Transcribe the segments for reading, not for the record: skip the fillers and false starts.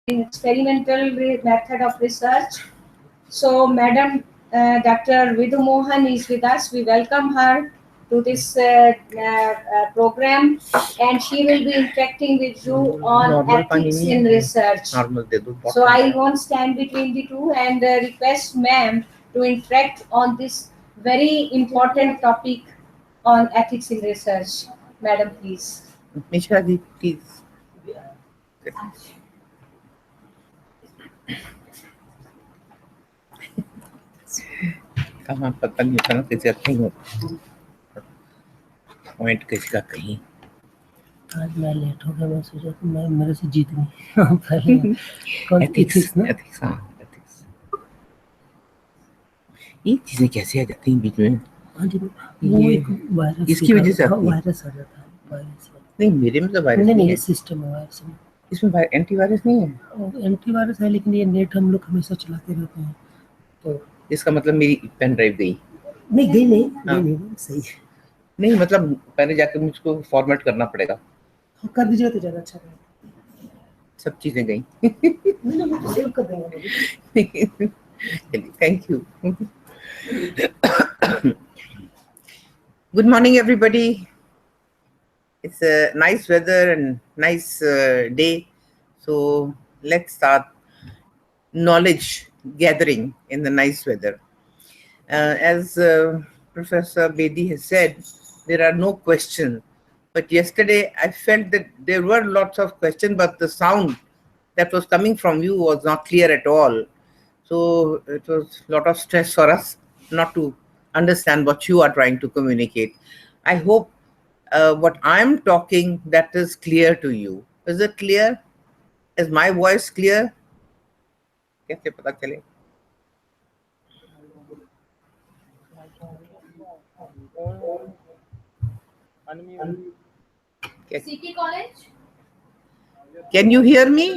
experimental method of research. So, Madam Dr. Vidhu Mohan is with us. We welcome her to this program, and she will be interacting with you on ethics in research. So, I won't stand between the two and request ma'am to interact on this very important topic on ethics in research. Madam, please. Mishra ji, please. कहाँ पता नहीं था ना किसी का कहीं point किसी का कहीं आज मैं लेट हो गया। मैं सोचा कि मैं मेरे से जीत गई पहले एथिक्स ना एथिक्स ये चीजें कैसे आ जाती हैं बीच में? हाँ जी, वो एक वायरस इसकी वजह से वायरस आ जाता है। वायरस नहीं, मेरे में तो वायरस नहीं है, सिस्टम है वायरस में। इसमें एंटीवायरस नहीं है। एंटीवायरस है, लेकिन ये नेट हम लोग हमेशा चलाते रहते हैं, तो इसका मतलब मेरी पेन ड्राइव गई नहीं सही है। नहीं मतलब पहले जाकर मुझको फॉर्मेट करना पड़ेगा। कर दीजिएगा तो ज्यादा अच्छा रहेगा। सब चीजें गई। नहीं तो सेव कर देंगे। Thank you. Good morning, everybody. It's a nice weather and nice day. So let's start knowledge gathering in the nice weather. As Professor Bedi has said, there are no questions. But yesterday I felt that there were lots of questions, but the sound that was coming from you was not clear at all. So it was a lot of stress for us not to understand what you are trying to communicate. I hope what I'm talking, that is clear to you. Is it clear? Is my voice clear? कैसे पता चले? CK College? Can you hear me?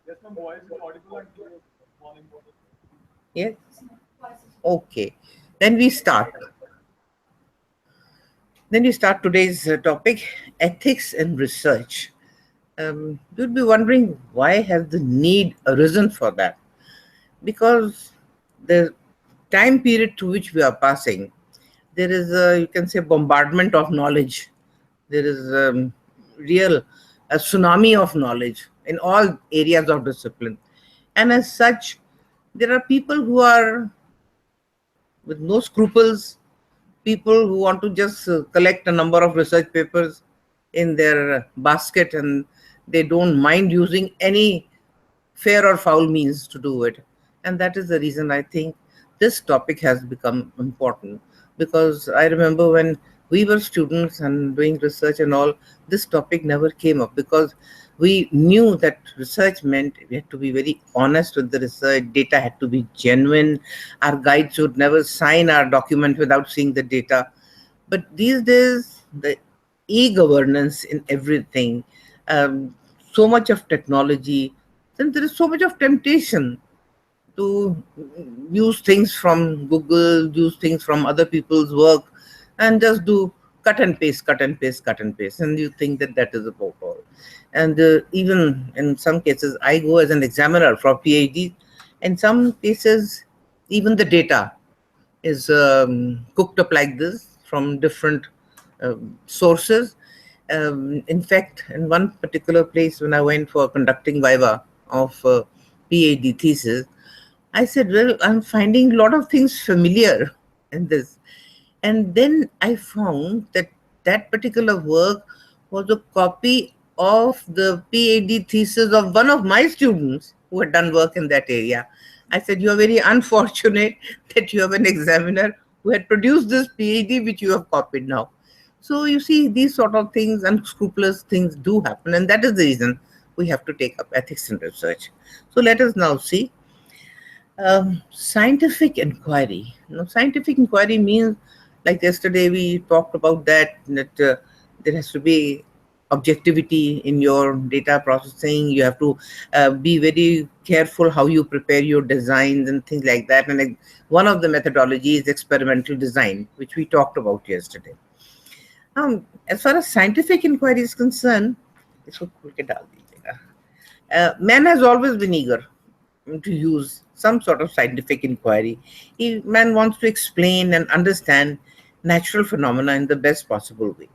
Yes, my voice is audible and clear. Yes. Okay. Then we start. Today's topic, ethics in research. You'd be wondering, why has the need arisen for that? Because the time period through which we are passing, there is a, you can say, bombardment of knowledge. There is a tsunami of knowledge in all areas of discipline. And as such, there are people who are with no scruples, people who want to just collect a number of research papers in their basket, and they don't mind using any fair or foul means to do it. And that is the reason I think this topic has become important, because I remember when we were students and doing research and all, this topic never came up, because we knew that research meant we had to be very honest with the research, data had to be genuine, our guides would never sign our document without seeing the data. But these days, the e-governance in everything, so much of technology, then there is so much of temptation to use things from Google, use things from other people's work, and just do cut and paste, and you think that that is about all. And even in some cases, I go as an examiner for PhD. In some cases, even the data is cooked up like this from different sources. In fact, in one particular place, when I went for conducting viva of PhD thesis, I said, well, I'm finding a lot of things familiar in this. And then I found that that particular work was a copy of the PhD thesis of one of my students who had done work in that area. I said, you are very unfortunate that you have an examiner who had produced this PhD which you have copied now. So you see, these sort of things, unscrupulous things do happen, and that is the reason we have to take up ethics in research. So let us now see. Scientific inquiry. Scientific inquiry means, like yesterday we talked about that there has to be objectivity in your data processing. You have to be very careful how you prepare your designs and things like that. And one of the methodologies is experimental design, which we talked about yesterday. As far as scientific inquiry is concerned, Man has always been eager to use some sort of scientific inquiry. Man wants to explain and understand natural phenomena in the best possible way.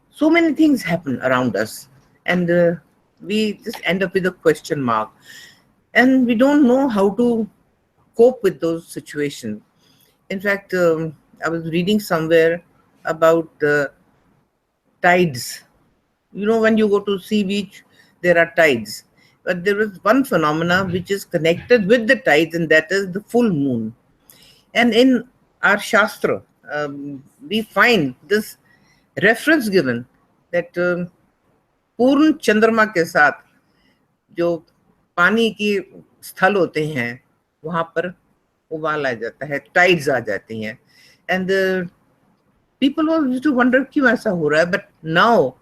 So many things happen around us, and we just end up with a question mark, and we don't know how to cope with those situations. In fact, I was reading somewhere about tides. You know, when you go to sea beach, there are tides. But there is one phenomena which is connected with the tides, and that is the full moon. And in our Shastra, we find this reference given that पूर्ण चंद्रमा के साथ जो पानी की स्थल होते हैं वहां पर उबाल आ जाता है, टाइड्स आ जाती हैं. And people always used to wonder क्यों ऐसा हो रहा है, but now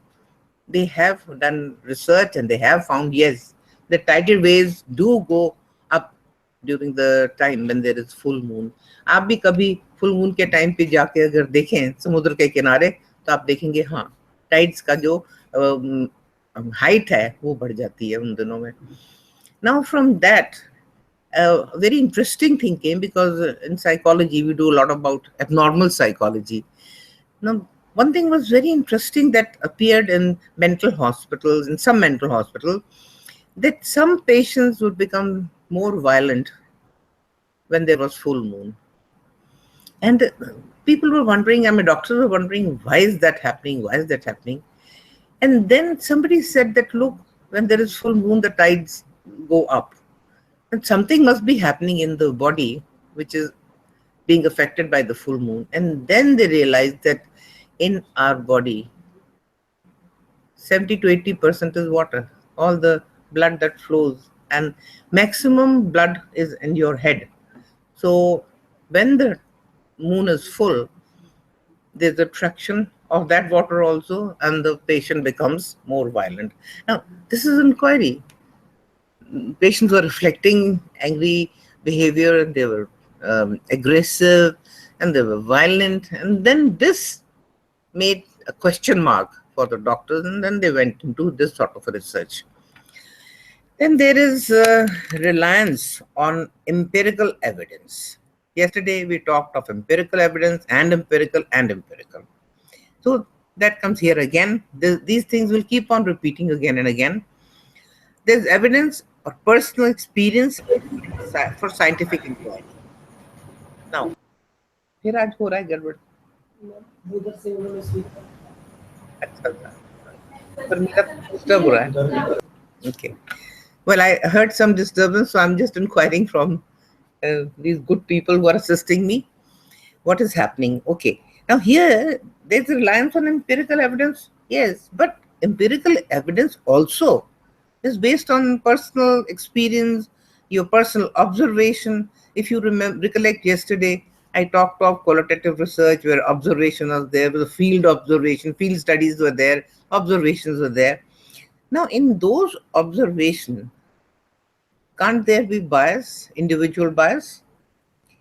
they have done research and they have found, yes, the tidal waves do go up during the time when there is full moon. आप भी कभी full moon के time पे जाके अगर देखें समुद्र के किनारे तो आप देखेंगे हाँ टाइड्स का जो हाइट है वो बढ़ जाती है उन दिनों में. Now from that, a very interesting thing came, because in psychology we do a lot about abnormal psychology. Now, one thing was very interesting that appeared in mental hospitals, in some mental hospitals, that some patients would become more violent when there was full moon. And people were wondering, I mean, doctors were wondering, why is that happening? Why is that happening? And then somebody said that, look, when there is full moon, the tides go up. And something must be happening in the body which is being affected by the full moon. And then they realized that in our body, 70 to 80% is water, all the blood that flows, and maximum blood is in your head. So when the moon is full, there's attraction of that water also, and the patient becomes more violent. Now, this is inquiry. Patients were reflecting angry behavior, and they were aggressive, and they were violent, and then this made a question mark for the doctors, and then they went into this sort of research. Then there is reliance on empirical evidence. Yesterday we talked of empirical evidence and empirical and empirical. So that comes here again. These things will keep on repeating again and again. There's evidence or personal experience for scientific inquiry. Now, फिर आज हो रहा है गड़बड़. उधर से उन्होंने SVEEP अच्छा पर मेरा डिस्टर्ब हो रहा है. Okay. Well, I heard some disturbance, so I'm just inquiring from these good people who are assisting me. What is happening? Okay. Now here, there's a reliance on empirical evidence. Yes, but empirical evidence also is based on personal experience, your personal observation. If you recollect yesterday, I talked of qualitative research where observation was there, was a field observation, field studies were there, observations were there. Now, in those observations, can't there be bias, individual bias?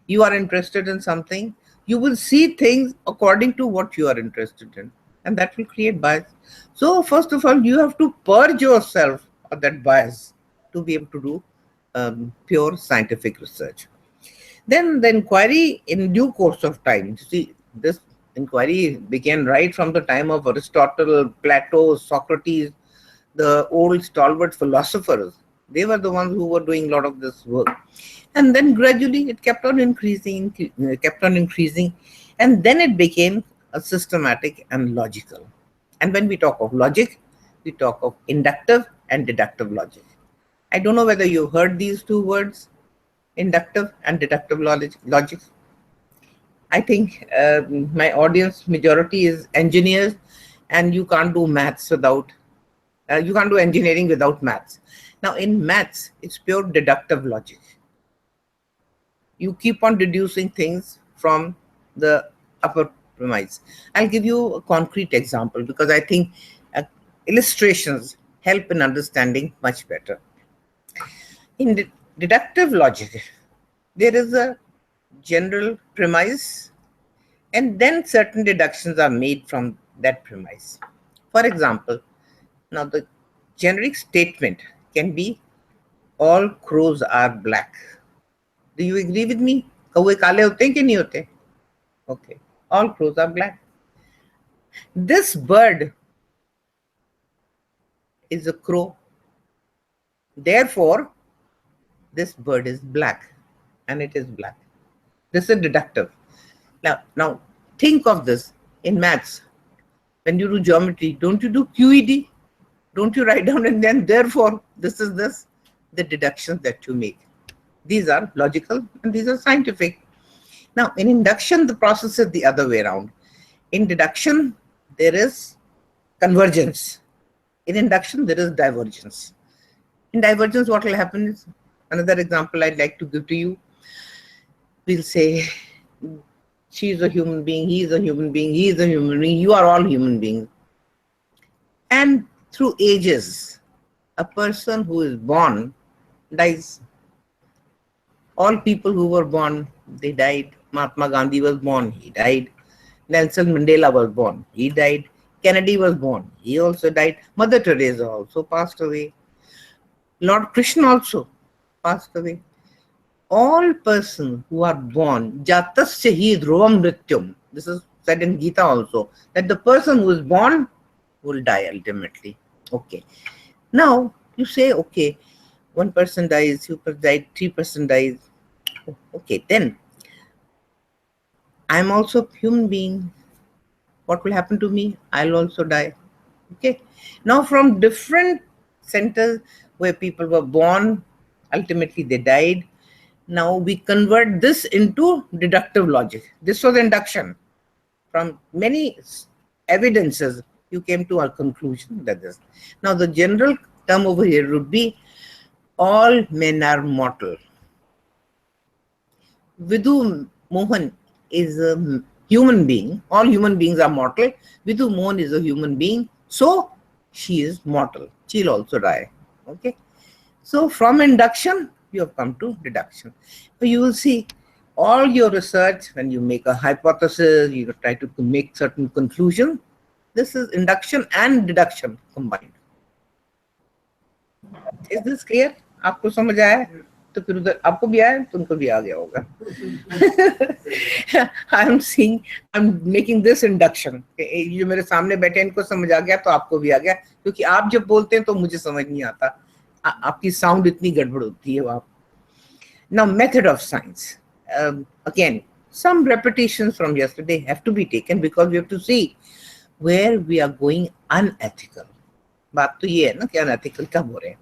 You are interested in something, you will see things according to what you are interested in, and that will create bias. So, first of all, you have to purge yourself of that bias to be able to do pure scientific research. Then the inquiry in due course of time. See, this inquiry began right from the time of Aristotle, Plato, Socrates, the old stalwart philosophers. They were the ones who were doing a lot of this work. And then gradually it kept on increasing, and then it became a systematic and logical. And when we talk of logic, we talk of inductive and deductive logic. I don't know whether you've heard these two words, inductive and deductive logic. I think my audience majority is engineers, and you can't do maths without, you can't do engineering without maths. Now in maths, it's pure deductive logic. You keep on deducing things from the upper premise. I'll give you a concrete example because I think illustrations help in understanding much better. In deductive logic, there is a general premise, and then certain deductions are made from that premise. For example, now the generic statement can be all crows are black. Do you agree with me? कौवे काले होते हैं कि नहीं होते? Okay, all crows are black. This bird is a crow. Therefore, this bird is black, and it is black. This is deductive. Now think of this in maths. When you do geometry, don't you do QED? Don't you write down and then therefore this is this? The deductions that you make. These are logical and these are scientific. Now in induction, the process is the other way around. In deduction, there is convergence. In induction, there is divergence. In divergence, what will happen is, another example I'd like to give to you. We'll say, she is a human being, he is a human being, he is a human being, you are all human beings. And through ages, a person who is born dies. All people who were born, they died. Mahatma Gandhi was born, he died. Nelson Mandela was born, he died. Kennedy was born, he also died. Mother Teresa also passed away. Lord Krishna also passed away. All persons who are born, jatasya hi dhruvam mrityum. This is said in Gita also, that the person who is born will die ultimately. Okay. Now you say, okay, 1% dies, 2% dies, 3% dies. Okay, then I'm also a human being. What will happen to me? I'll also die. Okay. Now from different centers where people were born, ultimately they died. Now we convert this into deductive logic. This was induction. From many evidences, you came to a conclusion that this. Now the general term over here would be, all men are mortal. Vidhu Mohan is a human being. All human beings are mortal. Vidhu Mohan is a human being. So she is mortal. She'll also die. Okay. So from induction, you have come to deduction. So you will see all your research, when you make a hypothesis, you try to make certain conclusion. This is induction and deduction combined. Is this clear? आपको समझ आया? तो फिर उधर आपको भी आया, तुमको भी आ गया होगा. I'm making this induction. जो मेरे सामने बैठे इनको समझ आ गया तो आपको भी आ गया, क्योंकि आप जब बोलते हैं तो मुझे समझ नहीं आता. आपकी साउंड इतनी गड़बड़ होती है आप. Now method of science. Again, some repetitions from yesterday have to be taken because we have to see where we are going unethical. बात तो ये है ना कि unethical कब हो रहे हैं.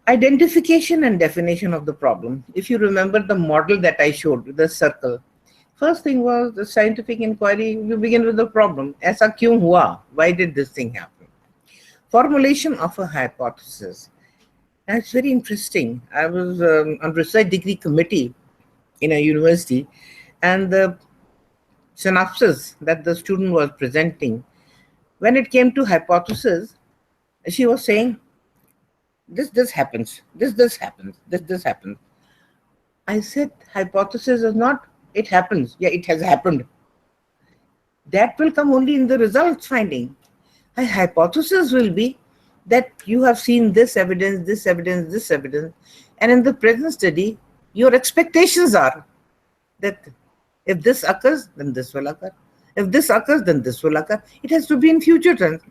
Identification and definition of the problem. If you remember the model that I showed with the circle, first thing was the scientific inquiry. You begin with the problem. ऐसा क्यों हुआ? Why did this thing happen? Formulation of a hypothesis. And it's very interesting. I was on research degree committee in a university, and the synopsis that the student was presenting, when it came to hypothesis, she was saying, this happens, this happens, this happens. I said, hypothesis is not, it happens. Yeah, it has happened. That will come only in the results finding. A hypothesis will be that you have seen this evidence, this evidence, this evidence, and in the present study, your expectations are that if this occurs, then this will occur. If this occurs, then this will occur. It has to be in future tense.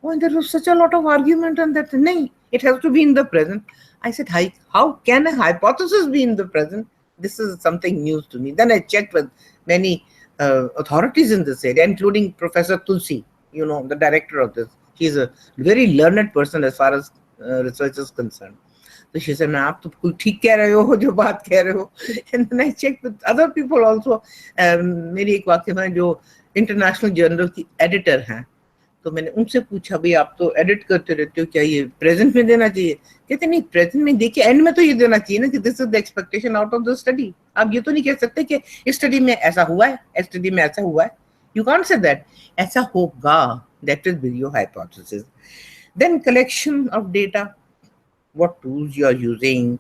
Oh, and there was such a lot of argument on that. No, it has to be in the present. I said, how can a hypothesis be in the present? This is something news to me. Then I checked with many authorities in this area, including Professor Tulsi, you know, the director of this. She's a very learned person as far as research is concerned. So she said, "आप तो बिल्कुल ठीक कह रहे हो जो बात कह रहे हो." And then I checked with other people also. मेरी एक वाकई में जो इंटरनेशनल जर्नल की एडिटर हैं, तो मैंने उनसे पूछा, भाई आप तो एडिट करते रहते हो, क्या ये प्रेजेंट में देना चाहिए? कहते नहीं, प्रेजेंट में देखिए, एंड में तो ये देना चाहिए ना कि this is the expectation out of the study. आप ये तो नहीं कह सकते कि इस स्टडी में ऐसा हुआ है, इस स्टडी में ऐसा हुआ है. You can't say that. ऐसा होगा, that is your hypothesis. Then collection of data. What tools you are using,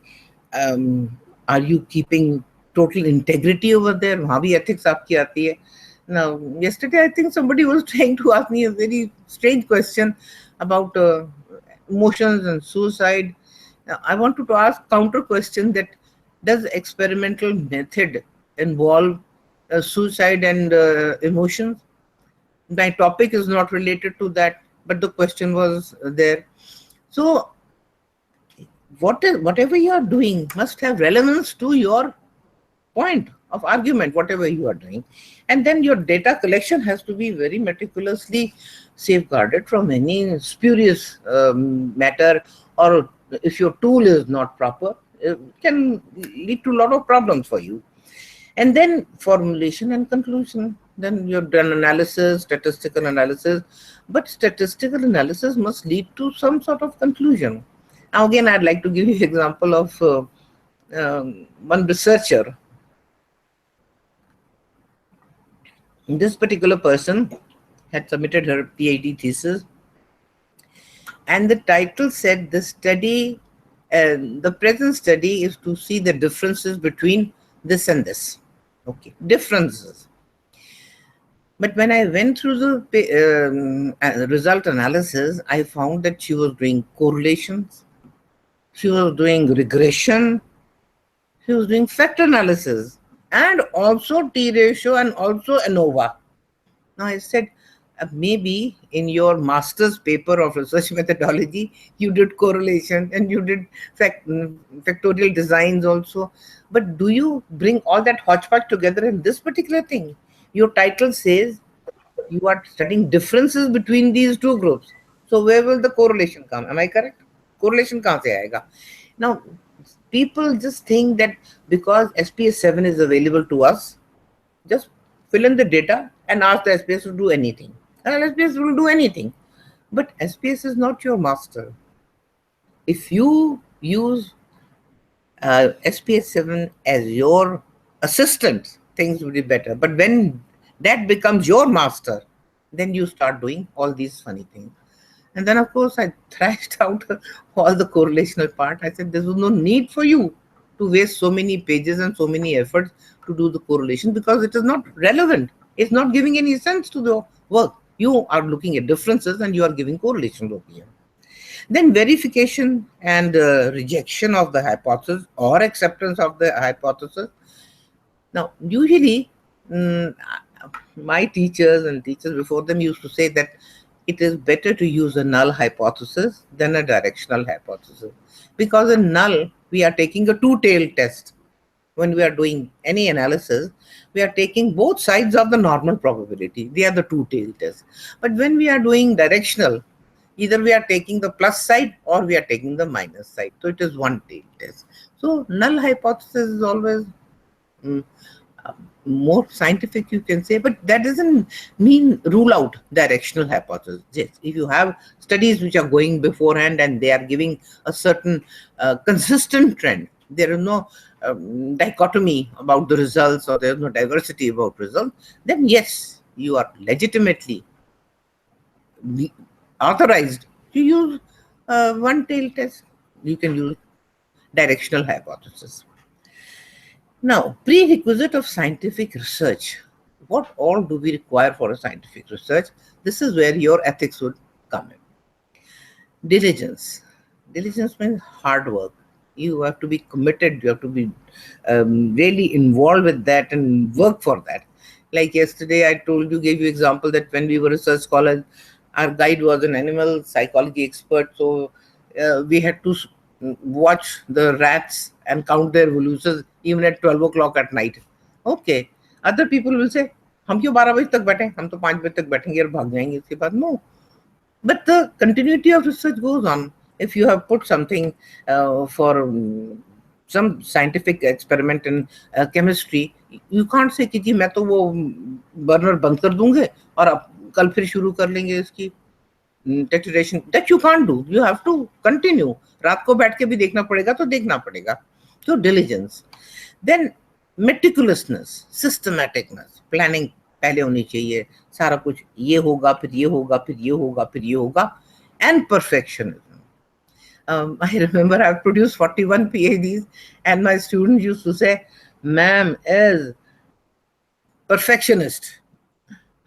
are you keeping total integrity over there? वहाँ भी ethics आपकी आती है. Now, yesterday I think somebody was trying to ask me a very strange question about emotions and suicide. Now, I want to ask counter question that does experimental method involve suicide and emotions? My topic is not related to that, but the question was there. So whatever you are doing must have relevance to your point of argument, whatever you are doing. And then your data collection has to be very meticulously safeguarded from any spurious matter, or if your tool is not proper, it can lead to a lot of problems for you. And then formulation and conclusion. Then you've done analysis, statistical analysis, but statistical analysis must lead to some sort of conclusion. Now, again, I'd like to give you an example of one researcher. This particular person had submitted her PhD thesis, and the title said the study, the present study is to see the differences between this and this. Okay, differences. But when I went through the result analysis, I found that she was doing correlations, she was doing regression, she was doing factor analysis, and also T ratio and also ANOVA. Now I said, maybe in your master's paper of research methodology, you did correlation and you did factorial designs also. But do you bring all that hodgepodge together in this particular thing? Your title says you are studying differences between these two groups. So where will the correlation come? Am I correct? Correlation kahan se aayega? Now, people just think that because SPS 7 is available to us, just fill in the data and ask the SPS to do anything. And SPS will do anything. But SPS is not your master. If you use SPS 7 as your assistant, things will be better. But when that becomes your master, then you start doing all these funny things. And then, of course, I thrashed out all the correlational part. I said, there was no need for you to waste so many pages and so many efforts to do the correlation, because it is not relevant. It's not giving any sense to the work. You are looking at differences and you are giving correlations over here. Then verification and rejection of the hypothesis or acceptance of the hypothesis. Now, usually, my teachers and teachers before them used to say that it is better to use a null hypothesis than a directional hypothesis. Because in null, we are taking a two-tailed test. When we are doing any analysis, we are taking both sides of the normal probability. They are the two-tailed test. But when we are doing directional, either we are taking the plus side or we are taking the minus side. So it is one-tailed test. So null hypothesis is always more scientific, you can say, but that doesn't mean rule out directional hypothesis. Yes, if you have studies which are going beforehand and they are giving a certain consistent trend, there is no dichotomy about the results or there is no diversity about results, then yes, you are legitimately authorized to use one-tail test. You can use directional hypothesis. Now, prerequisite of scientific research. What all do we require for a scientific research? This is where your ethics would come in. Diligence. Diligence means hard work. You have to be committed. You have to be really involved with that and work for that. Like yesterday, I gave you example that when we were research scholars, our guide was an animal psychology expert. So we had to watch the rats and count their evolutions even at 12 o'clock at night. Okay. Other people will say, हम क्यों 12 बजे तक बैठे, हम तो 5 बजे तक बैठेंगे और भाग जाएंगे इसके बाद. No. But the continuity of research goes on. If you have put something for some scientific experiment in chemistry, you can't say कि जी मैं तो वो बर्नर बंद कर दूंगे और अब कल फिर शुरू कर लेंगे इसकी टेट्रेशन. That you can't do. You have to continue. रात को बैठ के भी देखना पड़ेगा तो देखना पड़ेगा. So diligence. Then meticulousness, systematicness, planning पहले होनी चाहिए. सारा कुछ ये होगा, फिर ये होगा, फिर ये होगा, फिर ये होगा, and perfectionism. I remember I produced 41 PhDs and my students used to say, ma'am is perfectionist.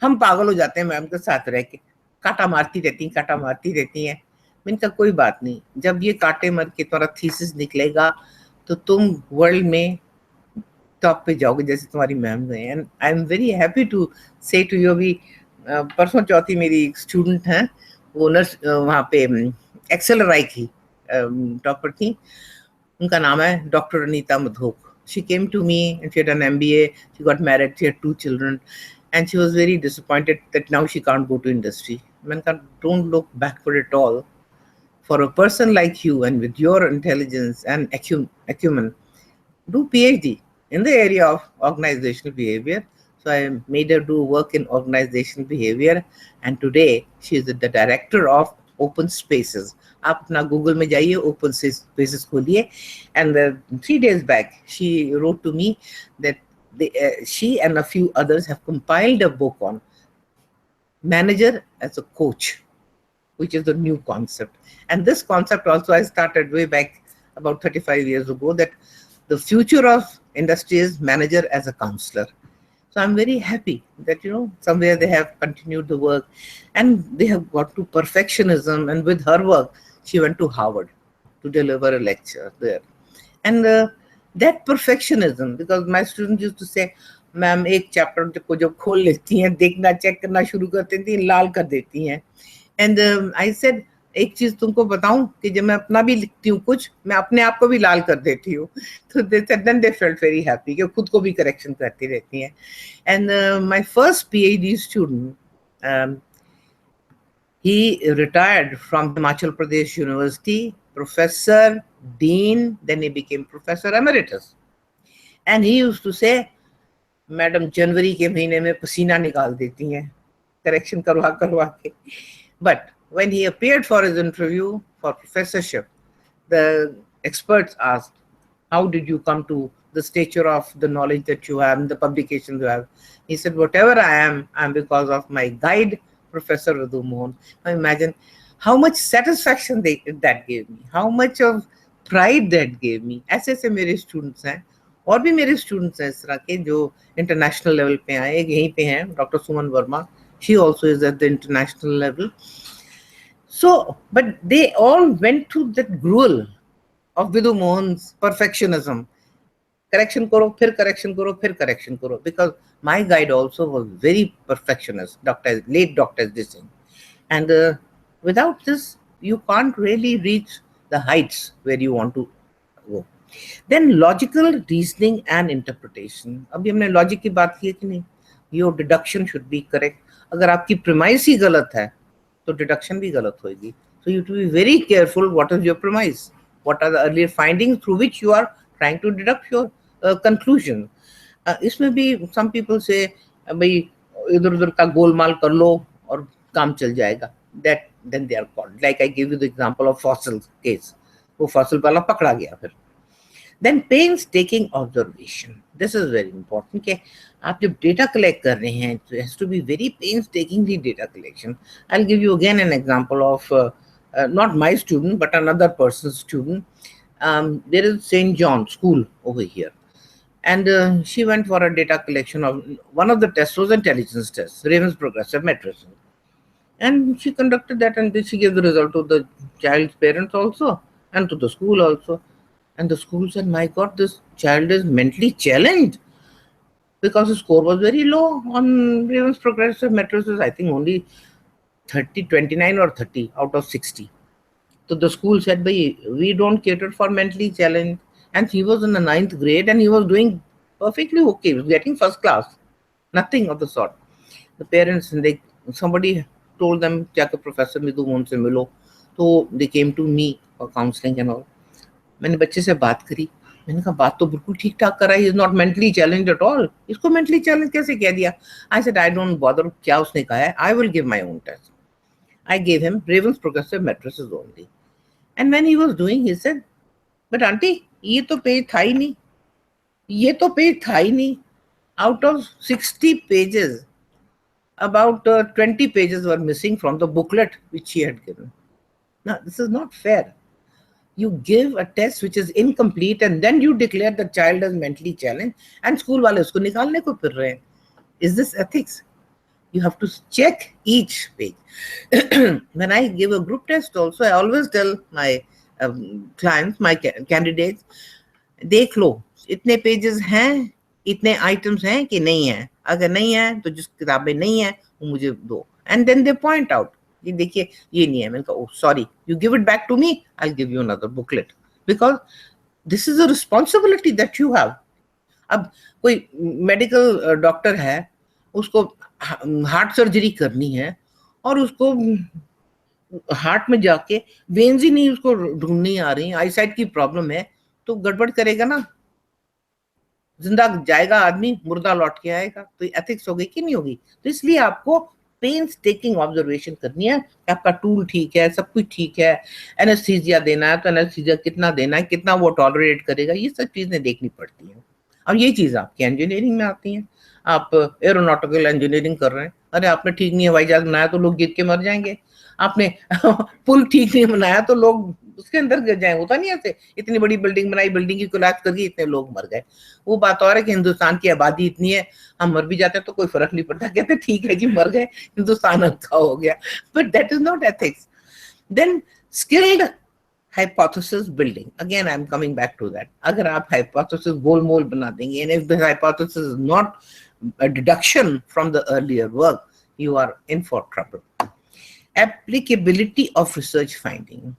हम पागल हो जाते हैं मैम के साथ रह के. काटा मारती रहती हैं. मैंने कहा कोई बात नहीं, जब ये कांटे मर के तुम्हारा थीसिस निकलेगा तो तुम वर्ल्ड में टॉप पे जाओगे जैसे तुम्हारी मैम गए. And I am very happy to say to you भी परसों चौथी मेरी एक स्टूडेंट हैं, वो नर्स वहाँ पे एक्सेलराई की टॉपर थी. उनका नाम है doctor Anita Madhok. She came to me and she had an MBA. She got married. She had 2 children, and she was very disappointed that now she can't go to industry. Man, don't look backward at all. For a person like you and with your intelligence and acumen, do PhD in the area of organizational behavior. So I made her do work in organizational behavior, and today she is the director of Open Spaces. आप अपना Google में जाइए, open spaces खोलिए. And 3 days back she wrote to me that she and a few others have compiled a book on manager as a coach, which is the new concept. And this concept also I started way back about 35 years ago, that the future of industry is manager as a counselor. So I'm very happy that, somewhere they have continued the work and they have got to perfectionism. And with her work, she went to Harvard to deliver a lecture there. And that perfectionism, because my students used to say, ma'am एक chapter को जब खोल लेती हैं, देखना check करना शुरू कर देती हैं, लाल कर देती हैं. एंड आई सेड, एक चीज तुमको बताऊं कि जब मैं अपना भी लिखती हूँ कुछ, मैं अपने आप को भी लाल कर देती हूँ. तो then they felt very happy कि खुद को भी करेक्शन करती रहती हैं. And my first PhD student, he retired from Himachal Pradesh University, professor, dean, then he became professor emeritus. And he used to say, madam जनवरी के महीने में पसीना निकाल देती हैं करेक्शन करवा करवा के. But when he appeared for his interview for professorship, the experts asked, how did you come to the stature of the knowledge that you have and the publications you have? He said, whatever I am because of my guide, Professor Vidhu Mohan. Now imagine how much satisfaction that gave me, how much of pride that gave me. ऐसे ऐसे मेरे students हैं, और भी मेरे students हैं इस तरह के जो इंटरनेशनल लेवल पे आए. एक यहीं पे हैं doctor Suman Verma, she also is at the international level. So, but they all went through that gruel of Vidhu Mohan's perfectionism. Correction karo, phir correction karo, phir correction karo. Because my guide also was very perfectionist, late Dr. Singh. And without this, you can't really reach the heights where you want to go. Then logical reasoning and interpretation. अभी हमने logic की बात की है कि नहीं? Your deduction should be correct. अगर आपकी premise ही गलत है, तो deduction भी गलत होगी. So you have to be very careful. What is your premise? What are the earlier findings through which you are trying to deduct your conclusion? इसमें भी some people say, भाई इधर उधर का गोलमाल कर लो और काम चल जाएगा. That then they are called. Like I gave you the example of fossil case. वो fossil वाला पकड़ा गया फिर. Then painstaking observation. This is very important. कि आप जब data collect कर रहे हैं, it has to be very painstakingly data collection. I'll give you again an example of not my student but another person's student. There is St. John School over here, and she went for a data collection of one of the tests was intelligence test, Raven's Progressive Matrix, and she conducted that, and she gave the result to the child's parents also and to the school also. And the school said, my God, this child is mentally challenged because his score was very low on Raven's Progressive Matrices. I think only 29 or 30 out of 60. So the school said, we don't cater for mentally challenged. And he was in the 9th grade and he was doing perfectly okay. He was getting first class. Nothing of the sort. The parents, somebody told them, जाकर Professor Vidhu Mohan से मिलो. So they came to me for counseling and all. मैंने बच्चे से बात करी. मैंने कहा बात तो बिल्कुल ठीक ठाक कर रहा है. He is not mentally challenged at all. इसको mentally challenged कैसे कह दिया? I said, I don't bother क्या उसने कहा है. I will give my own test. I gave him Raven's Progressive Matrices only. And when he was doing, he said, but auntie, ये तो पेज था ही नहीं. ये तो पेज था ही नहीं. Out of 60 pages, about 20 pages were missing from the booklet which she had given. Now, this is not fair. You give a test which is incomplete and then you declare the child as mentally challenged and school वाले उसको निकालने को फिर रहे हैं. Is this ethics? You have to check each page. When I give a group test also, I always tell my clients, my candidates, देख लो इतने pages हैं, इतने आइटम्स हैं कि नहीं है, अगर नहीं है तो जिस किताब में नहीं है वो मुझे दो, and then they point out कि देखिए ये नहीं है, मैंने कहा oh sorry, you give it back to me, I will give you another booklet, because this is a responsibility that you have. अब कोई मेडिकल डॉक्टर है, उसको हार्ट सर्जरी करनी है और उसको हार्ट में जाके वेन्स ही नहीं उसको ढूंढनी आ रही, आईसाइट की प्रॉब्लम है, तो गड़बड़ करेगा ना, जिंदा जाएगा आदमी, मुर्दा लौट के आएगा, तो एथिक्स होगी कि नहीं होगी. तो इसलिए आपको पेन्स टेकिंग ऑब्जर्वेशन करनी है, आपका टूल ठीक है, सब कुछ ठीक है, एनेस्थीसिया देना है तो एनेस्थीसिया कितना देना है, कितना वो टॉलरेट करेगा, ये सब चीजें देखनी पड़ती हैं. अब ये चीज आपकी इंजीनियरिंग में आती है. आप एरोनॉटिकल इंजीनियरिंग कर रहे हैं, अरे आपने ठीक नहीं हवाई जहाज बनाया तो लोग गिर के मर जाएंगे, आपने पुल ठीक नहीं बनाया तो लोग उसके अंदर गिर जाए, होता नहीं ऐसे, इतनी बड़ी बिल्डिंग बनाई, बिल्डिंग की कोलैप्स करके इतने लोग मर गए. वो बात और है कि हिंदुस्तान की आबादी इतनी है, हम मर भी जाते हैं तो कोई फर्क नहीं पड़ता, कहते ठीक है जी मर गए, हिंदुस्तान अच्छा हो गया, but that is not ethics. Then skilled hypothesis building, again I'm coming back to that. अगर आप hypothesis गोल मोल बना देंगे, and if the hypothesis is not a deduction from the earlier work, you are in for trouble. Applicability of research finding.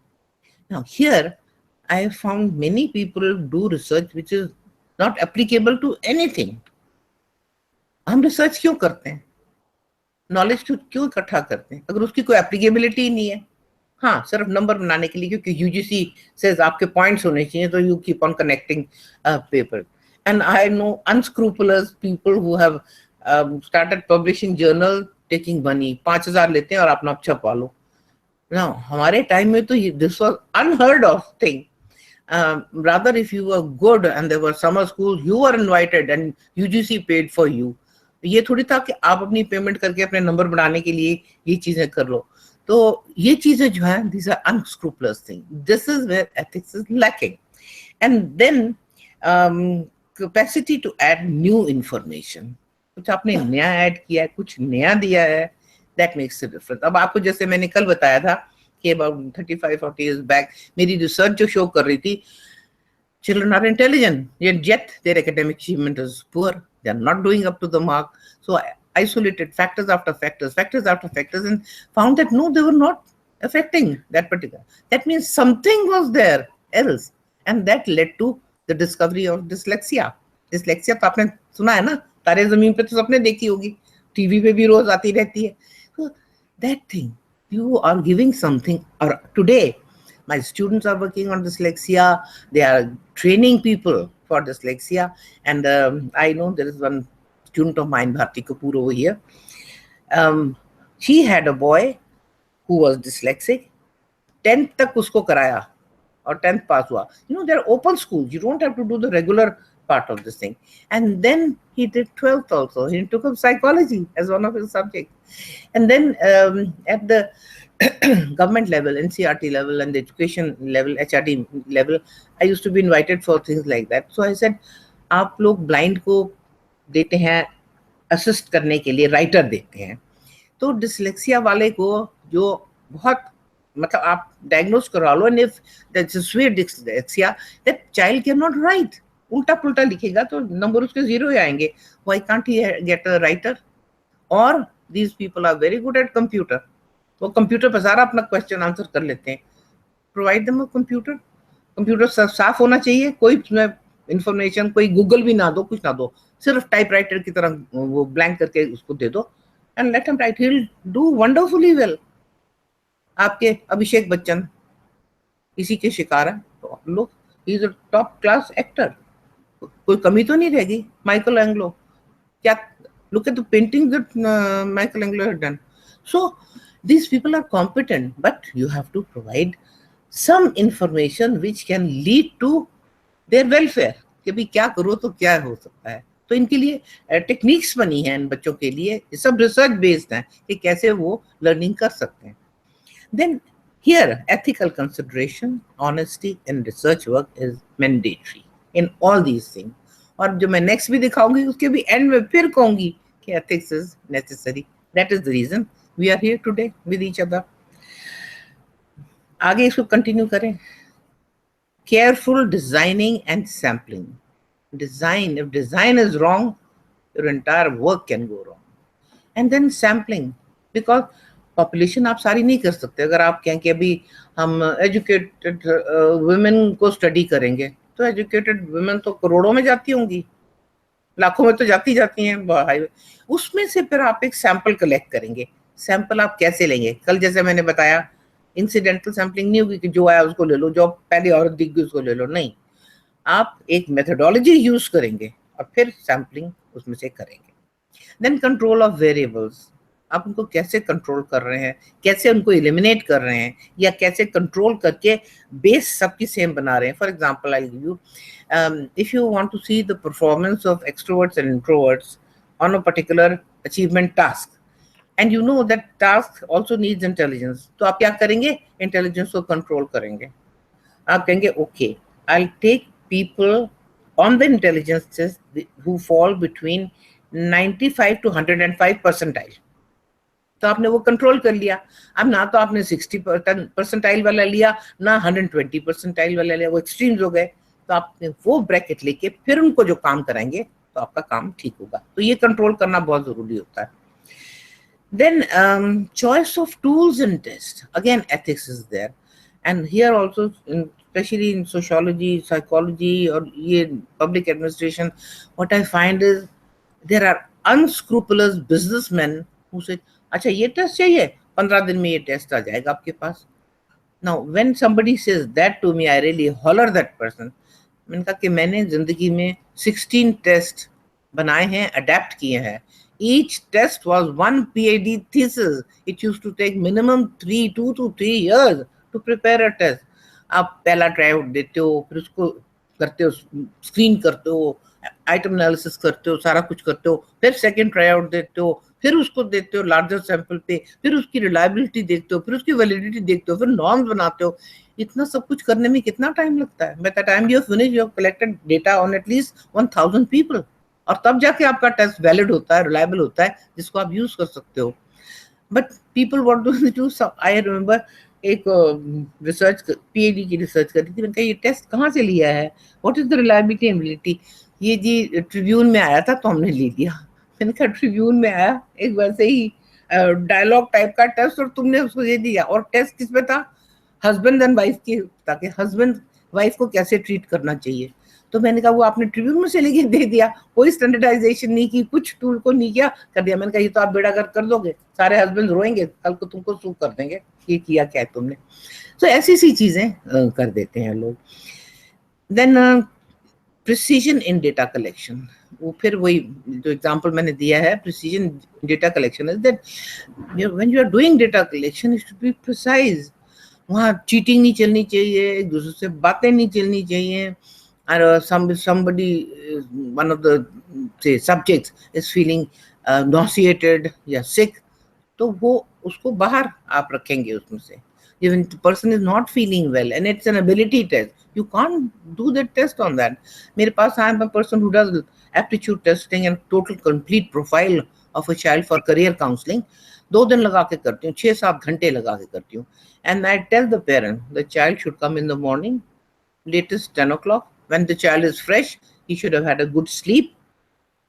Now here I have found many people do research which is not applicable to anything. हम research क्यों करते हैं, knowledge क्यों इकट्ठा करते हैं अगर उसकी कोई एप्लीकेबिलिटी ही नहीं है. हाँ, सिर्फ नंबर बनाने के लिए, क्योंकि यूजीसी से आपके पॉइंट्स होने चाहिए, तो you keep on connecting paper. And I know अनस्क्रूपुलस people who have started publishing journal taking money, 5,000 लेते हैं और अपना छपवा लो. Now, हमारे टाइम में तो this was unheard of thing. Rather, if you were good and there were summer schools, you were invited and UGC paid for you. ये थोड़ी था कि आप अपनी पेमेंट करके अपने नंबर बढ़ाने के लिए ये चीजें कर लो. तो ये चीजें जो है, these are unscrupulous things. This is where ethics is lacking. And then capacity to add new information. कुछ आपने नया ऐड किया है, कुछ नया दिया है, that makes a difference. अब आपको जैसे मैंने कल बताया था कि about 35-40 years back मेरी रिसर्च जो शो कर रही थी, children are intelligent, yet their academic achievement is poor. They are not doing up to the mark. So I isolated factors after factors, and found that no, they were not affecting that particular. That means something was there else, and that led to the discovery of dyslexia. Dyslexia तो आपने सुना है ना, तारे जमीन पे तो सबने देखी होगी, टीवी पे भी रोज आती रहती है. So that thing, you are giving something. Or today, my students are working on dyslexia. They are training people for dyslexia. And I know there is one student of mine, Bharti Kapoor, over here. She had a boy who was dyslexic. 10th तक उसको कराया और 10th पास हुआ. You know, there are open schools. You don't have to do the regular part of this thing. And then he did 12th also. He took up psychology as one of his subjects. And then at the government level, NCRT level, and the education level, HRD level, I used to be invited for things like that. So I said, आप लोग blind को देते हैं assist करने के लिए, writer देते हैं. तो dyslexia वाले को जो बहुत मतलब आप diagnose करवा लो, and if that's a severe dyslexia, that child cannot write. उल्टा पुल्टा लिखेगा तो नंबर उसके 0 ही आएंगे. Why can't he get a writer? Or these people are very good at computer. वो कंप्यूटर पर सारा अपना क्वेश्चन आंसर कर लेते हैं. Provide them a computer. Computer साफ होना चाहिए, कोई उसमें इंफॉर्मेशन, कोई गूगल भी ना दो, कुछ ना दो, सिर्फ टाइपराइटर की तरह वो ब्लैंक करके उसको दे दो, and let him right, he will do wonderfully well. आपके अभिषेक बच्चन इसी के शिकार है, तो लोग, he is a top class actor, कोई कमी तो नहीं रहेगी. माइकल एंग्लो, क्या, look at the paintings that Michelangelo had done. So these people are competent, but you have to provide some information which can lead to their welfare. कि भाई क्या करो तो क्या हो सकता है. तो इनके लिए टेक्निक्स बनी है इन बच्चों के लिए, सब रिसर्च बेस्ड है कि कैसे वो लर्निंग कर सकते हैं. Then here ethical consideration, honesty in research work is mandatory in all these things. और जो मैं नेक्स्ट भी दिखाऊंगी उसके भी एंड में फिर कहूंगी कि ethics is necessary. That is the reason we are here today with each other. आगे इसको कंटिन्यू करें. Careful designing and sampling. Design, if design is wrong, your entire work can go wrong. And then sampling, because population आप सारी नहीं कर सकते. अगर आप कहें कि अभी हम एजुकेटेड वुमेन को स्टडी करेंगे, तो एजुकेटेड वुमेन तो करोड़ों में जाती होंगी, लाखों में तो जाती हैं. उसमें से फिर आप एक सैंपल कलेक्ट करेंगे. सैंपल आप कैसे लेंगे? कल जैसे मैंने बताया, इंसिडेंटल सैम्पलिंग नहीं होगी कि जो आया उसको ले लो, जो पहले औरत दिख गई उसको ले लो. नहीं, आप एक मेथोडोलॉजी यूज करेंगे और फिर सैम्पलिंग उसमें से करेंगे. Then control of variables. आप उनको कैसे कंट्रोल कर रहे हैं, कैसे उनको एलिमिनेट कर रहे हैं, या कैसे कंट्रोल करके बेस सबकी सेम बना रहे हैं. For example, I give you, if you want to see the performance of extroverts and introverts on a particular achievement task, and you know that task also needs intelligence, तो आप क्या करेंगे? Intelligence को control करेंगे. आप कहेंगे okay, I'll take people on the intelligence test who fall between 95 to 105 percentile. तो आपने वो कंट्रोल कर लिया. अब ना तो आपने 60 परसेंटाइल वाला लिया, ना 120 परसेंटाइल वाला लिया, वो एक्सट्रीम्स हो गए. तो आपने वो ब्रैकेट लेके फिर उनको जो काम कराएंगे तो आपका काम ठीक होगा. तो ये कंट्रोल करना बहुत जरूरी होता है. Then choice of tools and test. Again, ethics is there, and here also, especially in sociology, psychology, or public administration, what I find is there are unscrupulous businessmen who say, अच्छा ये test चाहिए, 15 दिन में ये test आ जाएगा आपके पास. Now when somebody says that to me, I really holler that person. मैंने कहा कि मैंने जिंदगी में 16 टेस्ट बनाए हैं, अडेप्ट किए हैं. Each test was one PhD thesis. It used to take minimum 2 to 3 years to prepare a test. आप पहला ट्राई आउट देते हो, फिर उसको करते हो, स्क्रीन करते हो, आइटम एनालिसिस करते हो, सारा कुछ करते हो, फिर सेकंड ट्राई आउट देते हो, फिर उसको देते हो लार्जर सैंपल पे, फिर उसकी रिलायबिलिटी देखते हो, फिर उसकी वैलिडिटी देखते हो, फिर नॉर्म्स बनाते हो. इतना सब कुछ करने में कितना टाइम लगता है? By the time you finish, you have collected data on at least 1000 people, और तब जाके आपका टेस्ट वैलिड होता है, रिलायबल होता है, जिसको आप यूज कर सकते हो. But people want to do. I remember एक रिसर्च, पीएचडी की रिसर्च कर रही थी. मैंने कहा ये टेस्ट कहाँ से लिया है, what is the reliability and validity? ये जी ट्रिब्यून में आया था तो हमने ले लिया. मैंने कहा ट्रिब्यून में आया एक वैसे ही डायलॉग टाइप का टेस्ट, और तुमने उसको दे दिया. और टेस्ट किस पे था? हस्बैंड एंड वाइफ की, ताकि हस्बैंड वाइफ को कैसे ट्रीट करना चाहिए. तो मैंने कहा वो आपने ट्रिब्यून में से लेके दे दिया, कोई स्टैंडर्डाइजेशन नहीं की, कुछ टूल को नहीं किया, कर दिया. मैंने कहा ये तो आप बेड़ा कर दोगे, सारे हस्बैंड रोएंगे, कल को तुमको सू कर देंगे, ये किया क्या है तुमने. तो ऐसी सी चीजें कर देते हैं लोग. Then precision in data collection. वो फिर वही जो एग्जांपल मैंने दिया है, precision data collection is that when you are doing data collection it should be precise. वहाँ चीटिंग नहीं चलनी चाहिए, एक दूसरे से बातें नहीं चलनी चाहिए. और somebody, one of the say subjects is feeling nauseated या sick, तो वो उसको बाहर आप रखेंगे उसमें से. Even the person is not feeling well and it's an ability test, you can't do the test on that. मेरे पास I am a person who does aptitude testing and total complete profile of a child for career counseling. 2 दिन लगा के करती हूँ, 6-7 घंटे लगा के करती हूँ. And I tell the parent the child should come in the morning, latest 10 o'clock. When the child is fresh, he should have had a good sleep.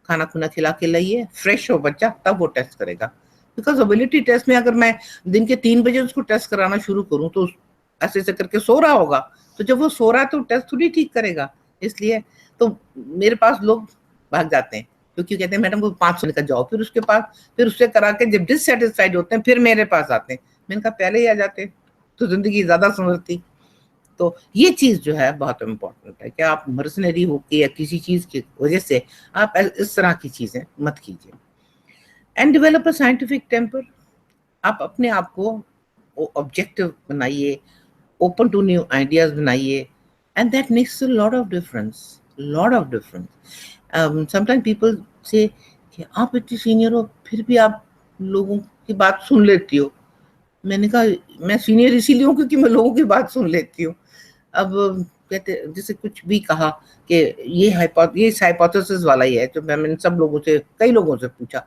खाना खुना खिला के लाइए, फ्रेश हो बच्चा, तब वो टेस्ट करेगा. बिकॉज एबिलिटी टेस्ट में अगर मैं दिन के 3 बजे उसको टेस्ट कराना शुरू करूं तो ऐसे ऐसे करके सो रहा होगा, तो जब वो सो रहा है तो टेस्ट थोड़ी ठीक करेगा. इसलिए तो मेरे पास लोग भाग जाते हैं, क्योंकि कहते हैं मैडम को 500 का जाओ, फिर उसके पास फिर उससे करा के जब डिससेटिस्फाइड होते हैं फिर मेरे पास आते हैं. मैंने कहा पहले ही आ जाते तो जिंदगी ज्यादा संवरती. तो ये चीज जो है बहुत इम्पोर्टेंट है कि आप मर्सनरी होके या किसी चीज की वजह से आप इस तरह की चीजें मत कीजिए. And develop a scientific temper. आप अपने आप को ऑब्जेक्टिव बनाइए, ओपन टू न्यू आइडियाज बनाइए, and that makes a lot of difference. Sometime people say कि आप इतनी सीनियर हो फिर भी आप लोगों की बात सुन लेती हो. मैंने कहा मैं सीनियर इसीलिए हूँ क्योंकि मैं लोगों की बात सुन लेती हूँ. अब कहते जैसे कुछ भी कहा कि ये हाइपोथेसिस वाला ही है, तो मैंने सब लोगों से, कई लोगों से पूछा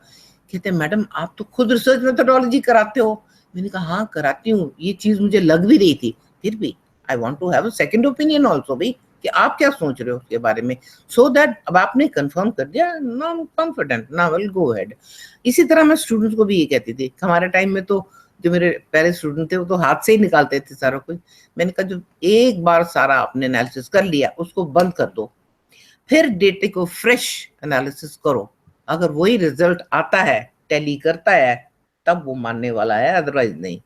कहते हैं मैडम आप तो खुद रिसर्च मेथोडोलॉजी कराते हो। मैंने कहा हाँ कराती हूँ, ये चीज मुझे लग भी रही थी, फिर भी I want to have a second opinion also भाई, कि आप क्या सोच रहे हो उसके बारे में, सो दैट अब आपने कंफर्म कर दिया, no I am confident, now will go ahead. इसी तरह मैं स्टूडेंट्स को भी ये कहती थी। हमारे टाइम में तो जो मेरे पहले स्टूडेंट थे वो तो हाथ से ही निकालते थे सारा कुछ। मैंने कहा जो एक बार सारा आपने एनालिसिस कर लिया उसको बंद कर दो, फिर डेटे को फ्रेश एनालिसिस करो, अगर वही रिजल्ट आता है, टैली करता है, तब वो मानने वाला है, अदरवाइज नहीं।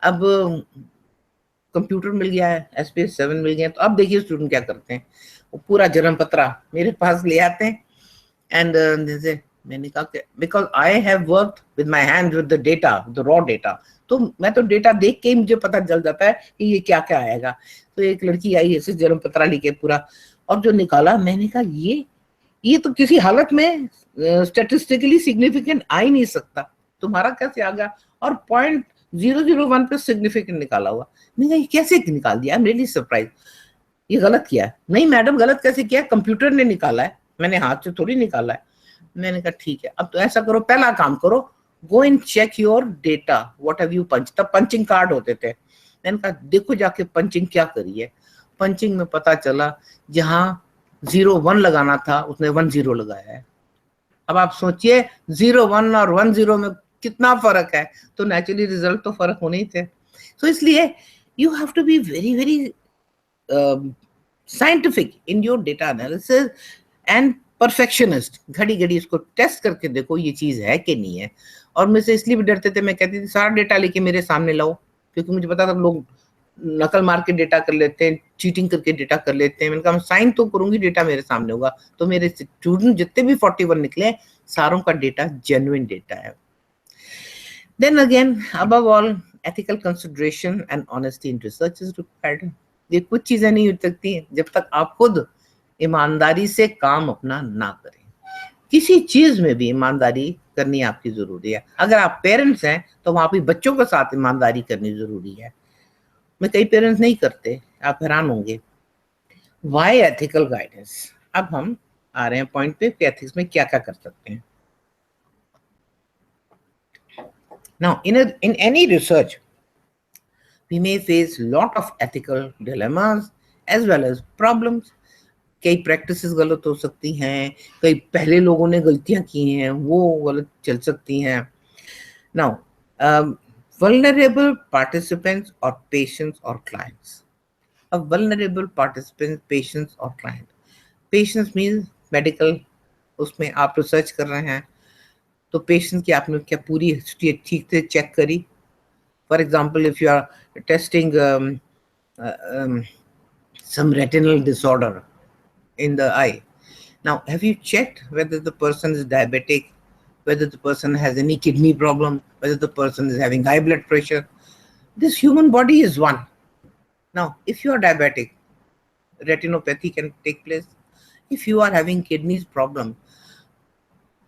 अब कंप्यूटर मिल गया है, SPS 7 मिल गया है, तो अब देखिए स्टूडेंट क्या करते हैं, वो पूरा जन्म पत्रा मेरे पास ले आते हैं एंड जैसे मैंने कहा कि because I have worked with my hand with the data, the raw data, तो मैं तो डेटा देख के ही मुझे पता चल जाता है कि ये क्या क्या आएगा। तो एक लड़की आई ऐसे जन्म पत्रा लेके पूरा, और जो निकाला, मैंने कहा ये तो किसी हालत में स्टैटिस्टिकली सिग्निफिकेंट आ ही नहीं सकता, तुम्हारा कैसे आ गया, और 0.001 पे सिग्निफिकेंट निकाला हुआ। मैंने कहा ये कैसे निकाल दिया, आई एम रियली सरप्राइज, ये गलत किया है। नहीं मैडम गलत कैसे किया, कंप्यूटर ने निकाला है, मैंने हाथ से थोड़ी निकाला है। मैंने कहा ठीक है, अब तो ऐसा करो, पहला काम करो, go and check your data, what have you punch, तब पंचिंग कार्ड होते थे। मैंने कहा देखो जाके पंचिंग क्या करी है। पंचिंग में पता चला जहां 0 1 लगाना था उसने 1 0 लगाया है। अब आप सोचिए 0 1 और 1 0 में कितना फर्क है, तो नेचुरली रिजल्ट तो फर्क होने ही थे। तो इसलिए you have to be very very scientific in your data analysis and perfectionist. घड़ी घड़ी इसको टेस्ट करके देखो ये चीज है कि नहीं है। और मुझसे इसलिए भी डरते थे, मैं कहती थी सारा डेटा लेके मेरे सामने लाओ, क्योंकि मुझे पता था लोग नकल मार के डेटा कर लेते हैं, चीटिंग करके डेटा कर लेते हैं। मैंने कहा मैं साइन तो करूंगी, डेटा मेरे सामने होगा। तो मेरे स्टूडेंट जितने भी 41 निकले, सारों का डेटा जेन्युइन डेटा है। Then again above all ethical consideration and honesty in research is required। ये कुछ चीजें नहीं हो सकती जब तक आप खुद ईमानदारी से काम अपना ना करें। किसी चीज में भी ईमानदारी करनी आपकी जरूरी है। अगर आप पेरेंट्स हैं तो वहां पे बच्चों के साथ ईमानदारी करनी जरूरी है। मैं कई पेरेंट्स नहीं करते, आप हैरान होंगे। Why ethical guidance. अब हम आ रहे हैं पॉइंट पे कि एथिक्स में क्या क्या कर सकते हैं। Now, in any research, we may face lot of ethical dilemmas as well as problems। कई प्रैक्टिसेस गलत हो सकती हैं, कई पहले लोगों ने गलतियां की हैं वो गलत चल सकती हैं। Now, vulnerable participants or patients or clients। अब vulnerable participants, patients or client। Patients means medical, उसमें आप रिसर्च कर रहे हैं, तो पेशेंट की आपने क्या पूरी हिस्ट्री ठीक से चेक करी। For example if you are testing some retinal disorder in the eye, now have you checked whether the person is diabetic, whether the person has any kidney problem, whether the person is having high blood pressure? This human body is one. Now if you are diabetic, retinopathy can take place. If you are having kidneys problem,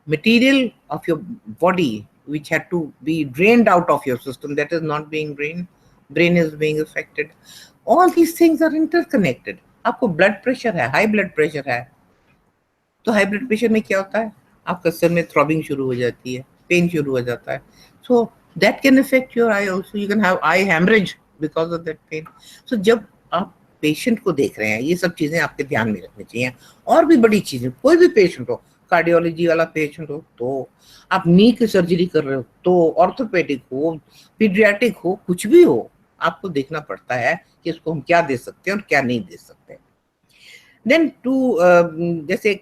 material of your body which had to be drained out of your system, that is not being drained, brain is being affected, all these things are interconnected। आपको blood pressure है, high blood pressure है, तो high blood pressure में क्या होता है, आपका सिर में थ्रॉबिंग शुरू हो जाती है, पेन शुरू हो जाता है, so that can affect your eye also, you can have eye haemorrhage because of that pain. So जब आप पेशेंट को देख रहे हैं, ये सब चीजें आपके ध्यान में रखनी चाहिए। और भी बड़ी चीजें, कोई भी पेशेंट हो, कार्डियोलॉजी वाला पेशेंट हो, तो आप नी की सर्जरी कर रहे हो, तो ऑर्थोपेडिक हो, पीडियाट्रिक हो, कुछ भी हो, आपको देखना पड़ता है कि इसको हम क्या दे सकते हैं और क्या नहीं दे सकते। देन टू जैसे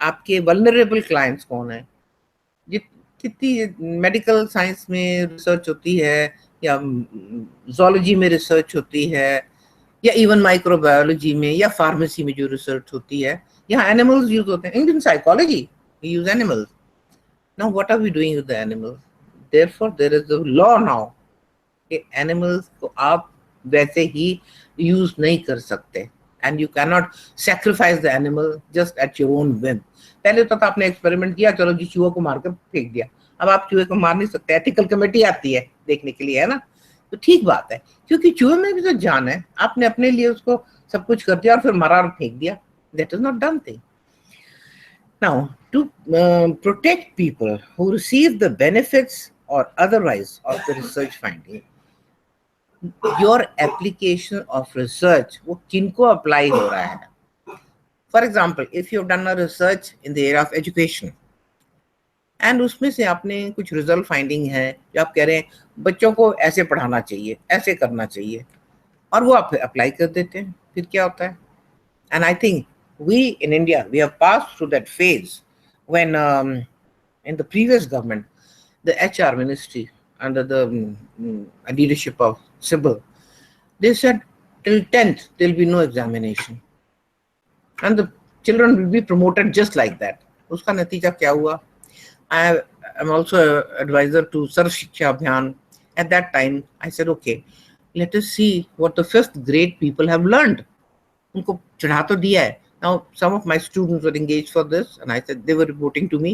आपके वल्नरेबल क्लाइंट्स कौन है, कितनी मेडिकल साइंस में रिसर्च होती है, या ज़ूलॉजी में रिसर्च होती है, या इवन माइक्रोबायोलॉजी में या फार्मेसी में जो रिसर्च होती है, यहाँ एनिमल्स यूज होते हैं। In psychology we use animals। Now what are we doing with the animals? Therefore there is a law now कि animals को आप वैसे ही यूज नहीं कर सकते, and you cannot sacrifice the animal just at your own whim। पहले तो आपने एक्सपेरिमेंट किया, चलो जी चूहे को मारकर फेंक दिया, अब आप चूहे को मार नहीं सकते, एथिकल कमेटी आती है देखने के लिए, है ना, तो ठीक बात है, क्योंकि चूहे में भी तो जान है, आपने अपने लिए उसको सब कुछ कर दिया और फिर मारा और फेंक दिया, that is not done thing। Now, to protect people who receive the benefits or otherwise of the research finding, your application of research वो किनको apply हो रहा है? For example, if you've done a research in the area of education and उसमें से आपने कुछ result finding है जो आप कह रहे हैं बच्चों को ऐसे पढ़ाना चाहिए, ऐसे करना चाहिए, और वो आप अप्लाई कर देते हैं, फिर क्या होता है? And I think we in India, we have passed through that phase when in the previous government, the HR ministry under the leadership of Sybil, they said till 10th there'll be no examination and the children will be promoted just like that. उसका नतीजा क्या हुआ? I am also an advisor to Sarv Shiksha Abhiyan. At that time, I said, okay, let us see what the 5th grade people have learned. उनको चढ़ा तो दिया है. Now, some of my students were engaged for this, and I said they were reporting to me.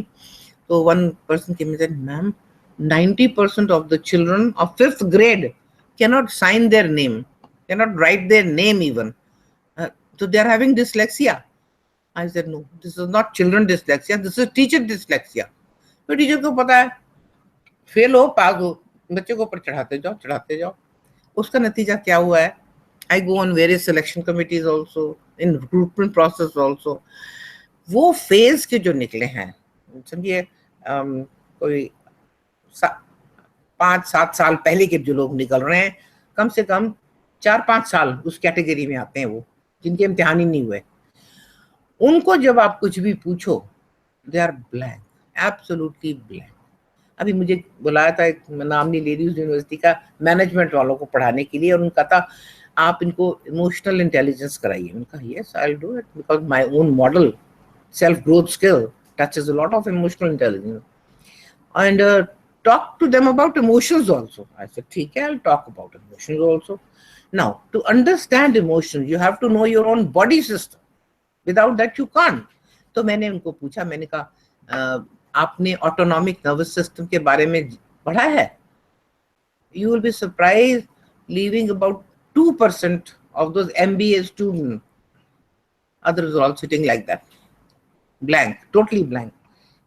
So one person came and said, ma'am, 90% of the children of 5th grade cannot sign their name, cannot write their name even. So they are having dyslexia. I said, no, this is not children dyslexia, this is teacher dyslexia. तो teacher को पता है, fail हो पास हो, बच्चे को ऊपर चढ़ाते जाओ. उसका नतीजा क्या हुआ है? I go on various selection committees also, in recruitment process also. वो फेज के जो निकले हैं, समझिए कोई 5-7 साल पहले के जो लोग निकल रहे हैं, कम से कम 4-5 साल उस कैटेगरी में आते हैं, वो जिनके इम्तिहान ही नहीं हुए. उनको जब आप कुछ भी पूछो, they are blank, absolutely blank. अभी मुझे बुलाया था एक, नाम नहीं ले रही, उस यूनिवर्सिटी का मैनेजमेंट वालों को पढ़ाने के लिए, और उनका था आप इनको इमोशनल इंटेलिजेंस कराइए. उनका yes I will do it because my own model self growth skill touches a lot of emotional intelligence and talk to them about emotions also. I said, ठीक है, I'll talk about emotions also. Now, to understand emotions, you have to know your own body system. Without that, you can't. तो मैंने उनको पूछा, मैंने कहा आपने autonomic nervous system के बारे में पढ़ा है? You will be surprised, leaving about 2% of those MBA students. Others are all sitting like that, blank, totally blank.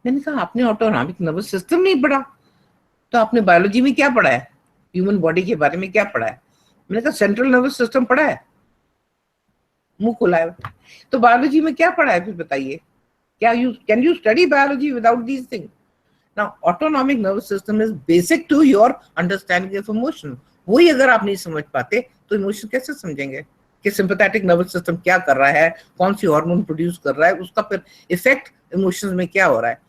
मैंने कहा आपने ऑटोनॉमिक नर्वस सिस्टम नहीं पढ़ा, तो आपने बायोलॉजी में क्या पढ़ा है? ह्यूमन बॉडी के बारे में क्या पढ़ा है? मैंने कहा सेंट्रल नर्वस सिस्टम पढ़ा है. मुंह खुला है. तो बायोलॉजी में क्या पढ़ा है फिर बताइए? क्या can you study biology without these things? Now autonomic nervous system is basic to your understanding of emotion. वही अगर आप नहीं समझ पाते तो इमोशन कैसे समझेंगे कि सिंपैथेटिक नर्वस सिस्टम क्या कर रहा है, कौन सी हार्मोन प्रोड्यूस कर रहा है, उसका फिर इफेक्ट इमोशंस में क्या हो रहा है.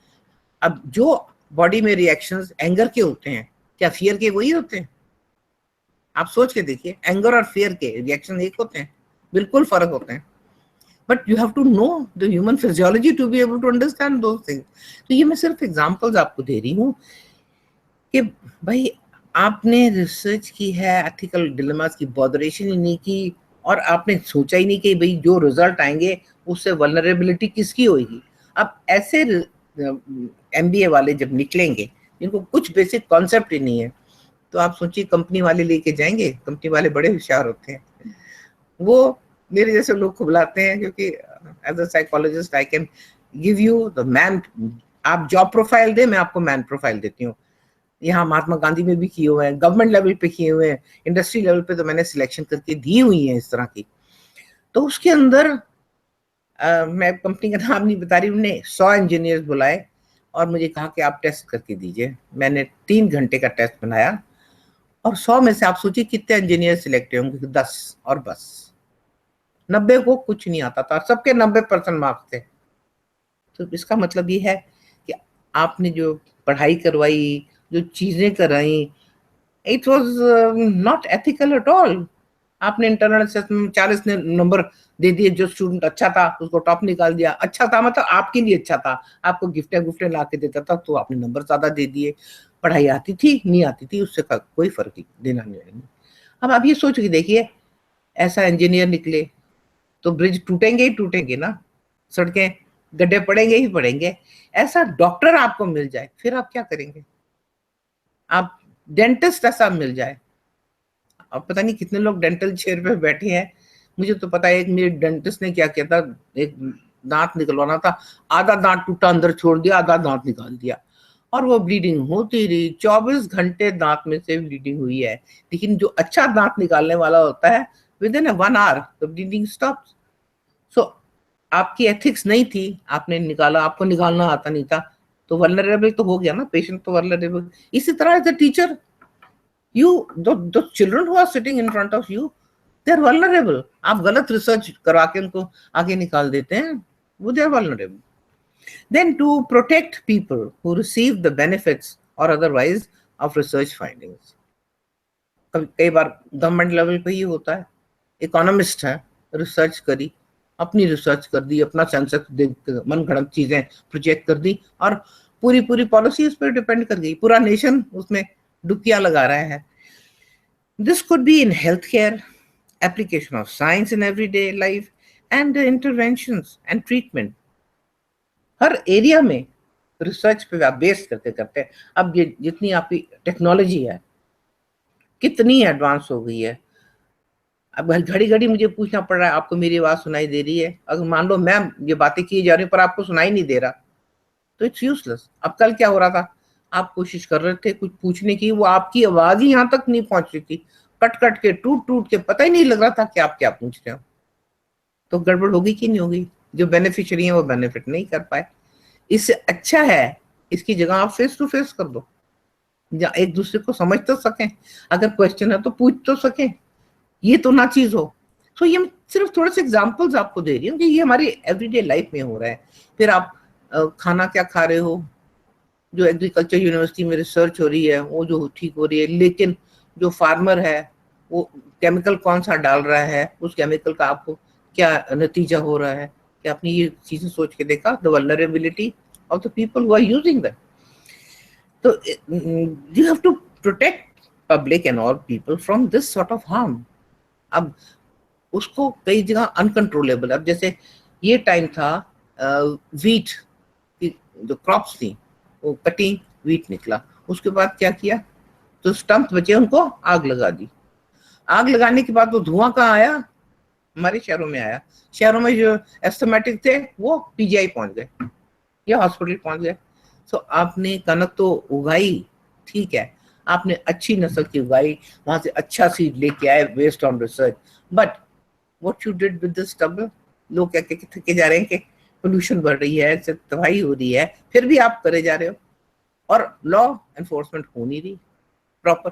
अब जो बॉडी में रिएक्शंस एंगर के होते हैं, क्या फियर के वही होते हैं? आप सोच के देखिए, एंगर और फियर के रिएक्शन एक होते हैं? बिल्कुल फर्क होते हैं. But you have to know the human physiology to be able to understand those things. तो ये मैं सिर्फ एग्जांपल्स आपको दे रही हूँ कि भाई आपने रिसर्च की है, एथिकल डिलेमास की बॉदरेशन ही नहीं की, और आपने सोचा ही नहीं कि भाई जो रिजल्ट आएंगे उससे वल्नरेबिलिटी किसकी होगी. अब ऐसे MBA वाले जब निकलेंगे जिनको कुछ बेसिक कॉन्सेप्ट ही नहीं है, तो आप सोचिए कंपनी वाले लेके जाएंगे. कंपनी वाले बड़े होशियार होते हैं, वो मेरे जैसे लोग को बुलाते हैं, क्योंकि as a psychologist I can give you the man. आप जॉब प्रोफाइल दे, मैं आपको मैन प्रोफाइल देती हूँ. यहाँ महात्मा गांधी में भी किए हुए हैं, गवर्नमेंट लेवल पे किए हुए हैं, इंडस्ट्री लेवल पे तो मैंने सिलेक्शन करके दी हुई है इस तरह की. तो उसके अंदर मैं कंपनी का नाम नहीं बता रही, उन्होंने 100 इंजीनियर्स बुलाए और मुझे कहा कि आप टेस्ट करके दीजिए. मैंने 3 घंटे का टेस्ट बनाया, और 100 में से आप सोचिए कितने इंजीनियर सिलेक्ट होंगे? 10. और बस 90 को कुछ नहीं आता था, सबके 90% मार्क्स थे. तो इसका मतलब ये है कि आपने जो पढ़ाई करवाई, जो चीजें कराई, it was not ethical at all. आपने इंटरनल असेसमेंट में 40 नंबर दे दिए, जो स्टूडेंट अच्छा था उसको टॉप निकाल दिया. अच्छा था मतलब आपके लिए अच्छा था, आपको गिफ्टें ला के देता था, तो आपने नंबर ज्यादा दे दिए. पढ़ाई आती थी नहीं आती थी, उससे कोई फर्क देना नहीं. अब आप ये सोच के देखिए, ऐसा इंजीनियर निकले तो ब्रिज टूटेंगे ही टूटेंगे ना, सड़कें गड्ढे पड़ेंगे ही पड़ेंगे. ऐसा डॉक्टर आपको मिल जाए, फिर आप क्या करेंगे? आप डेंटिस्ट ऐसा मिल जाए, अब पता नहीं कितने लोग डेंटल चेयर पे बैठे हैं. मुझे तो पता है, एक मेरे डेंटिस्ट ने क्या किया था, एक दांत निकलवाना था, आधा दांत टूटा अंदर छोड़ दिया, आधा दांत निकाल दिया, और वो ब्लीडिंग होती रही। 24 घंटे दांत में से ब्लीडिंग हुई है। लेकिन जो अच्छा दांत निकालने वाला होता है, within 1 hour the bleeding stops. So आपकी एथिक्स नहीं थी, आपने निकाला, आपको निकालना आता नहीं था, तो वल्नरेबल तो हो गया ना, पेशेंट तो वल्नरेबल। इसी तरह as a teacher, you the children who are sitting in front of you, they are vulnerable. आप गलत रिसर्च करवा के उनको आगे निकाल देते हैं, वो they are vulnerable. Then to protect people who receive the benefits or otherwise of research findings. कई बार गवर्नमेंट लेवल पे ही होता है, इकोनॉमिस्ट है, रिसर्च करी, अपनी रिसर्च कर दी, अपना सेंसस मन गढ़ंत चीजें प्रोजेक्ट कर दी, और पूरी पूरी पॉलिसी उस पर डिपेंड कर गई, पूरा नेशन उसमें डुबकियां लगा रहा है। This could be in healthcare, application of science in everyday life, and interventions and treatment. Her area में रिसर्च पे आप बेस करते करते, अब ये जितनी आपकी टेक्नोलॉजी है कितनी एडवांस हो गई है, अब घड़ी घड़ी मुझे पूछना पड़ रहा है आपको मेरी आवाज सुनाई दे रही है? अगर मान लो मैं ये बातें की जा रही हूँ पर आपको सुनाई नहीं दे रहा, तो इट्स यूजलेस। अब कल क्या हो रहा था, आप कोशिश कर रहे थे कुछ पूछने की, वो आपकी आवाज ही यहाँ तक नहीं पहुंच रही थी, कट कट के टूट टूट के पता ही नहीं लग रहा था कि आप क्या पूछ रहे हो। तो गड़बड़ होगी कि नहीं होगी? जो बेनिफिशियरी है वो बेनिफिट नहीं कर पाए। इससे अच्छा है इसकी जगह आप फेस टू फेस कर दो, या एक दूसरे को समझ तो सकें, अगर क्वेश्चन है तो पूछ तो सकें, ये तो ना चीज हो। तो ये सिर्फ थोड़े से एग्जाम्पल्स आपको दे रही हूँ कि ये हमारी एवरीडे लाइफ में हो रहा है। फिर आप खाना क्या खा रहे हो, जो एग्रीकल्चर यूनिवर्सिटी में रिसर्च हो रही है वो जो ठीक हो रही है, लेकिन जो फार्मर है वो केमिकल कौन सा डाल रहा है, उस केमिकल का आपको क्या नतीजा हो रहा है, कि आपने ये चीजें सोच के देखा? The vulnerability of the people who are using that. तो you have to protect public and all people from this sort of harm. अब उसको कई जगह अनकंट्रोलेबल, अब जैसे ये टाइम था वीट की जो क्रॉप्स थी वो कटी, वीट निकला, उसके बाद क्या किया, तो स्टम्प बचे उनको आग लगा दी। आग लगाने के बाद वो धुआं कहाँ आया? हमारे शहरों में आया। शहरों में जो एस्थमेटिक थे वो पीजीआई पहुंच गए या हॉस्पिटल पहुंच गए। तो आपने कनक तो उगाई, ठीक है, आपने अच्छी नस्ल की उगाई, वहां से अच्छा सीड लेके आए based on research, but what you did with this stubble? लोग क्या क्या थके जा रहे हैं कि पोल्यूशन बढ़ रही है, तबाही हो रही है, फिर भी आप करे जा रहे हो, और लॉ एनफोर्समेंट हो नहीं रही प्रॉपर,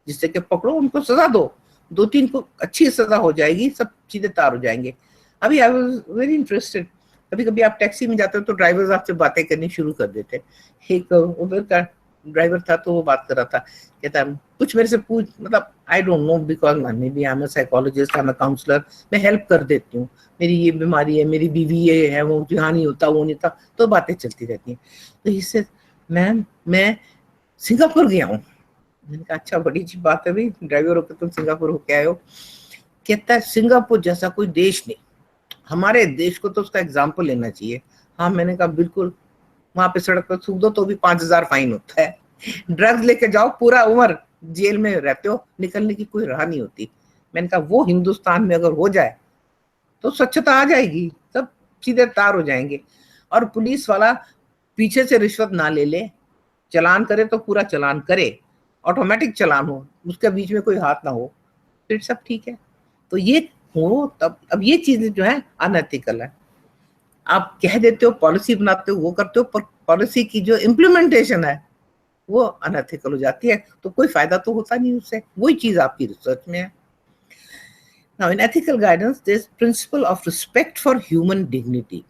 जिससे कि पकड़ो उनको सजा दो, 2-3 को अच्छी सजा हो जाएगी, सब सीधे तार हो जाएंगे। अभी आई वाज वेरी इंटरेस्टेड, कभी कभी आप टैक्सी में जाते हो तो ड्राइवर्स आपसे बातें करनी शुरू कर देते। एक उबर का ड्राइवर था तो वो बात कर रहा था, कहता कुछ मेरे से पूछ, मतलब I don't know because maybe I am a psychologist, I am a counsellor, मैं हेल्प कर देती हूँ, मेरी ये बीमारी है, मेरी बीवी ये है, वो यहाँ नहीं होता, वो नहीं था, तो बातें चलती रहती हैं। तो इससे मैम मैं सिंगापुर गया हूँ। मैंने कहा अच्छा, बड़ी अच्छी बात है भाई, ड्राइवर होकर तुम सिंगापुर होके आए हो। कहता है सिंगापुर जैसा कोई देश नहीं, हमारे देश को तो उसका एग्जाम्पल लेना चाहिए। हाँ, मैंने कहा बिल्कुल, वहां पे सड़क पर थूक दो तो भी 5,000 फाइन होता है, ड्रग्स लेके जाओ पूरा उम्र जेल में रहते हो, निकलने की कोई राह नहीं होती। मैंने कहा वो हिंदुस्तान में अगर हो जाए तो स्वच्छता आ जाएगी, सब सीधे तार हो जाएंगे, और पुलिस वाला पीछे से रिश्वत ना ले ले, चलान करे तो पूरा चलान करे, ऑटोमेटिक चलान हो, उसके बीच में कोई हाथ ना हो, फिर सब ठीक है। तो ये हो तब। अब ये चीजें जो है अनएथिकल है, आप कह देते हो, पॉलिसी बनाते हो, वो करते हो, पर पॉलिसी की जो इम्प्लीमेंटेशन है वो अनएथिकल हो जाती है, तो कोई फायदा तो होता नहीं उससे। वही चीज आपकी रिसर्च में है। Now in ethical guidance there is principle of respect for human dignity,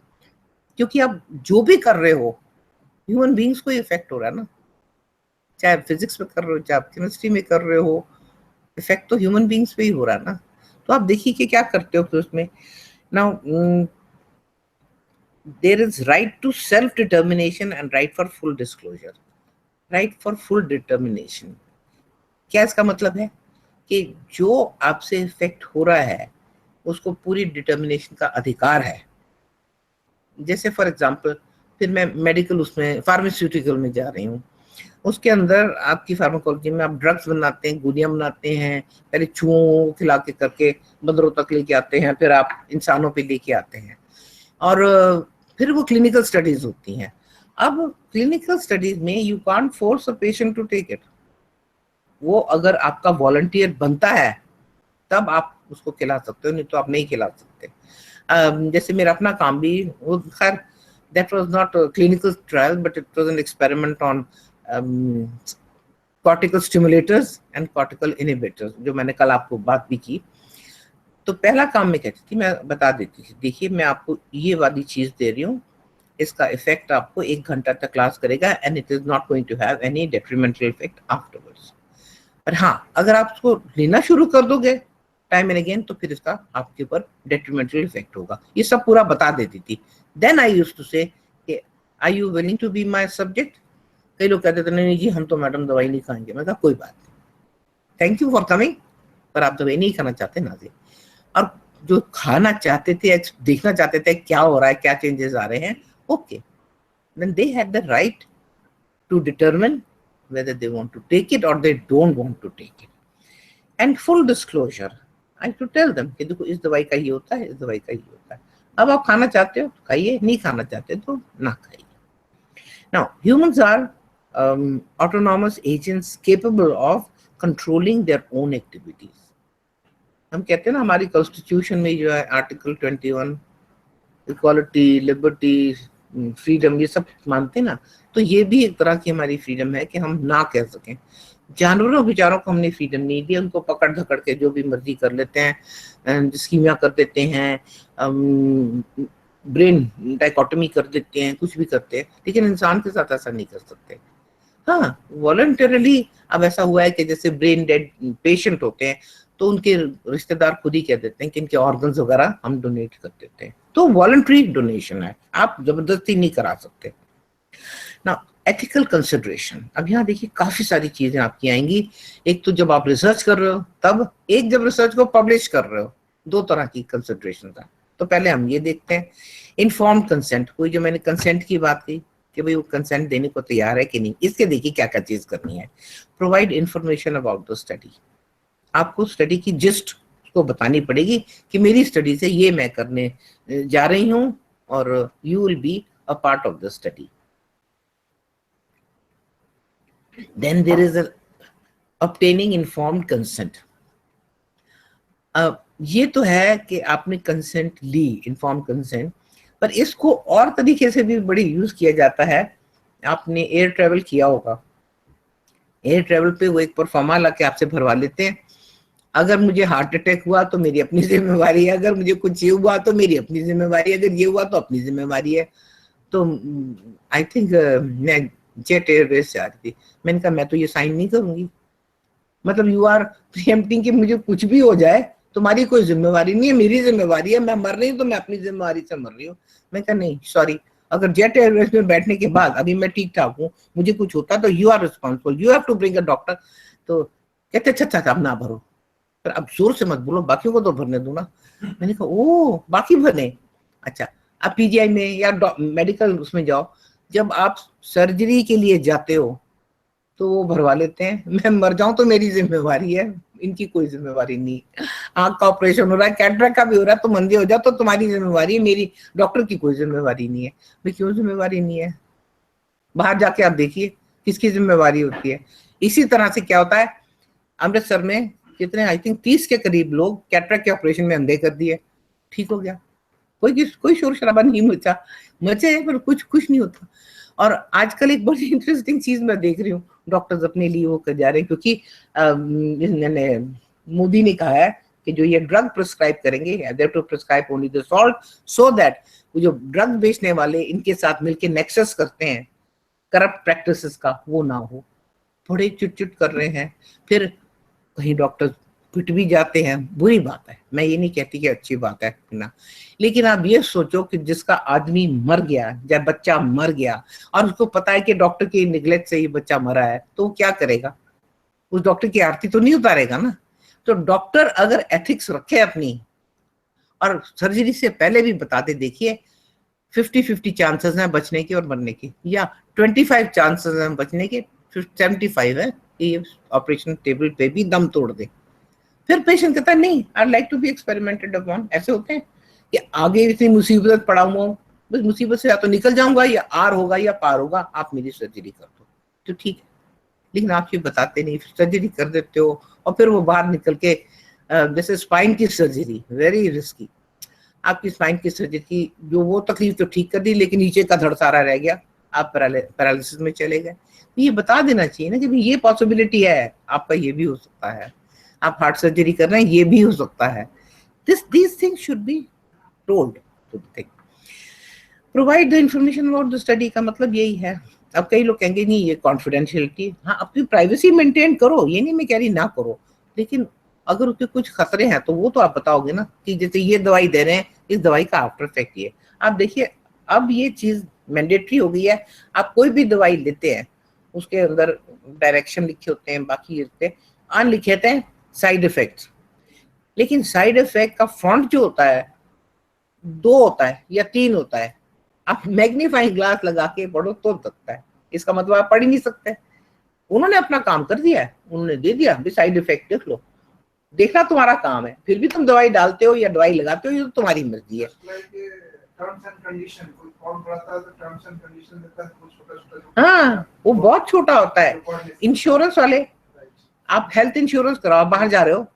क्योंकि आप जो भी कर रहे हो ह्यूमन बीइंग्स को इफेक्ट हो रहा है ना, चाहे फिजिक्स में कर रहे हो, चाहे केमिस्ट्री में कर रहे हो, इफेक्ट तो ह्यूमन बीइंग्स पे ही हो रहा है ना। तो आप देखिए कि क्या करते हो फिर उसमें। Now there is right to self determination and right for full disclosure. Right for full determination क्या इसका मतलब है? कि जो आपसे इफेक्ट हो रहा है उसको पूरी डिटर्मिनेशन का अधिकार है। जैसे फॉर एग्जांपल, फिर मैं मेडिकल उसमें फार्मास्यूटिकल में जा रही हूँ, उसके अंदर आपकी फार्माकोलॉजी में आप ड्रग्स बनाते हैं, गोलियां बनाते हैं, पहले चूहों खिला के करके बंदरों तक लेके आते हैं, फिर आप इंसानों पे लेके आते हैं, और फिर वो क्लिनिकल स्टडीज होती हैं। अब क्लिनिकल स्टडीज में you can't force a patient to take it. वो अगर आपका वॉलंटियर बनता है तब आप उसको खिला सकते हो, नहीं तो आप नहीं खिला सकते। जैसे मेरा अपना काम भी, वो खैर that was not clinical trial but it was an experiment on cortical stimulators and cortical inhibitors, जो मैंने कल आपको बात भी की। तो पहला काम मैं कहती थी, मैं बता देती थी, देखिए मैं आपको ये वाली चीज दे रही हूँ, इसका इफेक्ट आपको 1 घंटा तक लास्ट करेगा and it is not going to have any detrimental effect afterwards. पर हाँ, अगर आप उसको लेना शुरू कर दोगे टाइम एंड अगेन, तो फिर इसका आपके ऊपर डेट्रीमेंटल इफेक्ट होगा। ये सब पूरा बता देती थी। Then I used to say, are you willing to be my subject? कई लोग कहते थे नहीं जी हम तो मैडम दवाई नहीं खाएंगे। मैं कहा कोई बात नहीं, थैंक यू फॉर कमिंग, पर आप दवाई नहीं खाना चाहते ना जी। और जो खाना चाहते थे, देखना चाहते थे क्या हो रहा है, क्या चेंजेस आ रहे हैं, okay, then they had the right to determine whether they want to take it or they don't want to take it. And full disclosure, I have to tell them कि देखो इस दवाई का ये होता है, इस दवाई का ये होता है। अब आप खाना चाहते हो तो खाइए, नहीं खाना चाहते तो ना खाइए। Now, humans are autonomous agents capable of controlling their own activities. हम कहते हैं ना हमारी कॉन्स्टिट्यूशन में जो है आर्टिकल 21 इक्वालिटी, लिबर्टी, फ्रीडम, ये सब मानते हैं ना, तो ये भी एक तरह की हमारी फ्रीडम है कि हम ना कह सकें। जानवरों बेचारों को हमने फ्रीडम नहीं दी, उनको पकड़ धकड़ के जो भी मर्जी कर लेते हैं, स्कीमिया कर देते हैं, ब्रेन डाइकोटमी कर देते हैं, कुछ भी करते हैं, लेकिन इंसान के साथ ऐसा नहीं कर सकते। हाँ, वॉलंटरली अब ऐसा हुआ है कि जैसे ब्रेन डेड पेशेंट होते हैं तो उनके रिश्तेदार खुद ही कह देते हैं कि इनके ऑर्गन्स वगैरह हम डोनेट कर देते हैं, तो वॉलंटरी डोनेशन है, आप जबरदस्ती नहीं करा सकते ना। एथिकल कंसिडरेशन, अब यहाँ देखिए काफी सारी चीजें आपकी आएंगी। एक तो जब आप रिसर्च कर रहे हो तब, एक जब रिसर्च को पब्लिश कर रहे हो, दो तरह की कंसिडरेशन था। तो पहले हम ये देखते हैं इन्फॉर्म्ड कंसेंट, कोई जो मैंने कंसेंट की बात की कि भाई वो कंसेंट देने को तैयार है कि नहीं, इसके देखिए क्या क्या चीज करनी है। Provide information about the study, आपको स्टडी की जिस्ट को बतानी पड़ेगी कि मेरी स्टडी से ये मैं करने जा रही हूँ और you will be a part of the study. Then there is obtaining informed consent। ये तो है कि आपने कंसेंट ली, इन्फॉर्म कंसेंट, पर इसको और तरीके से भी बड़ी यूज किया जाता है। आपने एयर ट्रेवल किया होगा, एयर ट्रेवल पे वो एक परफॉर्मा ला के आपसे भरवा लेते हैं, अगर मुझे हार्ट अटैक हुआ तो मेरी अपनी जिम्मेवारी है, अगर मुझे कुछ ये हुआ तो मेरी अपनी जिम्मेवारी है, अगर ये हुआ तो अपनी जिम्मेवारी है। तो आई थिंक मैं जेट एयरवेज से आ रही थी, मैंने कहा मैं तो ये साइन नहीं करूंगी, मतलब यू आर प्रीएम्प्टिंग कि मुझे कुछ भी हो जाए तुम्हारी कोई जिम्मेवारी नहीं है, मेरी जिम्मेवारी है, मैं मर रही हूँ तो मैं अपनी जिम्मेवारी से मर रही हूँ। मैं कहा नहीं सॉरी, अगर जेट एयरवेज में बैठने के बाद अभी मैं ठीक ठाक हूँ, मुझे कुछ होता तो you are responsible, you have to bring a doctor. तो कहते अच्छा अब ना भरो, पर अब जोर से मत बोलो, बाकियों को तो भरने दो ना। मैंने कहा ओ बाकी भरने, अच्छा आप पीजीआई में या मेडिकल उसमें जाओ, जब आप सर्जरी के लिए जाते हो तो वो भरवा लेते हैं, मैं मर जाऊं तो मेरी जिम्मेवारी है, इनकी कोई जिम्मेवारी नहीं। आंख का ऑपरेशन हो रहा है, कैटरेक्ट का भी हो रहा है, तो मंदी हो जाओ तो तुम्हारी जिम्मेवारी है, मेरी डॉक्टर की कोई जिम्मेवारी नहीं है। भाई क्यों जिम्मेवारी नहीं है? बाहर जाके आप देखिए किसकी जिम्मेवारी होती है। इसी तरह से क्या होता है, अमृतसर में कितने आई थिंक 30 के करीब लोग कैटरेक्ट के ऑपरेशन में अंधे कर दिए, ठीक हो गया, कोई शोर शराबा नहीं मचे पर कुछ नहीं होता। और आजकल एक बड़ी इंटरेस्टिंग चीज मैं देख रही हूँ, डॉक्टर्स अपने लिए वो कर जा रहे हैं, क्योंकि मोदी ने कहा है कि जो ये ड्रग प्रिस्क्राइब करेंगे, they to prescribe only the salt, so that वो जो ड्रग बेचने वाले इनके साथ मिलके नेक्सस करते हैं करप्ट प्रैक्टिसेस का, वो ना हो। थोड़े चिट कर रहे हैं, फिर कहीं डॉक्टर पिट भी जाते हैं, बुरी बात है, मैं ये नहीं कहती कि अच्छी बात है ना, लेकिन आप ये सोचो कि जिसका आदमी मर गया या बच्चा मर गया और उसको पता है कि डॉक्टर की निगलेक्ट से ही बच्चा मरा है, तो वो क्या करेगा? उस डॉक्टर की आरती तो नहीं उतारेगा ना। तो डॉक्टर अगर एथिक्स रखे अपनी और सर्जरी से पहले भी बताते, देखिए 50-50 चांसेस हैं बचने के और मरने के, या 25 चांसेस हैं बचने के, 75 है कि ऑपरेशन टेबल पे भी दम तोड़ दे। फिर पेशेंट कहता है नहीं, I like to be experimented upon, ऐसे होते हैं कि आगे इतनी मुसीबत पड़ा हुआ हूँ, बस मुसीबत से या तो निकल जाऊंगा या आर होगा या पार होगा, आप मेरी सर्जरी कर दो तो ठीक है। लेकिन आप ये बताते नहीं, सर्जरी कर देते हो और फिर वो बाहर निकल के जैसे स्पाइन की सर्जरी वेरी रिस्की, आपकी स्पाइन की सर्जरी जो वो तकलीफ तो ठीक कर दी लेकिन नीचे का धड़ सारा रह गया, आप पैरालिसिस में चले गए। ये बता देना चाहिए ना कि भाई ये पॉसिबिलिटी है, आपका ये भी हो सकता है, आप हार्ट सर्जरी कर रहे हैं ये भी हो सकता है। these things should be told to the thing. Provide the information about the study का मतलब यही है। अब कई लोग कहेंगे नहीं ये कॉन्फिडेंशियलिटी, हाँ अपनी प्राइवेसी मेंटेन करो, ये नहीं मैं कह रही ना करो, लेकिन अगर उसके कुछ खतरे हैं तो वो तो आप बताओगे ना, कि जैसे ये दवाई दे रहे हैं, इस दवाई का आफ्टर इफेक्ट ये। आप देखिए अब ये चीज मैंडेटरी हो गई है, आप कोई भी दवाई लेते हैं उसके अंदर डायरेक्शन लिखे होते हैं, बाकी लिखे होते हैं साइड इफेक्ट्स, लेकिन साइड इफेक्ट का फॉन्ट जो होता है 2 होता है या 3 होता है, आप मैग्नीफाइंग ग्लास लगा के पढ़ो तो सकता है, इसका मतलब आप पढ़ ही नहीं सकते। उन्होंने अपना काम कर दिया है, उन्होंने दे दिया भी साइड इफेक्ट देख लो, देखना तुम्हारा काम है, फिर भी तुम दवाई डालते हो या दवाई लगाते हो, ये तो तुम्हारी मर्जी है। हाँ वो बहुत छोटा होता है। इंश्योरेंस वाले, आप हेल्थ इंश्योरेंस कराओ, बाहर जा रहे हो,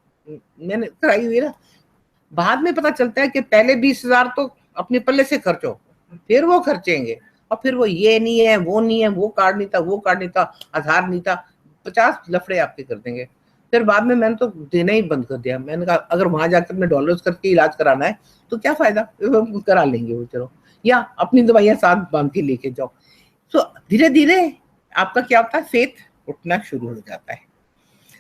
मैंने कराई हुई ना, बाद में पता चलता है कि पहले 20,000 तो अपने पल्ले से खर्चो, फिर वो खर्चेंगे और फिर वो ये नहीं है वो नहीं है, वो कार्ड नहीं था, वो कार्ड नहीं था, आधार नहीं था, 50 लफड़े आपके कर देंगे। फिर बाद में मैंने तो देना ही बंद कर दिया, मैंने कहा अगर वहां जाकर मैं डॉलर्स करके इलाज कराना है तो क्या फायदा, करा लेंगे वो, चलो, या अपनी दवाइयां साथ बांध के लेके जाओ। तो धीरे धीरे आपका क्या होता है, फेथ उठना शुरू हो जाता है।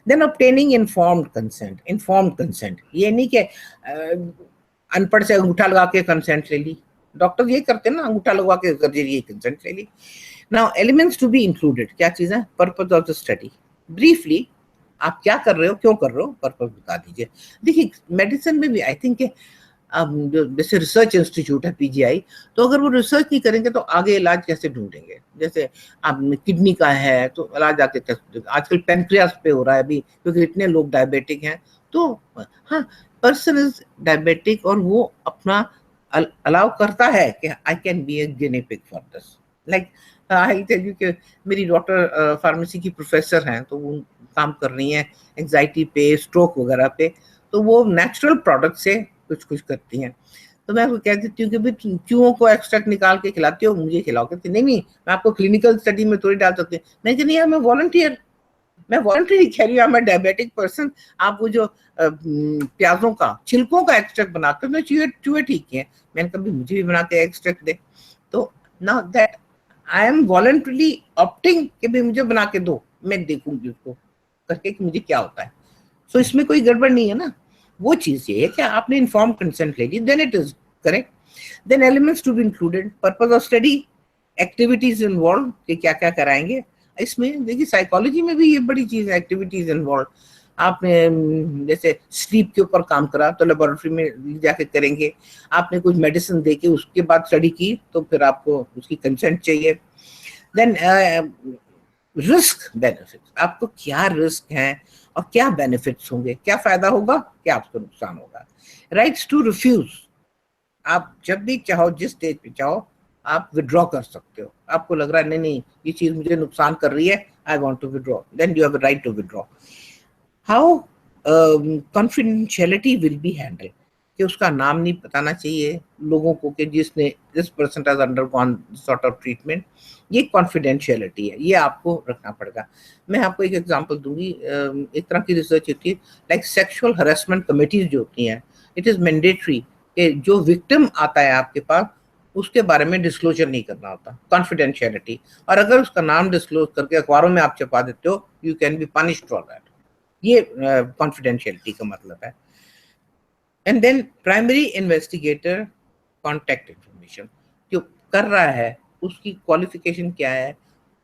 देन ऑब्टेनिंग इन्फॉर्म्ड कंसेंट, ये नहीं कि अनपढ़ से अंगूठा लगा के कंसेंट ले ली, डॉक्टर ये करते हैं ना, अंगूठा लगवा के ये कंसेंट ले ली। Now elements to be included, क्या चीज है, purpose of the study, briefly आप क्या कर रहे हो, क्यों कर रहे हो, पर्पस बता दीजिए। देखिए मेडिसिन में भी आई थिंक जैसे रिसर्च इंस्टीट्यूट है पीजीआई, तो अगर वो रिसर्च नहीं करेंगे तो आगे इलाज कैसे ढूंढेंगे। जैसे आप किडनी का है तो इलाज आके आजकल पेनक्रियास पे हो रहा है अभी, क्योंकि इतने लोग डायबिटिक हैं, तो हाँ पर्सन इज डायबिटिक और वो अपना अलाउ करता है कि I can be a guinea pig for this. Like I tell you कि मेरी डॉक्टर फार्मेसी की प्रोफेसर हैं, तो वो काम कर रही हैं एंजाइटी पे, स्ट्रोक वगैरह पे, तो वो नेचुरल प्रोडक्ट से कुछ करती हैं। तो मैं आपको कह देती हूँ कि भाई चूहों को एक्सट्रैक्ट निकाल के खिलाती हो, मुझे खिलाओ, कहती नहीं मैं आपको क्लिनिकल स्टडी में थोड़ी डाल सकती हूँ। मैं नहीं यार, मैं वॉलंटियर कह रही हूँ, मैं डायबिटिक पर्सन, आप वो जो प्याजों का छिलकों का एक्सट्रैक्ट बनाते हो, चूहे ठीक है, मैंने कभी मुझे भी बना के एक्सट्रैक्ट दे। तो now that I am voluntarily opting कि भाई मुझे बना के दो, मैं देखूंगी उसको करके कि मुझे क्या होता है। सो इसमें कोई गड़बड़ नहीं है ना। वो चीज ये है कि आपने इन्फॉर्म कंसेंट ले ली, then it is correct. Then elements to be included, purpose of study, activities involve, कि क्या क्या कराएंगे इसमें। देखिए साइकोलॉजी में भी ये बड़ी चीज है, एक्टिविटीज इन्वॉल्व। आपने जैसे स्लीप के ऊपर काम करा तो लेबोरेटरी में जाके करेंगे, आपने कुछ मेडिसिन दे के उसके बाद स्टडी की तो फिर आपको उसकी कंसेंट चाहिए। देन रिस्क बेनिफिट्स, आपको क्या रिस्क है और क्या बेनिफिट्स होंगे, क्या फायदा होगा, क्या आपको नुकसान होगा। राइट्स टू रिफ्यूज, आप जब भी चाहो, जिस स्टेज पे चाहो आप विड्रॉ कर सकते हो। आपको लग रहा है नहीं ये चीज मुझे नुकसान कर रही है, I want to withdraw, then you have a right to withdraw. How confidentiality will be handle, कि उसका नाम नहीं बताना चाहिए लोगों को कि this person has undergone sort of treatment, ये कॉन्फिडेंशियलिटी है, ये आपको रखना पड़ेगा। मैं आपको एक एग्जांपल दूंगी, एक तरह की रिसर्च होती है लाइक सेक्सुअल हरेसमेंट कमिटीज जो होती हैं, इट इज मैंडेटरी कि जो विक्टिम आता है आपके पास उसके बारे में डिस्क्लोजर नहीं करना होता, कॉन्फिडेंशियलिटी, और अगर उसका नाम डिस्क्लोज करके अखबारों में आप छपा देते हो, you can be punished for that. ये कॉन्फिडेंशियलिटी का मतलब है। And then primary investigator contact information, जो कर रहा है उसकी क्वालिफिकेशन क्या है,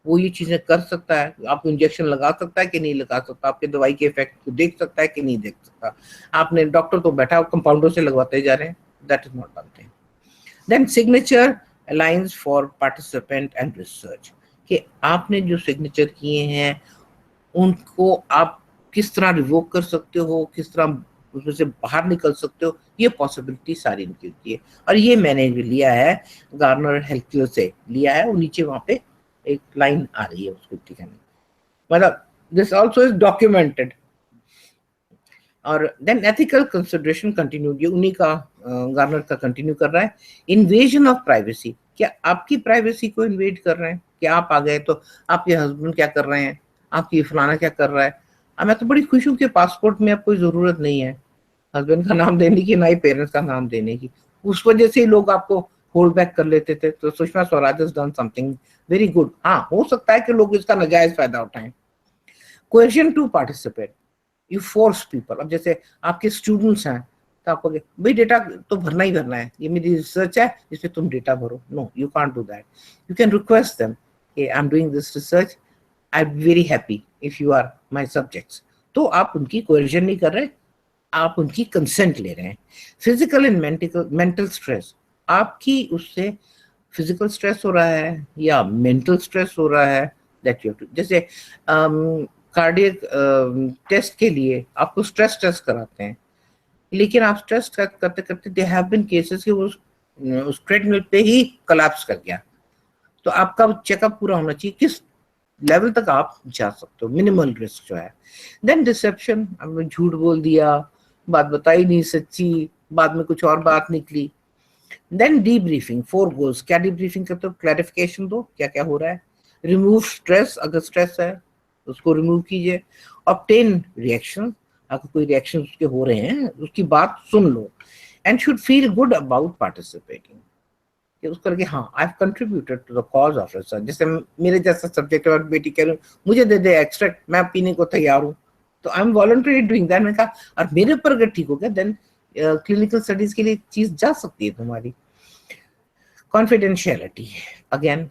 वो ये चीजें कर सकता है, आपको इंजेक्शन लगा सकता है कि नहीं लगा सकता, आपके दवाई के इफेक्ट को देख सकता है कि नहीं देख सकता। आपने डॉक्टर तो बैठा कंपाउंडर से लगवाते जा रहे हैं, that is not one thing. Then signature alliance for participant and research, कि आपने जो सिग्नेचर किए हैं उनको आप किस तरह रिवोक कर सकते हो, किस तरह उसमें से बाहर निकल सकते हो, ये पॉसिबिलिटी सारी इनकी होती है। और ये मैंने भी लिया है गार्नर हेल्थ केयर से लिया है, और नीचे वहां पे एक लाइन आ रही है उसको दिखाने, मतलब दिस ऑल्सो इज डॉक्यूमेंटेड। और देन एथिकल कंसिडरेशन कंटिन्यू, ये उन्हीं का गार्नर का कंटिन्यू कर रहा है। इन्वेजन ऑफ प्राइवेसी, क्या आपकी प्राइवेसी को इन्वेड कर रहे हैं? क्या आप आ गए तो आपके हस्बैंड क्या कर रहे हैं, आपकी फलाना क्या कर रहा है? मैं तो बड़ी खुश हूँ कि पासपोर्ट में अब कोई जरूरत नहीं है हस्बैंड का नाम देने की, ना ही पेरेंट्स का नाम देने की। उस वजह से ही लोग आपको होल्ड बैक कर लेते थे। तो Sushma Swaraj has done something very good. हाँ, हो सकता है कि लोग इसका नाजायज फायदा उठाएं। Coercion to participate, you force people. अब जैसे आपके स्टूडेंट्स हैं तो आपको भाई डेटा तो भरना ही भरना है, ये मेरी रिसर्च है, इसमें तुम डेटा भरो। No, you can't do that. You can request them, I am doing this research, I am very happy if you are my subjects. तो आप उनकी कोएर्शन नहीं कर रहे, आप उनकी कंसेंट ले रहे हैं। फिजिकल एंड मेंटल स्ट्रेस, आपकी उससे फिजिकल स्ट्रेस हो रहा है या मेंटल स्ट्रेस हो रहा है, दैट यू, जैसे कार्डियक टेस्ट के लिए आपको स्ट्रेस टेस्ट कराते हैं, लेकिन आप स्ट्रेस टेस्ट करते करते दे हैव बीन केसेस कि वो उस ट्रेडमिल पे ही कोलैप्स कर गया। तो आपका चेकअप पूरा होना चाहिए, किस लेवल तक आप जा सकते हो, मिनिमल रिस्क जो है। देन डिसेप्शन, हमने झूठ बोल दिया, बात बताई नहीं सच्ची, बाद में कुछ और बात निकली। देन डीब्रीफिंग, 4 गोल्स, क्या डीब्रीफिंग करते हो? क्लैरिफिकेशन दो, क्या क्या हो रहा है। रिमूव स्ट्रेस, अगर स्ट्रेस है उसको रिमूव कीजिए। ऑब्टेन रिएक्शन, अगर कोई रिएक्शन उसके हो रहे हैं उसकी बात सुन लो। And should feel good about participating, कि उसको लगे हाँ I have contributed to the cause of research. जैसे मेरे जैसा सब्जेक्ट है और बेटी कह रही मुझे दे दे एक्सट्रैक्ट, मैं पीने को तैयार हूँ, तो I am voluntary doing that. मैंने कहा और मेरे ऊपर अगर ठीक हो गया देन क्लिनिकल स्टडीज के लिए चीज जा सकती है तुम्हारी। कॉन्फिडेंशियलिटी, अगेन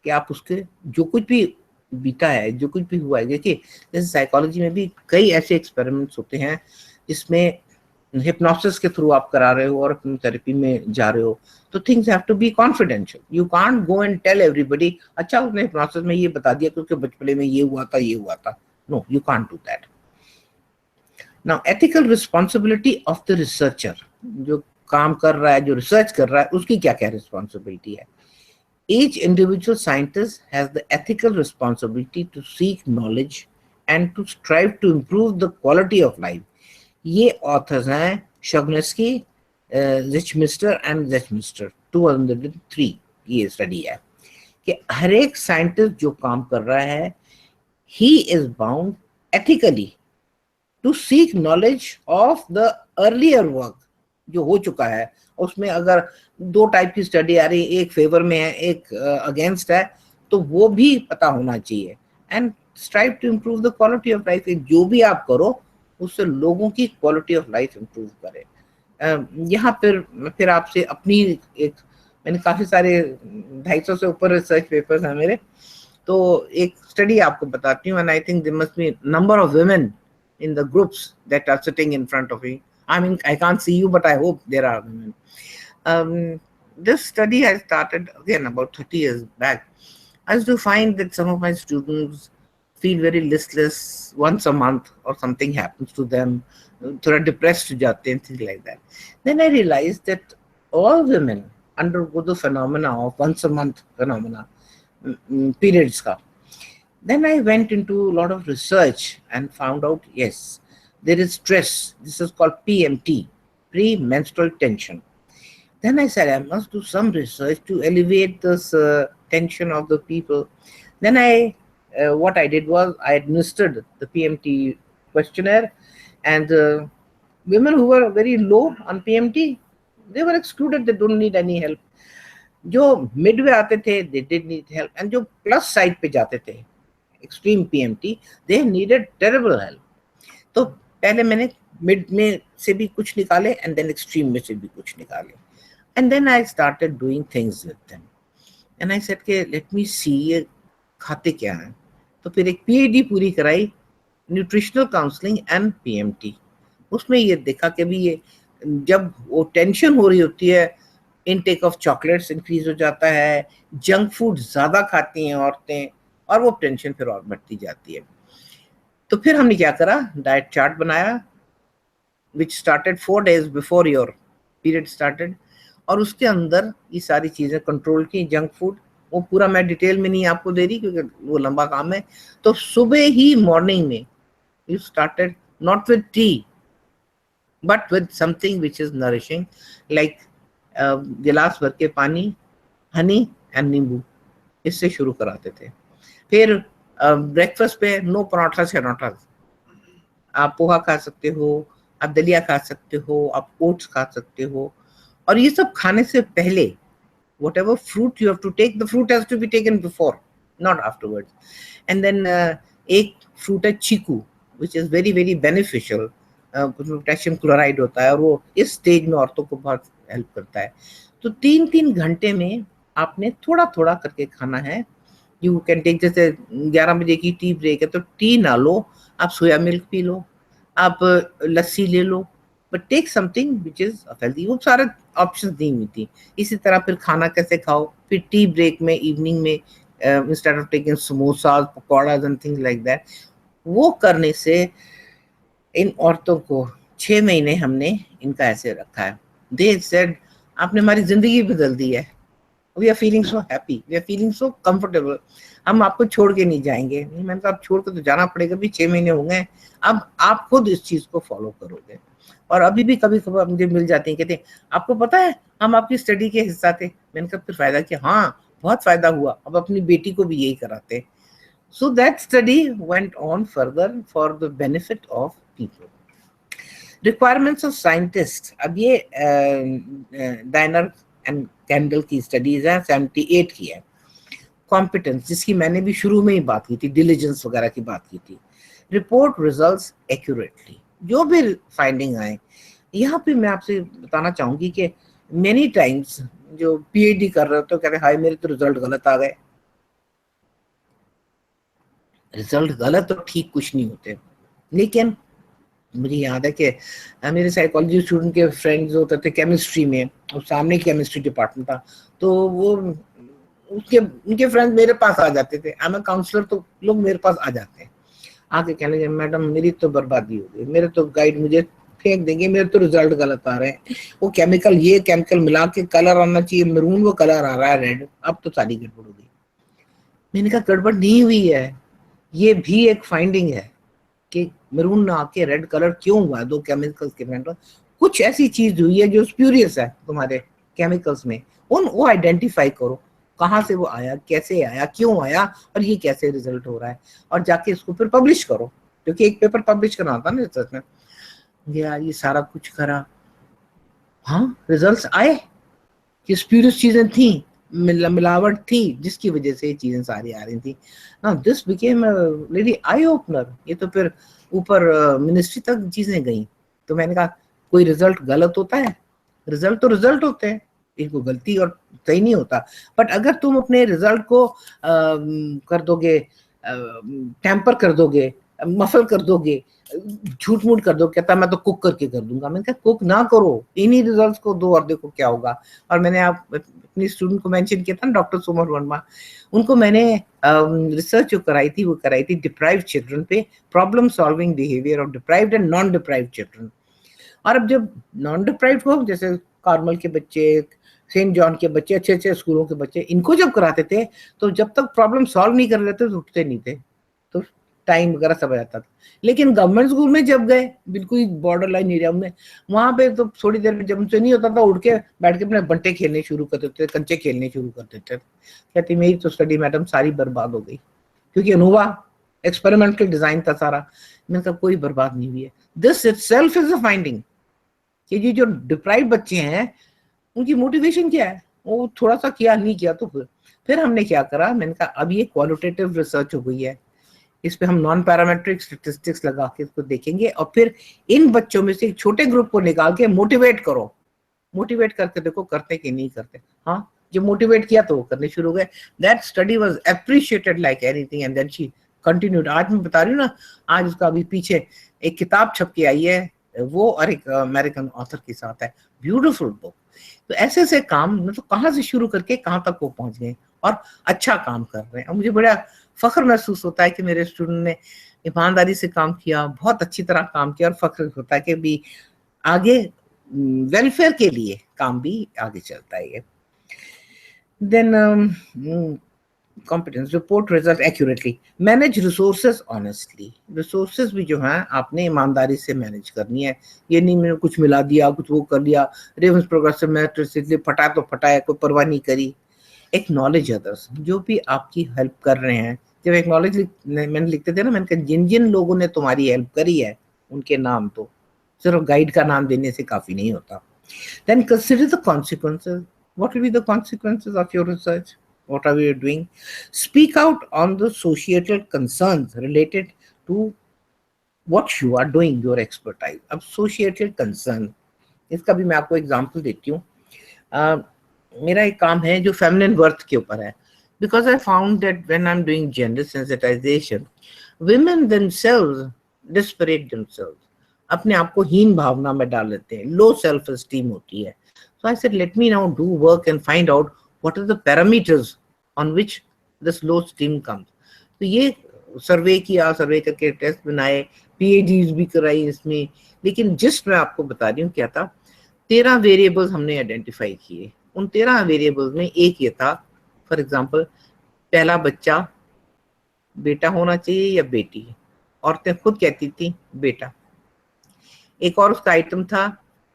कि आप उसके जो कुछ भी बीता है, जो कुछ भी हुआ है, देखिए जैसे साइकोलॉजी में भी कई ऐसे एक्सपेरिमेंट्स होते हैं जिसमें हिप्नोसिस के थ्रू आप करा रहे हो और थेरेपी में जा रहे हो, तो things have to be confidential. You can't go and tell everybody अच्छा उसने हिप्नोसिस में ये बता दिया क्योंकि बचपने में ये हुआ था, ये हुआ था। No, you can't do that. Now ethical responsibility of the researcher, जो काम कर रहा है, जो रिसर्च कर रहा है, उसकी क्या क्या रिस्पॉन्सिबिलिटी है। Each individual scientist has the ethical responsibility to seek knowledge and to strive to improve the quality of life. ये ऑथर्स हैं शग्नेस्की, रिचमिस्टर एंड जेचमिस्टर, 2003 ये स्टडी है कि हर एक साइंटिस्ट जो काम कर रहा है he is bound ethically to seek knowledge of the earlier work जो हो चुका है। उसमें अगर 2 टाइप की स्टडी आ रही है, एक फेवर में है, एक अगेंस्ट है, तो वो भी पता होना चाहिए। And strive to improve the quality of life, जो भी आप करो उससे लोगों की क्वालिटी ऑफ लाइफ इम्प्रूव करे। यहाँ फिर आपसे अपनी एक, मैंने काफी सारे 250 से ऊपर रिसर्च पेपर्स हैं मेरे, तो एक स्टडी आपको बताती हूँ। And I think there must be number of women in the groups that are sitting in front of me. I mean, I can't see you, but I hope there are women. This study I started again about 30 years back. I used to find that some of my students feel very listless once a month or something happens to them, they're depressed to jate and things like that. Then I realized that all women undergo the phenomena of once a month phenomena, periods ka. Then I went into a lot of research and found out, yes, there is stress. This is called PMT, premenstrual tension. Then I said, I must do some research to alleviate this tension of the people. Then what I did was I administered the PMT questionnaire, and women who were very low on PMT, they were excluded. They don't need any help. जो midway आते थे, they did need help, and जो plus side पे जाते थे, extreme PMT, they needed terrible help. तो पहले मैंने मिड में से भी कुछ निकाले एंड देन एक्सट्रीम में से भी कुछ निकाले, and then I started doing things with them, and I said के लेट मी सी ये खाते क्या हैं। तो फिर एक पीएचडी पूरी कराई न्यूट्रिशनल काउंसलिंग एंड पीएमटी। उसमें ये देखा कि भी ये जब वो टेंशन हो रही होती है, इनटेक ऑफ चॉकलेट्स इंक्रीज हो जाता है, जंक फूड ज्यादा खाती हैं औरतें, और वो टेंशन फिर और बढ़ती जाती है। तो फिर हमने क्या करा, डाइट चार्ट बनाया, which started 4 days before your period started, और उसके अंदर ये सारी चीजें कंट्रोल की, जंक फूड, वो पूरा मैं डिटेल में नहीं आपको दे रही क्योंकि वो लंबा काम है। तो सुबह ही मॉर्निंग में you started not with T but with something which is nourishing, like गिलास भर के पानी, हनी एंड नींबू, इससे शुरू कराते थे। फिर ब्रेकफास्ट पे नो पराठा शराठा, आप पोहा खा सकते हो, आप दलिया खा सकते हो, आप ओट्स खा सकते हो, और ये सब खाने से पहले whatever fruit you have to take, the fruit has to be taken before, not afterwards. And then एक fruit है चीकू, which is very very beneficial, potassium chloride होता है और वो इस स्टेज में औरतों को बहुत हेल्प करता है। तो 3-3 घंटे में आपने थोड़ा थोड़ा करके खाना है। यू कैन टेक, जैसे 11 बजे की टी ब्रेक है तो टी ना लो, आप सोया मिल्क पी लो, आप लस्सी ले लो, but take something which is healthy. वो सारे ऑप्शन दी हुई थी। इसी तरह फिर खाना कैसे खाओ, फिर टी ब्रेक में इवनिंग में instead of taking samosa pakora and things like that, वो करने से इन औरतों को 6 महीने हमने इनका ऐसे रखा है। दे सेड आपने हमारी जिंदगी बदल दी है, we are feeling so happy, we are feeling so comfortable, हम आपको छोड़ के नहीं जाएंगे। नहीं, मैंने कहा आप छोड़ के तो जाना पड़ेगा, भी 6 महीने हो गए, अब आप खुद इस चीज को फॉलो करोगे। और अभी भी कभी कभी मुझे मिल जाती है, कहते हैं आपको पता है हम आपकी स्टडी के हिस्सा थे। मैंने कहा फिर फायदा क्या? हाँ बहुत फायदा हुआ, अब अपनी बेटी को भी यही कराते। So that study went on further for the benefit of people. Requirements of scientist, अब ये डायनर एंड कैंडल की स्टडीज है, 78 की है। कॉम्पिटेंस, जिसकी मैंने भी शुरू में ही बात की थी, डिलीजेंस वगैरह की बात की थी। रिपोर्ट रिजल्ट्स एक्यूरेटली, जो भी फाइंडिंग आए। यहाँ पे मैं आपसे बताना चाहूंगी कि मेनी टाइम्स जो पीएचडी कर रहे हो तो कहते हैं हाय मेरे तो रिजल्ट गलत आ गए। रिजल्ट गलत और ठीक कुछ नहीं होते, लेकिन मुझे याद है कि मेरे साइकोलॉजी स्टूडेंट के फ्रेंड्स होते थे केमिस्ट्री में, और सामने केमिस्ट्री डिपार्टमेंट था, तो वो उनके फ्रेंड्स मेरे पास आ जाते थे। आई एम काउंसलर, तो लोग मेरे पास आ जाते हैं, आके कहने लगे मैडम मेरी तो बर्बादी हो गई, मेरे तो गाइड मुझे फेंक देंगे, मेरे तो रिजल्ट गलत आ रहे हैं, वो केमिकल ये केमिकल मिला के कलर आना चाहिए मैरून, वो कलर आ रहा है रेड, अब तो सारी गड़बड़ हो गई। मैंने कहा गड़बड़ नहीं हुई है, ये भी एक फाइंडिंग है कि मैरून ना आके रेड कलर क्यों हुआ, दो केमिकल्स के फ्रेंड, कुछ ऐसी चीज हुई है जो स्प्यूरियस है तुम्हारे केमिकल्स में, वो आइडेंटिफाई करो, कहाँ से वो आया, कैसे आया, क्यों आया, और ये कैसे रिजल्ट हो रहा है, और जाके इसको फिर पब्लिश करो, क्योंकि एक पेपर पब्लिश करना था ना रिसर्च में। यार ये सारा कुछ करा, हाँ रिजल्ट्स आए कि स्प्यूरियस चीजें थी, मिलावट थी, जिसकी वजह से ये चीजें सारी आ रही थी। Now this became really eye opener. ये तो फिर ऊपर मिनिस्ट्री तक चीजें गई। तो मैंने कहा कोई रिजल्ट गलत होता है? रिजल्ट तो रिजल्ट होते हैं, इनको गलती और सही नहीं होता। बट अगर तुम अपने रिजल्ट को कर दोगे, टेम्पर कर दोगे, मफल कर दोगे, झूठ मूठ कर दो, कहता मैं तो कुक करके कर दूंगा। मैंने कहा कुक ना करो, इन्हीं रिजल्ट्स को दो और देखो क्या होगा। और मैंने आप अपनी स्टूडेंट को मेंशन किया था ना, डॉक्टर सुमन वर्मा, उनको मैंने रिसर्च जो कराई थी वो कराई थी डिप्राइव्ड चिल्ड्रन पे, problem solving behaviour of deprived and non deprived children. और अब जब नॉन डिप्राइव्ड को, जैसे कार्मल के बच्चे, सेंट जॉन के बच्चे, अच्छे अच्छे स्कूलों के बच्चे, इनको जब कराते थे तो जब तक प्रॉब्लम सॉल्व नहीं कर लेते तो उठते नहीं थे, तो टाइम वगैरह सब आ जाता था। लेकिन गवर्नमेंट स्कूल में जब गए, बिल्कुल बॉर्डर लाइन एरिया में, वहां पे तो थोड़ी देर में जब उनसे नहीं होता था, उठ के बैठ के अपने बंटे खेलने शुरू कर देते थे, कंचे खेलने शुरू कर देते थे। कहती मेरी तो स्टडी मैडम सारी बर्बाद हो गई, क्योंकि अनुभवा एक्सपेरिमेंटल डिजाइन था सारा। मैंने कहा कोई बर्बाद नहीं हुई है। This itself is a finding कि ये जो डिप्राइव बच्चे हैं उनकी मोटिवेशन क्या है, वो थोड़ा सा किया नहीं किया तो फिर हमने क्या करा, मैंने कहा अब ये क्वालिटेटिव रिसर्च हो गई है, इस पे हम नॉन पैरामेट्रिक स्टैटिस्टिक्स लगा के इसको देखेंगे, और फिर इन बच्चों में से एक छोटे ग्रुप को निकाल के मोटिवेट करो, मोटिवेट करके देखो करते कि नहीं करते। हाँ जो मोटिवेट किया तो वो करने शुरू हो गए। That study was appreciated like anything and then she continued. आज मैं बता रही हूँ ना, आज उसका अभी पीछे एक किताब छप के आई है, वो और एक अमेरिकन ऑथर के साथ है, ब्यूटीफुल बुक। तो ऐसे ऐसे काम मतलब कहाँ से शुरू करके कहाँ तक वो पहुंच गए और अच्छा काम कर रहे हैं। और मुझे बड़ा फख्र महसूस होता है कि मेरे स्टूडेंट ने ईमानदारी से काम किया, बहुत अच्छी तरह काम किया, और फख्र होता है कि भी आगे वेलफेयर के लिए काम भी आगे चलता है ये। Then competence, report result accurately, manage resources honestly। resources भी जो हैं आपने ईमानदारी से मैनेज करनी है। ये नहीं मैंने कुछ मिला दिया, कुछ वो कर लिया, रेवेंस प्रोग्रेसिव मैट्रिक्स इसलिए फटा तो फटाया, कोई परवाह नहीं करी। एक्नॉलेज अदर्स, जो भी आपकी हेल्प कर रहे हैं, जब एक्नॉलेज मैंने लिखते थे ना, मैंने कहा जिन जिन लोगों ने तुम्हारी हेल्प करी है उनके नाम, तो सिर्फ गाइड का नाम देने से काफी नहीं होता। Then consider the consequences. What will be the consequences of your research? What are you doing? Speak out on the societal concerns related to what you are doing, your expertise. अब societal concern, इसका भी मैं आपको example देती हूँ। मेरा एक काम है जो feminine worth के ऊपर है, because I found that when I'm doing gender sensitization, women themselves disparate themselves, अपने आप को हीन भावना में डाल लेते हैं, लो सेल्फ एस्टीम होती है। So I said, let me now do work and find out what are the parameters on which this low esteem comes. तो ये सर्वे किया, सर्वे करके टेस्ट बनाए, PhDs भी कराई इसमें, लेकिन जिस्ट मैं आपको बता रही हूँ क्या था, 13 वेरिएबल्स हमने आइडेंटिफाई किए। उन 13 वेरिएबल्स में एक ये था, फॉर एग्जाम्पल, पहला बच्चा बेटा होना चाहिए या बेटी, औरतें खुद कहती थी बेटा। एक और उसका आइटम था,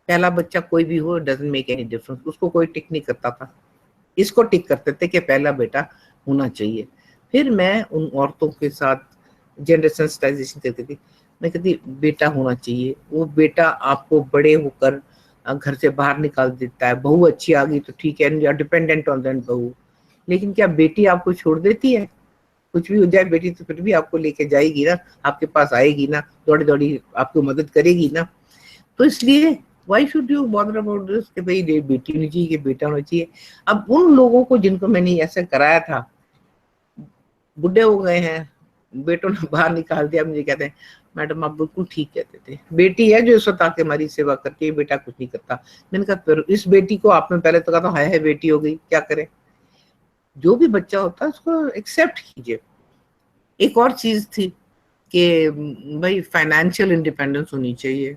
पहला बच्चा कोई भी हो, डजंट मेक एनी डिफरेंस, उसको कोई टिक नहीं करता था। इसको टिक करते थे कि पहला बेटा होना चाहिए। फिर मैं उन औरतों के साथ जेंडर सेंसिटाइजेशन करती थी, मैं कहती बेटा होना चाहिए, वो बेटा आपको बड़े होकर घर से बाहर निकाल देता है, बहू अच्छी आ गई तो ठीक है, या डिपेंडेंट ऑन दैट बहू, लेकिन क्या बेटी आपको छोड़ देती है? कुछ भी हो जाए बेटी तो फिर भी आपको लेके जाएगी ना, आपके पास आएगी ना, दौड़ी दौड़ी आपको मदद करेगी ना। तो इसलिए why should you bother about this कि भाई बेटी होनी चाहिए कि बेटा होना चाहिए। अब उन लोगों को जिनको मैंने ऐसे कराया था, बुढ़े हो गए हैं, बेटों ने बाहर निकाल दिया, मुझे कहते हैं मैडम आप बिल्कुल ठीक कहते थे, बेटी है जो इस वक्त आके हमारी सेवा करती है, बेटा कुछ नहीं करता। मैंने कहा फिर इस बेटी को आपने पहले तो कहा था है बेटी हो गई, क्या करें। जो भी बच्चा होता है उसको एक्सेप्ट कीजिए। एक और चीज थी कि भाई फाइनेंशियल इंडिपेंडेंस होनी चाहिए,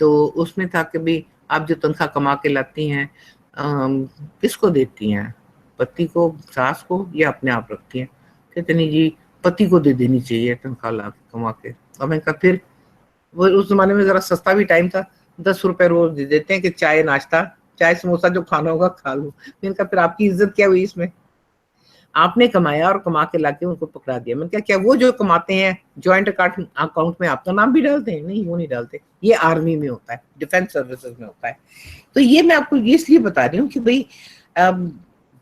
तो उसमें था कि भाई आप जो तनख्वाह कमा के लाती हैं किसको देती हैं, पति को, सास को, या अपने आप रखती हैं। कहते नहीं जी पति को दे देनी चाहिए तनख्वाह ला के कमा के। और मैंने कहा फिर वो उस जमाने में जरा सस्ता भी टाइम था, 10 रुपए रोज दे देते हैं कि चाय नाश्ता, चाय समोसा जो खाना होगा खा लो। मैंने कहा फिर आपकी इज्जत क्या हुई इसमें, आपने कमाया और कमा के लाके उनको पकड़ा दिया। मैंने कहा क्या वो जो कमाते हैं जॉइंट अकाउंट में आपका नाम भी डालते हैं? नहीं, वो नहीं डालते, ये आर्मी में होता है, डिफेंस सर्विसेज में होता है। तो ये मैं आपको ये इसलिए बता रही हूँ कि भाई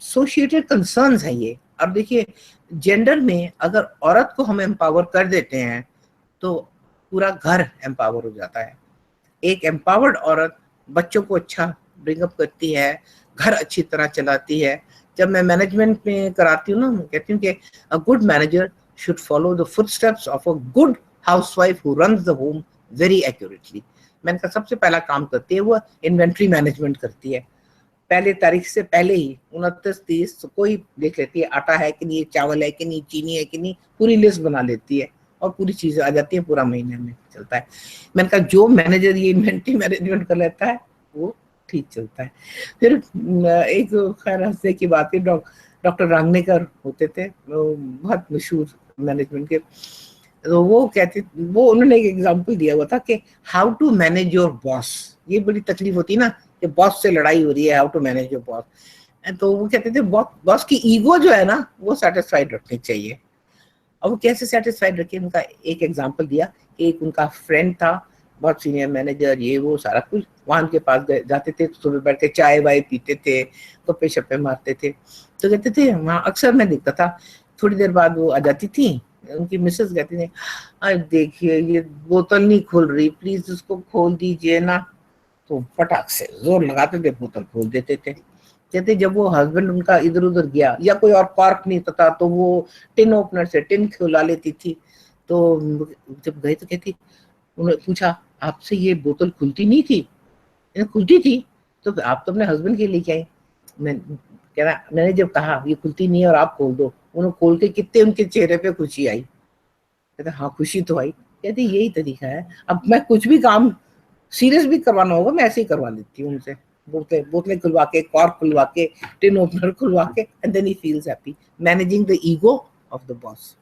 सोशिएटल कंसर्न्स हैं ये। अब देखिए जेंडर में अगर औरत को हम एम्पावर कर देते हैं तो पूरा घर एम्पावर हो जाता है। एक एम्पावर्ड औरत बच्चों को अच्छा ब्रिंगअप करती है, घर अच्छी तरह चलाती है। जब मैं मैनेजमेंट में कराती हूँ ना, कहती हूँ कि a good manager should follow the footsteps of a good housewife who runs the home very accurately. मैंने कहा सबसे पहला काम करती है वो इन्वेंट्री मैनेजमेंट करती है। पहले तारीख से पहले ही 29-30 कोई देख लेती है, आटा है कि नहीं, चावल है कि नहीं, चीनी है कि नहीं, पूरी लिस्ट बना लेती है और पूरी चीजें आ जाती है, पूरा महीने में चलता है। मैंने कहा जो मैनेजर ये इन्वेंट्री मैनेजमेंट कर लेता है वो ठीक चलता है। फिर एक खैर हंसने की बात है, डॉक्टर रांगनेकर होते थे, बहुत मशहूर मैनेजमेंट के, तो वो कहते, वो उन्होंने एक एग्जांपल दिया हुआ था कि how to manage your boss. ये बड़ी तकलीफ होती है ना कि बॉस से लड़ाई हो रही है, how to manage your boss. तो वो कहते थे बॉस की ईगो जो है ना वो सेटिस्फाइड रखनी चाहिए। और वो कैसे सेटिस्फाइड रखे, उनका एक एग्जांपल दिया कि एक उनका फ्रेंड था, बहुत सीनियर मैनेजर, ये वो सारा कुछ, वहां उनके पास जाते थे, सुबह बैठ के चाय वाय पीते थे, गप्पे शप्पे मारते थे। तो कहते थे वहां अक्सर मैं देखता था, थोड़ी देर बाद वो आ जाती थी, उनकी मिसेस कहती थी अरे देखिए ये बोतल नहीं खुल रही, प्लीज उसको खोल दीजिए ना। तो फटाक से जोर लगाते थे, बोतल खोल देते थे। कहते जब वो हस्बैंड उनका इधर उधर गया या कोई और पार्क नहीं था तो वो टिन ओपनर से टिन खुला लेती थी। तो जब गए तो कहती, उन्होंने पूछा आपसे ये बोतल खुलती नहीं थी? खुलती थी। तो आप तो अपने हस्बैंड के लेके आई। मैंने जब कहा ये खुलती नहीं है और आप खोल दो, उन्होंने खोल के कितने उनके चेहरे पे खुशी आई। कहते हाँ खुशी तो आई। कहते यही तरीका है, अब मैं कुछ भी काम सीरियस भी करवाना होगा मैं ऐसे ही करवा लेती हूँ उनसे, बोतलें बोतलें खुलवा के, कॉर्क खुलवा के, टिन ओपनर खुलवा के, and then he feels happy, managing the ego of the boss.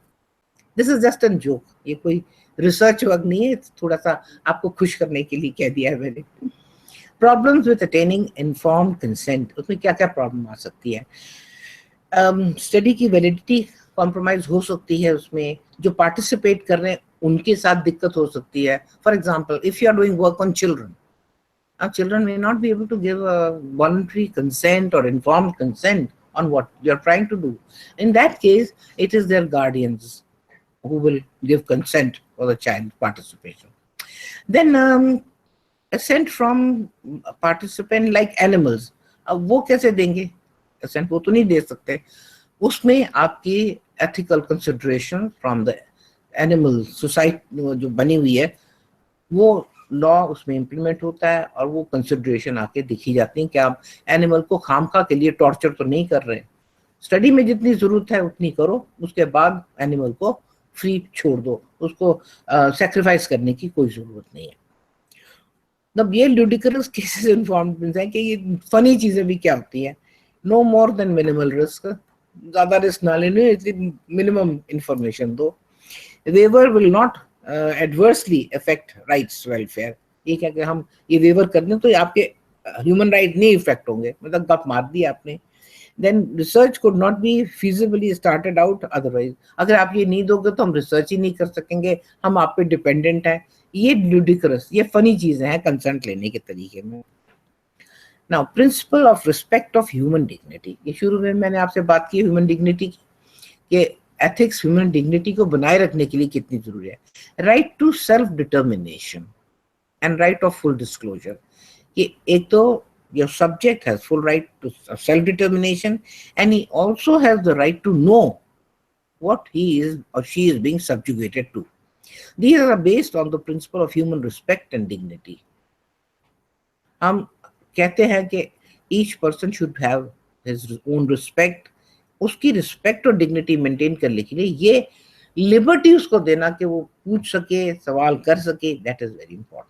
This is just an joke, ये कोई रिसर्च वर्क नहीं है, थोड़ा सा आपको खुश करने के लिए कह दिया है मैंने। Problems with attaining informed consent, उसमें क्या क्या प्रॉब्लम आ सकती है? स्टडी की वैलिडिटी कॉम्प्रोमाइज हो सकती है, उसमें जो पार्टिसिपेट कर रहे हैं उनके साथ दिक्कत हो सकती है। For example, if you are doing work on children, children may not be able to give a voluntary consent or informed consent on what you're trying to do. In that case, it is their guardians who will give consent for the child participation. Then assent from a participant like animals, अब वो कैसे देंगे assent? वो तो नहीं दे सकते, उसमें आपकी ethical consideration from the animal society जो बनी हुई है वो लॉ उसमें इम्प्लीमेंट होता है, और वो कंसिडरेशन आके दिखी जाती है कि आप एनिमल को खामखा के लिए टॉर्चर तो नहीं कर रहे, स्टडी में जितनी जरूरत है उतनी करो, उसके बाद एनिमल को फ्री छोड़ दो, उसको सेक्रीफाइस करने की कोई जरूरत नहीं है। अब ये ल्यूडिकरस केसेस इन्फॉर्म्ड है कि ये फनी चीजें भी क्या होती हैं, no more than minimal risk, ज्यादा रिस्क ना लेने, इसलिए मिनिमम इंफॉर्मेशन दो। Waiver will not adversely affect rights welfare, ये क्या कि हम ये वेवर कर दें तो आपके ह्यूमन राइट नहीं इफेक्ट होंगे, मतलब गप मार दी आपने। Then research could not be feasibly started out otherwise, अगर आप ये नहीं दोगे तो हम रिसर्च ही नहीं कर सकेंगे, हम आप पे डिपेंडेंट हैं। ये लुडिक्रस, ये फनी चीजें हैं कंसेंट लेने के तरीके में। Now principle of respect of human dignity, ये शुरू में मैंने आपसे बात की ह्यूमन डिग्निटी की, कि एथिक्स ह्यूमन डिग्निटी को बनाए रखने के लिए कितनी जरूरी है। Right to self determination and right of full disclosure, कि एक तो your subject has full right to self-determination, and he also has the right to know what he is or she is being subjugated to. These are based on the principle of human respect and dignity. हम कहते हैं कि each person should have his own respect, उसकी respect और dignity maintain करने के लिए ये लिबर्टी उसको देना कि वो पूछ सके, सवाल कर सके, that is very important.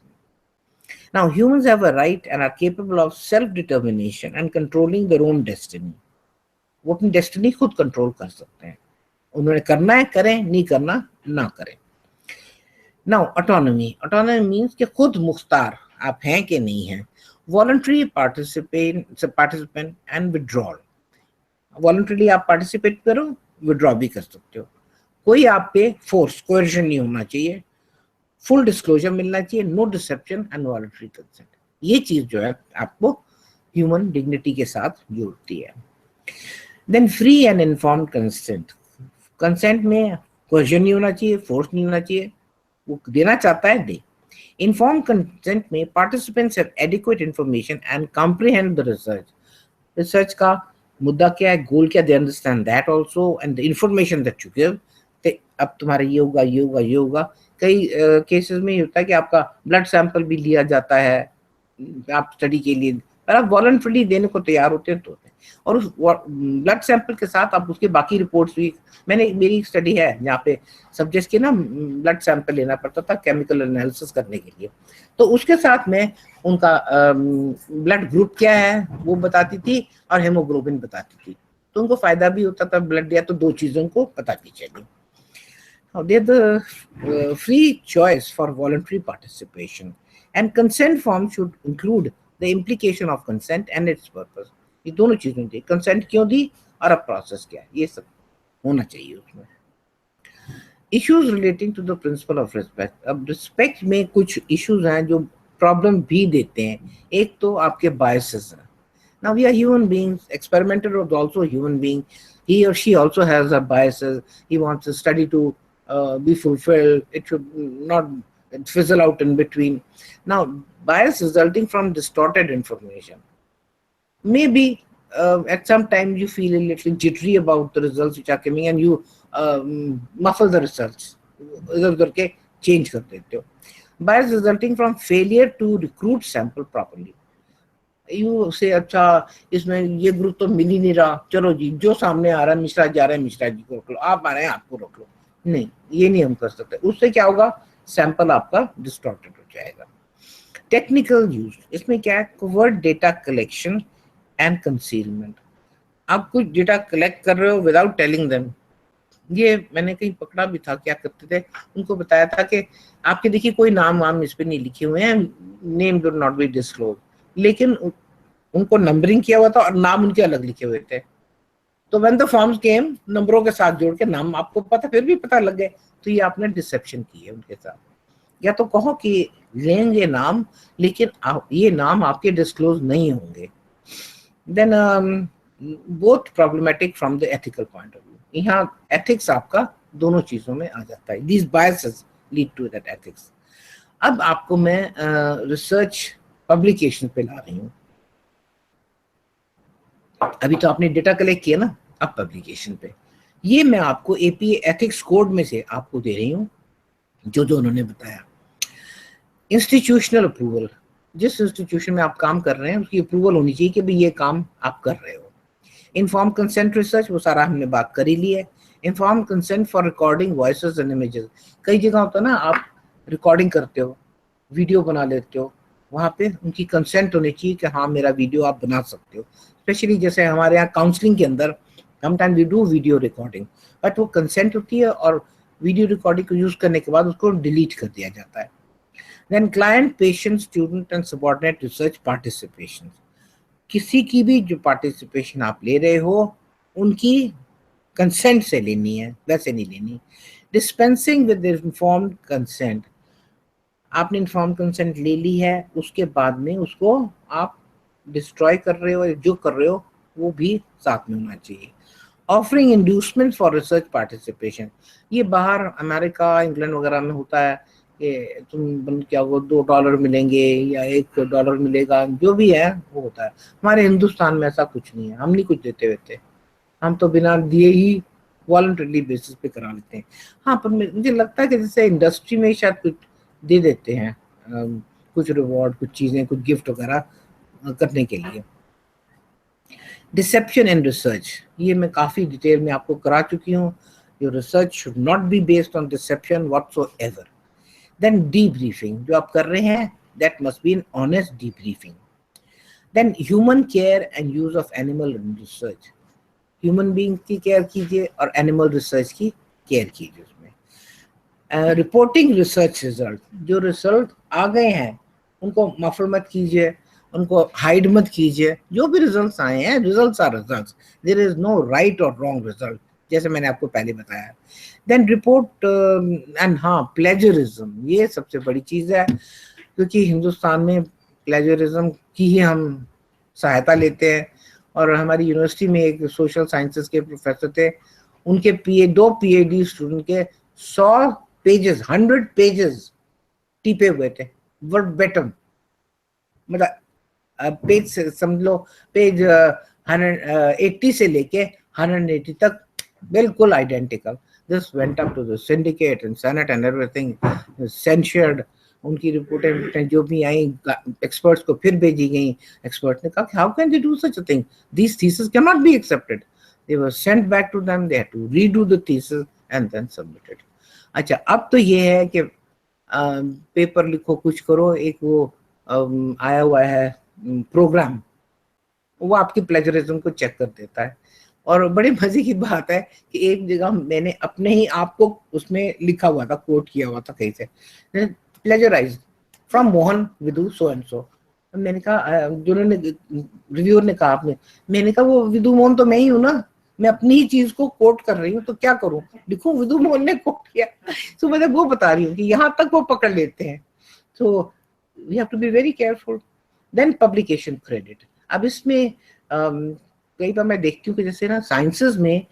Now, humans have a right and are capable of self-determination and controlling their own destiny. वो अपनी डेस्टिनी खुद कंट्रोल कर सकते हैं, उन्होंने करना है करें, नहीं करना ना करें। Now, autonomy. Autonomy means कि खुद मुख्तार आप हैं कि नहीं हैं। Voluntary participant and withdrawal. Voluntarily आप participate करो, withdraw भी कर सकते हो। कोई आप पे फोर्स, कोएर्शन नहीं होना चाहिए। फुल डिस्क्लोजर मिलना चाहिए, no deception and voluntary consent. ये चीज जो है आपको ह्यूमन डिग्निटी के साथ जोड़ती है। Then free and informed consent, consent में कोएर्शन नहीं होना चाहिए, फोर्स नहीं होना चाहिए, वो देना चाहता है दे। इन्फॉर्म्ड कंसेंट में participants have adequate information and comprehend the research. Research का मुद्दा क्या है, गोल क्या, they understand that also and the information that you give, अब तुम्हारा ये होगा ये होगा ये होगा। कई केसेस में ये होता है कि आपका ब्लड सैंपल भी लिया जाता है आप स्टडी के लिए, पर आप वॉलंटरली देने को तैयार होते हैं तो होते हैं, और उस ब्लड सैंपल के साथ आप उसके बाकी रिपोर्ट्स भी, मेरी स्टडी है जहाँ पे सब्जेक्ट्स के ना ब्लड सैंपल लेना पड़ता था केमिकल एनालिसिस करने के लिए, तो उसके साथ में उनका ब्लड ग्रुप क्या है वो बताती थी और हेमोग्लोबिन बताती थी, तो उनको फायदा भी होता था ब्लड दिया तो दो चीजों को पता की चली। Now, there's the free choice for voluntary participation, and consent form should include the implication of consent and its purpose. ये दोनों चीजें थी, consent क्यों दी और अब process क्या है, ये सब होना चाहिए उसमें। Issues relating to the principle of respect. अब respect में कुछ issues हैं जो problem भी देते हैं। एक तो आपके biases हैं। Now we are human beings. Experimenter is also a human being. He or she also has a biases. He wants the study to be fulfilled. It should not fizzle out in between. Now, bias resulting from distorted information. Maybe at some time you feel a little jittery about the results which are coming, and you muffle the results. इधर-उधर के change कर देते हो. Bias resulting from failure to recruit sample properly. You say अच्छा इसमें ये group तो मिल ही नहीं रहा, चलो जी जो सामने आ रहा है मिश्रा जा रहा है मिश्रा जी को रख लो, आप आ रहे हैं आपको रख लो, नहीं ये नहीं हम कर सकते। उससे क्या होगा, सैंपल आपका डिस्टॉर्टेड हो जाएगा। टेक्निकल यूज, इसमें क्या है, covered data collection and concealment. आप कुछ डेटा कलेक्ट कर रहे हो विदाउट टेलिंग देम। ये मैंने कहीं पकड़ा भी था, क्या करते थे, उनको बताया था कि आपके देखिए कोई नाम वाम इस पे नहीं लिखे हुए हैं, name do not be disclose, लेकिन उनको नंबरिंग किया हुआ था और नाम उनके अलग लिखे हुए थे। तो व्हेन द फॉर्म्स केम, नंबरों के साथ जोड़ के नाम आपको पता, फिर भी पता लग गए, तो ये आपने डिसेप्शन की है उनके साथ। या तो कहो कि लेंगे नाम, लेकिन ये नाम आपके डिस्क्लोज नहीं होंगे। Then both problematic from the ethical point of view. यहाँ एथिक्स आपका दोनों चीजों में आ जाता है। These biases lead to that ethics. अब आपको मैं रिसर्च पब्लिकेशन पे ला रही हूँ। अभी तो आपने डेटा कलेक्ट किया ना, अब पब्लिकेशन पे। ये मैं आपको एपीए एथिक्स कोड में से आपको दे रही हूँ, जो जो उन्होंने बताया। इंस्टीट्यूशनल अप्रूवल, जिस इंस्टीट्यूशन में आप काम कर रहे हैं उसकी अप्रूवल होनी चाहिए कि भाई ये काम आप कर रहे हो। इन्फॉर्म कंसेंट रिसर्च, वो सारा हमने बात कर ही ली है। Inform consent for recording voices and images, कई जगह होता है ना, आप रिकॉर्डिंग करते हो, वीडियो बना लेते हो, वहाँ पे उनकी कंसेंट होनी चाहिए कि हाँ मेरा वीडियो आप बना सकते हो। स्पेशली जैसे हमारे यहाँ काउंसलिंग के अंदर sometime we do video recording, but वो कंसेंट होती है और वीडियो रिकॉर्डिंग को यूज करने के बाद उसको डिलीट कर दिया जाता है। Then client, patient, student and subordinate research participation, किसी की भी जो पार्टिसिपेशन आप ले रहे हो उनकी कंसेंट से लेनी है, वैसे नहीं लेनी। डिस्पेंसिंग विद इन्फॉर्म्ड कंसेंट, आपने इन्फॉर्म कंसेंट ले ली है, उसके बाद में उसको आप डिस्ट्रॉय कर रहे हो, जो कर रहे हो वो भी साथ में होना चाहिए। Offering inducement for research participation, ये बाहर अमेरिका, इंग्लैंड वगैरह में होता है कि तुम क्या वो $2 मिलेंगे या $1 मिलेगा, जो भी है वो होता है। हमारे हिंदुस्तान में ऐसा कुछ नहीं है, हम नहीं कुछ देते हुए, हम तो बिना दिए ही वॉलंटरी बेसिस पे करा लेते हैं। हाँ, पर मुझे लगता है कि जैसे इंडस्ट्री में शायद कुछ दे देते हैं, कुछ रिवॉर्ड, कुछ चीजें, कुछ गिफ्ट वगैरह करने के लिए। डिसेप्शन इन रिसर्च, ये मैं काफी डिटेल में आपको करा चुकी हूँ। Your research should not be based on deception whatsoever. Then debriefing, जो आप कर रहे हैं that must be an honest debriefing. Then human care and use of animal in research, human being की केयर कीजिए और एनिमल रिसर्च की care कीजिए उसमें। रिपोर्टिंग रिसर्च रिजल्ट, जो रिजल्ट आ गए हैं उनको मफल मत कीजिए, उनको हाइड मत कीजिए। जो भी रिजल्ट्स आए हैं, results are results, there is no right और रॉन्ग रिजल्ट, जैसे मैंने आपको पहले बताया। देन रिपोर्ट एंड हाँ, प्लेजरिज्म, ये सबसे बड़ी चीज है, क्योंकि हिंदुस्तान में प्लेजरिज्म की ही हम सहायता लेते हैं। और हमारी यूनिवर्सिटी में एक सोशल साइंसेस के प्रोफेसर थे, उनके दो पीएचडी स्टूडेंट के 100 पेजेस, 100 पेजेस टिपे हुए थे वर्बेटम, मतलब पेज से समझ लो, पेज 180 से लेके 180 तक बिल्कुल identical. This went up to the syndicate and senate and everything, censured. उनकी रिपोर्टें जो भी आई एक्सपर्ट्स को फिर भेजी गई। एक्सपर्ट ने कहा कि how can they do such a thing, this thesis can not be accepted. They were sent back to them, they had to redo the thesis and then submitted. अच्छा, अब तो ये है कि पेपर लिखो, कुछ करो। एक वो आया हुआ है प्रोग्राम, वो आपकी प्लेजरिज्म को चेक कर देता है। और बड़ी मजे की बात है कि एक जगह मैंने अपने ही आप को उसमें लिखा हुआ था, कोट किया हुआ था कहीं से, plagiarise from Mohan Vidu so and so. मैंने कहा, जिन्होंने रिव्यूअर ने कहा आपने, मैंने कहा वो विदु मोहन तो मैं ही हूं ना, मैं अपनी ही चीज को कोट कर रही हूँ, तो क्या करूं, लिखूं विदु मोहन ने कोट किया। तो मैं वो बता रही हूँ कि यहाँ तक वो पकड़ लेते हैं। तो we have to be very careful. Then publication credit, अब इसमें कई बार मैं देखती हूँ कि जैसे ना साइंसेस में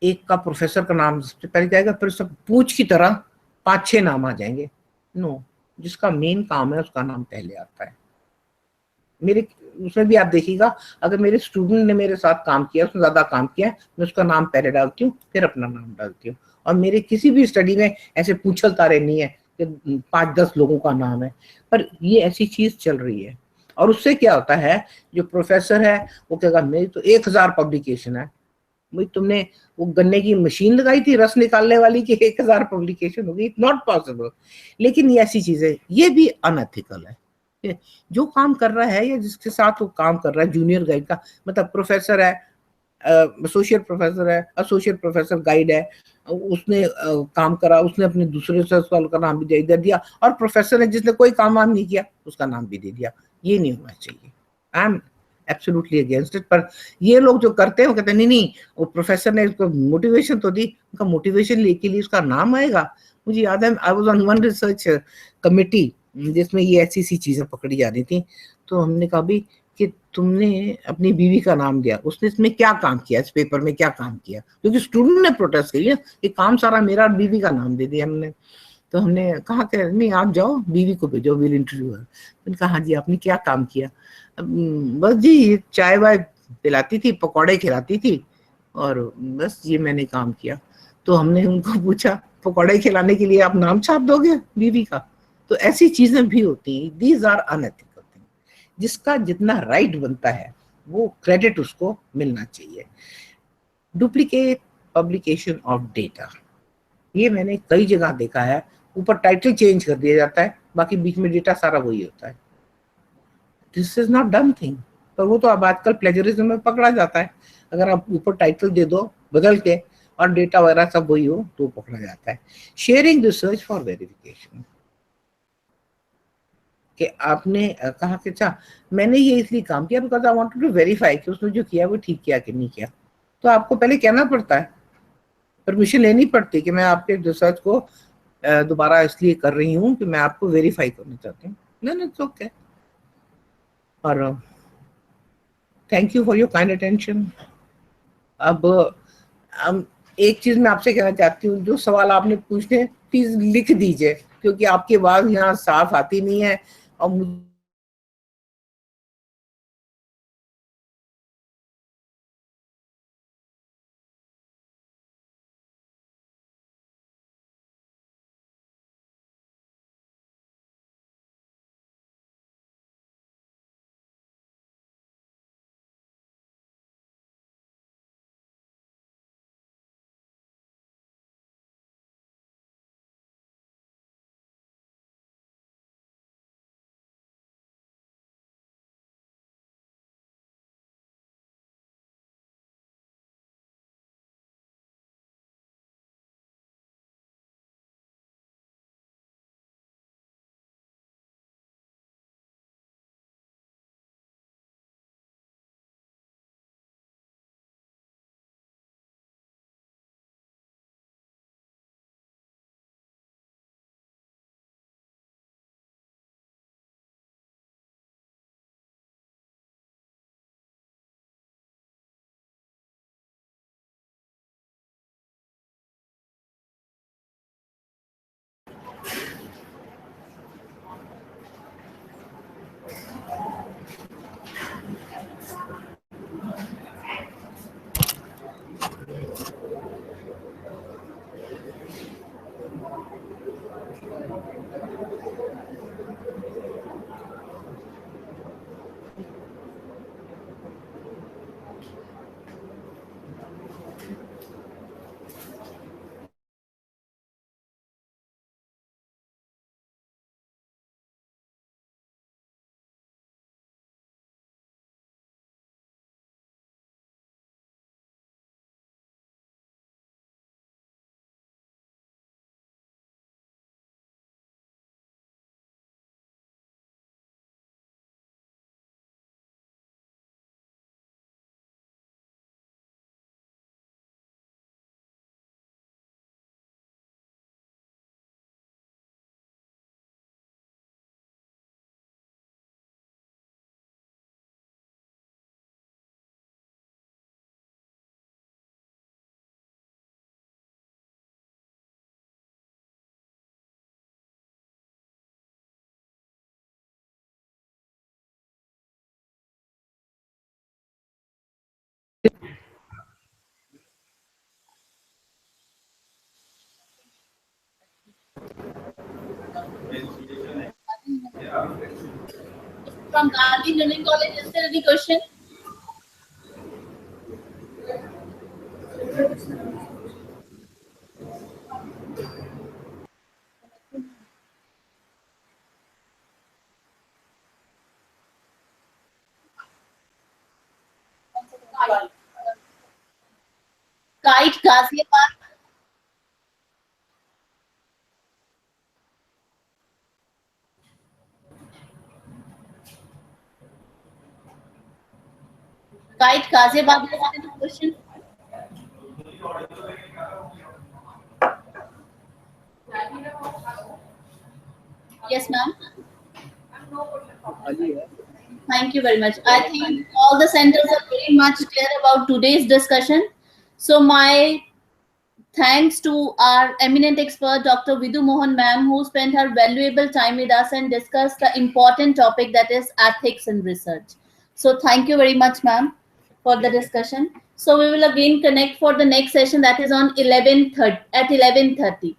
एक का प्रोफेसर का नाम सबसे पहले जाएगा, फिर सब पूछ की तरह 5-6 नाम आ जाएंगे। नो, जिसका मेन काम है उसका नाम पहले आता है। मेरे उसमें भी आप देखिएगा, अगर मेरे स्टूडेंट ने मेरे साथ काम किया, उसने ज्यादा काम किया, मैं उसका नाम पहले डालती हूँ, फिर अपना नाम डालती हूँ। और मेरे किसी भी स्टडी में ऐसे पूछल तारे नहीं है कि 5-10 लोगों का नाम है, पर ये ऐसी चीज चल रही है। और उससे क्या होता है, जो प्रोफेसर है वो कहेगा मेरी तो 1000 पब्लिकेशन है, भाई तुमने वो गन्ने की मशीन लगाई थी रस निकालने वाली कि 1000 पब्लिकेशन होगी, इट्स नॉट पॉसिबल। लेकिन ये ऐसी चीजें, ये भी अनएथिकल है। जो काम कर रहा है या जिसके साथ वो काम कर रहा है, जूनियर गाइड का मतलब प्रोफेसर है, एसोसिएट प्रोफेसर है, एसोसिएट प्रोफेसर गाइड है, उसने काम करा, उसने अपने दूसरे साल का नाम भी दे दिया, और प्रोफेसर है जिसने कोई काम वाम नहीं किया उसका नाम भी दे दिया। ये नहीं होना चाहिए। I am absolutely against it. पर ये लोग जो करते हैं वो कहते हैं नहीं नहीं, वो प्रोफेसर ने उसको मोटिवेशन तो दी, उनका मोटिवेशन लेके लिए उसका नाम आएगा। मुझे याद है I was on one research committee जिसमें ये ऐसी सी चीजें पकड़ी जा रही थी। तो हमने कहा भी कि तुमने अपनी बीवी का नाम दिया, उसने इसमें क्या काम किया, इस पेपर में क्या काम किया, क्योंकि स्टूडेंट ने प्रोटेस्ट किया कि काम सारा मेरा और बीवी का नाम दे दिया हमने। तो हमने कहा कि नहीं आप जाओ बीवी को भेजो, विल इंटरव्यू है। मैंने कहा हाँ जी आपने क्या काम किया? बस जी चाय वाय पिलाती थी, पकौड़े खिलाती थी, और बस ये मैंने काम किया। तो हमने उनको पूछा पकौड़े खिलाने के लिए आप नाम छाप दोगे बीवी का? तो ऐसी चीजें भी होती हैं, दीज आर अनएथिकल थिंग। जिसका जितना राइट बनता है वो क्रेडिट उसको मिलना चाहिए। डुप्लीकेट पब्लिकेशन ऑफ डेटा, ये मैंने कई जगह देखा है, ऊपर टाइटल चेंज कर दिया जाता है, बाकी बीच में डेटा सारा वही होता है। This is not done thing. पर वो तो अब आजकल प्लेजरिज्म में पकड़ा जाता है। अगर आप ऊपर टाइटल दे दो बदल के और डेटा वगैरह सब वही हो तो पकड़ा जाता है। शेयरिंग रिसर्च फॉर वेरिफिकेशन, कि आपने कहा कि अच्छा मैंने ये इसलिए काम किया because I wanted to verify कि उसने जो किया वो ठीक किया कि नहीं किया। तो आपको पहले कहना पड़ता है, परमिशन लेनी पड़ती है कि मैं आपके रिसर्च को दोबारा इसलिए कर रही हूँ कि मैं आपको वेरीफाई करना चाहती हूँ। नहीं इट्स ओके। और thank you for your kind attention. अब एक चीज मैं आपसे कहना चाहती हूँ, जो सवाल आपने पूछने प्लीज लिख दीजिए, क्योंकि आपकी आवाज यहाँ साफ आती नहीं है और From Gandhi Learning College, is there any question? Kite Ghaziabad. Kite Ghaziabad has sent a question. Yes, ma'am. Thank you very much. I think all the centers are very much clear about today's discussion. So my thanks to our eminent expert, Dr. Vidhu Mohan ma'am, who spent her valuable time with us and discussed the important topic that is ethics in research. So thank you very much, ma'am, for the discussion. So we will again connect for the next session that is on 11:30 at 11:30.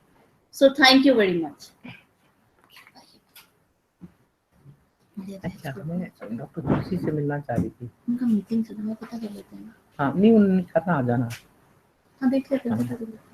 So thank you very much. अच्छा मैं doctor तुलसी से मिलना चाह रही थी। उनका meeting से मैं पता कर लेते हैं। हाँ नहीं उन्होंने कहा था आ जाना। हाँ देख लेते हैं, पता कर लेते हैं।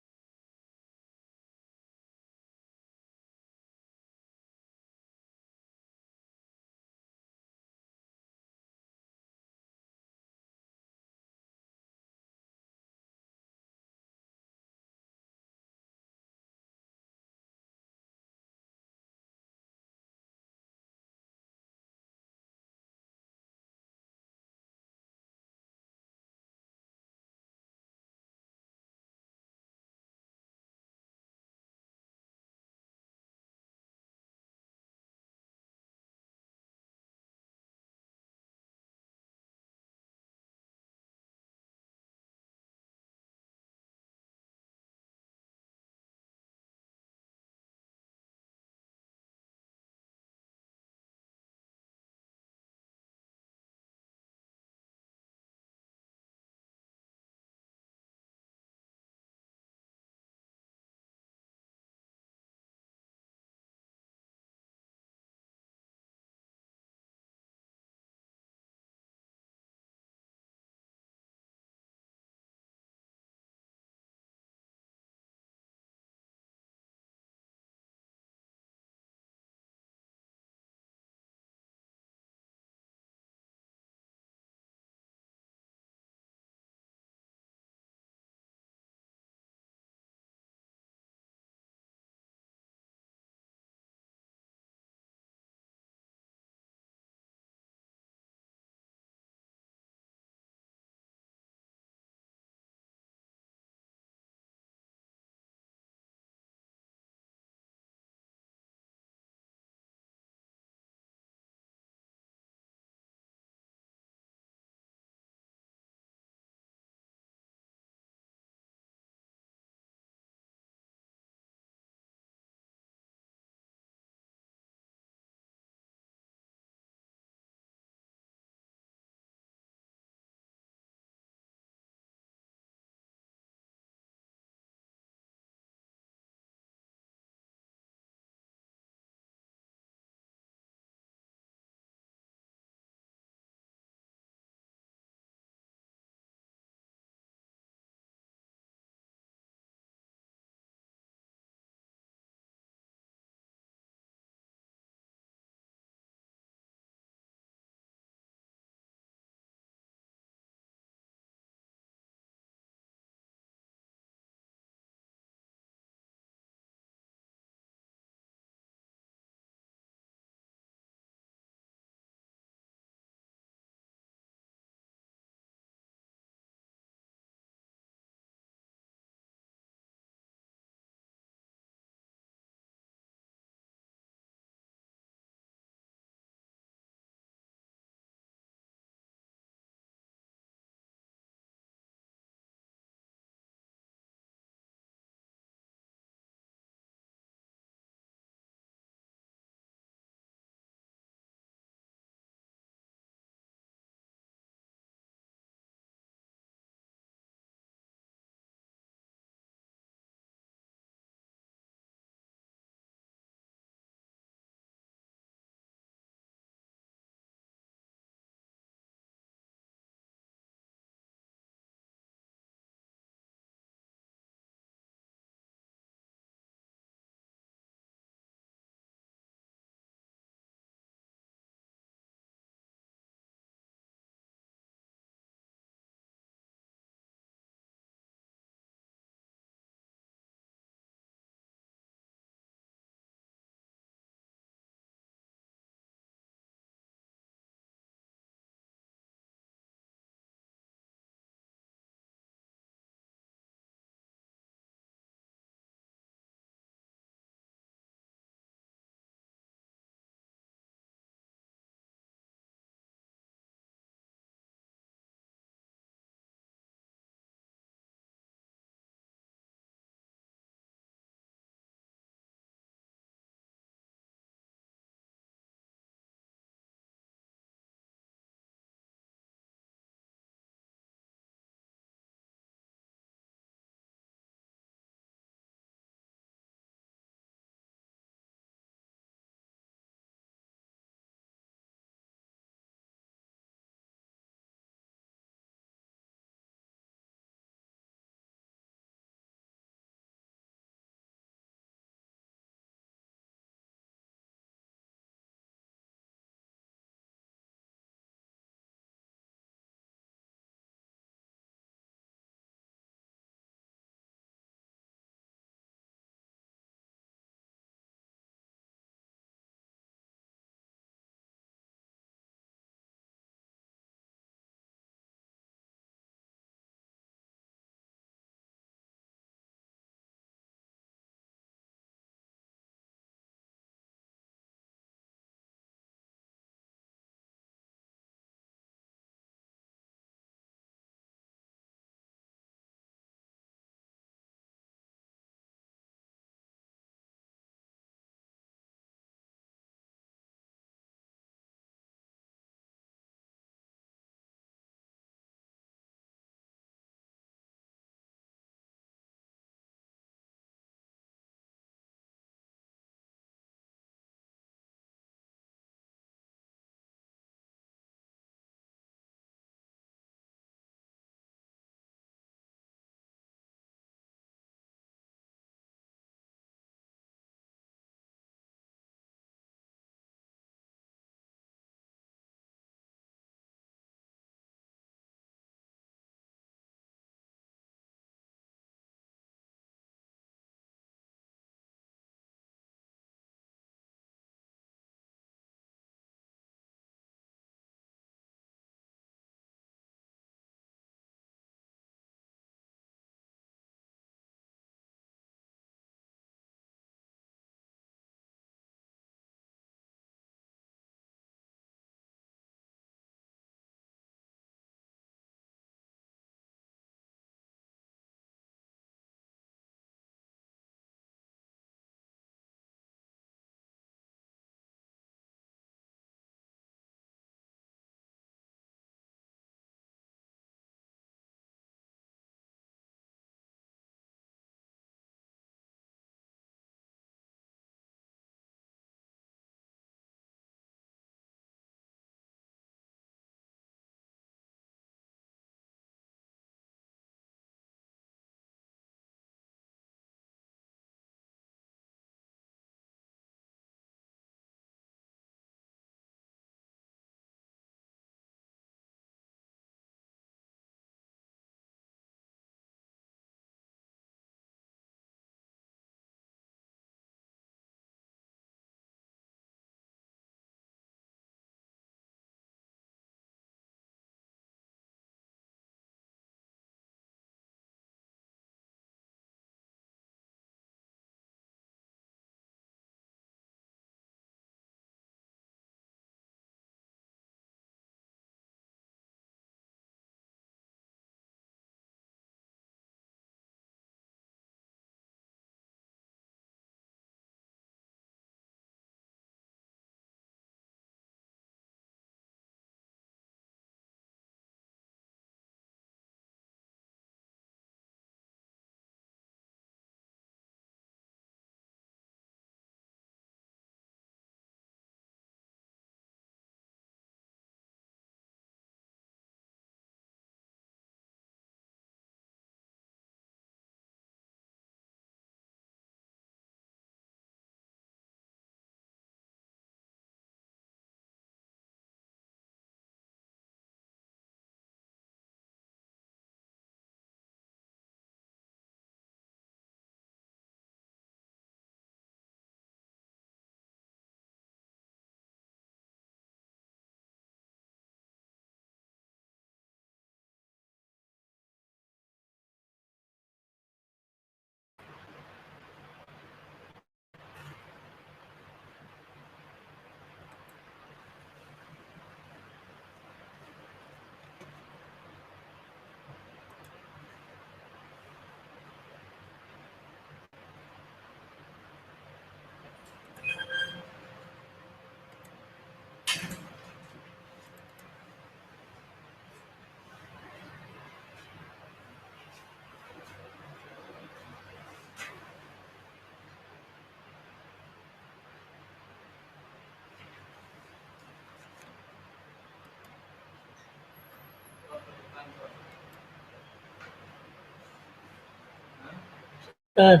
ସାର୍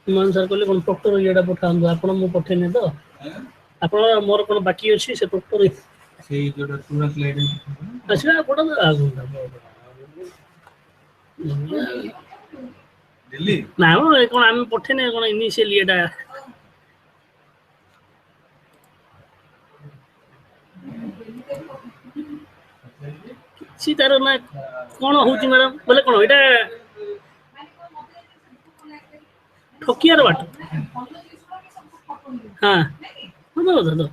ମାନ ସାର୍ କହିଲେ କ'ଣ ପ୍ରକ୍ଟର ଇଏଟା ପଠାନ୍ତୁ ଆପଣ ମୁଁ ପଠେଇନି ତ ଆପଣ ମୋର କ'ଣ ବାକି ଅଛି ସେ ପ୍ରକ୍ଟର ସେଇ ଯୋଉଟା ପୁରା ସ୍ଲାଇଡ୍ ଆସିଲା ଆପଣ ଦିଲ୍ଲୀ ନା କ'ଣ ଆମେ ପଠେଇନେ କ'ଣ ଇନିସିଆଲ ଇଏଟା କିଛି ତାର ନା କ'ଣ ହଉଛି ମ୍ୟାଡ଼ାମ ବୋଲେ କ'ଣ ଏଇଟା ଠକିବାର ବାଟ ହଁ ସତ କଥା ତ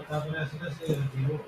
ତାପରେ ଆସିଲେ ସେ ଯିବ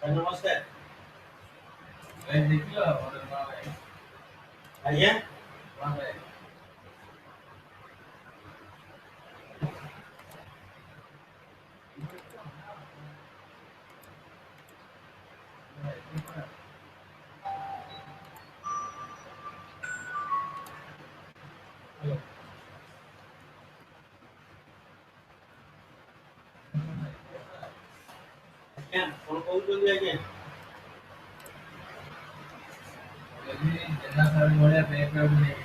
ନମସ୍କାର ଆଜ୍ଞା ଆଜ୍ଞା କଣ କହୁଛନ୍ତି ଆଜ୍ଞା ଭଳିଆ ବ୍ୟାକଗ୍ରାଉଣ୍ଡ ନେଇ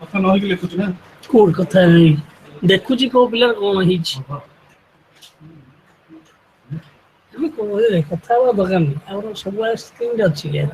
କଥା ନହେଇକି ଲେଖୁଛୁ ନା କୋଉଠି କଥା ହେଇ ଦେଖୁଛି କୋଉ ପିଲାର କଣ ହେଇଛି ଆମେ କହିଲେ କଥା ହବା ଦରକାର ନାହିଁ ଆମର ସବୁବେଳେ ସ୍କ୍ରିନ୍ ଅଛି ହେଲା।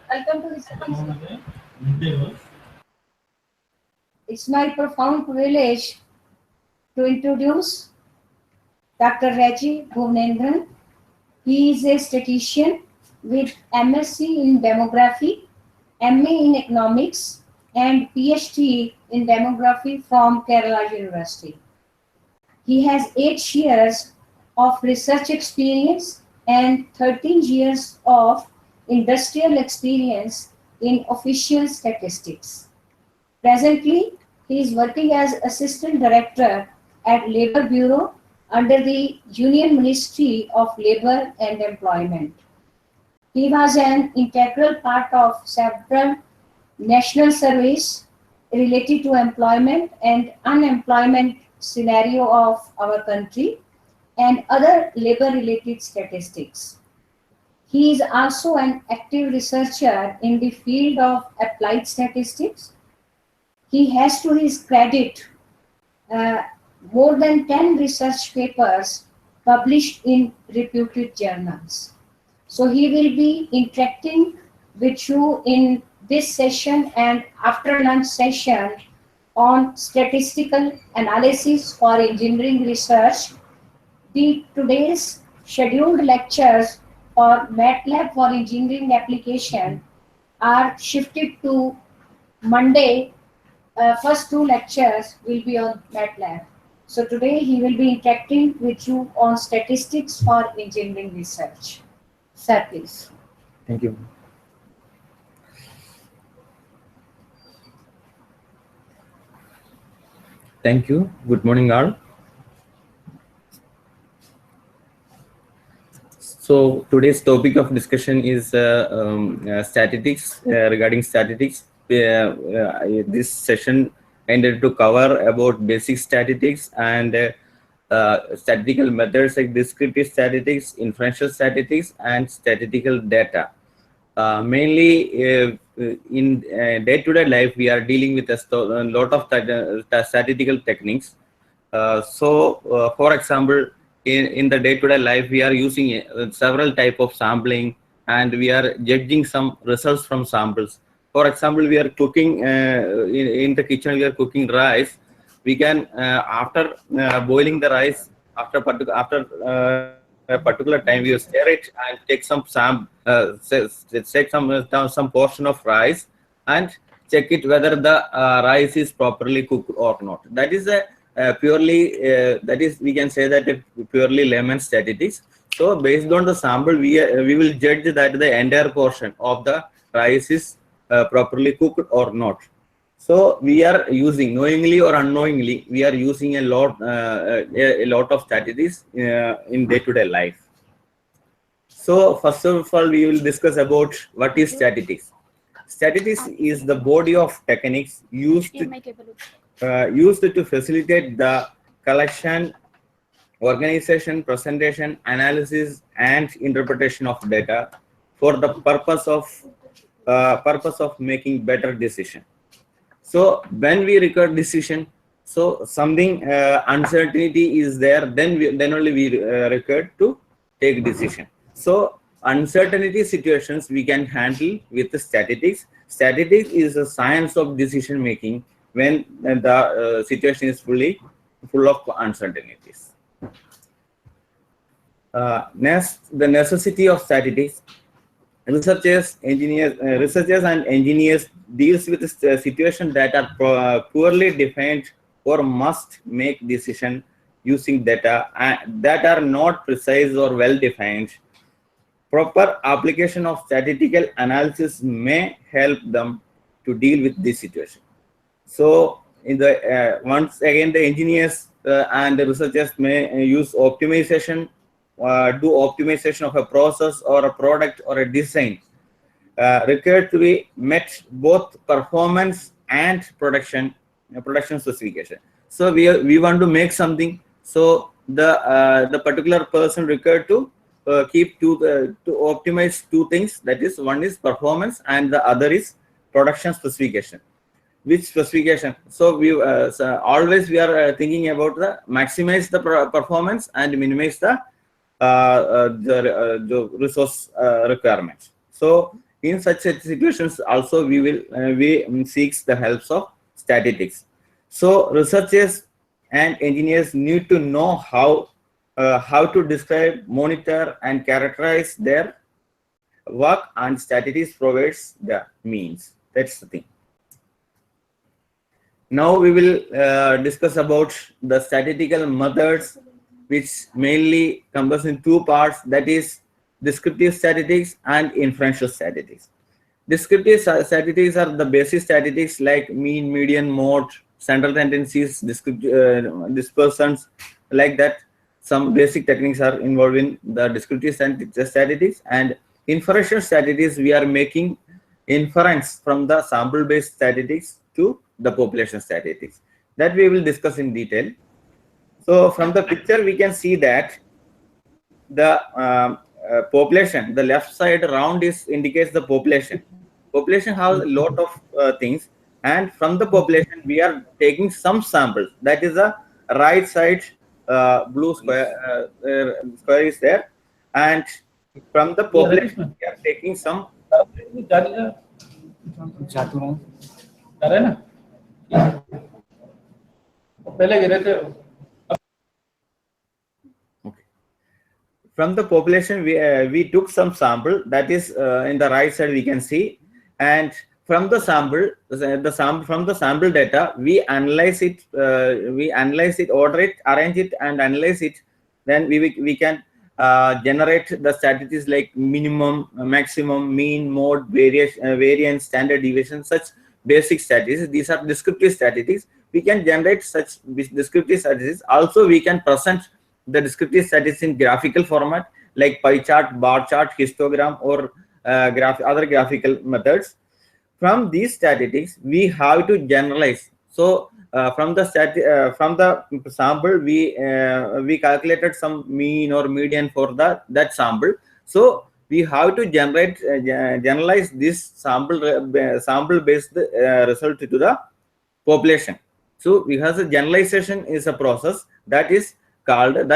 Welcome to the second. It's my profound privilege to introduce Dr. Reggie Bhuvnendran. He is a statistician with MSc in Demography, MA in Economics, and PhD in Demography from Kerala University. He has 8 years of research experience and 13 years of industrial experience in official statistics. Presently, he is working as Assistant Director at Labour Bureau under the Union Ministry of Labour and Employment. He was an integral part of several national surveys related to employment and unemployment scenario of our country and other labor-related statistics. He is also an active researcher in the field of applied statistics. He has to his credit more than 10 research papers published in reputed journals. So he will be interacting with you in this session and after lunch session on statistical analysis for engineering research. Today's scheduled lectures for MATLAB for engineering application are shifted to Monday. First 2 lectures will be on MATLAB. So today he will be interacting with you on statistics for engineering research. Sir, please. Thank you. Thank you. Good morning, all. So today's topic of discussion is statistics. Regarding statistics, this session intended to cover about basic statistics and statistical methods like descriptive statistics, inferential statistics, and statistical data. Mainly in day-to-day life, we are dealing with a lot of statistical techniques. For example, in the day-to-day life, we are using several type of sampling, and we are judging some results from samples. For example, we are cooking in the kitchen. We are cooking rice. We can after boiling the rice, after a particular time, we stir it and take some take some portion of rice and check it whether the rice is properly cooked or not. That is a purely we can say that a purely layman statistics. So based on the sample, we will judge that the entire portion of the rice is properly cooked or not. So we are using, knowingly or unknowingly, we are using a lot of statistics in day-to-day life. So first of all, we will discuss about what is statistics. Statistics is the body of techniques used to facilitate the collection, organization, presentation, analysis, and interpretation of data for the purpose of making better decision. So when we record decision, so something uncertainty is there, then only we record to take decision. So uncertainty situations we can handle with the statistics. Statistics is a science of decision making when the situation is full of uncertainties. Next, the necessity of statistics. Researchers and engineers deals with situations that are poorly defined or must make decision using data that are not precise or well defined. Proper application of statistical analysis may help them to deal with this situation. So, in the once again, the engineers and the researchers may use optimization, do optimization of a process or a product or a design required to be met both performance and production specification. So we want to make something. So the particular person required to keep to optimize two things. That is, one is performance and the other is production specification. Which specification? So we always we are thinking about the maximize the performance and minimize the resource requirements. So in such situations also we seeks the helps of statistics. So researchers and engineers need to know how to describe, monitor, and characterize their work, and statistics provides the means. That's the thing. Now we will discuss about the statistical methods, which mainly comes in two parts, that is descriptive statistics and inferential statistics. Descriptive statistics are the basic statistics like mean, median, mode, central tendencies, dispersions, like that. Some basic techniques are involved in the descriptive statistics. And inferential statistics, we are making inference from the sample-based statistics to the population statistics. That we will discuss in detail. So from the picture, we can see that the population, the left side round indicates the population. Population has a lot of things, and from the population, we are taking some samples. That is the right side blue square is there, and from the population, we are taking some. From the population, we took some sample. That is in the right side we can see, and from the sample, from the sample data, we analyze it, order it, arrange it, and analyze it. Then we can generate the statistics like minimum, maximum, mean, mode, variance, standard deviation, such basic statistics. These are descriptive statistics. We can generate such descriptive statistics. Also, we can present the descriptive statistics in graphical format like pie chart, bar chart, histogram, or other graphical methods. From these statistics, we have to generalize. So from the sample, we calculated some mean or median for that sample. So we have to generalize this sample based result to the population. So because the generalization is a process that is called, for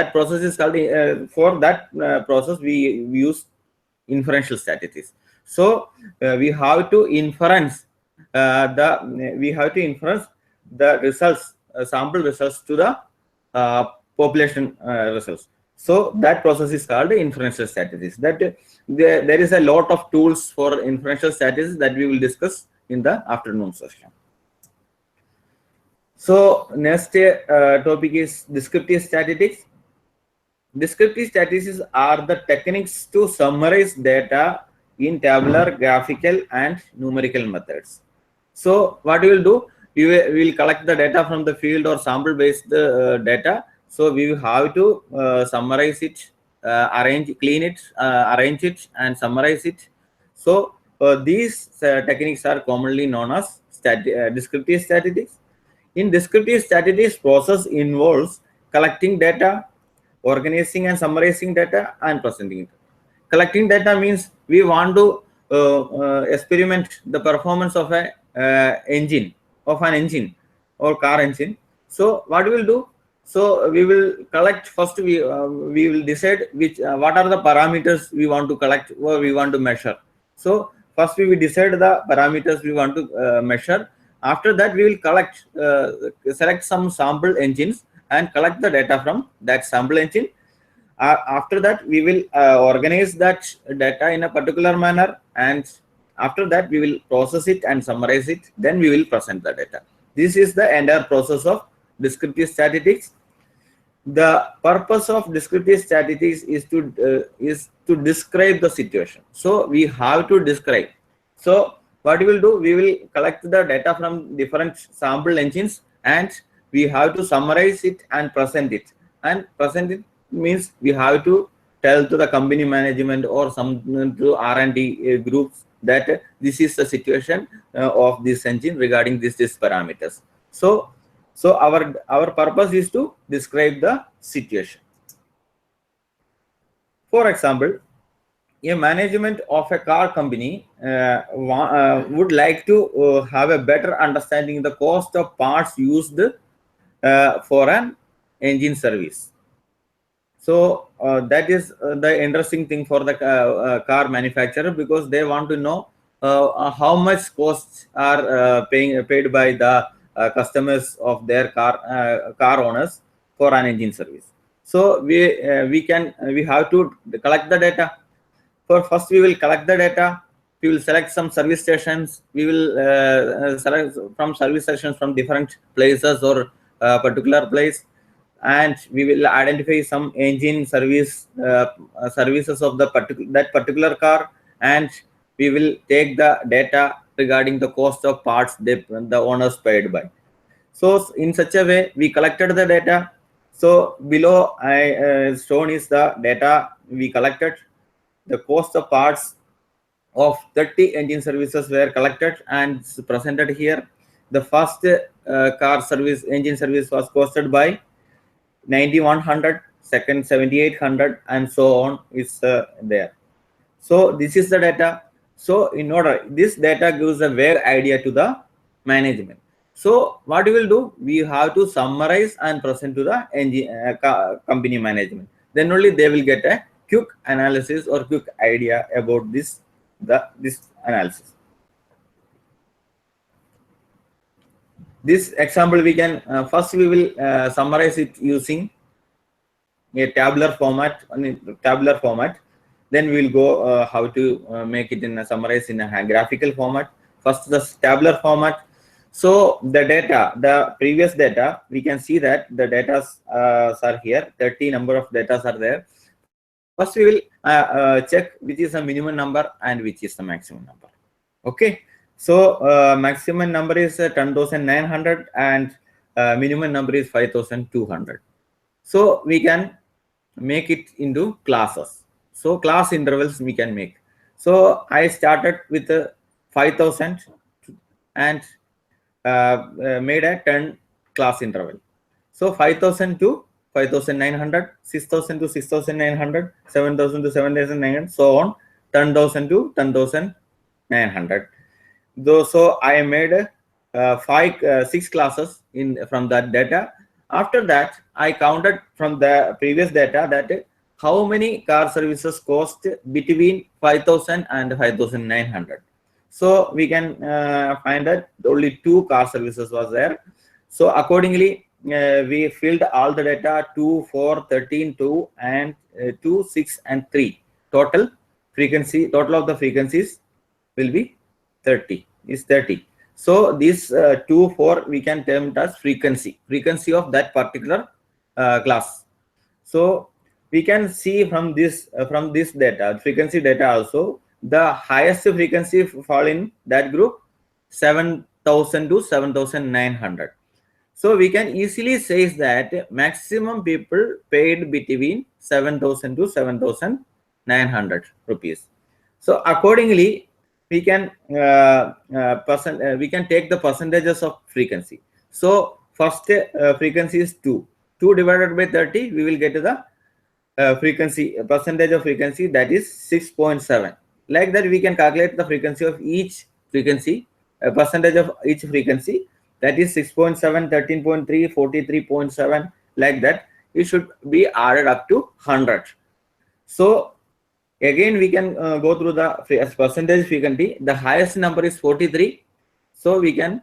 that process we use inferential statistics. So we have to inference the results, sample results to the population results. So that process is called inferential statistics. That there is a lot of tools for inferential statistics that we will discuss in the afternoon session. So next topic is descriptive statistics. Descriptive statistics are the techniques to summarize data in tabular, graphical, and numerical methods. So what we will do, we will collect the data from the field or sample based data. So we will have to summarize it, arrange it, and summarize it. So these techniques are commonly known as descriptive statistics. In descriptive statistics, process involves collecting data, organizing and summarizing data, and presenting it. Collecting data means we want to experiment the performance of a engine, of an engine or car engine. So what we will do? So we will collect first. We will decide which what are the parameters we want to collect or we want to measure. So first we will decide the parameters we want to measure. After that, we will collect, select some sample engines and collect the data from that sample engine. After that, we will organize that data in a particular manner, and after that, we will process it and summarize it. Then we will present the data. This is the entire process of descriptive statistics. The purpose of descriptive statistics is to describe the situation. So we have to describe. So what we will do, we will collect the data from different sample engines and we have to summarize it and present it. And present it means we have to tell to the company management or some to R&D groups that this is the situation of this engine regarding these parameters. So our purpose is to describe the situation. For example, a management of a car company would like to have a better understanding the cost of parts used for an engine service. So that is the interesting thing for the car manufacturer, because they want to know how much costs are paid by the customers of their car owners for an engine service. So we have to collect the data. First, we will collect the data. We will select some service stations. We will select from service stations from different places or particular place, and we will identify some engine services of that particular car, and we will take the data regarding the cost of parts the owners paid by. So in such a way, we collected the data. So below I shown is the data we collected. The cost of parts of 30 engine services were collected and presented here. The first car service, engine service, was costed by 9100, second 7800, and so on is there. So this is the data. So in order, this data gives a vague idea to the management. So what we will do, we have to summarize and present to the engine company management. Then only they will get a quick analysis or quick idea about this analysis. This example we can first we will summarize it using a tabular format. Then we will go how to make it in a summarize in a graphical format. First, the tabular format. So the data, the previous data, we can see that the data are here. 30 number of data are there. First, we will check which is the minimum number and which is the maximum number. Okay. So maximum number is 10,900 and minimum number is 5,200. So we can make it into classes. So class intervals we can make. So I started with 5,000 and made a 10 class interval. So 5,000 to 5,900, 6,000 to 6,900, 7,000 to 7,900, so on, 10,000 to 10,900. So I made 6 classes from that data. After that, I counted from the previous data that how many car services cost between 5,000 and 5,900. So we can find that only 2 car services was there. So accordingly, we filled all the data 2, 4, 13, 2, and 2, 6, and 3. Total of the frequencies will be 30. Is 30. So this 2, 4 we can term it as frequency of that particular class. So we can see from this data, frequency data also, the highest frequency fall in that group 7,000 to 7,900. So we can easily say that maximum people paid between 7,000 to 7,900 rupees. So accordingly, we can we can take the percentages of frequency. So first frequency is 2. 2 divided by 30, we will get to the frequency, percentage of frequency, that is 6.7. Like that, we can calculate the frequency of each frequency, percentage of each frequency, that is 6.7, 13.3, 43.7, like that. It should be added up to 100. So again, we can go through the percentage frequency. The highest number is 43. So we can,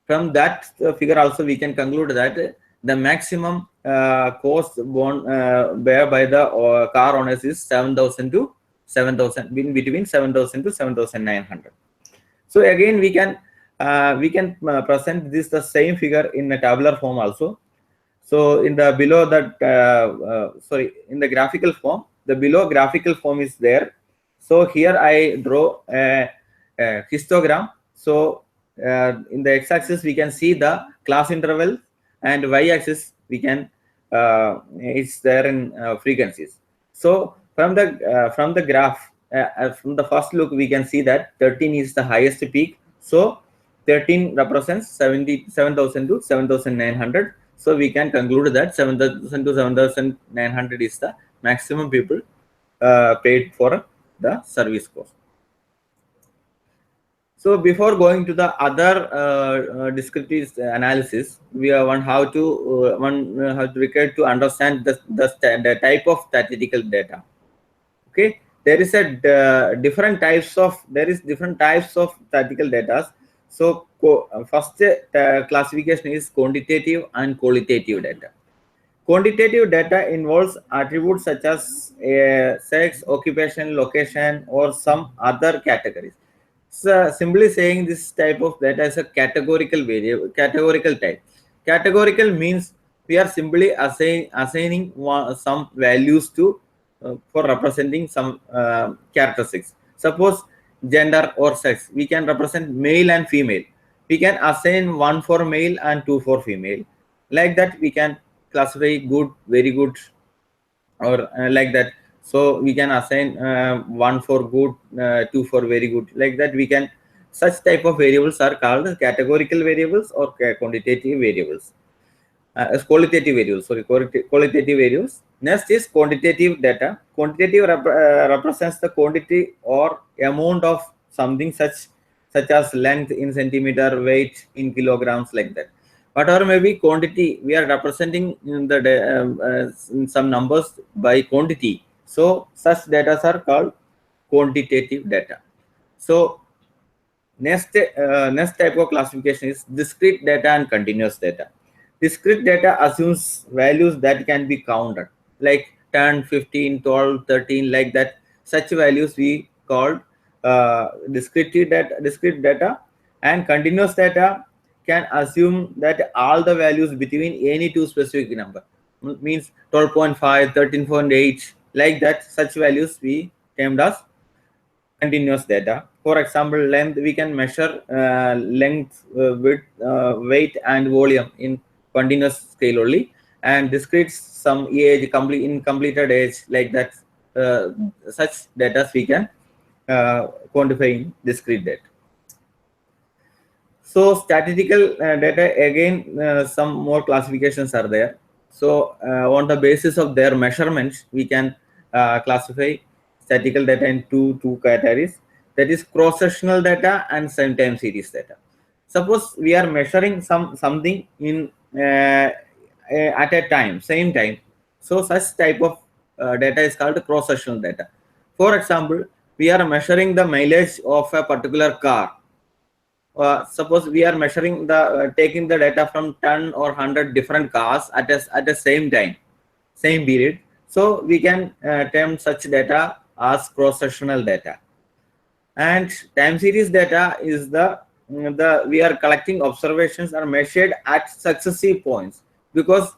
from that figure also, we can conclude that the maximum cost borne bear by the car owners is 7,000 to 7,000, between 7,000 to 7,900. So again, we can present this the same figure in a tabular form also. So in the below that in the graphical form, the below graphical form is there. So here I draw a histogram. So in the x-axis we can see the class interval, and y-axis we can it's there in frequencies. So from the graph, from the first look, we can see that 13 is the highest peak. So 13 represents 7,000 to 7,900. So we can conclude that 7,000 to 7,900 is the maximum people paid for the service cost. So before going to the other descriptive analysis, we have to require to understand the type of statistical data. Okay, there is different types of statistical data. So first classification is quantitative and qualitative data. Quantitative data involves attributes such as sex, occupation, location, or some other categories. So simply saying, this type of data is a categorical type. Categorical means we are simply assigning some values to for representing some characteristics. Suppose gender or sex, we can represent male and female. We can assign 1 for male and 2 for female. Like that, we can classify good, very good, or like that. So we can assign 1 for good, 2 for very good. Like that, we can, such type of variables are called categorical variables or quantitative variables. Qualitative variables, qualitative variables. Next is quantitative data. Quantitative represents the quantity or amount of something such as length in centimeter, weight in kilograms, like that. Whatever may be quantity, we are representing in the in some numbers by quantity. So such data are called quantitative data. So next type of classification is discrete data and continuous data. Discrete data assumes values that can be counted, like 10, 15, 12, 13, like that. Such values we called discrete data. And continuous data can assume that all the values between any two specific number, means 12.5, 13.8, like that. Such values we termed as continuous data. For example, length, we can measure length, width, weight, and volume in continuous scale only, and discrete some age, completed age, like that. Such data we can quantify in discrete data. So statistical data, again, some more classifications are there. So on the basis of their measurements, we can classify statistical data in two categories. That is cross-sectional data and same-time series data. Suppose we are measuring something in at a time, same time. So such type of data is called cross-sectional data. For example, we are measuring the mileage of a particular car. Suppose we are measuring taking the data from 10 or 100 different cars at the same time, same period. So we can term such data as cross-sectional data. And time series data is we are collecting observations are measured at successive points, because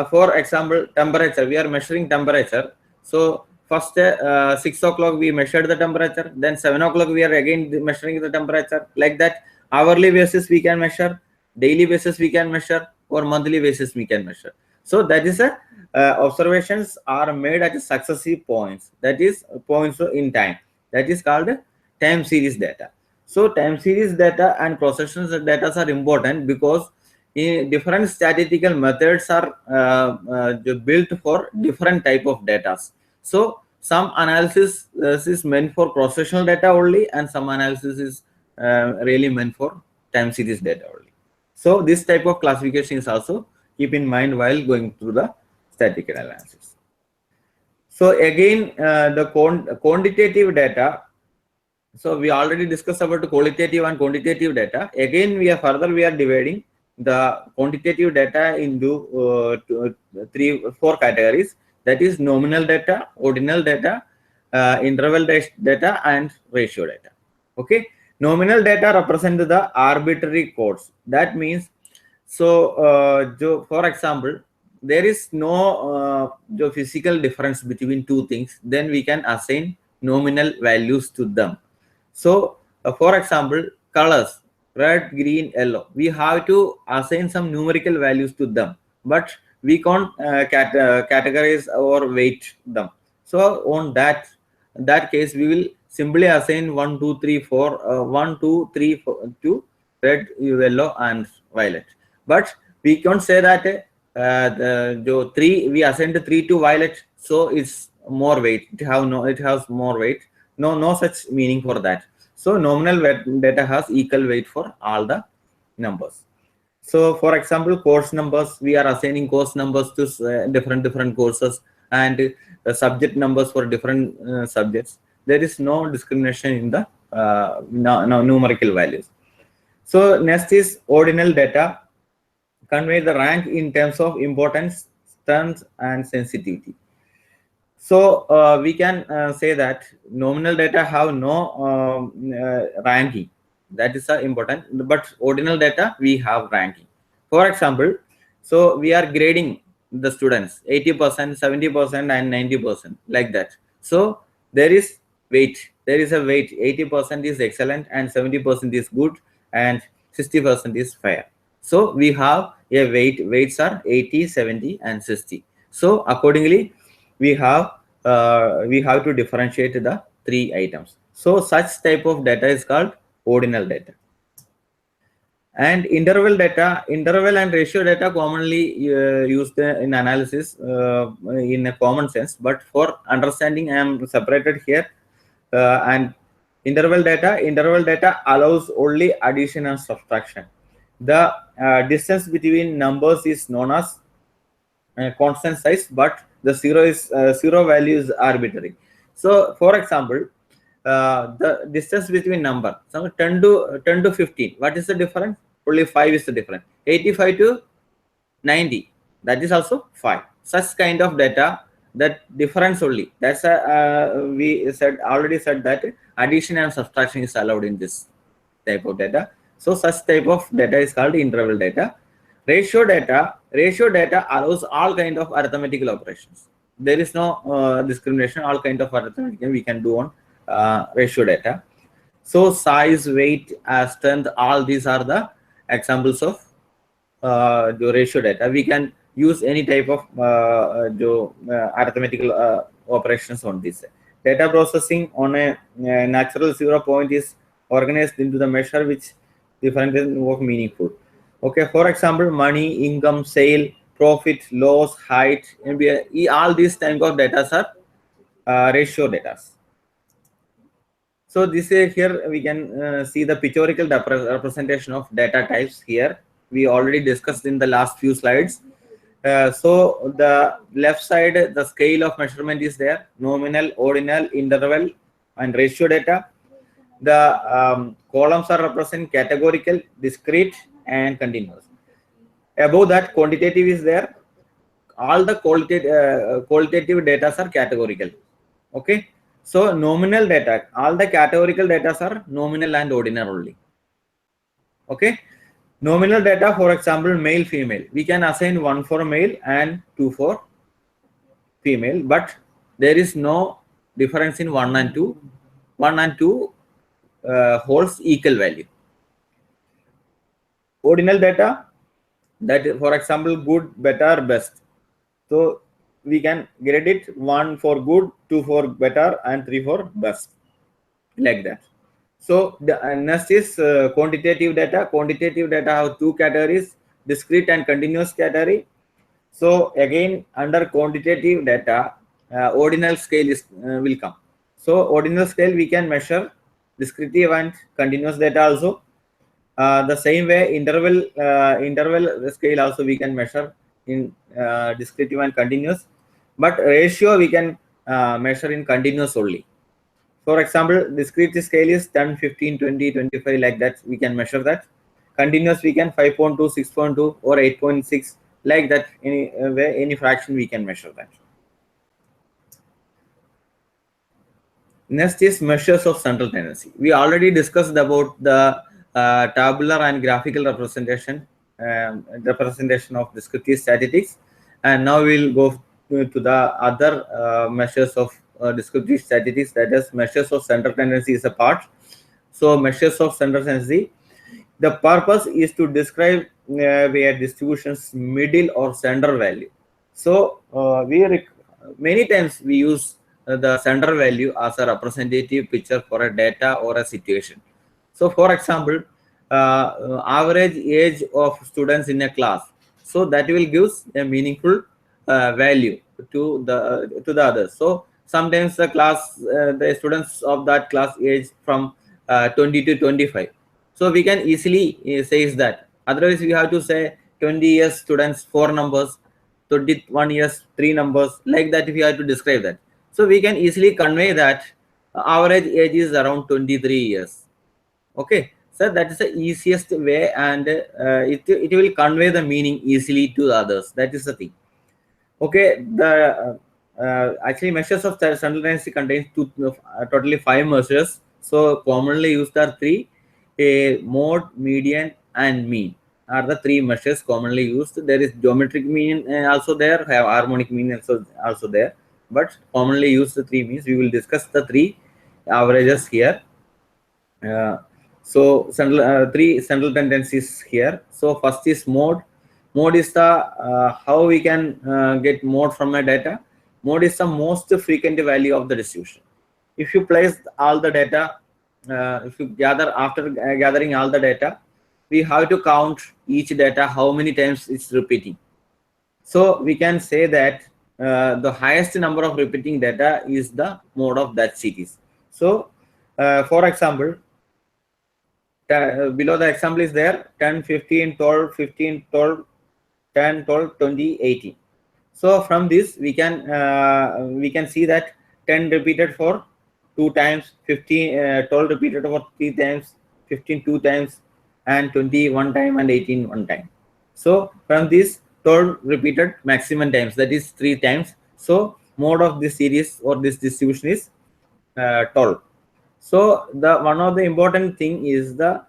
for example, temperature, we are measuring temperature. So first 6 o'clock we measured the temperature, then 7 o'clock we are again measuring the temperature, like that. Hourly basis we can measure, daily basis we can measure, or monthly basis we can measure. So that is observations are made at successive points, that is points in time. That is called time series data. So time series data and cross-sectional data are important because in different statistical methods are built for different type of data. So some analysis is meant for cross-sectional data only, and some analysis is really meant for time series data only. So this type of classification is also keep in mind while going through the statistical analysis. So again, the quantitative data. So we already discussed about qualitative and quantitative data. Again, we are dividing the quantitative data into four categories. That is nominal data, ordinal data, interval data, and ratio data. Okay, nominal data represent the arbitrary codes. That means, so for example, there is no physical difference between two things. Then we can assign nominal values to them. So, for example, colors, red, green, yellow, we have to assign some numerical values to them, but we can't categorize or weight them. So, on that case, we will simply assign 1, 2, 3, 4, 1, 2, 3, 4 to red, yellow, and violet. But we can't say that we assigned 3 to violet, so it's more weight. It has more weight. No such meaning for that. So nominal data has equal weight for all the numbers. So for example, course numbers, we are assigning course numbers to different courses, and subject numbers for different subjects. There is no discrimination in the numerical values. So next is ordinal data, convey the rank in terms of importance, strength, and sensitivity. So we can say that nominal data have no ranking. That is important. But ordinal data, we have ranking. For example, so we are grading the students 80%, 70%, and 90%, like that. So there is weight. There is a weight. 80% is excellent, and 70% is good, and 60% is fair. So we have a weight. Weights are 80, 70, and 60. So accordingly, we have to differentiate the three items. So such type of data is called ordinal data. And interval data, interval and ratio data commonly used in analysis in a common sense, but for understanding I am separated here. And interval data allows only addition and subtraction. The distance between numbers is known as constant size, but the zero value is arbitrary. So for example, the distance between number, so 10 to 15, what is the difference? Only 5 is the difference. 85 to 90, that is also 5. Such kind of data, that difference only, that's we already said that addition and subtraction is allowed in this type of data. So such type of data is called interval data. Ratio data allows all kind of arithmetical operations. There is no discrimination. All kind of arithmetic we can do on ratio data. So size, weight, strength, all these are the examples of the ratio data. We can use any type of arithmetical operations on this. Data processing on a natural 0 point is organized into the measure which different of meaningful. Okay, for example, money, income, sale, profit, loss, height, all these type of data are ratio data. So this is here we can see the pictorial representation of data types here. We already discussed in the last few slides. So the left side, the scale of measurement is there: nominal, ordinal, interval, and ratio data. The columns are represent categorical, discrete, and continuous. Above that, quantitative is there. All the qualitative data are categorical. Okay, so nominal data, all the categorical data are nominal and ordinal only. Okay, nominal data, for example, male, female, we can assign 1 for male and 2 for female, but there is no difference in 1 and 2. 1 and 2 holds equal value. Ordinal data, that is, for example, good, better, best. So we can grade it 1 for good, 2 for better, and 3 for best, like that. So the next is quantitative data. Quantitative data have two categories: discrete and continuous category. So again, under quantitative data, ordinal scale is will come. So ordinal scale we can measure descriptive and continuous data also. The same way, interval scale also we can measure in descriptive and continuous, but ratio we can measure in continuous only. For example, discrete scale is 10, 15, 20, 25, like that we can measure that. Continuous we can 5.2, 6.2 or 8.6, like that. Any way, any fraction we can measure that. Next is measures of central tendency. We already discussed about the tabular and graphical representation of descriptive statistics, and now we'll go to the other measures of descriptive statistics, that is measures of central tendency is a part. So measures of central tendency, the purpose is to describe where distribution's middle or center value. So many times we use the center value as a representative picture for a data or a situation. So for example, average age of students in a class, so that will give a meaningful value to the others. So sometimes the students of that class age from 20 to 25. So we can easily say that. Otherwise, we have to say 20 years students 4 numbers, 21 years 3 numbers, like that. If we have to describe that, so we can easily convey that average age is around 23 years. Okay, so that is the easiest way, and it will convey the meaning easily to others. That is the thing. Okay, the actually measures of central tendency contains totally 5 measures. So commonly used are 3: mode, median, and mean are the 3 measures commonly used. There is geometric mean also there, have harmonic mean also there, but commonly used the 3 means. We will discuss the 3 averages here. So three central tendencies here. So first is mode. Mode is the how we can get mode from a data. Mode is the most frequent value of the distribution. If you place all the data, if you after gathering all the data, we have to count each data how many times it's repeating. So we can say that the highest number of repeating data is the mode of that series. So for example, below the example is there: 10, 15, 12, 15, 12, 10, 12, 20, 18. So from this we can see that 10 repeated for 2 times, 15, 12 repeated for 3 times, 15 2 times, and 20 1 time, and 18 1 time. So from this 12 repeated maximum times, that is 3 times. So mode of this series or this distribution is 12. So the one of the important thing is the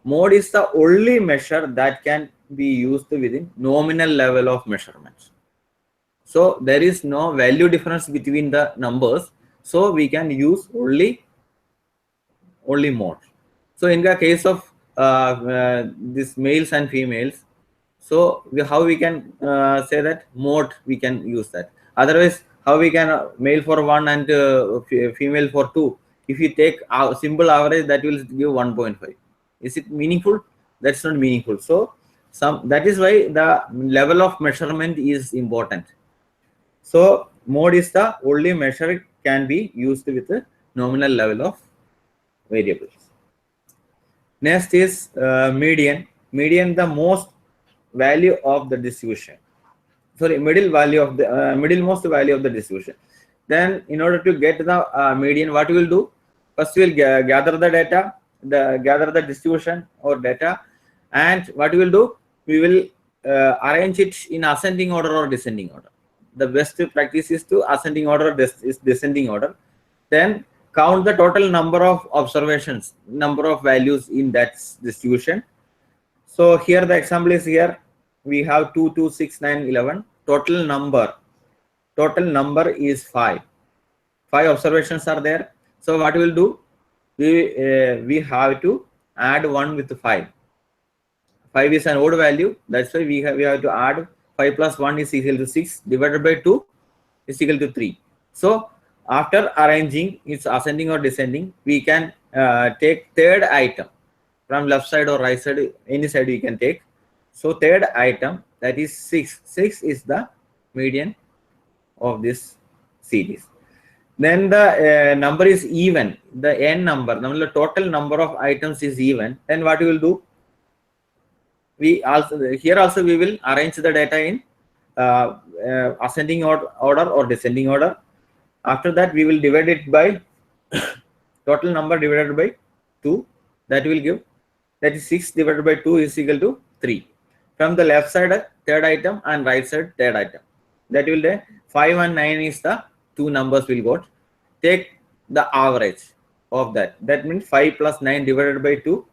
mode is the only measure that can be used within nominal level of measurements. So there is no value difference between the numbers. So we can use only mode. So in the case of this males and females, so how we can say that mode we can use that. Otherwise, how we can male for 1 and female for 2? If you take a simple average, that will give 1.5. Is it meaningful? That's not meaningful. So that is why the level of measurement is important. So mode is the only measure can be used with a nominal level of variables. Next is median. Median, the most value of the distribution. Sorry, middle value of the middlemost value of the distribution. Then in order to get the median, what we will do? First we will gather the data, gather the distribution or data, and what we will do? We will arrange it in ascending order or descending order. The best practice is to ascending order, is descending order. Then count the total number of observations, number of values in that distribution. So here the example is here. We have 2, 2, 6, 9, 11. Total number is 5. 5 observations are there. So what we will do? We have to add 1 with 5. 5 is an odd value. That's why we have to add 5 plus 1 is equal to 6 divided by 2 is equal to 3. So after arranging its ascending or descending, we can take third item from left side or right side, any side you can take. So third item, that is 6. 6 is the median of this series. Then the number is even, the n number, the total number of items is even. Then what you will do? We also, here also we will arrange the data in ascending order or descending order. After that, we will divide it by total number divided by 2. That will give, that is 6 divided by 2 is equal to 3. From the left side, third item, and right side, third item. That will be 5 and 9 is the two numbers will got. Take the average of that. That means 5 plus 9 divided by 2.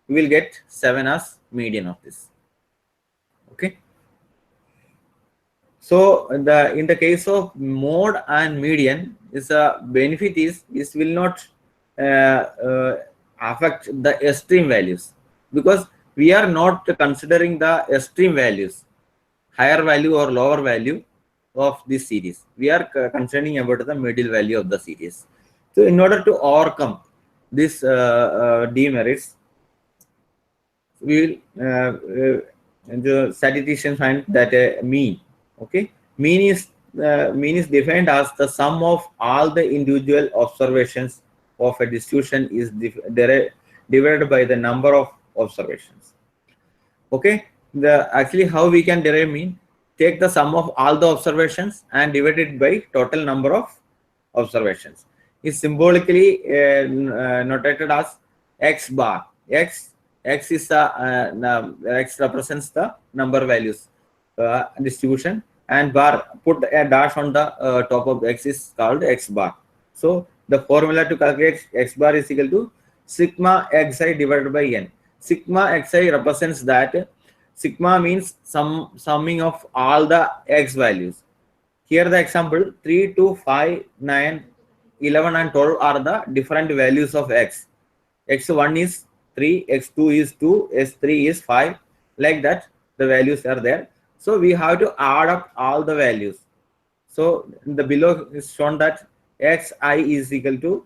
We will get 7 as median of this. Okay. So in the case of mode and median, is a benefit is this will not affect the extreme values, because we are not considering the extreme values, higher value or lower value of this series. We are concerning about the middle value of the series. So in order to overcome this demerits, we will the statistician find that mean. Okay, mean is defined as the sum of all the individual observations of a distribution is divided by the number of observations. Okay, actually how we can derive mean? Take the sum of all the observations and divide it by total number of observations. Is symbolically notated as x bar. X is x represents the number values distribution, and bar, put a dash on the top of x is called x bar. So the formula to calculate x bar is equal to sigma xi divided by n. Sigma xi represents that sigma means summing of all the x values. Here the example 3, 2, 5, 9, 11 and 12 are the different values of x. x1 is 3, x2 is 2, x3 is 5, like that the values are there. So we have to add up all the values. So in the below is shown that xi is equal to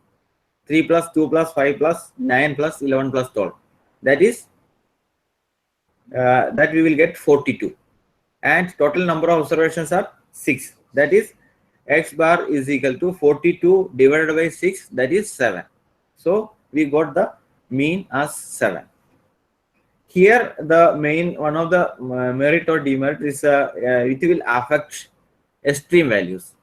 3 plus 2 plus 5 plus 9 plus 11 plus 12. That is that we will get 42, and total number of observations are 6. That is x bar is equal to 42 divided by 6, that is 7. So we got the mean as 7. Here the main one of the merit or demerit is it will affect extreme values.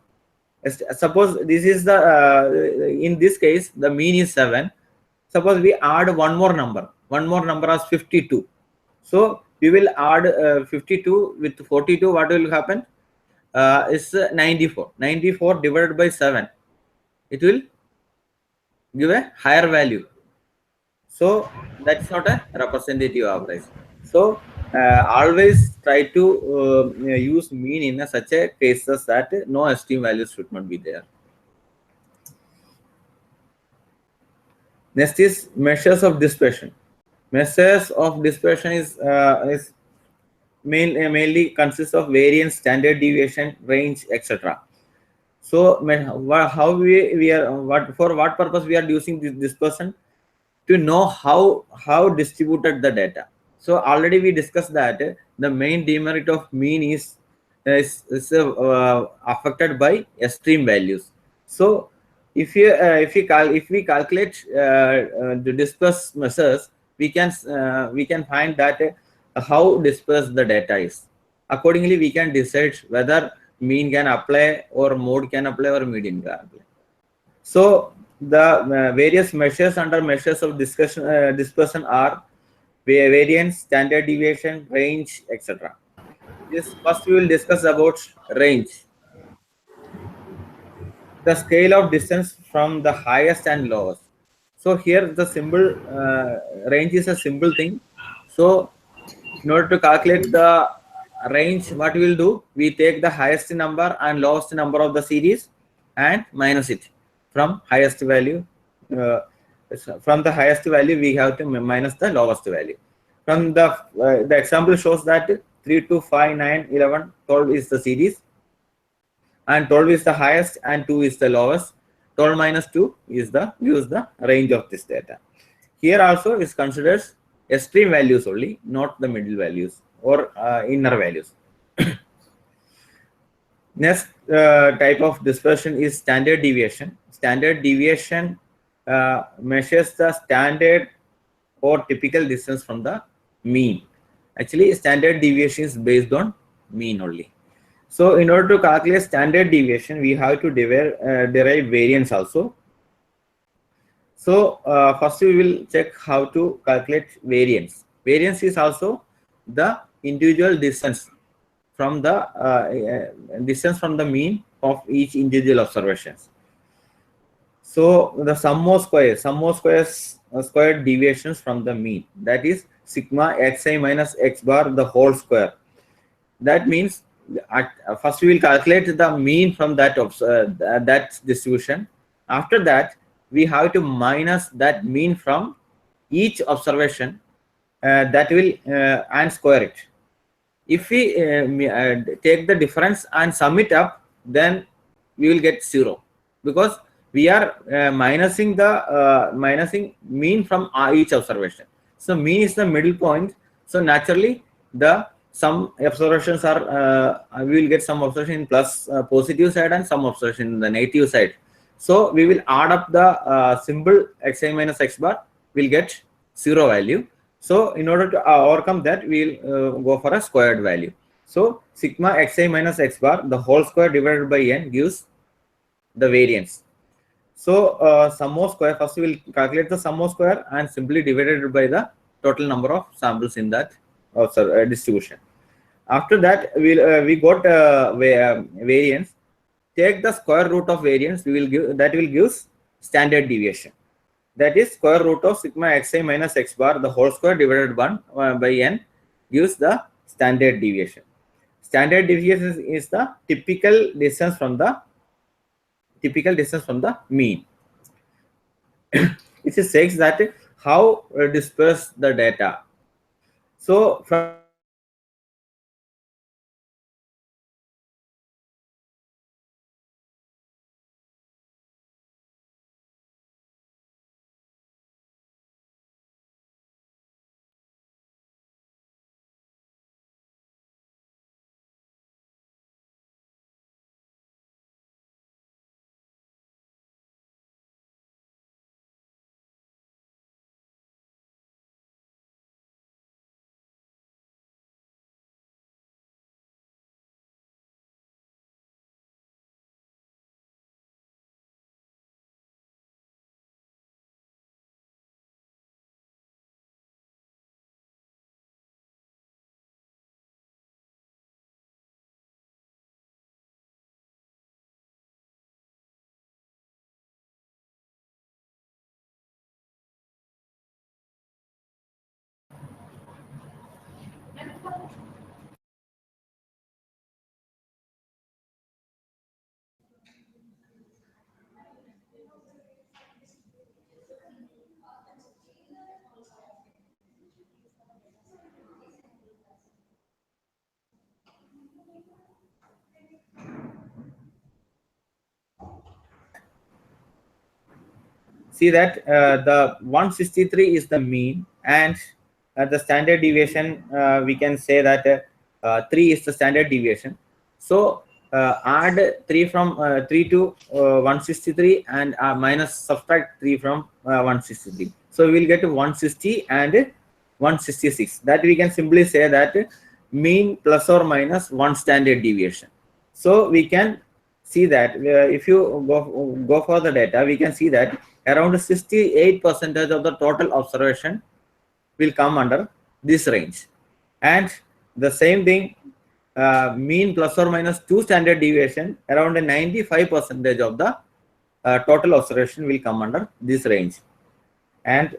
Suppose this is the in this case the mean is 7. Suppose we add one more number as 52. So we will add 52 with 42. What will happen? Is 94. 94 divided by 7. It will give a higher value. So that's not a representative average. So always try to use mean in such a cases that no extreme values should not be there. Next is measures of dispersion. Measures of dispersion is mainly consists of variance, standard deviation, range, etc. So how we are for what purpose we are using this dispersion? To know how distributed the data. So already we discussed that the main demerit of mean is affected by extreme values. So if we calculate the dispersed measures, we can find that how dispersed the data is. Accordingly, we can decide whether mean can apply or mode can apply or median can apply. So the various measures under measures of dispersion are variance, standard deviation, range, etc. This first we will discuss about range. The scale of distance from the highest and lowest. So here the symbol range is a simple thing. So in order to calculate the range, what we will do? We take the highest number and lowest number of the series and minus it from highest value. From the highest value, we have to minus the lowest value. From the example shows that 3, 2, 5, 9, 11, 12 is the series, and 12 is the highest and 2 is the lowest. 12 minus 2 is gives the range of this data. Here also is considered extreme values only, not the middle values or inner values. Next type of dispersion is standard deviation. Standard deviation measures the standard or typical distance from the mean. Actually, standard deviation is based on mean only. So in order to calculate standard deviation, we have to derive variance also. So first we will check how to calculate variance. Variance is also the individual distance from the mean of each individual observations. So the sum of squared deviations from the mean, that is sigma xi minus x bar the whole square. That means first we will calculate the mean from that distribution. After that, we have to minus that mean from each observation that will and square it. If we take the difference and sum it up, then we will get 0, because we are minusing mean from each observation. So mean is the middle point. So naturally, some observations are we will get some observation in plus positive side and some observation in the negative side. So we will add up the symbol xi minus x bar, will get 0 value. So in order to overcome that, we will go for a squared value. So sigma xi minus x bar the whole square divided by n gives the variance. So sum of square, first we will calculate the sum of square and simply divided by the total number of samples in that distribution. After that, we got variance. Take the square root of variance, we will give standard deviation. That is square root of sigma xi minus x bar the whole square divided by n gives the standard deviation. Standard deviation is the typical distance from the mean. It says that how disperse the data. So from see that the 163 is the mean, and the standard deviation we can say that 3 is the standard deviation. So add 3 from 3 to 163 and minus subtract 3 from 163. So we will get 160 and 166. That we can simply say that mean plus or minus 1 standard deviation. So we can see that if you go for the data, we can see that around 68% of the total observation will come under this range. And the same thing, mean plus or minus 2 standard deviation, around 95% of the total observation will come under this range. And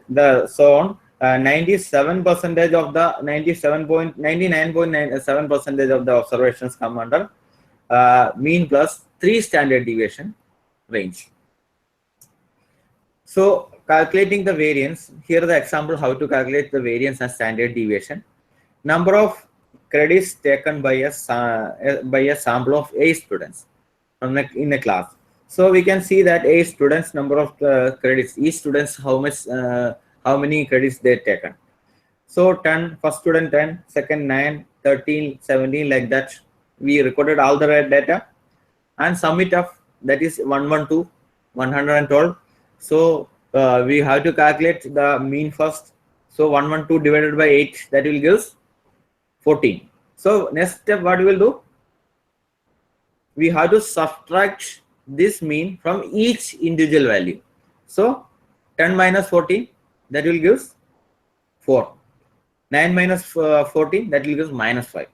so on, 97% of the 99.97% of the observations come under mean plus 3 standard deviation range. So calculating the variance, here the example how to calculate the variance and standard deviation. Number of credits taken by a sample of 8 students in a class. So we can see that 8 students, number of credits, each students how many credits they taken. So 10, first student 10, second 9, 13, 17, like that. We recorded all the data and sum it up, that is 112, 112. So we have to calculate the mean first. So 112 divided by 8, that will give 14. So next step, what we will do? We have to subtract this mean from each individual value. So 10 minus 14, that will give 4. 9 minus 14, that will give minus 5.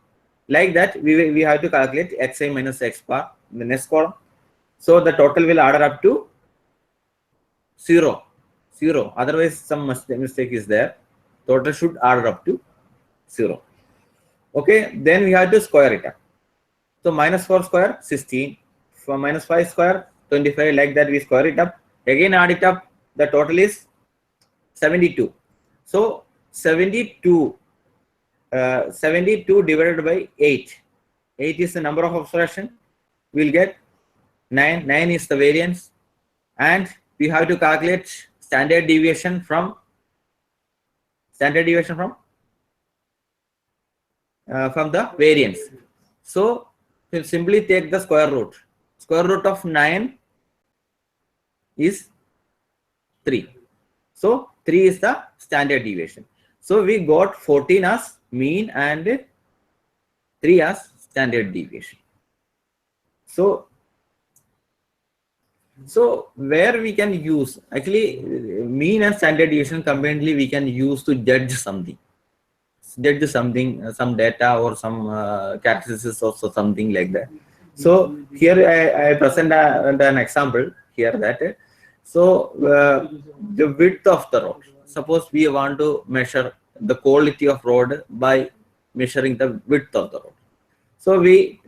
Like that, we have to calculate xi minus x bar in the next column. So the total will add up to 0. Otherwise, some mistake is there. Total should add up to 0. Okay, then we have to square it up. So minus 4 square, 16. For minus 5 square, 25. Like that, we square it up. Again, add it up. The total is 72. So 72 divided by 8. 8 is the number of observation. We'll get 9. 9 is the variance. And we have to calculate standard deviation from the variance. So we'll simply take the square root. Square root of 9 is 3. So 3 is the standard deviation. So we got 14 as mean and 3 as standard deviation. So where we can use, actually mean and standard deviation combinedly we can use to judge something, some data or some characteristics or something like that. So here I present an example here that the width of the road. Suppose we want to measure the quality of road by measuring the width of the road. So we,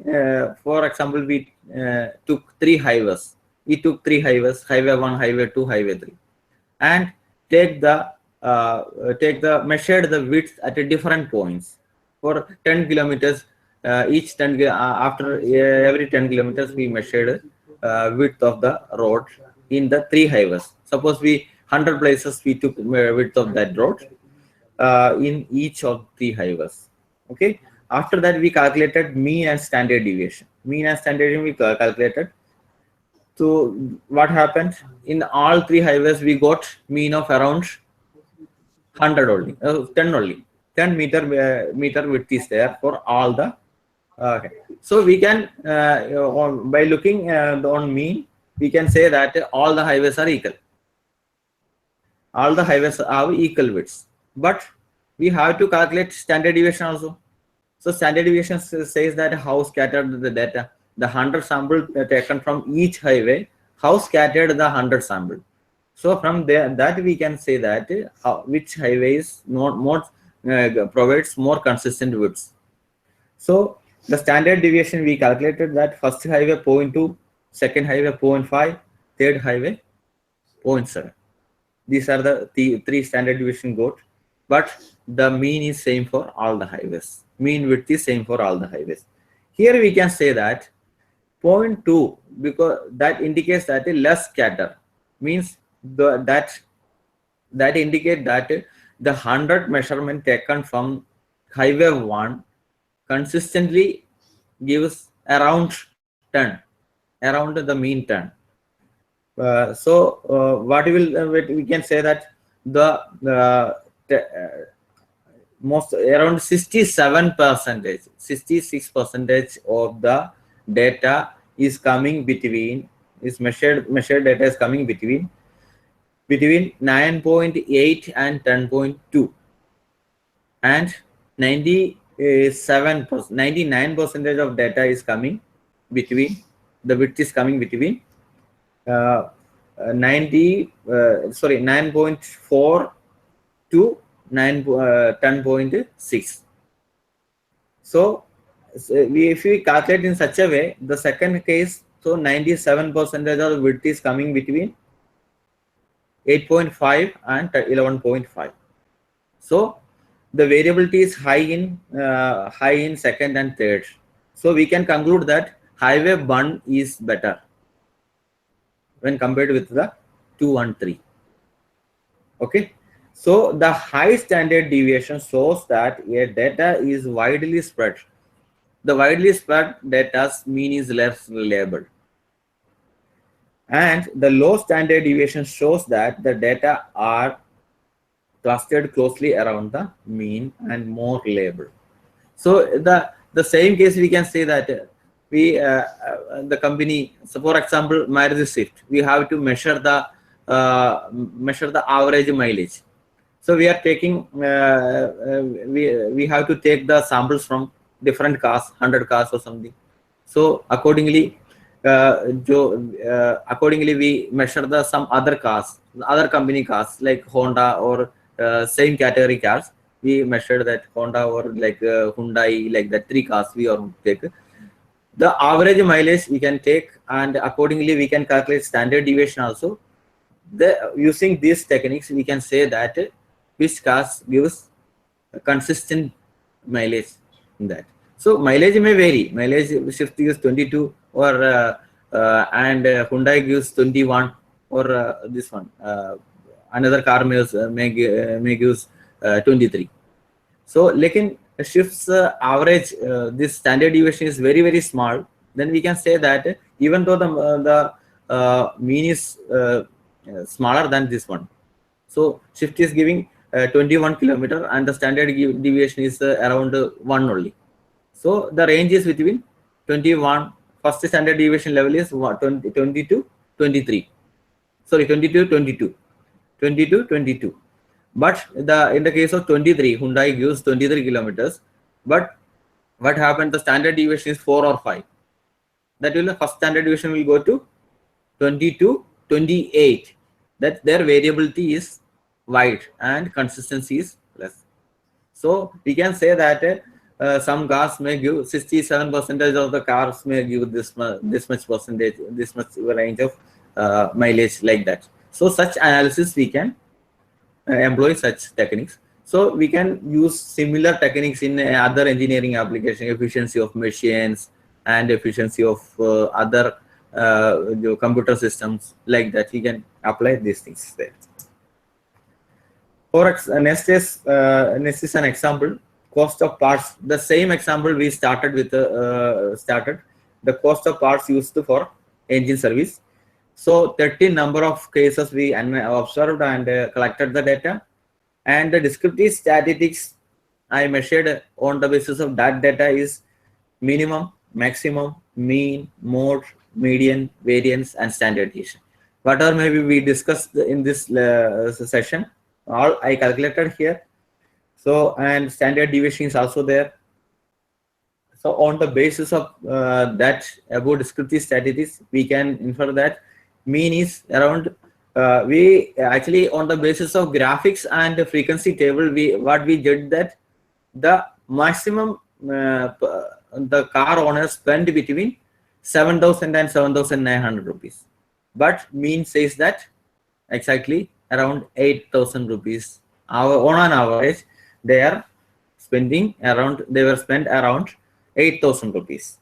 for example, we took 3 highways. We took 3 highways: highway 1, highway 2, highway 3, and measured the width at different points for 10 kilometers. Each 10 after every 10 kilometers we measured width of the road in the 3 highways. Suppose 100 places we took width of that road in each of 3 highways. Okay. After that, we calculated mean and standard deviation. Mean and standard deviation we calculated. So what happened? In all 3 highways, we got mean of around 100 only, 10 only. 10 meter width is there for all the. Okay. So we can, by looking on mean, we can say that all the highways are equal. All the highways have equal widths, but we have to calculate standard deviation also. So standard deviation says that how scattered the data, the 100 sample taken from each highway, how scattered the 100 sample. So from there, that we can say that which highways provides more consistent widths. So the standard deviation we calculated that first highway 0.2, second highway 0.5, third highway 0.7. These are the 3 standard deviation got, but the mean is same for all the highways. Mean width is same for all the highways. Here we can say that 0.2, because that indicates that less scatter, means that indicate that the 100 measurement taken from highway 1 consistently gives around 10, around the mean 10. What we can say that the most around 66% of the data is coming between, is measured data is coming between 9.8 and 10.2, and 99% of data is coming between, the width is coming between 9.4 to 10.6. So if we calculate in such a way, the second case, so 97% of the width is coming between 8.5 and 11.5. So the variability is high in second and third. So we can conclude that highway 1 is better. when compared with the 2 and 3. Okay, so the high standard deviation shows that a data is widely spread. The widely spread data's mean is less reliable. And the low standard deviation shows that the data are clustered closely around the mean and more reliable. So the same case we can say that the company, so for example, Maruti Swift, we have to measure the average mileage. So we are taking we have to take the samples from different cars, 100 cars or something. So accordingly we measure some other cars, other company cars like Honda or same category cars. We measured that Honda or like Hyundai, like that 3 cars we are take. The average mileage we can take, and accordingly we can calculate standard deviation also. Using these techniques, we can say that which cars gives a consistent mileage in that. So mileage may vary. Mileage Swift gives 22, or and Hyundai gives 21, or this one another car may gives 23. So lekin Swift's average, this standard deviation is very, very small. Then we can say that even though the mean is smaller than this one, so Swift is giving 21 kilometer and the standard deviation is around 1 only. So the range is between 21. First standard deviation level is 20 to 23. Sorry, 22, 22. But in the case of 23, Hyundai gives 23 kilometers. But what happened? The standard deviation is 4 or 5. That will, the first standard deviation will go to 20 to 28. That their variability is wide and consistency is less. So we can say that some cars may give 67% of the cars may give this much percentage, this much range of mileage, like that. So such analysis we can employ such techniques. So we can use similar techniques in other engineering application, efficiency of machines and efficiency of other computer systems, like that. We can apply these things there. Next is an example, cost of parts. The same example we started with the cost of parts used for engine service. So 13 number of cases we observed and collected the data, and the descriptive statistics I measured on the basis of that data is minimum, maximum, mean, mode, median, variance, and standard deviation. Whatever maybe we discussed in this session, all I calculated here. So, and standard deviation is also there. So on the basis of that about descriptive statistics, we can infer that mean is around, we actually on the basis of graphics and the frequency table, what we did that the maximum the car owner spent between 7,000 and 7,900 rupees, but mean says that exactly around 8,000 rupees. On an average, they were spent around 8,000 rupees.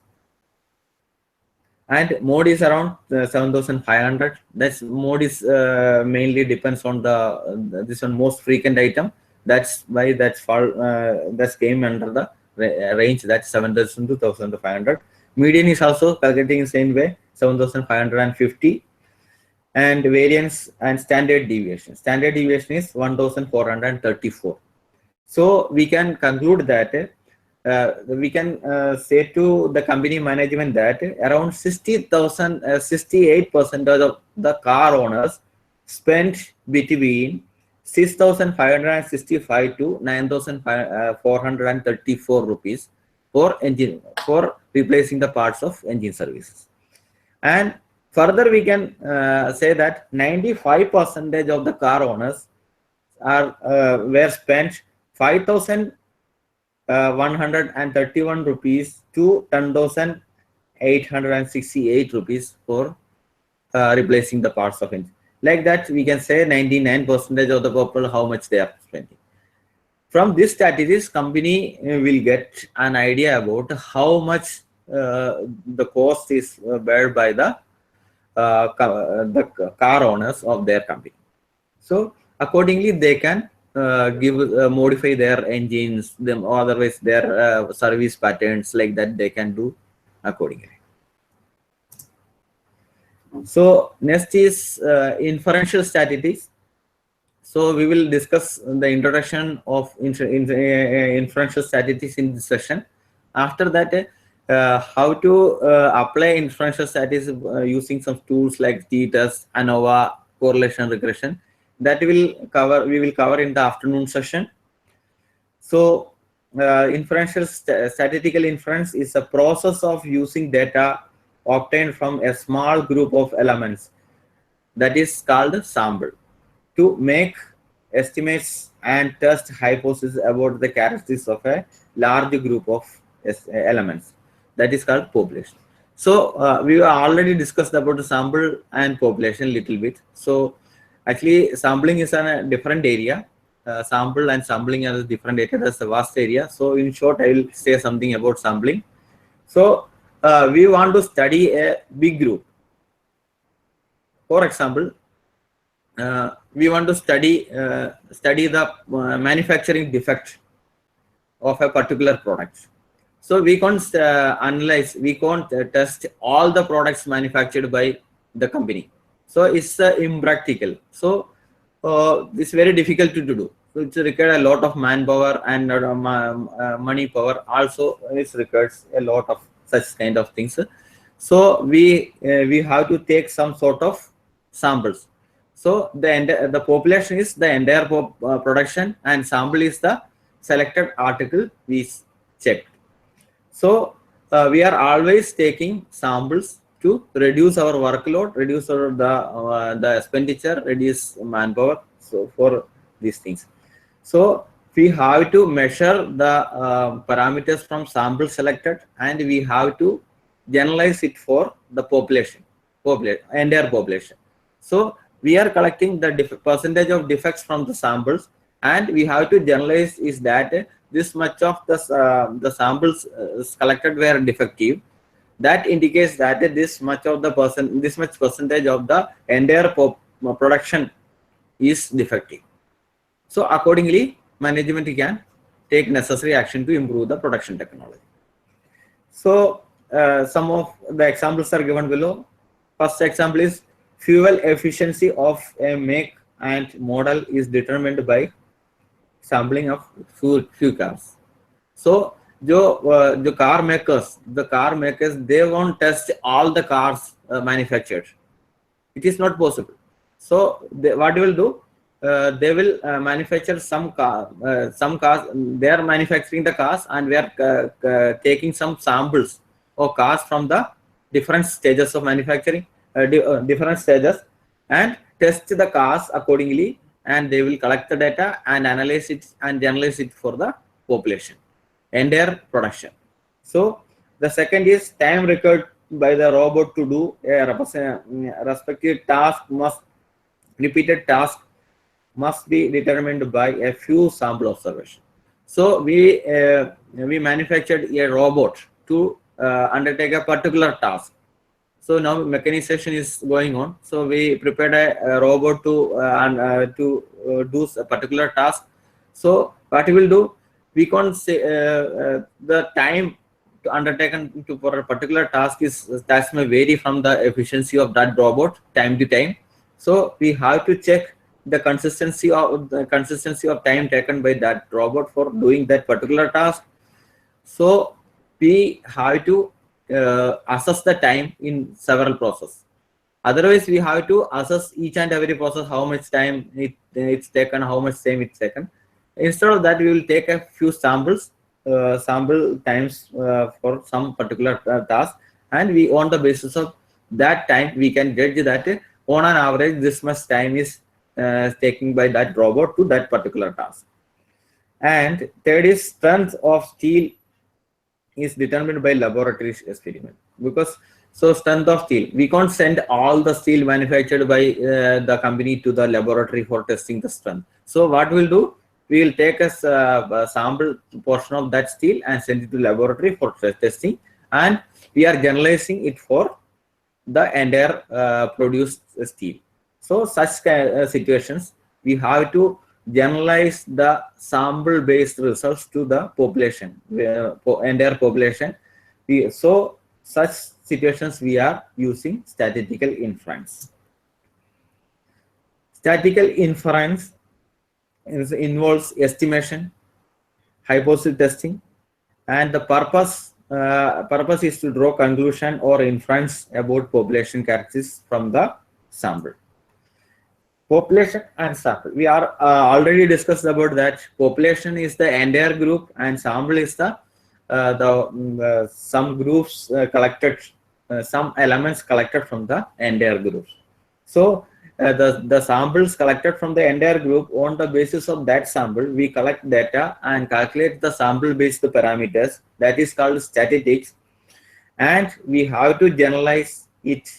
And mode is around 7,500. That's mode is mainly depends on this one most frequent item. That's why that came under the range, that's 7,000 to 2,500. Median is also calculating in the same way, 7,550. And variance and standard deviation. Standard deviation is 1,434. So we can conclude that we can say to the company management that around 68% of the car owners spent between 6,565 to 9,434 rupees for replacing the parts of engine services. And further, we can say that 95% of the car owners were spent 5,131 rupees to 10,868 rupees for replacing the parts of engine. Like that, we can say 99% of the people how much they are spending. From this statistics, company will get an idea about how much the cost is bear by the the car owners of their company. So accordingly, they can modify their engines, them, or otherwise their service patterns like that. They can do accordingly. So next is inferential statistics. So we will discuss the introduction of inferential statistics in this session. After that, how to apply inferential statistics using some tools like t-test, ANOVA, correlation regression. That we will cover in the afternoon session. So inferential statistical inference is a process of using data obtained from a small group of elements, that is called sample, to make estimates and test hypotheses about the characteristics of a large group of elements, that is called population. So we already discussed about the sample and population a little bit. So actually sampling is a different area. Sample and sampling are a different area. That's a vast area. So in short, I will say something about sampling. So we want to study a big group. For example, we want to study the manufacturing defect of a particular product. So we can't analyze, we can't test all the products manufactured by the company. So it's impractical. So it's very difficult to do. So it requires a lot of manpower and money power. Also, it requires a lot of such kind of things. So we have to take some sort of samples. So the population is the entire production, and sample is the selected article we checked. So we are always taking samples to reduce our workload, reduce the expenditure, reduce manpower. So for these things, so we have to measure the parameters from sample selected, and we have to generalize it for the population, entire population. So we are collecting the percentage of defects from the samples, and we have to generalize is that this much of the samples collected were defective. That indicates that this much percentage of the entire production is defective. So accordingly, management can take necessary action to improve the production technology. So some of the examples are given below. First example is fuel efficiency of a make and model is determined by sampling of few cars. So the car makers, they won't test all the cars manufactured. It is not possible. So what they will do? They will manufacture some cars. They are manufacturing the cars, and we are taking some samples of cars from the different stages of manufacturing, different stages, and test the cars accordingly. And they will collect the data and analyze it and generalize it for the population, entire production. So the second is time required by the robot to do a respective task repeated task must be determined by a few sample observations. So we manufactured a robot to undertake a particular task. So now mechanization is going on. So we prepared a robot to do a particular task. So what we will do? We can't say the time to undertaken for a particular task may vary from the efficiency of that robot time to time. So we have to check the consistency of time taken by that robot for doing that particular task. So we have to assess the time in several processes. Otherwise, we have to assess each and every process, how much time it's taken, how much time it's taken. Instead of that, we will take a few samples, sample times for some particular task, and we on the basis of that time we can judge that on an average this much time is taken by that robot to that particular task. And third is strength of steel is determined by laboratory experiment, because so strength of steel, we can't send all the steel manufactured by the company to the laboratory for testing the strength. So what we'll do, we will take a sample portion of that steel and send it to laboratory for testing, and we are generalizing it for the entire produced steel. So such situations, we have to generalize the sample-based results to the population, entire population. So such situations we are using statistical inference. Statistical inference involves estimation, hypothesis testing, and the purpose is to draw conclusion or inference about population characteristics from the sample. Population and sample. We are already discussed about that. Population is the entire group, and sample is the some groups collected, some elements collected from the entire group. So the samples collected from the entire group, on the basis of that sample, we collect data and calculate the sample-based parameters. That is called statistics, and we have to generalize it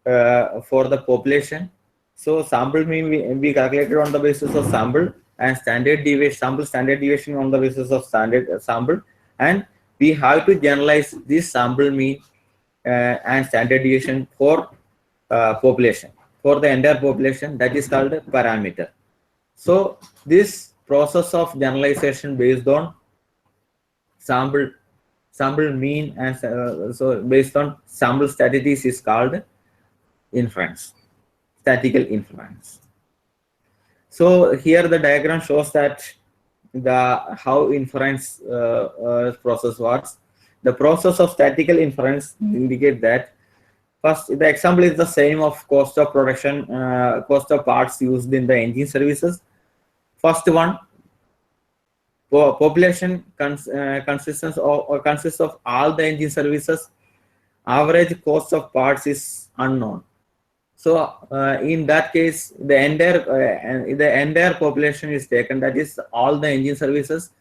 for the population. So sample mean we calculated on the basis of sample, and standard deviation, sample standard deviation on the basis of standard sample, and we have to generalize this sample mean and standard deviation for population, for the entire population. That is called a parameter. So this process of generalization based on sample mean and so based on sample statistics is called inference, statistical inference. So here the diagram shows that how inference process works. The process of statistical inference indicate that first, the example is the same of cost of production, cost of parts used in the engine services. First one, population consists of all the engine services. Average cost of parts is unknown. So in that case, the entire population is taken. That is all the engine services.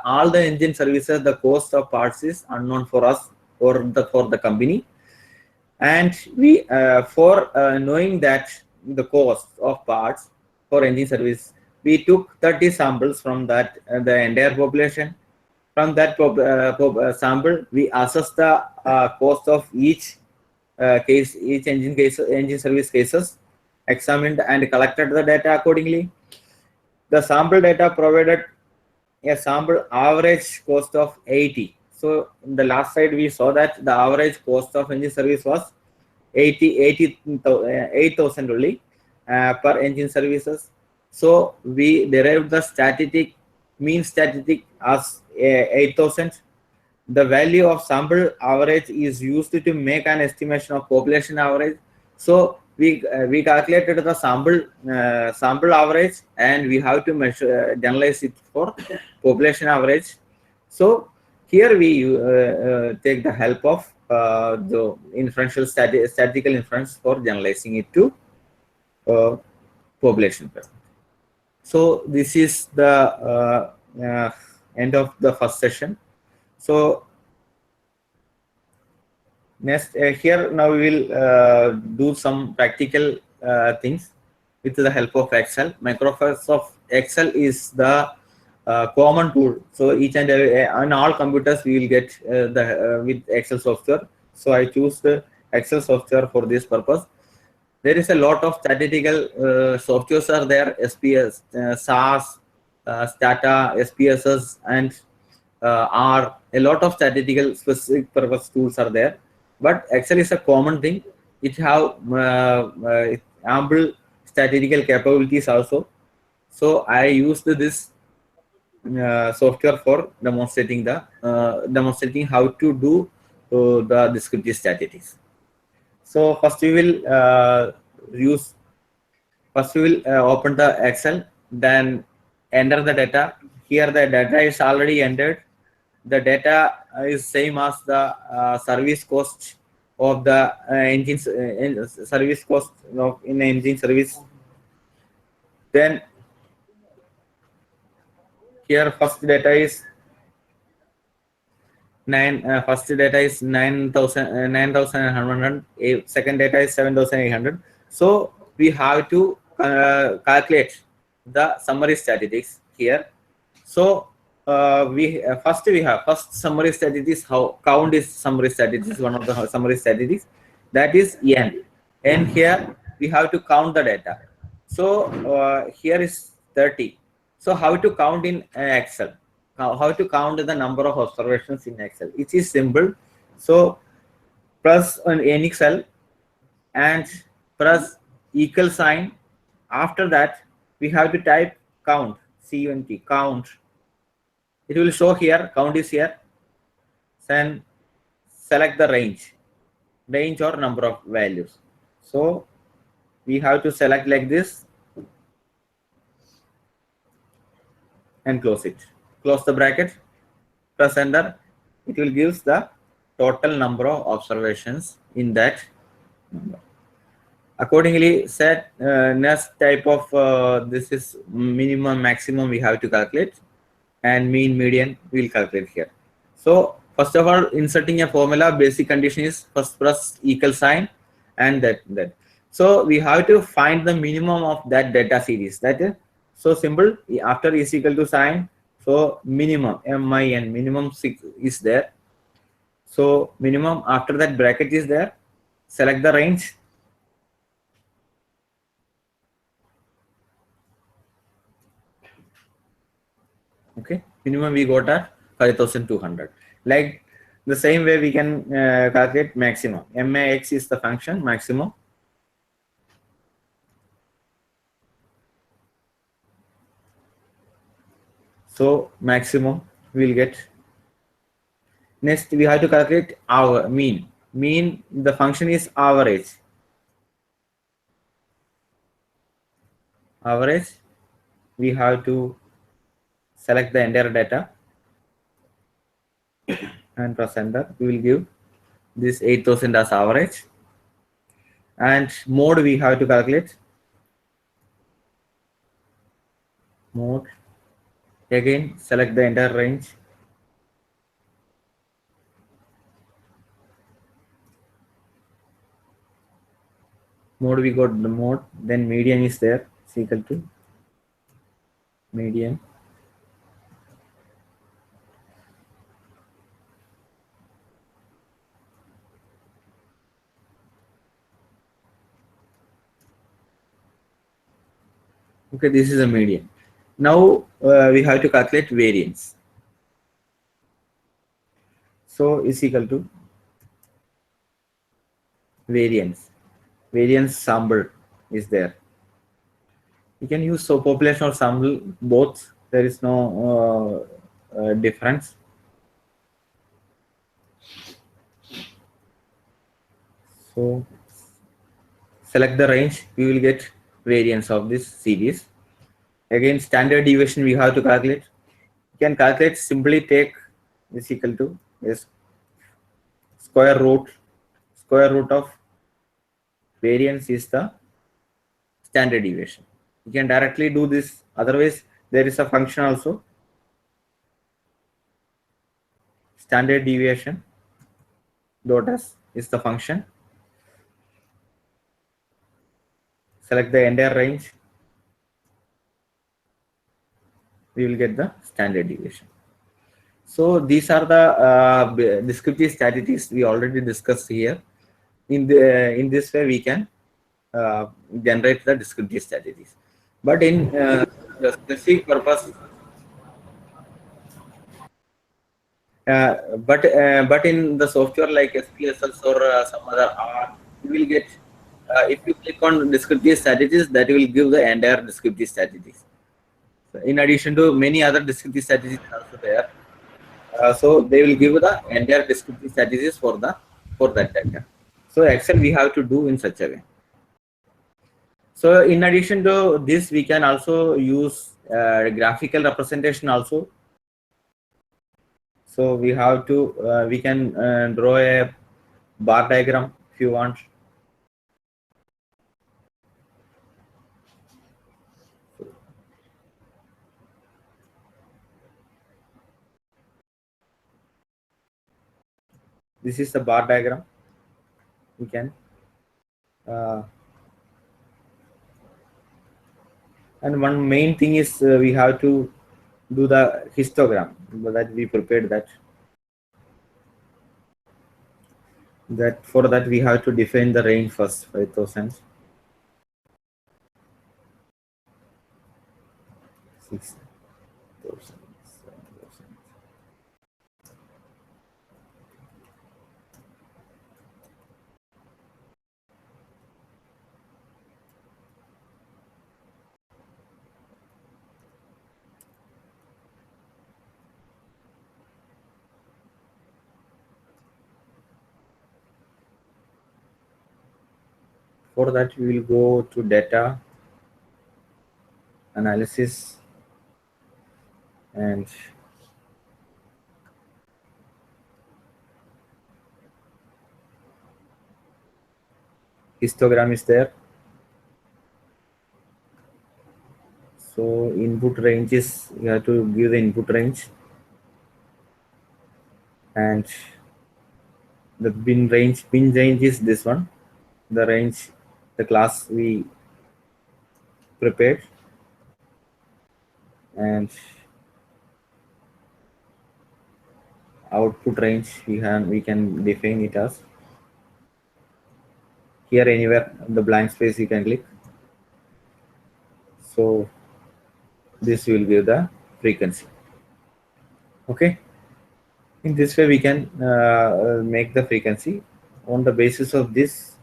All the engine services, the cost of parts is unknown for us or for the company. And we for knowing that the cost of parts for engine service, we took 30 samples from that the entire population. From that sample, we assessed the cost of each case, each engine service cases, examined and collected the data accordingly. The sample data provided a sample average cost of 80. So in the last slide, we saw that the average cost of engine service was 8,000 only per engine services. So we derived the mean statistic as 8,000. The value of sample average is used to make an estimation of population average. So we calculated the sample average, and we have to measure generalize it for population average. So here we take the help of the inferential statistical inference for generalizing it to population. So this is the end of the first session. So next here now we will do some practical things with the help of Excel. Microsoft Excel is the common tool. So each and every on all computers we will get with Excel software. So I choose the Excel software for this purpose. There is a lot of statistical softwares are there, SPS, SAS, Stata, SPSS, and R. A lot of statistical specific purpose tools are there. But Excel is a common thing. It have ample statistical capabilities also. So I used this software for demonstrating how to do the descriptive statistics. So first we will open the Excel, then enter the data. Here the data is already entered. The data is same as the service cost of the service cost of in engine service. Then here first data is 9,100. Second data is 7,800. So we have to calculate the summary statistics here. So first summary statistics. How count is summary statistics, one of the summary statistics. that is n. And here we have to count the data. So here is 30. So how to count in Excel? How to count the number of observations in Excel? It is simple. So press on any cell and press equal sign. After that, we have to type count, C-U-N-T, count. It will show here, count is here. Then select the range or number of values. So we have to select like this and close it. Close the bracket, press enter. It will give the total number of observations in that number. Accordingly, set next type of this is minimum, maximum we have to calculate, and mean, median we will calculate here. So first of all, inserting a formula, basic condition is first press equal sign and that. So we have to find the minimum of that data series. That is so simple. After is equal to sign, so minimum, min, minimum 6 is there. So minimum, after that bracket is there. Select the range. Okay, minimum we got at 5,200. Like the same way we can calculate maximum. Max is the function maximum. So maximum we will get. Next we have to calculate our mean. Mean, the function is average. Average, we have to select the entire data and press enter. We will give this 8,000 as average. And mode we have to calculate. Mode, again select the entire range. Mode, we got the mode, then median is there, is equal to median. Okay, this is a median. Now we have to calculate variance. So is equal to variance. Variance sample is there. You can use so population or sample both. There is no difference. So select the range. We will get variance of this series. Again, standard deviation we have to calculate. You can calculate, simply take is equal to is square root of variance is the standard deviation. You can directly do this. Otherwise, there is a function also. Standard deviation dot s is the function. Select the entire range. We will get the standard deviation. So these are the descriptive statistics we already discussed here. In this way, we can generate the descriptive statistics. But in the specific purpose, but in the software like SPSS or some other R, you will get if you click on descriptive statistics, that will give the entire descriptive statistics. So in addition to many other descriptive statistics also there. So they will give the entire descriptive statistics for that data. So Excel we have to do in such a way. So in addition to this, we can also use graphical representation also. So we have to we can draw a bar diagram if you want. This is the bar diagram. We can and one main thing is we have to do the histogram, that we prepared that. That for that we have to define the range first, 5,000, 6,000, 7,000. For that, we will go to data analysis and histogram is there. So input range is, you have to give the input range, and the bin range is this one, the range, the class we prepared, and output range we can define it as here, anywhere the blank space you can click. So this will give the frequency. Okay, in this way we can make the frequency. On the basis of this,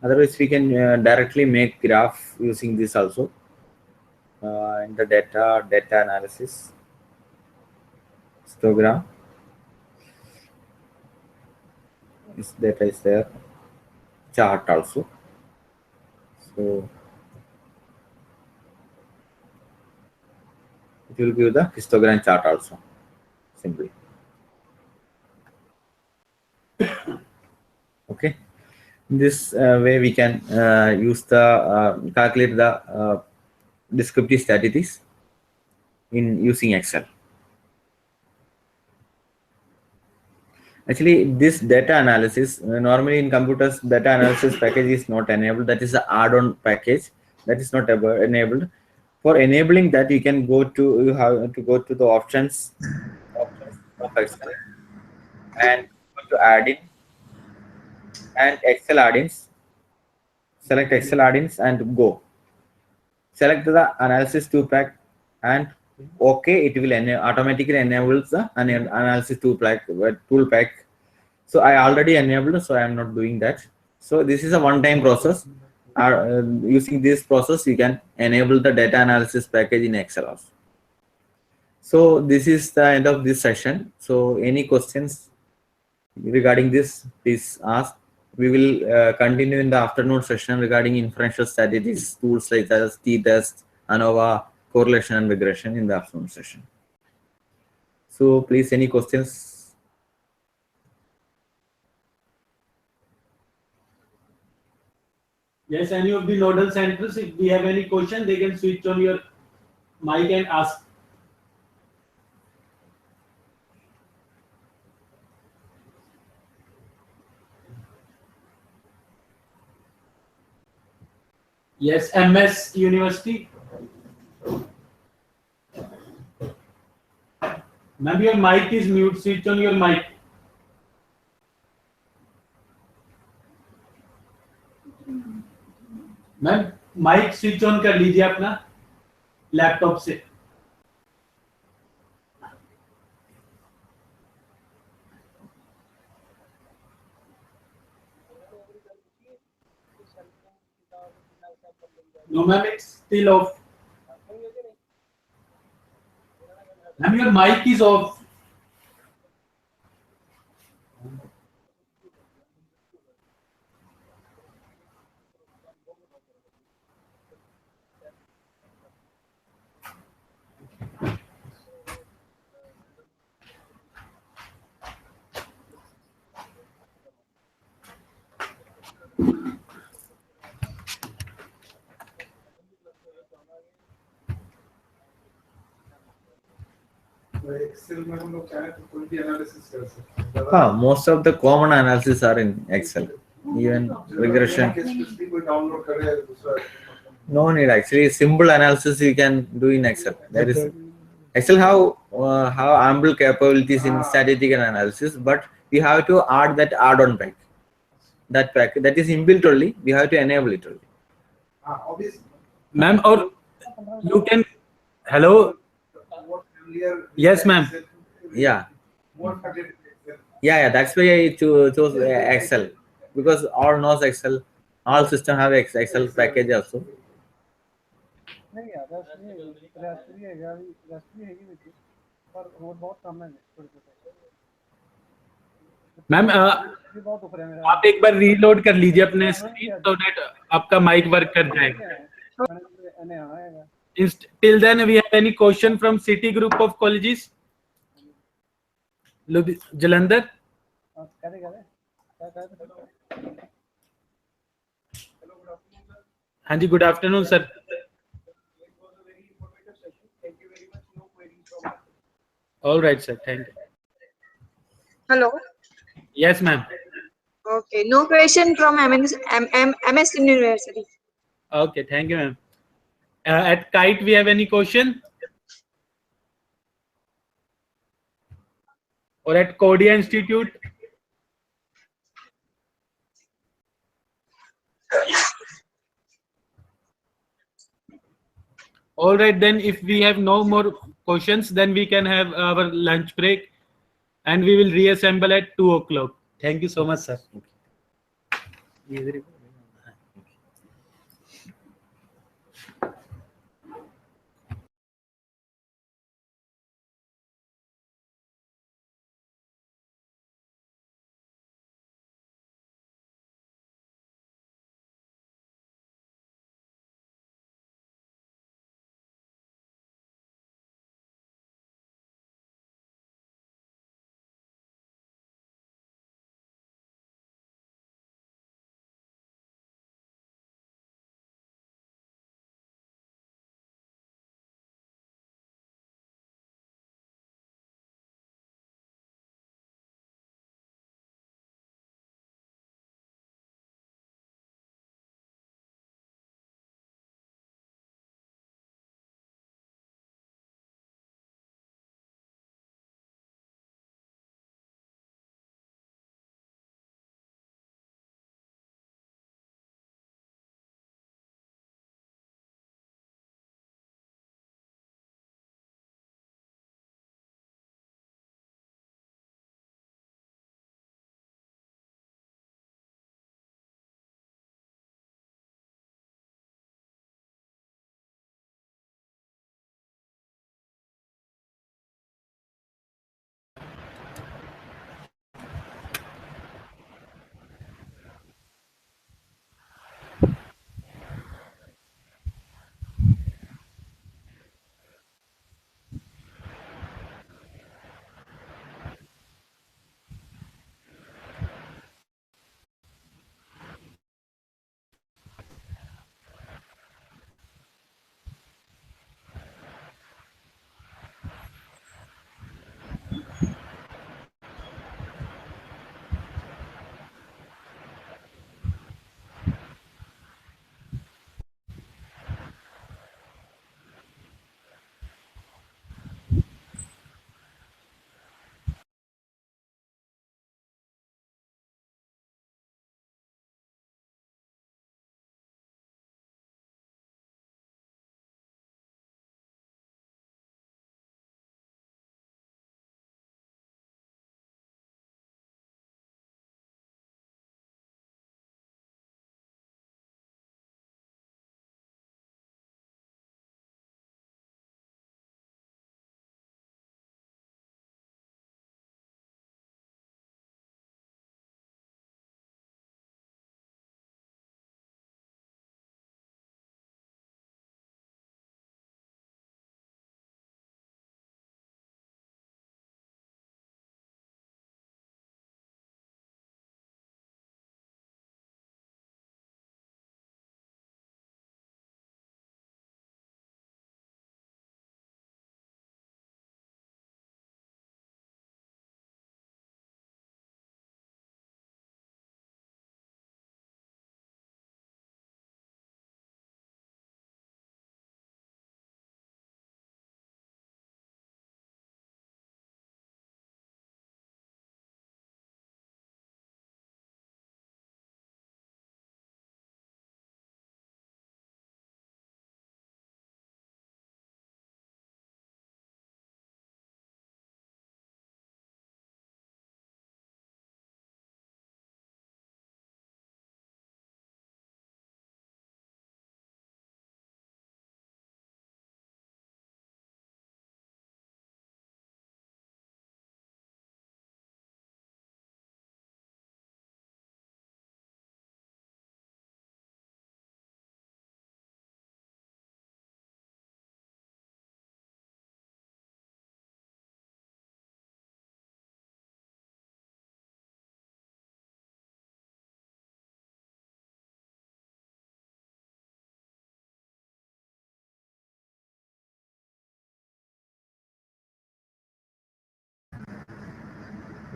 otherwise we can directly make graph using this also. In the data analysis, histogram, this data is there, chart also. So it will give the histogram chart also, simply. Okay, this way we can use the calculate the descriptive statistics in using Excel. Actually, this data analysis, normally in computers, data analysis package is not enabled. That is the add-on package that is not enabled. For enabling that, you can go to, you have to go to the options of Excel and go to add-in and Excel add-ins. Select Excel add-ins and go. Select the analysis 2-pack and OK, it will automatically enable the analysis 2-pack tool pack. So I already enabled, so I am not doing that. So this is a one-time process. Using this process, you can enable the data analysis package in Excel also. So this is the end of this session. So any questions regarding this, please ask. We will continue in the afternoon session regarding inferential statistics tools like as t-test, ANOVA, correlation and regression in the afternoon session. So please, any questions? Yes, any of the nodal centers, if we have any question, they can switch on your mic and ask. Yes, MS University. Ma'am, your mic is mute. Switch on your mic. Ma'am mic switch on कर लीजिए अपना laptop से. No, ma'am, it's still off. Ma'am, your mic is off. Excel में हम लोग चाहे तो कोई भी एनालिसिस कर सकते हैं Most of the common analysis are in Excel, even regression. Specially कोई डाउनलोड करे दूसरा No need actually. Simple analysis you can do in Excel. There is Excel how ample capabilities in statistical analysis, but we have to add that add-on pack. That pack that is inbuilt only. We have to enable it only. हां obviously Ma'am, or you can. Hello. what earlier Yes, ma'am. Yeah, what started Excel yeah. That's why I chose Excel, because all knows Excel. All system have Excel package also. नहीं रस भी हैगा रस भी हैगी ਵਿੱਚ ਪਰ ਹੋਰ ਬਹੁਤ ਕੰਮ ਹੈ ਛੋਟੇ ਛੋਟੇ मैम भी बहुत उपर है मेरा आप एक बार रीलोड कर लीजिए अपने स्क्रीन so that आपका माइक वर्क कर जाएगा. मैंने आना हैगा Till then, we have any question from City Group of Colleges? Jalandhar? कहते कहते हाँ जी, good afternoon, sir. All right, sir. Thank you. Hello. Yes, ma'am. Okay. No question from MS University. Okay, thank you, ma'am. At Kite, we have any question? Or at Kodia Institute? All right, then if we have no more questions, then we can have our lunch break and we will reassemble at 2 o'clock. Thank you so much, sir.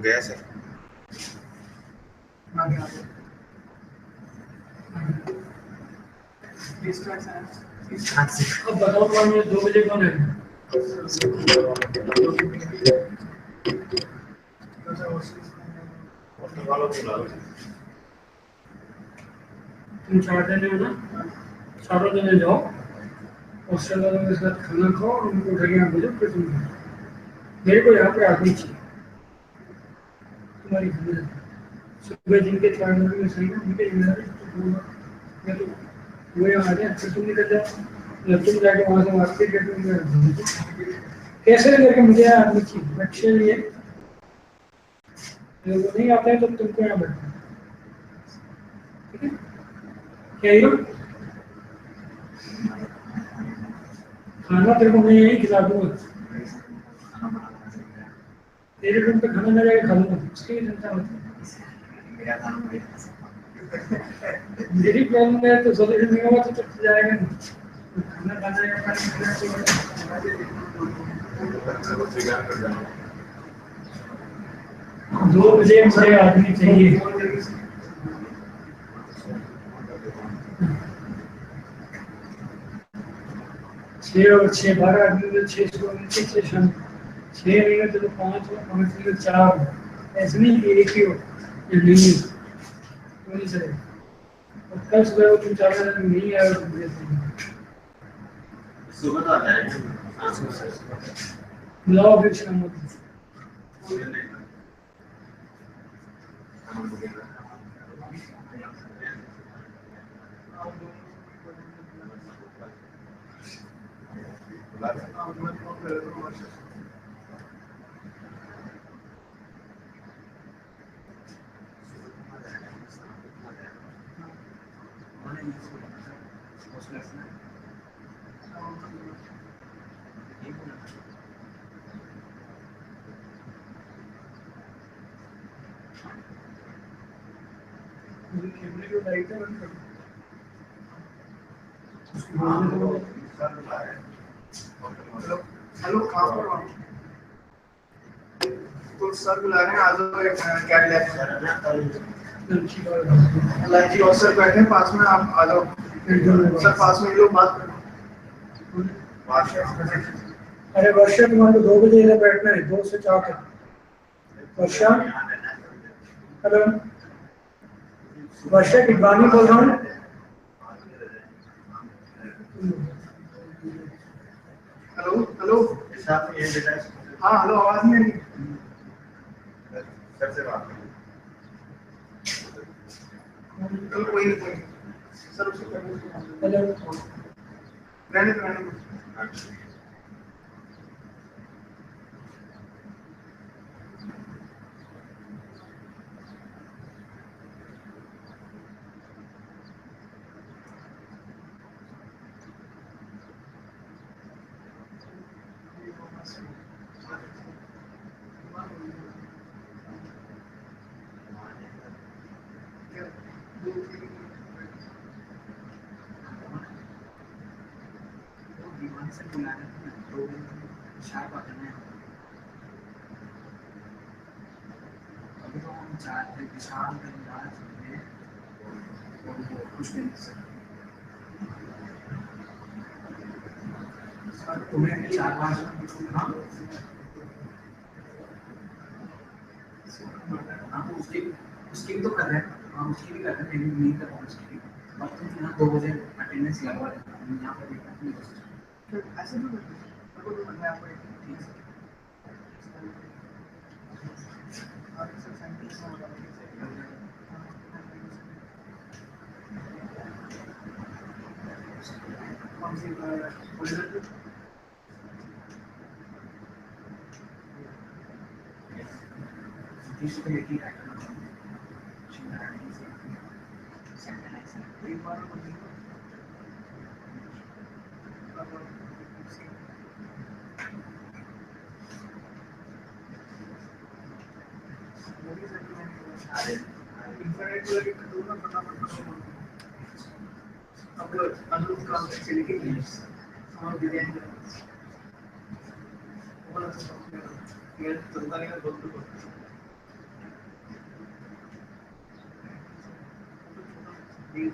गया sir. अब बताओ कौन है 2 बजे कौन है? तुम 4 जने हो ना, चारों जने जाओ हॉस्टल वालों के साथ खाना खाओ और उनको घर यहाँ भेजो, फिर तुम जाओ। मेरे को यहाँ पे आदमी चाहिए तुम्हारी जिम्मेदारी। सुबह जिनके 4 नंबर में सही है उनके जिम्मेदारी मैं तो वो यहाँ आ जाए, फिर तुम निकल जाओ या तुम जाके वहाँ से मार्केट करके उनके घर भेजो। कैसे करके मुझे यहाँ आदमी चाहिए, अच्छे लिए मेरे को नहीं आता है तो तुमको यहाँ बैठना, ठीक है? क्या हीरो खाना तेरे को मैं यही खिला दूंगा, तेरे रूम पे खाना ना जाके खा लूंगा, उसकी भी चिंता मत कर। मेरी प्रॉब्लम है तो सोल्यूशन नहीं होगा तो जाएगा नहीं, खाना खाना है पानी पीना चाहिए। 2 बजे मुझे आदमी चाहिए। 6 और 6 12 आदमी तो 6 सुबह में 6 शाम 6 नहीं है तो 5 हो, 5 नहीं तो 4 हो, ऐसे नहीं कि एक ही हो या नहीं हो, वो नहीं चलेगा। और कल सुबह वो तुम 4 आदमी नहीं आए और मुझे सुबह तो आता है। बुलाओ फिर शाम को। कैमरे को लाइट है बंद करो। हेलो कहाँ पर हो? तो सर बुला रहे हैं, आ जाओ कैट लैब लंची और सर बैठे हैं पास में, आप आ जाओ सर पास में, लोग बात करो। अरे वर्षा तुम्हारे 2 बजे इधर बैठना है, 2 से 4 तक। वर्षा, हेलो वर्षा की बानी बोल रहा हूँ। हेलो हेलो हाँ हेलो, आवाज नहीं आ रही सर से बात करो। कोई नहीं सर, उसको हेलो रहने दो। तुम्हें 4-5 उसकी भी तो कर रहे हैं, उसकी भी कर रहे हैं, लेकिन नहीं कर रहा उसकी भी। अब तुम यहाँ 2 बजे अटेंडेंस लगवा रहे हो, यहाँ पर देखना ऐसे तो मैं आपको हेलो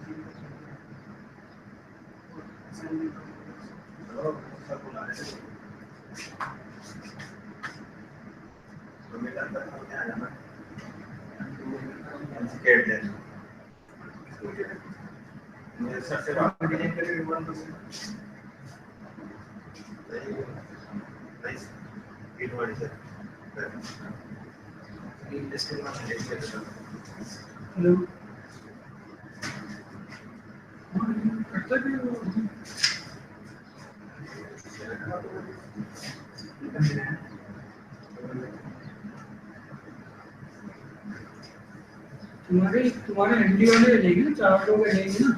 तुम्हारे हिंदी वाले रहेगी ना, 4 लोग रहेंगे ना।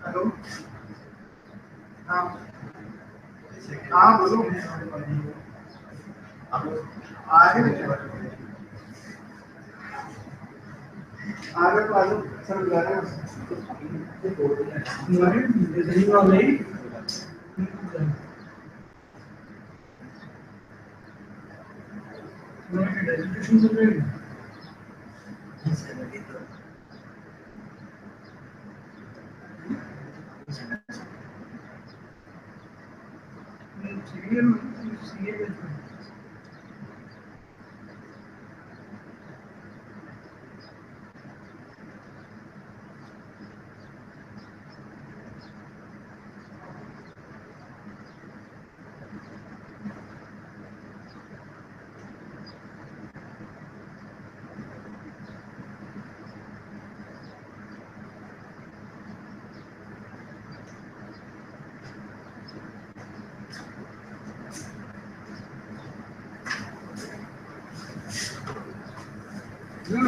हेलो हाँ हाँ बोलो आगे आगे तो आगे सर बुला रहे हैं तुम्हारे हिंदी वाले ही तुम्हारे डेजिग्नेशन चल रही है। सीए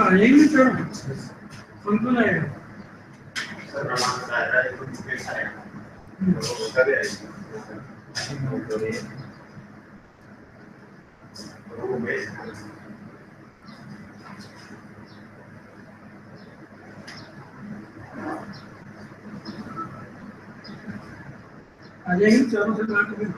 आएंगे सर, कौन आएगा? आ जाएंगे चारों से बात करें।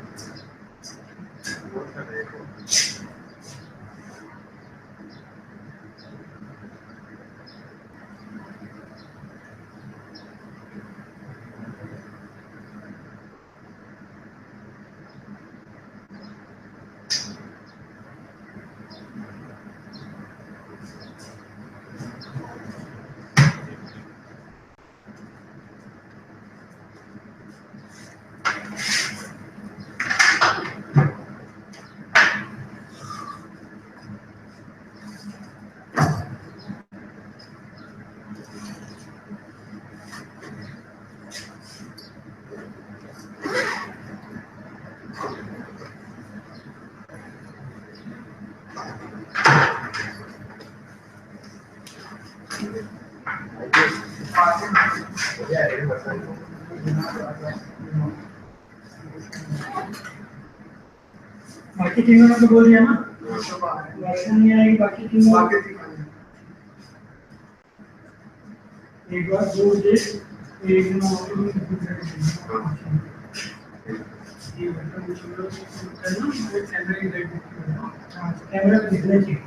बाकी तीनों ने तो बोल दिया ना, नहीं आएगी बाकी तीनों। एक बार दो एक कैमरा दिखना चाहिए।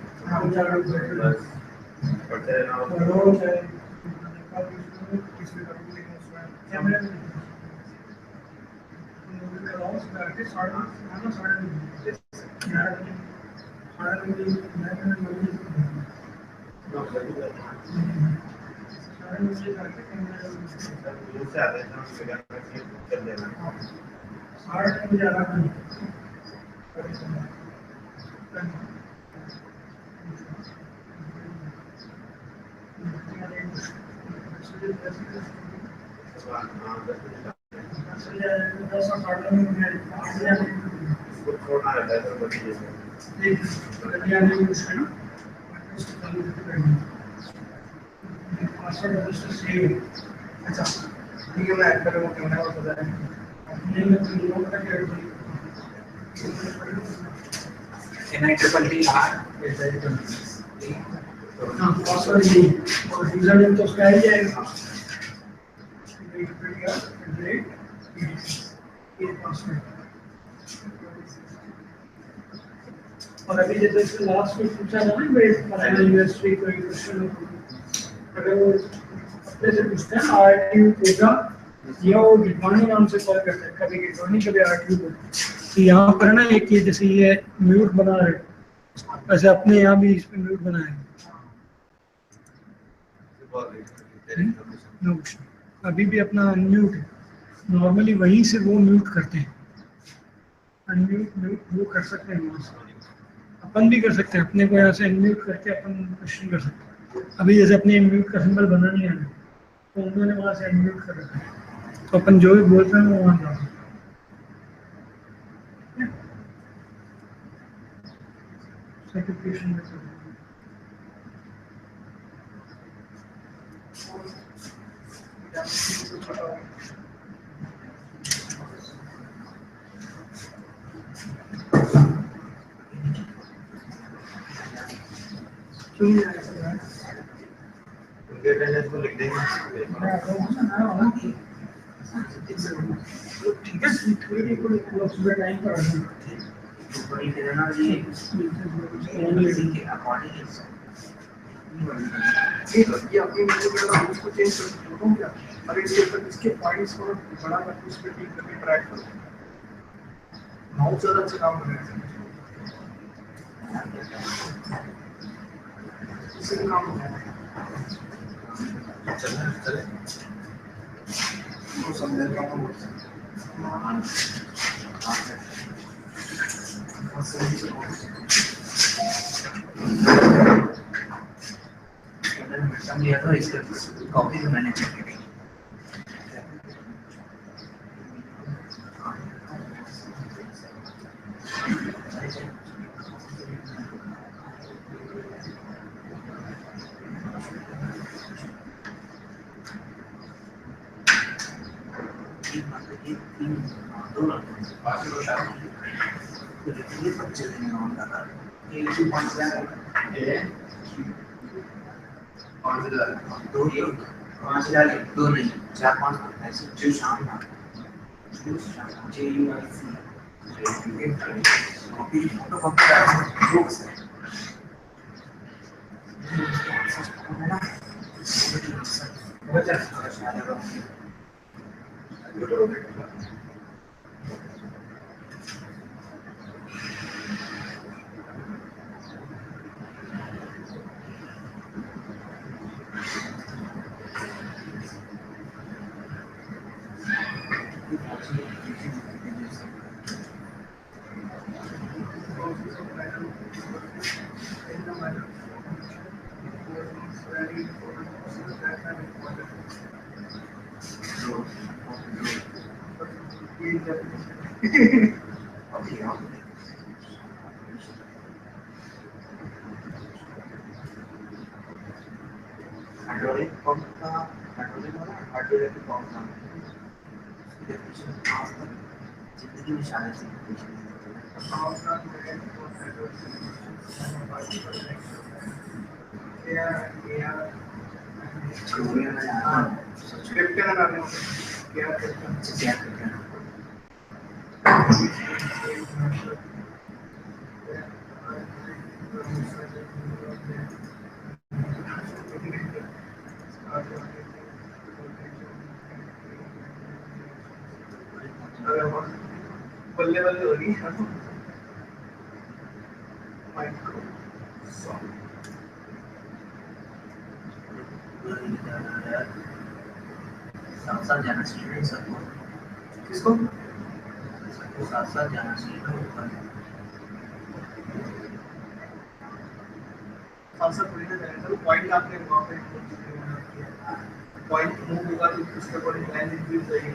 कैमरा अच्छा ठीक है, मैं ऐड करूँगा कैमरा और बता रहे तो उसका आ जाएगा। और अभी जैसे लास्ट में पूछा था ना यूनिवर्सिटी कोई क्वेश्चन, अगर वो जैसे पूछते हैं आरटीयू कोटा या वो गिटवानी नाम से कॉल करते हैं, कभी गिटवानी कभी आरटीयू कोटा। तो यहाँ पर ना एक ये जैसे ये म्यूट बना रहे, वैसे अपने यहाँ भी इस पे म्यूट बना है। No question। अभी भी अपना अनम्यूट है, नॉर्मली वहीं से वो म्यूट करते हैं, अनम्यूट म्यूट वो कर सकते हैं वहाँ से, अपन भी कर सकते हैं, अपने को यहाँ से अनम्यूट करके अपन क्वेश्चन कर सकते हैं। अभी जैसे अपने म्यूट का सिंबल बना नहीं है तो उन्होंने वहाँ से अनम्यूट कर रखा है, तो अपन जो भी बोलते हैं वो वहाँ जा सकते हैं। Certification में सब। क्यों नहीं ऐसा है? उनके अटेंडेंस को लिख देंगे। ठीक है, थोड़ी देर को सुबह टाइम पर आना। बड़ी देना ये के अकॉर्डिंग ये अपनी मतलब उसको चेंज कर सकते हो क्या? अगर इसके पॉइंट्स को बड़ा करके उस पर टिक करके ट्रैक करो, बहुत ज़्यादा अच्छा काम कर रहे हैं। इससे भी काम होगा। चले वो समझ रहा हूँ। लिया था इसका कॉपी भी मैंने चेक की। पाँच हजार दो नहीं 4-5 ऐसे जो शाम copy photo copy books hydraulic pump का हाइड्रोलिक वाला हाइड्रोलिक पंप का जिंदगी में शायद से बल्ले बल्ले हो रही है। साथ जाना चाहिए सबको, किसको? साथ जाना चाहिए थोड़ी ना जाएगा, चलो पॉइंट आपने वहाँ पे पॉइंट मूव होगा तो उसके अकॉर्डिंग लाइन इंक्रीज होगी।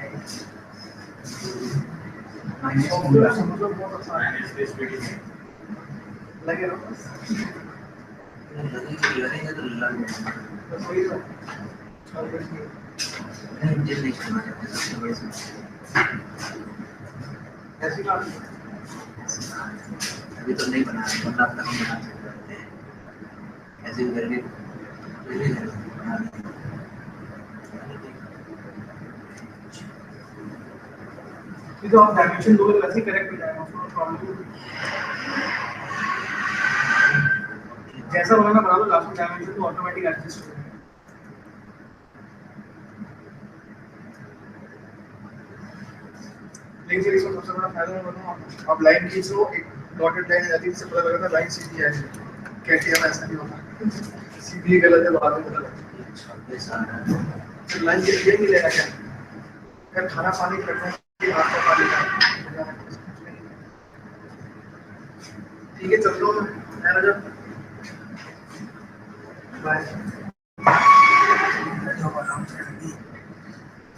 सॉफ्टवेयर समझो बहुत अच्छा है, लगे रहो लगेगा तो बस वही तो। इंजन नहीं करना चाहते सबसे बड़ी समस्या ऐसी बात अभी तो नहीं बना रहे, मतलब तक हम बना सकते हैं ऐसे करके बना रहे। तो आप डायमेंशन दोगे तो वैसे ही करेक्ट हो जाएगा, उसमें प्रॉब्लम नहीं। जैसा बनाना बना दो, लास्ट में डायमेंशन तो ऑटोमेटिक एडजस्ट हो जाएगा। लिंक सीरीज में सबसे बड़ा फायदा मैं बताऊं, आप लाइन खींचो, एक डॉटेड लाइन आ जाती है, इससे पता लगता है लाइन सीधी है, कैटिया में ऐसा नहीं होता, सीधी गलत है बाद में पता लगता है। लाइन के लिए मिलेगा क्या, अगर खाना पानी करना है कि आपका पानी का, ठीक है चलता हूँ मैं रजब, बाय,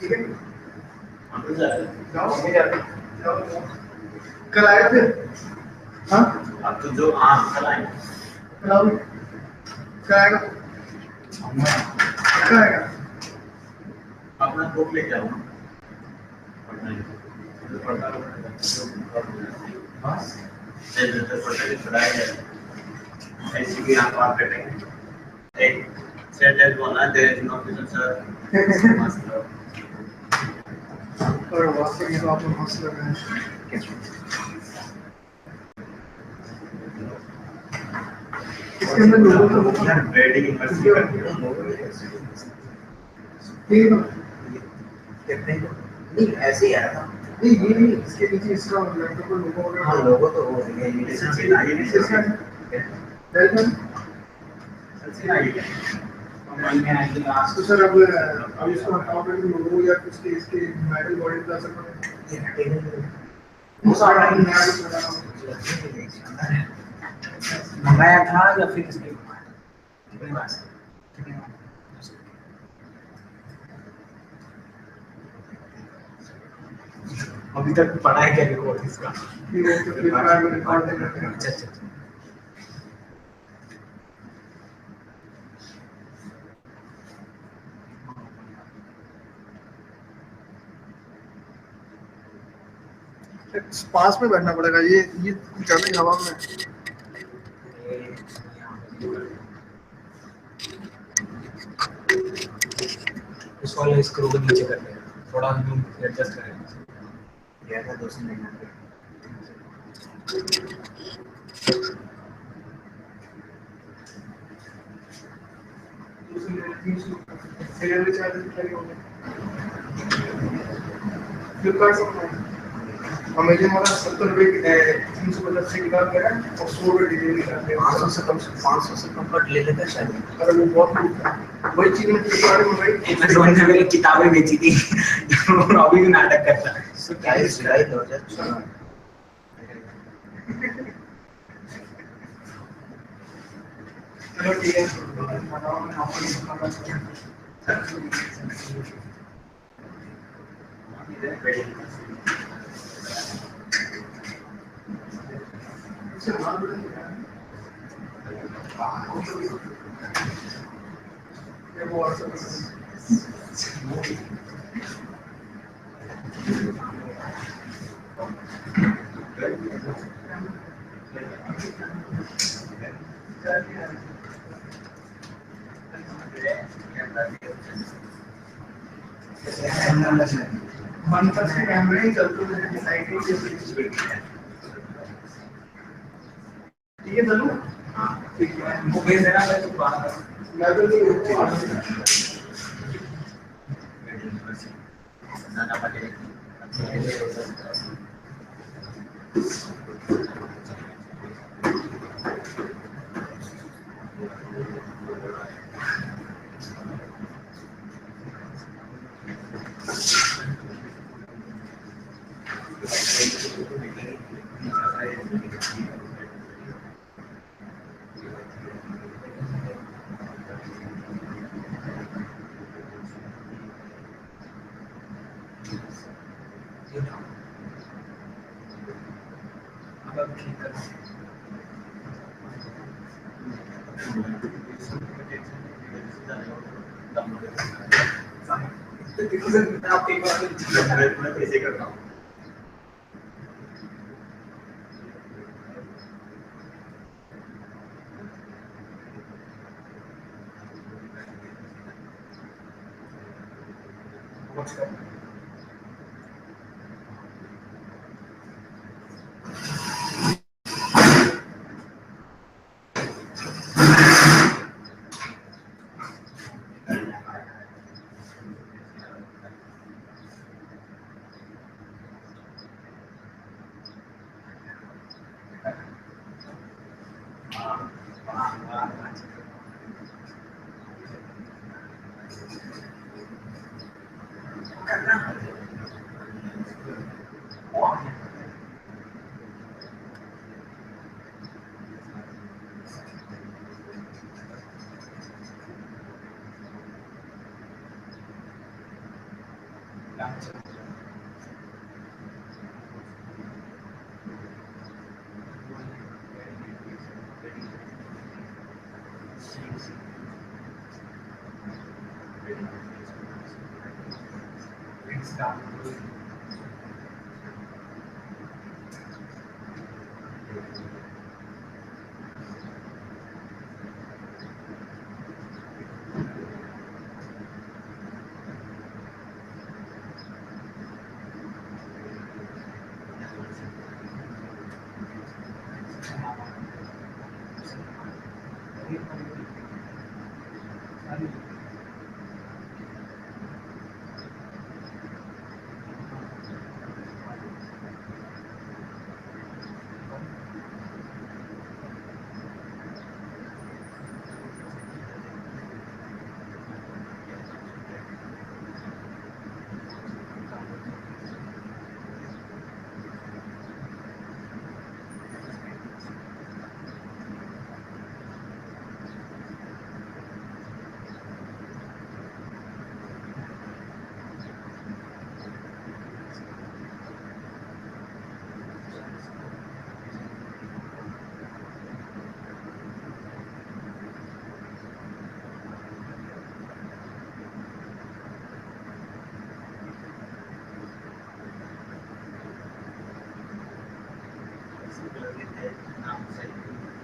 ठीक है जाओ जाओ, कल आए थे, हाँ अब तो जो कल आए, कल आओ, कल आएगा, कल आएगा, अपना बुक लेके आओ बस ऐसी भी आप बात करेंगे एक सेट है बोलना there is no officer sir मस्त और वास्तव में तो आप लोग हंस लग रहे हैं, इसके अंदर लोगों को वो यार ट्रेडिंग इन्वेस्टिंग करते ठीक है कितने नहीं ऐसे ही आया था नहीं ये नहीं, इसके नीचे इसका लैपटॉप पर लोगों वगैरह, हाँ लोगो तो हो गया ये सचिन आई नहीं इसका वेलकम, सचिन आई है मैं आई लास्ट तो सर अब इसको हटाओ करके लोगो या कुछ के इसके मेटल बॉडी का असर पड़ेगा, वो सारा नया कुछ बनाना मंगाया था या फिर किसने मंगाया अभी तक पढ़ा है क्या रिकॉर्ड इसका ये वो तो फ्लिपकार्ट में रिकॉर्ड करते हैं, अच्छा अच्छा पास में बैठना पड़ेगा, ये ज्यादा हवा में, उस वाले स्क्रू को नीचे कर लेना थोड़ा हम एडजस्ट करेंगे ये था 299 फ्लिपकार्ट से अमेजन वाला 70 रुपये 350 से निकाल के और 100 रुपये डिलीवरी करते हैं, 500 से कम पर ले लेता शायद अरे वो बहुत वही चीज में फ्लिपकार्ट में भाई मैंने मेरे किताबें बेची थी और अभी भी नाटक करता है जुलाई 2014 चलो ठीक है, बताओ मैं आपको वन प्लस के कैमरे ही चलते हैं डिसाइड नहीं, ठीक है चलो, हाँ ठीक है वो भेज देना, मैं तो बात मैं तो कैसे करता हूँ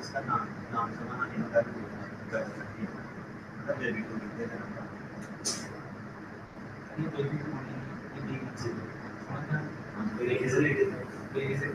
इसका नाम सुना नहीं होता कर सकती है मतलब बेबी को लिख देना ये बेबी को ये बेबी से हम तो ये से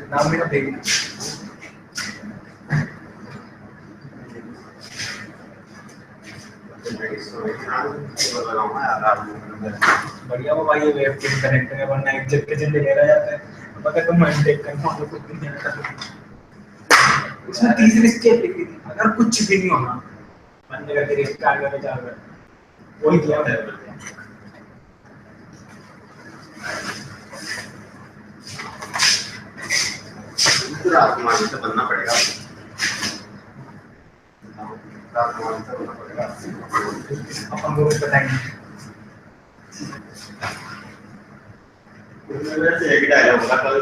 Now we have baby. बढ़िया वो भाई, ये वेब कैम कनेक्ट है, वरना एक जग के चले रह जाता है, पता तुम अनटेक करना तो कुछ भी नहीं आता। उसमें तीसरी स्टेप लिखी थी, अगर कुछ भी नहीं होना मन लगा तेरे कार का चार कर वही किया है। पूरा आसमान से बनना पड़ेगा, आसमान से बनना पड़ेगा, अपन को कुछ बताएंगे। वैसे एक डायलॉग बोला कल,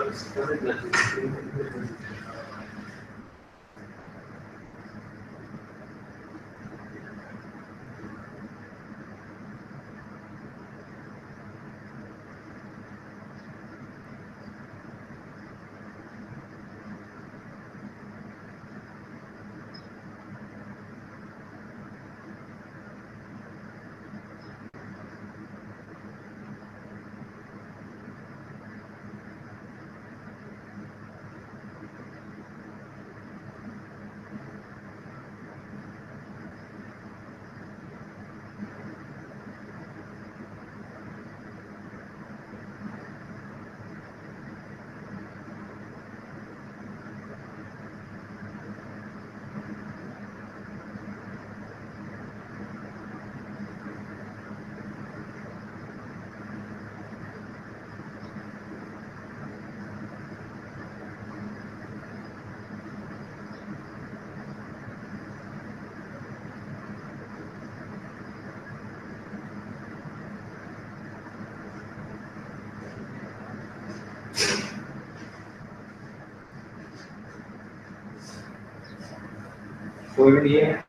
कोई भी नहीं है।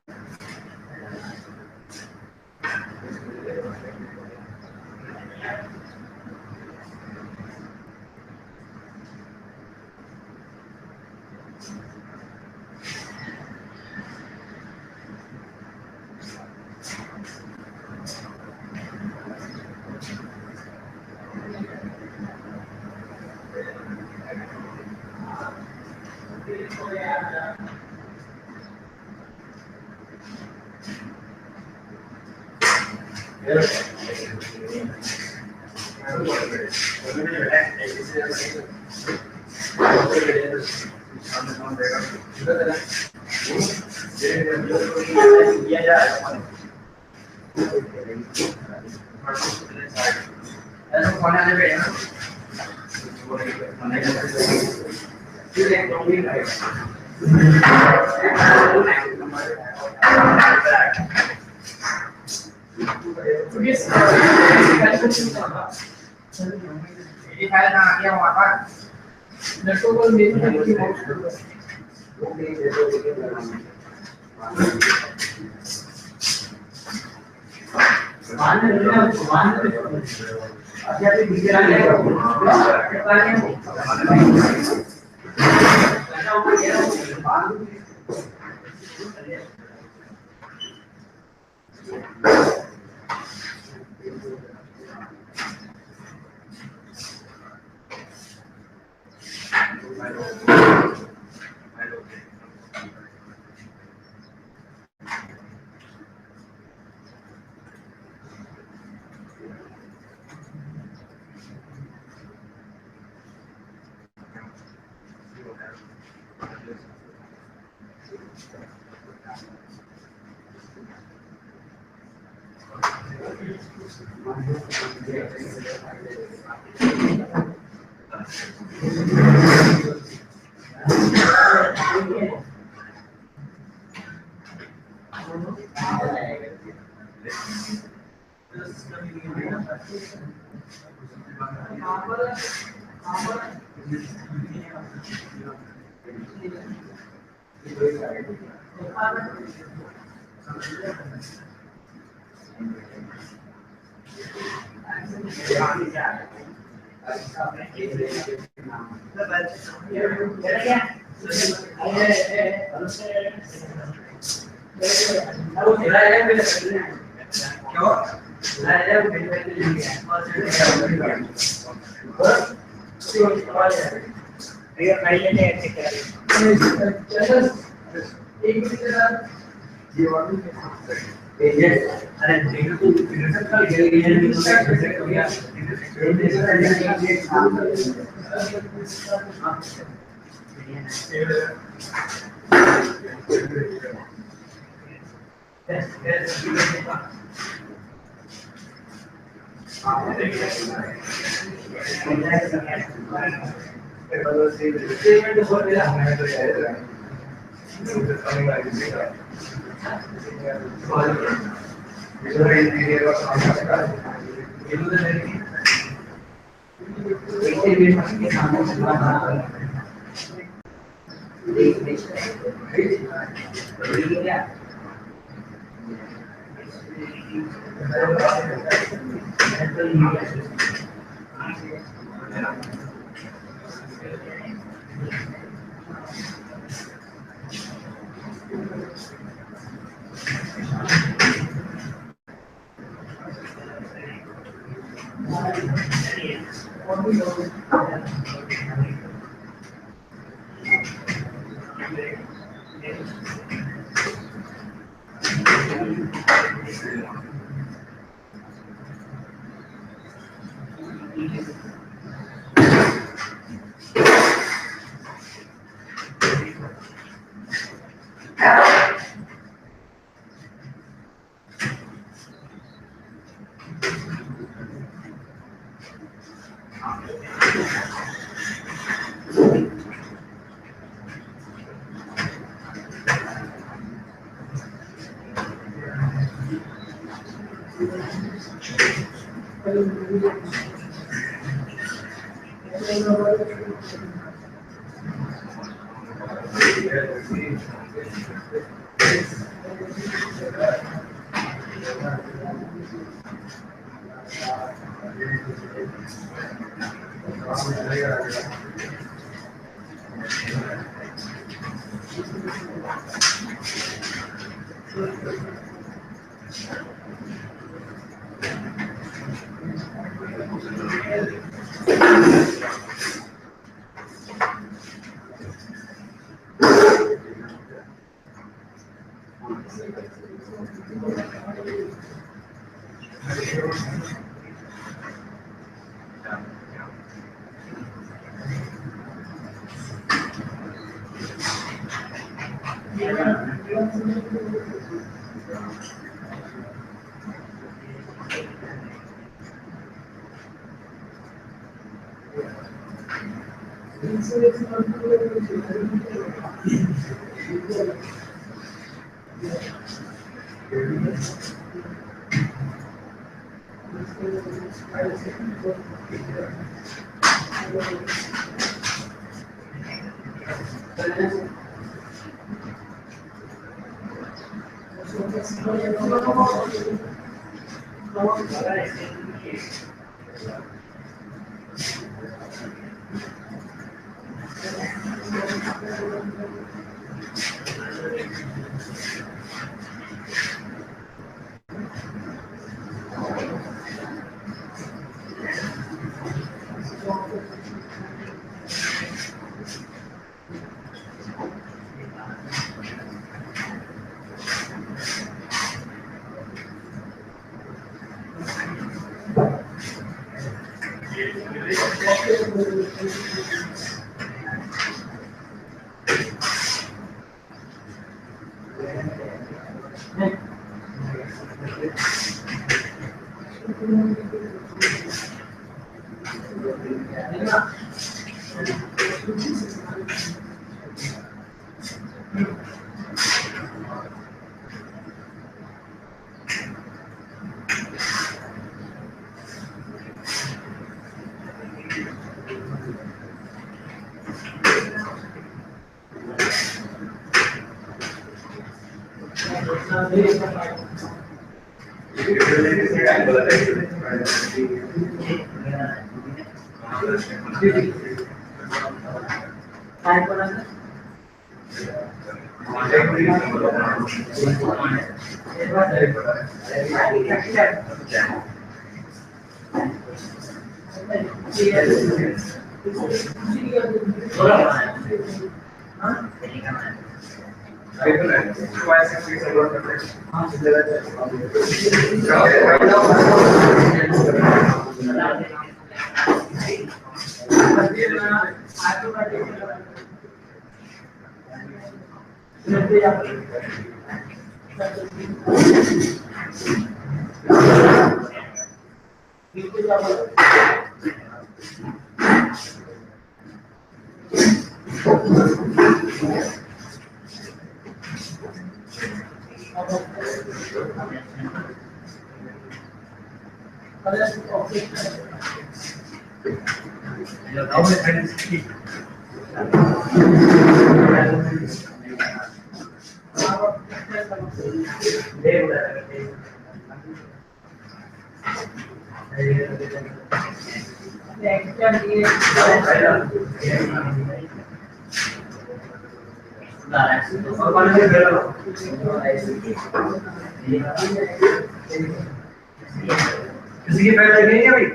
किसी की पहले नहीं है भाई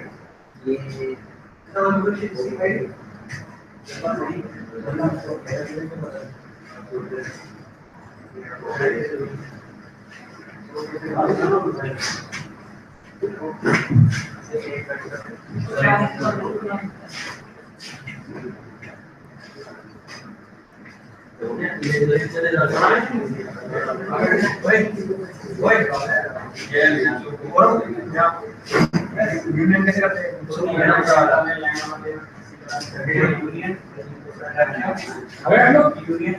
ये यूनियन कैसे करते हैं अगर हम लोग यूनियन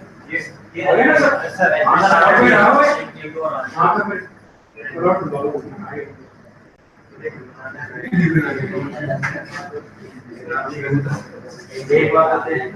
ये हो गया ना सर एक बात आते हैं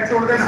छोड़ देना।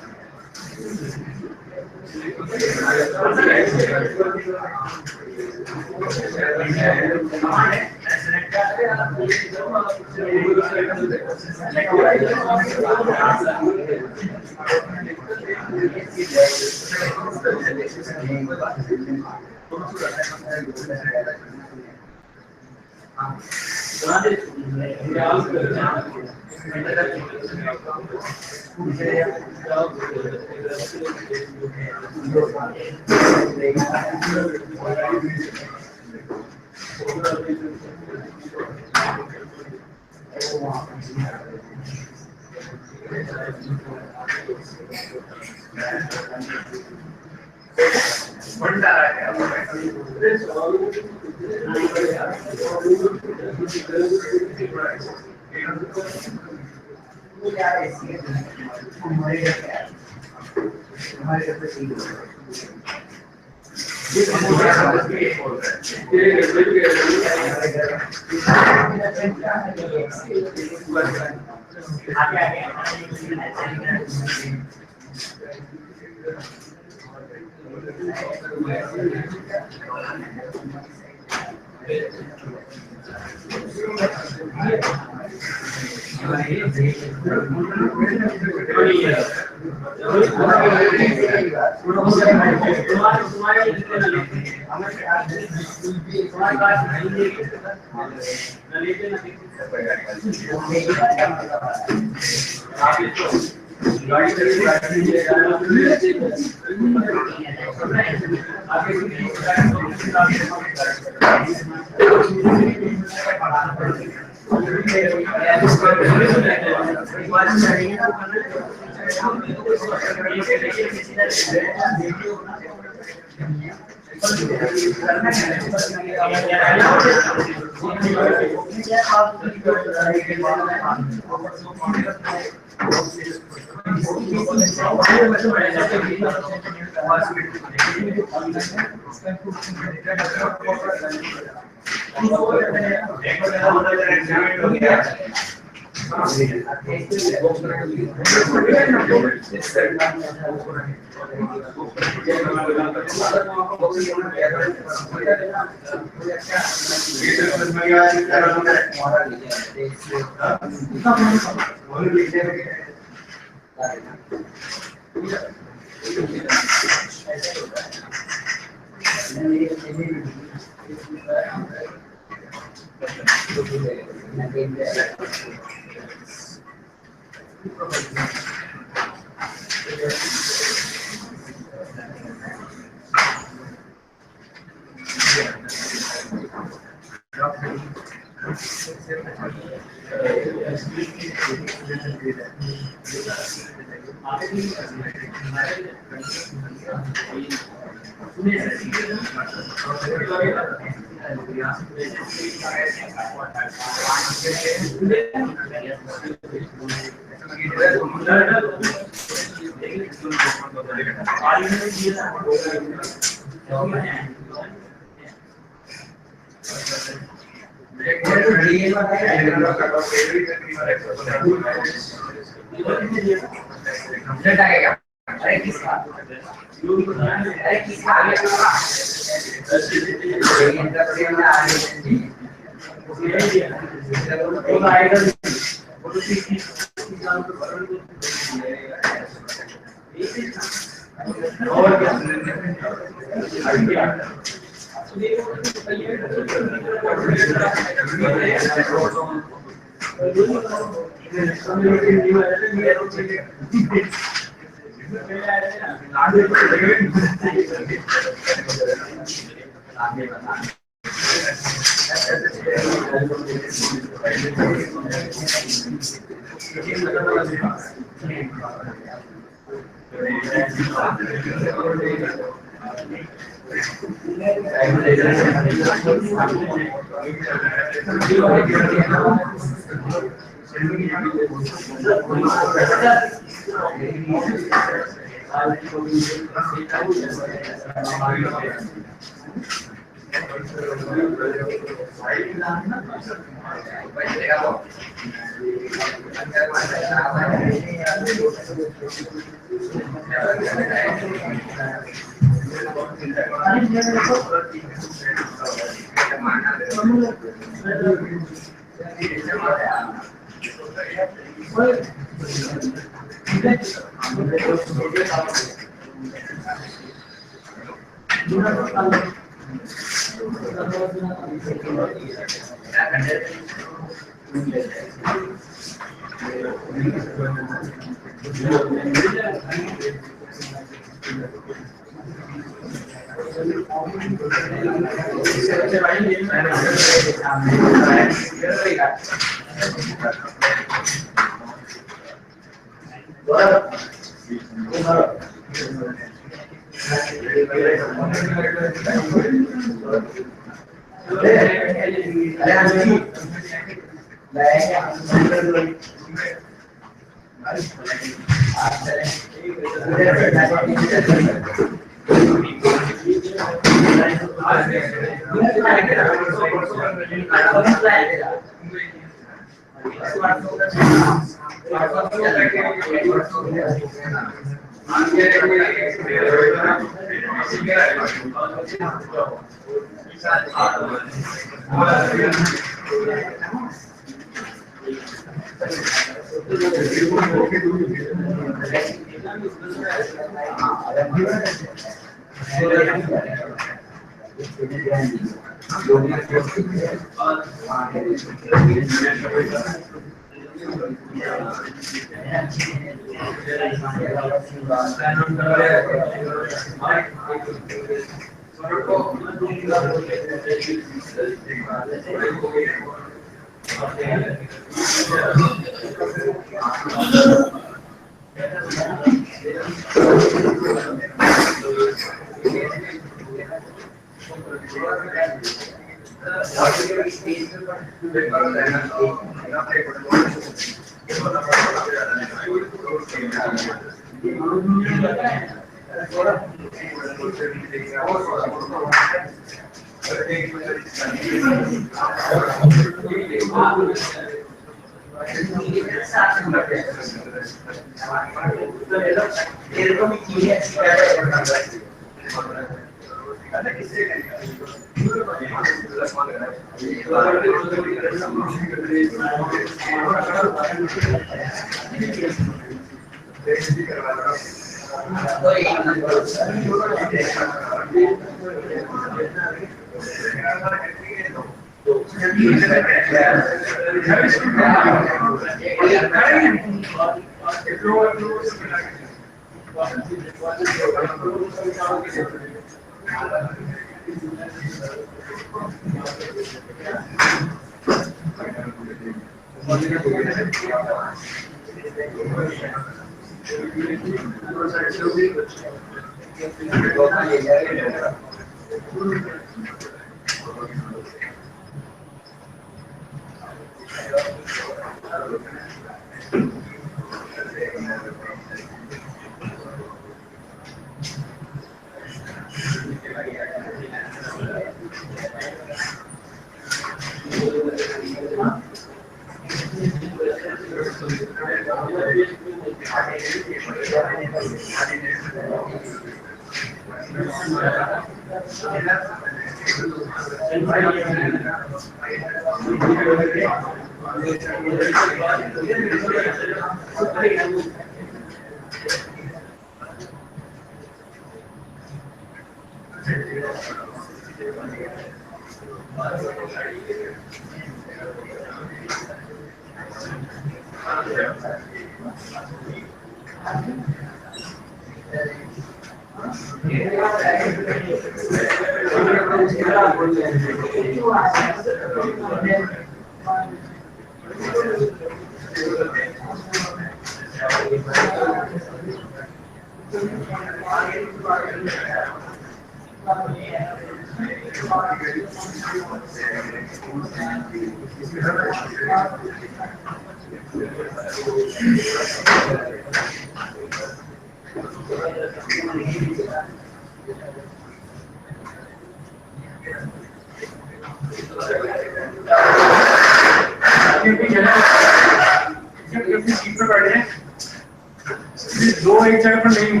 दो एक जगह पर नहीं,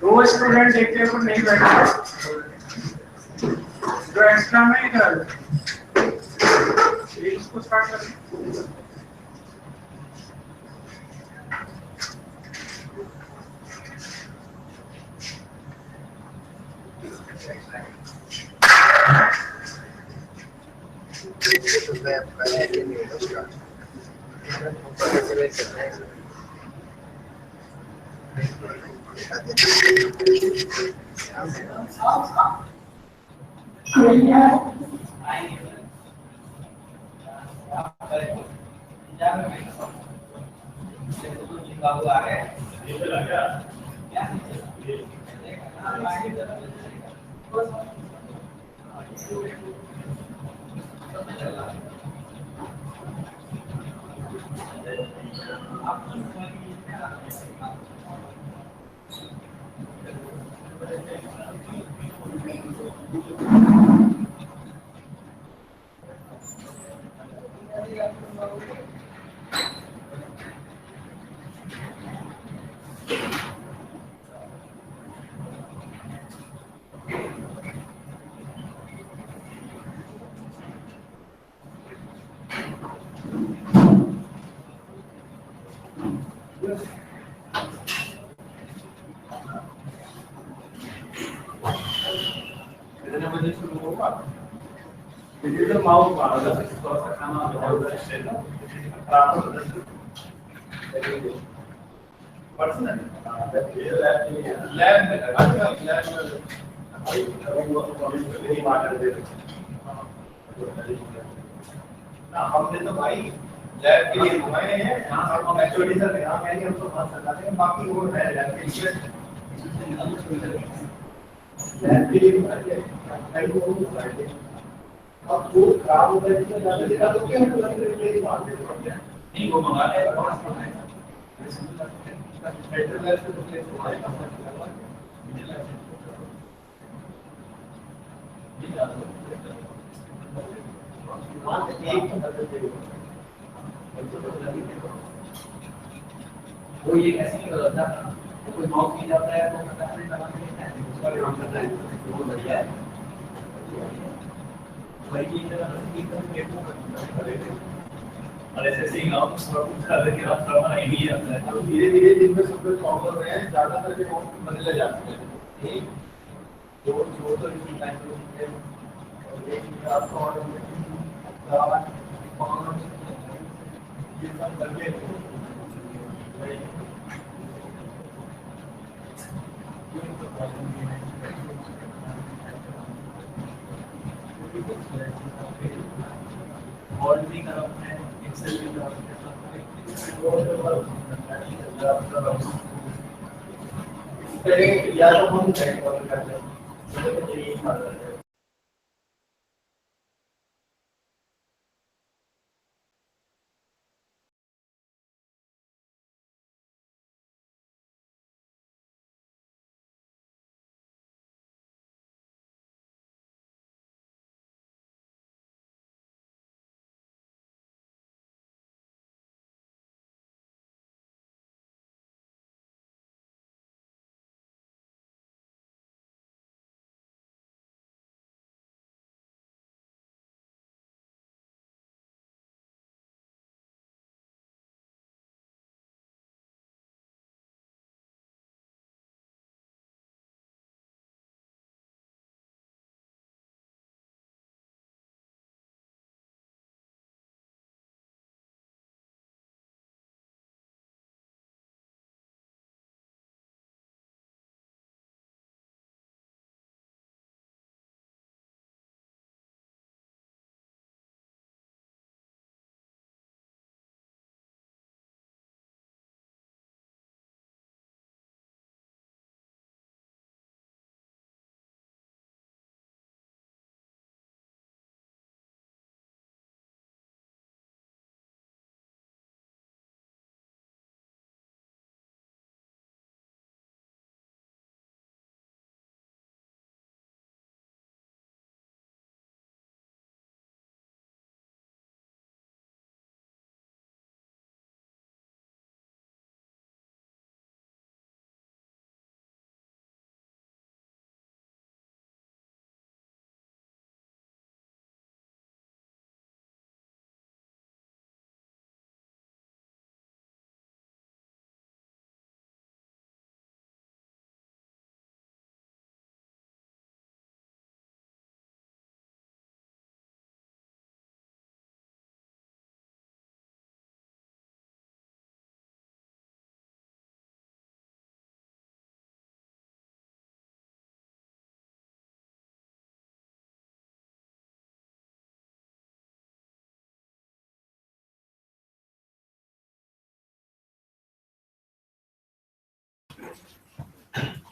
दो स्टूडेंट एक जगह पर नहीं बैठे, जो एक्स्ट्रा में इधर इसको स्टार्ट करें। डिजिटल माउस वाला थोड़ा सा खाना पर्सनल लैब में हमने तो भाई लैब के लिए घुमाए हैं यहाँ हम एक्चुअली सर यहाँ मैंने हम तो बात करते हैं बाकी वो है लैब के लिए लैब के लिए अब वो खराब हो गया तो ज्यादा देखा तो क्या मेरी बात नहीं वो मंगा ले बेटर लैब से तो वो ये कैसे नहीं होता कोई माउस की जाता है तो उसका काम करता है वो बढ़िया है और ऐसे ही गाँव तो धीरे धीरे दिन में सब लोग कॉम कर रहे हैं ज्यादातर के बदले जाते हैं तो इसी टाइम पे आपको ये सब करके और भी करम है एक्सेल भी या तो हम करते हैं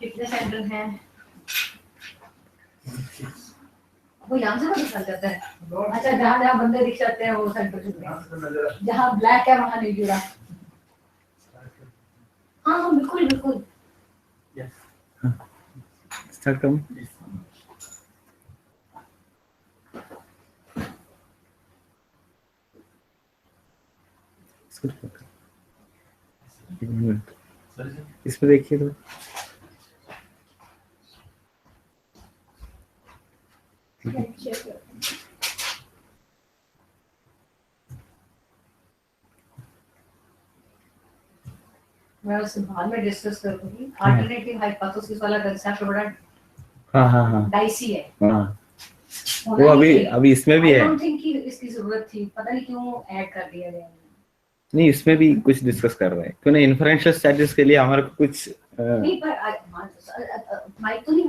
कितने सेंटर हैं? वो यहाँ से पता चल जाता है। अच्छा, जहाँ जहाँ बंदे दिख जाते हैं वो सेंटर जुड़े हैं। जहाँ ब्लैक है वहाँ नहीं जुड़ा। हाँ हाँ बिल्कुल बिल्कुल। Start come. इसमें देखिए तो मैं उससे बाद में डिस्कस करूंगी। अल्टरनेटिव हाइपोथेसिस वाला कंसेप्ट बड़ा हाँ डाइसी है। वो अभी इसमें भी I है। don't think कि इसकी जरूरत थी, पता नहीं क्यों ऐड कर दिया गया। नहीं, इसमें भी कुछ डिस्कस कर रहे हैं क्यों ना इन्फ्रेंशियल स्टैटिस्टिक्स के लिए हमारे को कुछ नहीं पर माइक तो नहीं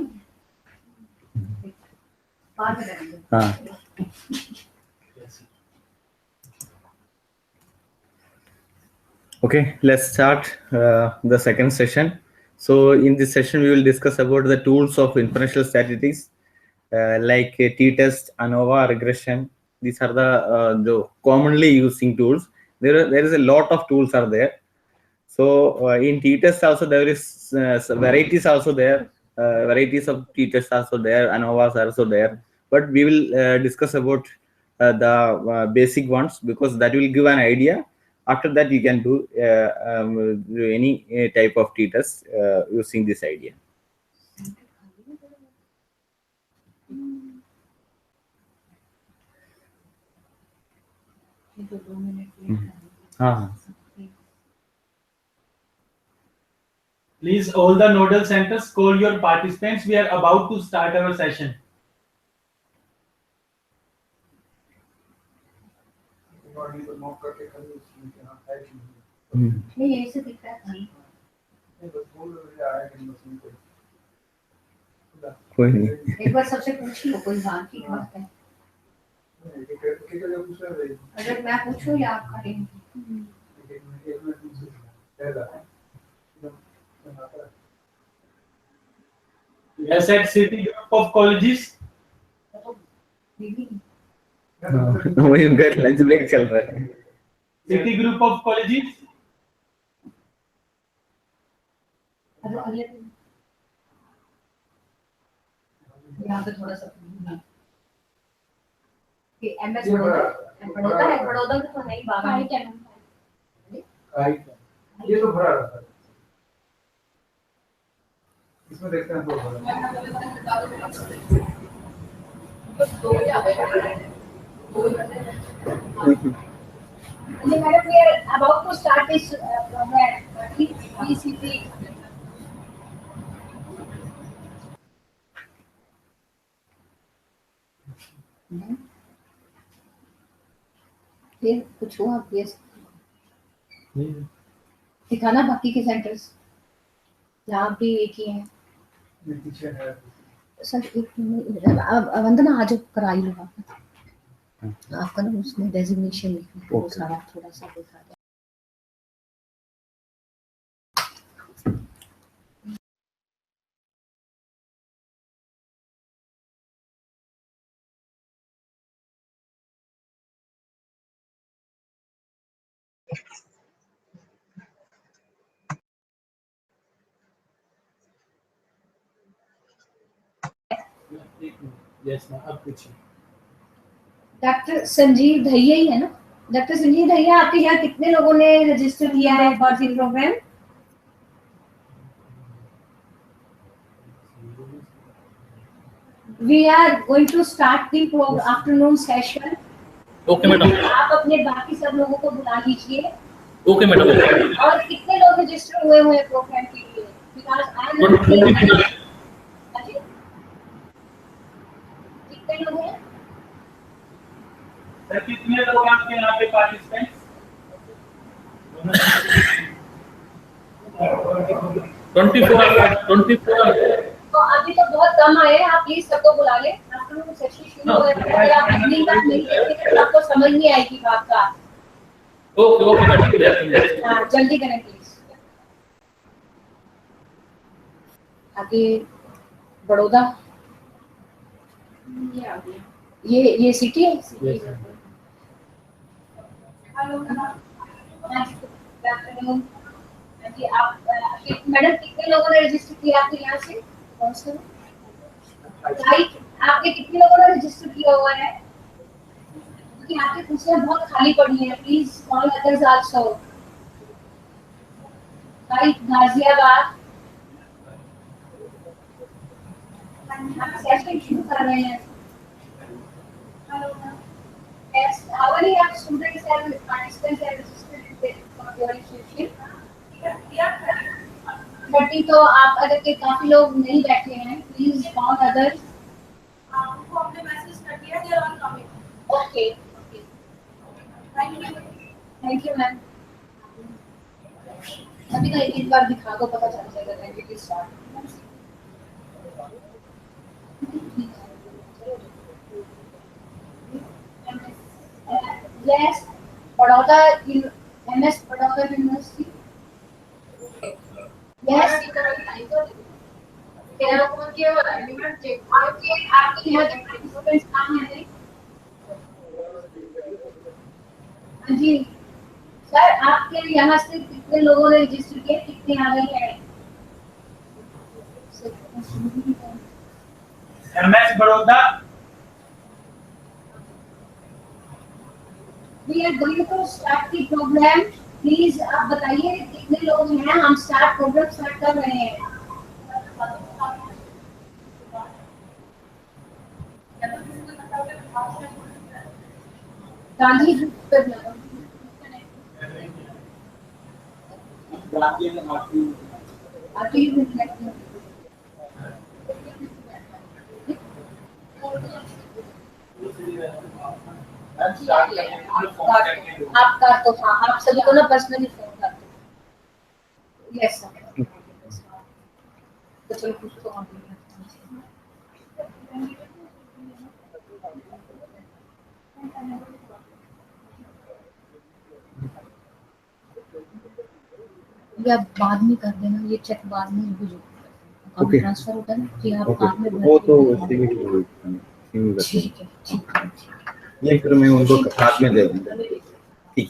बाद में करेंगे। हाँ Okay, let's start the second session. So in this session, we will discuss about the tools of inferential statistics like t-test, ANOVA, regression. These are the commonly using tools. There is a lot of tools are there. So in t-test also there is varieties also there. Varieties of t-test also there. ANOVAs are also there. But we will discuss about the basic ones because that will give an idea. After that, you can do any type of t-test using this idea. Please, all the nodal centers, call your participants. We are about to start our session. नहीं यही से दिख रहा है। कोई नहीं। एक बार सबसे पूछ लो कोई बात की बात है। अगर मैं पूछूं या आप करेंगे? Yes, at city group of colleges. वही उनका लंच ब्रेक चल रहा है। City group of colleges. यहाँ पे थोड़ा सा कि एमएस बड़ौदा है, बड़ौदा तो नहीं बाबा है क्या नाम? ये तो भरा रहता है। इसमें देखते हैं तो Madam, we are about to start this program. ECP. फिर कुछ हुआ प्लीज दिखाना बाकी के सेंटर्स जहाँ भी एक ही है। सर एक वंदना आज करा ही लो आपका ना उसमें डेजिग्नेशन लिखना वो सारा थोड़ा सा दिखा दे। Yes, ma'am. अब पूछिए। डॉक्टर संजीव दहिया ही है ना? डॉक्टर संजीव दहिया, आपके यहाँ कितने लोगों ने रजिस्टर किया है for this programme? We are going to start the afternoon session. Okay madam. आप अपने बाकी सब लोगों को बुला लीजिए। Okay madam. और कितने लोग रजिस्टर हुए हुए हैं प्रोग्राम के लिए? Because I am कितने लोग हैं? सर कितने लोग आपके यहाँ पे पार्टिसिपेंट्स? 24 तो अभी तो बहुत कम आए हैं, आप प्लीज सबको बुला लें। आफ्टरनून सेशन शुरू हो रहा है, आप इवनिंग तक मिलेंगे तो आपको समझ नहीं आएगी बात का। Okay madam. हाँ जल्दी करें प्लीज। आगे बड़ौदा, ये सिटी है। हेलो जी, आप मैडम कितने लोगों ने रजिस्टर किया आपके यहाँ से? कौन सा राइट, आपके कितने लोगों ने रजिस्टर किया हुआ है? क्योंकि आपकी कुर्सियां बहुत खाली पड़ी हैं, please call others also. Right, Ghaziabad आप सेशन शुरू कर रहे हैं। Hello yes, how many of students have participants have registered for your institution? 30, तो आप अगर के काफी लोग नहीं बैठे हैं, प्लीज कॉल अदर्स। उनको हमने मैसेज कर दिया, they are on coming. Okay, thank you ma'am. अभी का एक बार दिखा दो, पता चल जाएगा। Thank you start. Yes, Baroda, MS Baroda University. Yes, आपके यहाँ के participants कहाँ हैं? जी सर, आपके यहाँ से कितने लोगों ने रजिस्टर किया, कितने आ गए हैं? MS Baroda. We are going to start the program. Please आप बताइए कितने लोग हैं, हम प्रोग्राम स्टार्ट कर रहे हैं। गांधी ग्रुप पर आपका तो हाँ, आप सभी को ना पर्सनली फोन कर दो। यस सर, तो चलो कुछ तो या बाद में कर देना, ये चेक बाद में अकाउंट ट्रांसफर होता है ना कि आप बाद में वो तो ठीक है, ठीक है। ये फिर मैं उनको साथ में दे दूंगा। ठीक।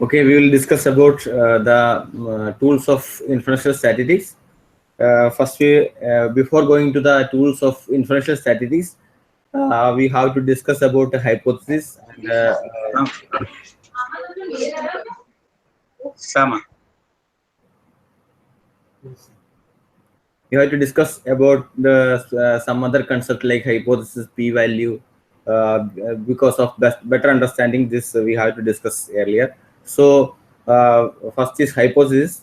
Okay, we will discuss about the tools of inferential statistics. First, before going to the tools of inferential statistics, we have to discuss about the hypothesis and Sama. You have to discuss about the some other concept like hypothesis, p-value. Because of better understanding this, we have to discuss earlier. So first is hypothesis.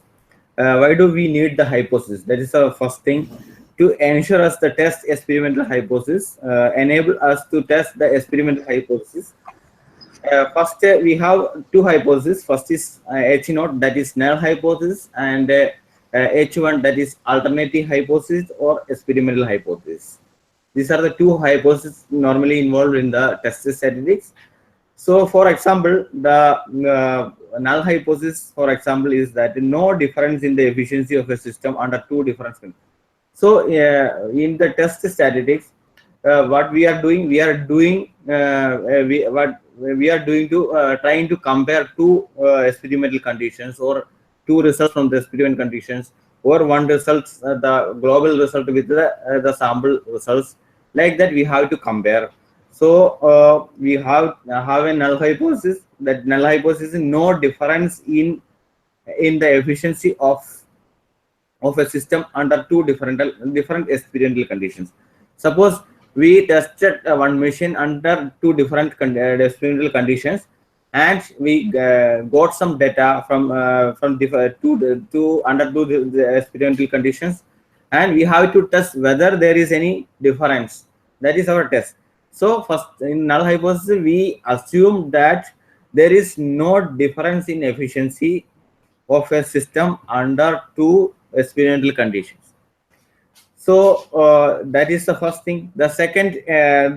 Why do we need the hypothesis? That is the first thing. To ensure us the test experimental hypothesis, enable us to test the experimental hypothesis. First, we have two hypotheses. First is H0, that is null hypothesis, and H1, that is alternative hypothesis or experimental hypothesis. These are the two hypotheses normally involved in the test statistics. So, for example, the null hypothesis, for example, is that no difference in the efficiency of a system under two different conditions. So, in the test statistics, what we are doing, trying to compare two experimental conditions or two results from the experiment conditions, or one result, the global result with the sample results. Like that, we have to compare. So we have a null hypothesis. That null hypothesis is no difference in the efficiency of a system under two different experimental conditions. Suppose we tested one machine under two different experimental conditions, and we got some data from under two experimental conditions, and we have to test whether there is any difference. That is our test. So first, in null hypothesis, we assume that there is no difference in efficiency of a system under two experimental conditions. So that is the first thing. The second,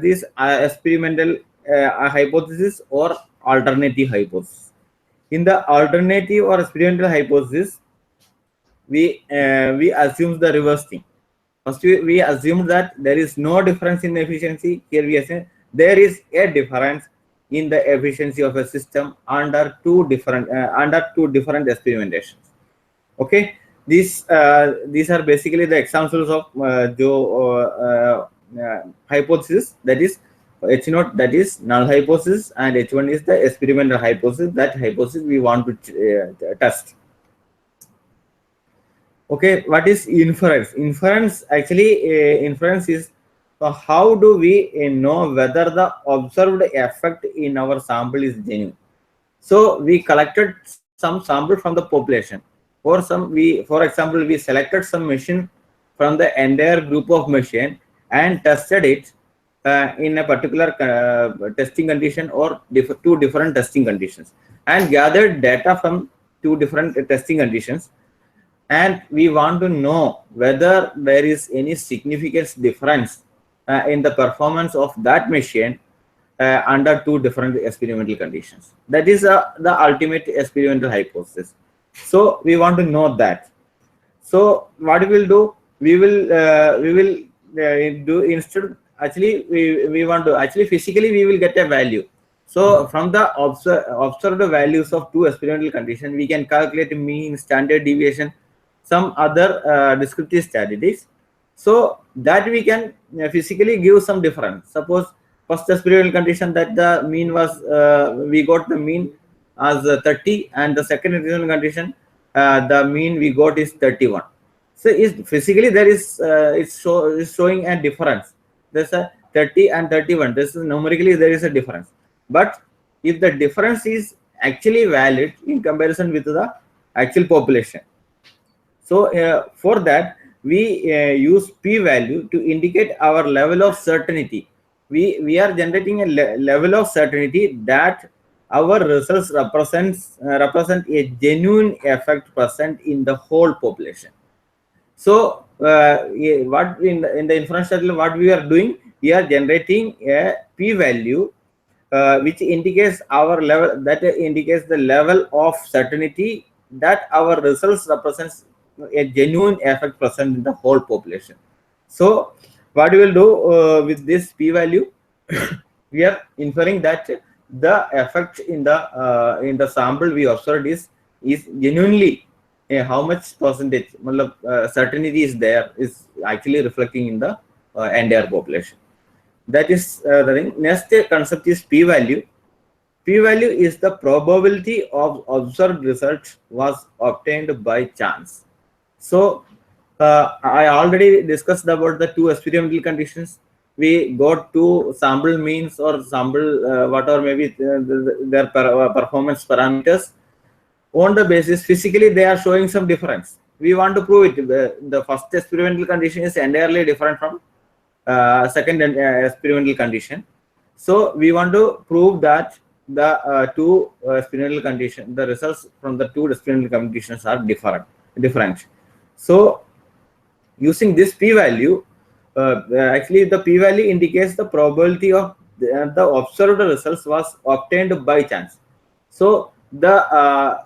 this experimental hypothesis or alternative hypothesis. In the alternative or experimental hypothesis, we assume the reverse thing. First, we assume that there is no difference in efficiency. Here we assume there is a difference in the efficiency of a system under two different experimentations. Okay, these are basically the examples of hypothesis, that is H0, that is null hypothesis, and H1 is the experimental hypothesis. That hypothesis we want to test. Okay, what is inference? Inference actually, inference is how do we know whether the observed effect in our sample is genuine. So we collected some sample from the population, or for example, we selected some machine from the entire group of machine and tested it in a particular testing condition or two different testing conditions, and gathered data from two different testing conditions. And we want to know whether there is any significant difference in the performance of that machine under two different experimental conditions. That is the ultimate experimental hypothesis. So we want to know that. So what we will do, we will do, instead, actually we want to, actually physically we will get a value. So from the observed values of two experimental conditions, we can calculate mean, standard deviation, some other descriptive statistics, so that we can physically give some difference. Suppose first experimental condition that the mean was, we got the mean as 30, and the second experimental condition the mean we got is 31. So physically there is it's showing a difference. There's a 30 and 31. This is numerically there is a difference. But if the difference is actually valid in comparison with the actual population, so for that we use p-value to indicate our level of certainty. We are generating a level of certainty that our results represent a genuine effect present in the whole population. So what in the inference study, what we are doing, we are generating a p-value which indicates our level, that indicates the level of certainty that our results represents a genuine effect present in the whole population. So what we will do with this p-value, we are inferring that the effect in the sample we observed is genuinely how much percentage certainty is there, is actually reflecting in the entire population. That is the thing. Next concept is p-value. P-value is the probability of observed result was obtained by chance. So I already discussed about the two experimental conditions. We got two sample means or sample whatever maybe their performance parameters. On the basis, physically they are showing some difference. We want to prove it. The first experimental condition is entirely different from second experimental condition. So we want to prove that the two experimental conditions, the results from the two experimental conditions are different. So using this p-value, actually the p-value indicates the probability of the observed results was obtained by chance. So the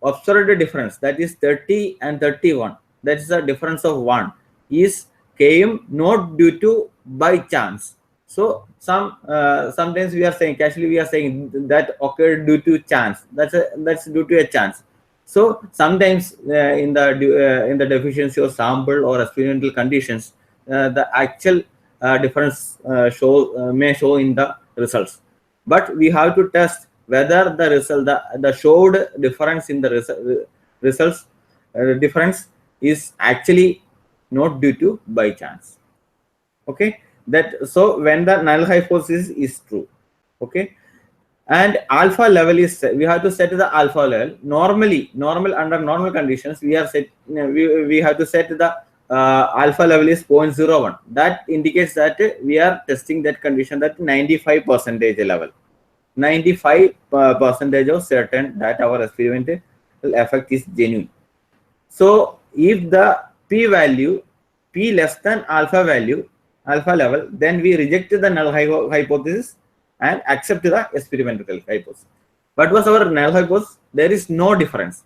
observed difference, that is 30 and 31, that is a difference of 1, came not due to by chance. So sometimes we are saying, casually we are saying that occurred due to chance. That's due to a chance. So sometimes in the deficiency of sample or experimental conditions, the actual difference may show in the results. But we have to test whether the result, the showed difference in the results difference is actually not due to by chance. Okay, that so when the null hypothesis is true. Okay. And alpha level is, we have to set the alpha level. Under normal conditions, we have to set the alpha level is 0.01. That indicates that we are testing that condition, that 95% level, 95% of certain that our experimental effect is genuine. So if the p-value p less than alpha level, then we reject the null hypothesis and accept the experimental hypothesis. What was our null hypothesis? There is no difference.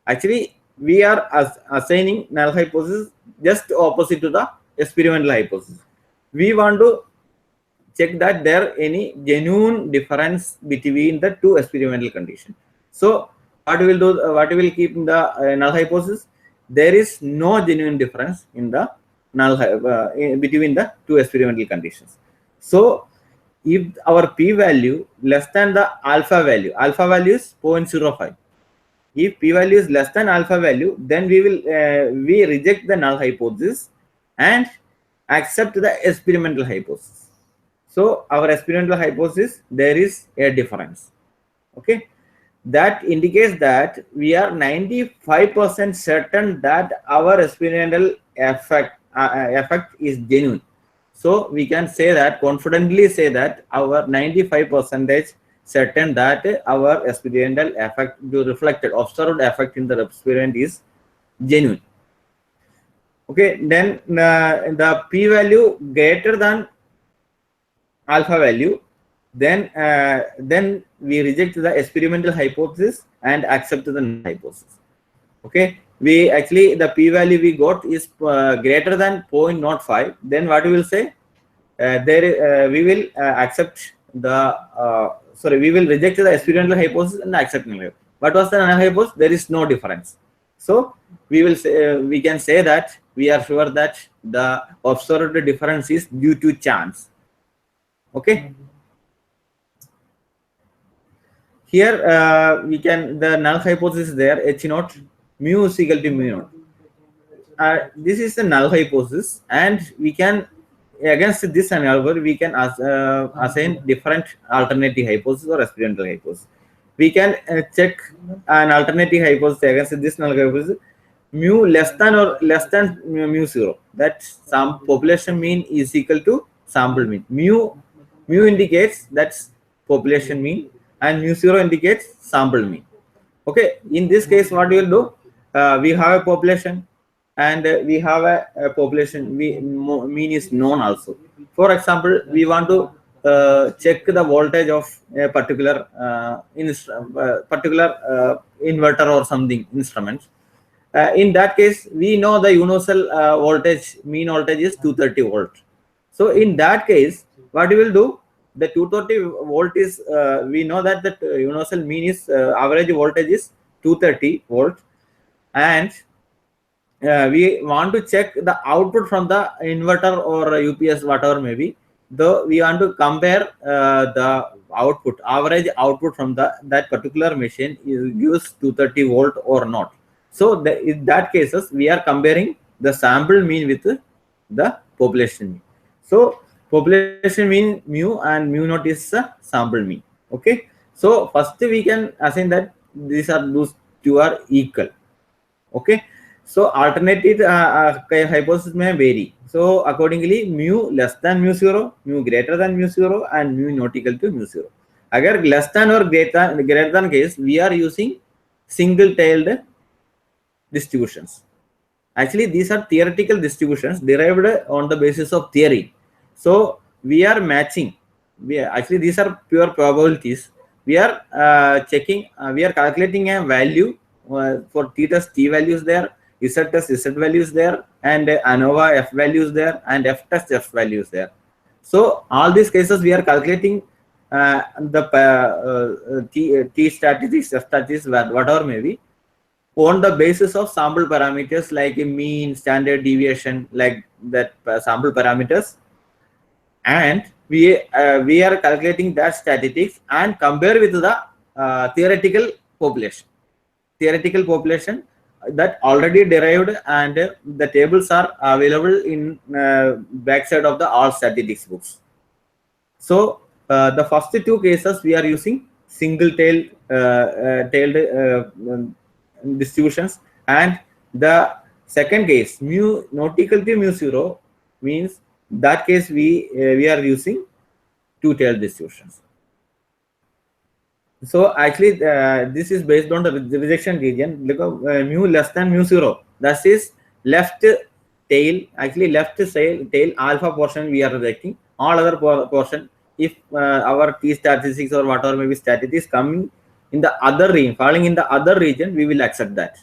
Actually, we are assigning null hypothesis just opposite to the experimental hypothesis. We want to check that there any genuine difference between the two experimental conditions. So what we will do, what we will keep in the null hypothesis? There is no genuine difference in the null between the two experimental conditions. So if our p-value less than the alpha value is 0.05. If p-value is less than alpha value, then we will we reject the null hypothesis and accept the experimental hypothesis. So our experimental hypothesis, there is a difference. Okay, that indicates that we are 95% certain that our experimental effect is genuine. So we can say that, confidently say that our 95% certain that our experimental effect, the reflected observed effect in the experiment is genuine. Okay, then the p-value greater than alpha value, then we reject the experimental hypothesis and accept the null hypothesis. Okay, we actually the p-value we got is greater than 0.05. Then what we will say? We will accept the we will reject the experimental hypothesis and accept null hypothesis. What was the null hypothesis? There is no difference. So we will say, we can say that we are sure that the observed difference is due to chance. Okay. Here we can, the null hypothesis is there, h naught mu is equal to mu naught. This is the null hypothesis, and we can, against this analysis, we can assign different alternative hypothesis or experimental hypothesis. We can check an alternative hypothesis against this null hypothesis, mu less than or less than mu 0. That some population mean is equal to sample mean. Mu indicates that's population mean, and mu 0 indicates sample mean. Okay, in this case, what we will do? We have a population, and we have a population mean is known also. For example, we want to check the voltage of a particular inverter or something instrument. In that case, we know the universal voltage, mean voltage is 230 volt. So in that case, what we will do? The 230 volt is we know that the universal mean is average voltage is 230 volt, and we want to check the output from the inverter or UPS, whatever maybe. Though we want to compare the output, average output from that particular machine gives 230 volt or not. So in that cases, we are comparing the sample mean with the population mean. So population mean mu and mu naught is the sample mean. Okay. So first we can assign that those two are equal. Okay. So alternative hypothesis may vary. So accordingly, mu less than mu 0, mu greater than mu 0, and mu not equal to mu 0. Agar less than or greater than case, we are using single-tailed distributions. Actually, these are theoretical distributions derived on the basis of theory. So we are matching. Actually, these are pure probabilities. We are checking. We are calculating a value for theta's t values there, z test z values there, and ANOVA f values there, and f test f values there. So all these cases we are calculating the t statistics, f statistics, whatever may be, on the basis of sample parameters like mean, standard deviation, like that sample parameters, and we are calculating that statistics and compare with the theoretical population. Theoretical population that already derived, and the tables are available in backside of the all statistics books. So the first two cases we are using single-tailed distributions, and the second case mu not equal to mu 0 means that case we are using two-tailed distributions. So actually this is based on the rejection region, because mu less than mu 0, that is left tail, actually left tail alpha portion we are rejecting. All other portion, if our t statistics or whatever maybe statistics coming in the other region, falling in the other region, we will accept that.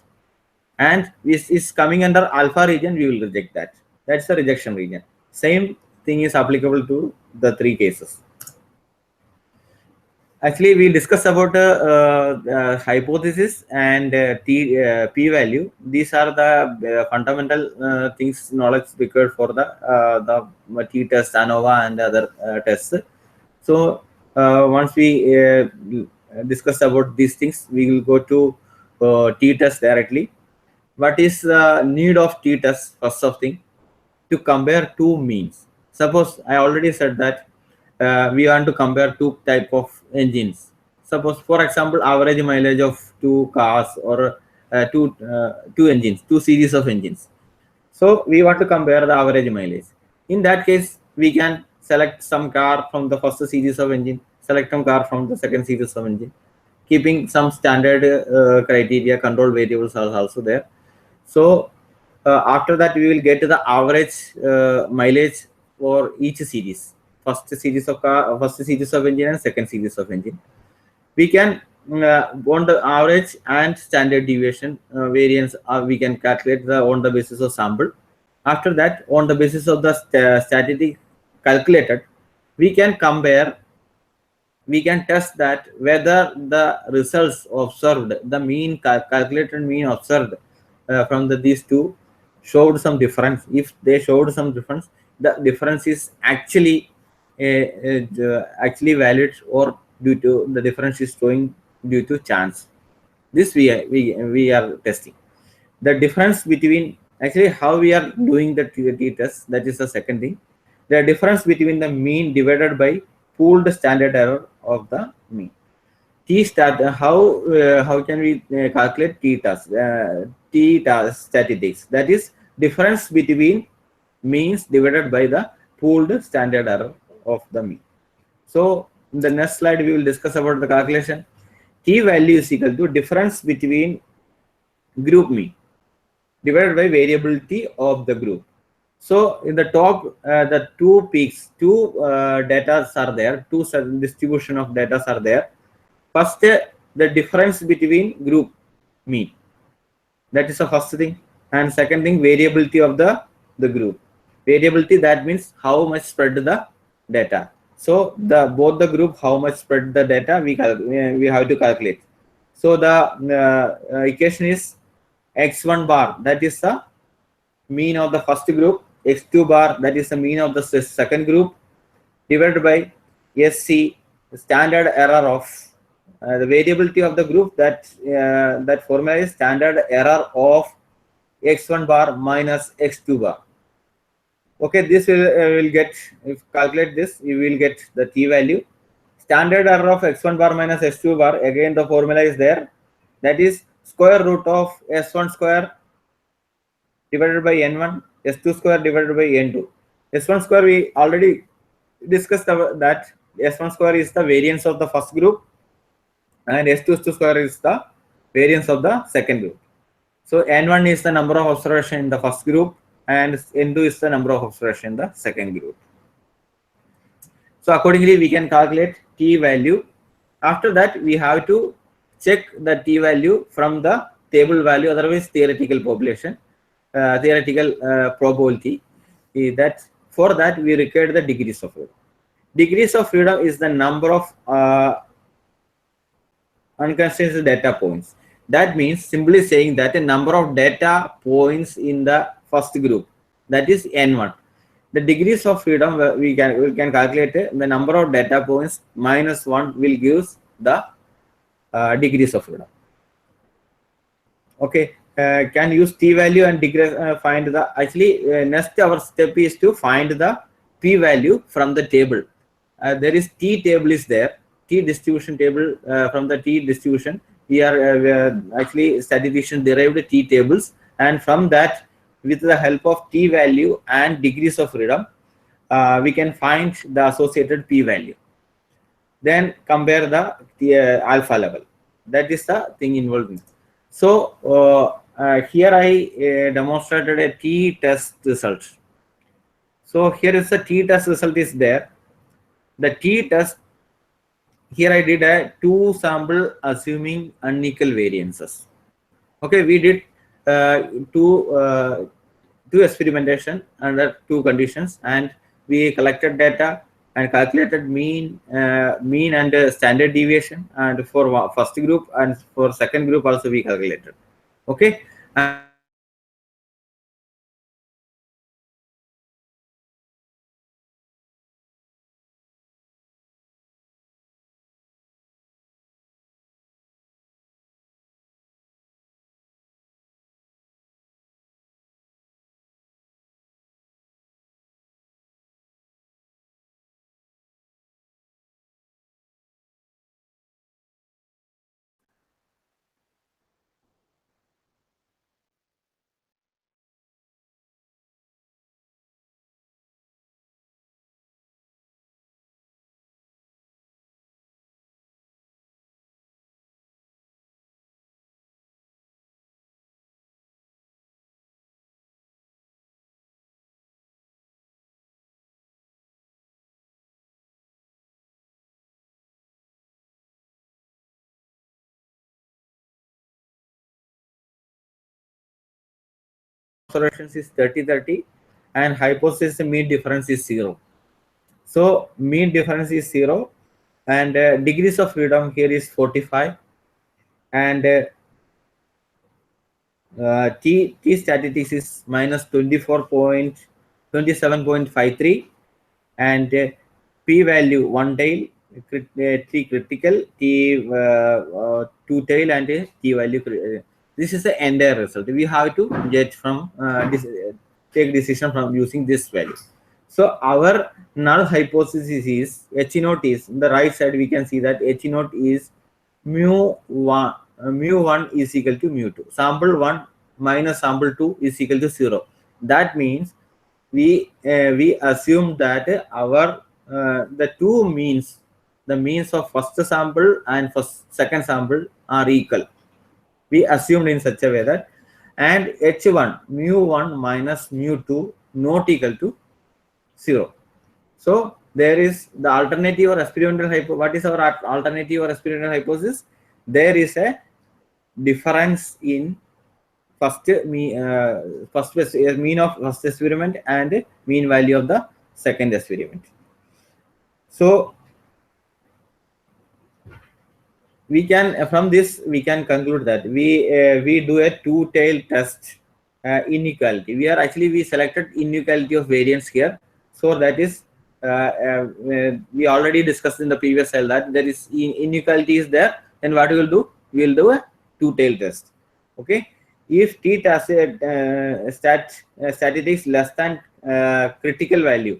And this is coming under alpha region, we will reject that. That's the rejection region. Same thing is applicable to the three cases. Actually, we discussed about hypothesis and p-value. These are the fundamental things knowledge required for the t-test, ANOVA, and other tests. So once we discuss about these things, we will go to t-test directly. What is the need of t-test? First of thing, to compare two means. Suppose I already said that we want to compare two type of engines. Suppose, for example, average mileage of two cars or two engines, two series of engines. So we want to compare the average mileage. In that case, we can select some car from the first series of engine, select some car from the second series of engine, keeping some standard criteria, control variables are also there. So after that, we will get to the average mileage for each series. First series of car, first series of engine, and second series of engine. We can on the average and standard deviation variance. We can calculate on the basis of sample. After that, on the basis of the statistic calculated, we can compare. We can test that whether the results observed, the mean calculated mean observed from these two showed some difference. If they showed some difference, the difference is actually valid, or due to the difference is showing due to chance. This we are testing. The difference between, actually how we are doing the t-test, that is the second thing. The difference between the mean divided by pooled standard error of the mean. How can we calculate t-test statistics? That is difference between means divided by the pooled standard error of the mean. So in the next slide, we will discuss about the calculation. T-value is equal to difference between group mean divided by variability of the group. So in the top, the two peaks, two data are there, two distribution of data are there. First, the difference between group mean. That is the first thing. And second thing, variability of the group. Variability, that means how much spread the data. So both the group, how much spread the data, we have to calculate. So the equation is x1 bar, that is the mean of the first group, x2 bar, that is the mean of the second group, divided by SC, the standard error of the variability of the group. That formula is standard error of x1 bar minus x2 bar. Okay, this will get, if calculate this, you will get the t-value. Standard error of x1 bar minus x2 bar, again the formula is there. That is square root of s1 square divided by n1, s2 square divided by n2. S1 square, we already discussed that s1 square is the variance of the first group, and s2 square is the variance of the second group. So n1 is the number of observation in the first group, and n2 is the number of observation in the second group. So accordingly, we can calculate t-value. After that, we have to check the t-value from the table value, otherwise theoretical population, theoretical probability. That for that we require the degrees of freedom. Degrees of freedom is the number of unconstrained data points. That means simply saying that a number of data points in the first group, that is n1. The degrees of freedom, we can calculate the number of data points minus 1 will give the degrees of freedom. Okay, can use t-value and degree, find the, actually next our step is to find the p-value from the table. There is t table is there, t distribution table. From the t distribution, we are actually statistician derived t tables, and from that, with the help of t-value and degrees of freedom, we can find the associated p-value. Then compare the alpha level. That is the thing involved in. So here I demonstrated a t-test result. So here is the t-test result is there. The t-test, here I did a 2 sample assuming unequal variances. Okay, we did two experimentation under 2 conditions, and we collected data and calculated mean and standard deviation, and for first group and for second group also we calculated. Okay. Observations is 30-30 and hypothesis mean difference is 0. So mean difference is 0 and degrees of freedom here is 45, and t statistics is minus 27.53, and p value 1 tail, t critical, t 2 tail, and t value. This is the entire result. We have to get from take decision from using this value. So our null hypothesis is H naught is on the right side. We can see that H naught is mu1 is equal to mu2. Sample 1 minus sample 2 is equal to 0. That means we assume that our the two means, the means of first sample and second sample are equal. We assumed in such a way that, and H1 mu1 minus mu2 not equal to 0. So there is the alternative or experimental hypothesis. What is our alternative or experimental hypothesis? There is a difference in mean of first experiment and mean value of the second experiment. So we can, from this we can conclude that we do a 2-tailed test inequality. We selected inequality of variance here. So that is we already discussed in the previous slide that there is inequality is there. Then what we will do? We will do a 2-tailed test. Okay. If t statistics less than critical value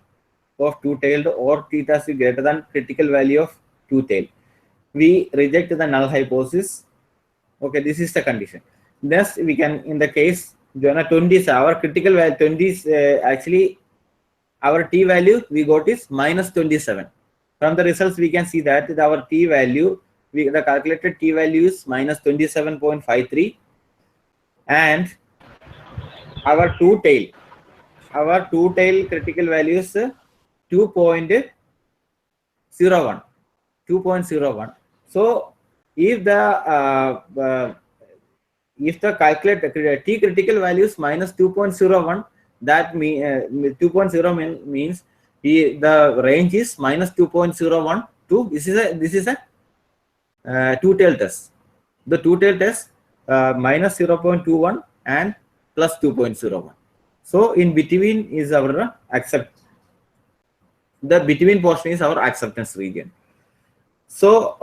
of 2-tailed or t is greater than critical value of 2-tailed, we reject the null hypothesis. Okay, this is the condition. Thus, we can, in the case 20 is our critical value, 20 is actually our t value we got is minus 27. From the results, we can see that our t value, the calculated t value is minus 27.53, and our 2-tail critical value is 2.01. So if the calculated t critical value is minus 2.01, that means 2.0 means the range is minus 2.01 to this is a 2-tailed test. The 2-tailed test minus 0.21 and plus 2.01. So in between is our the between portion is our acceptance region. So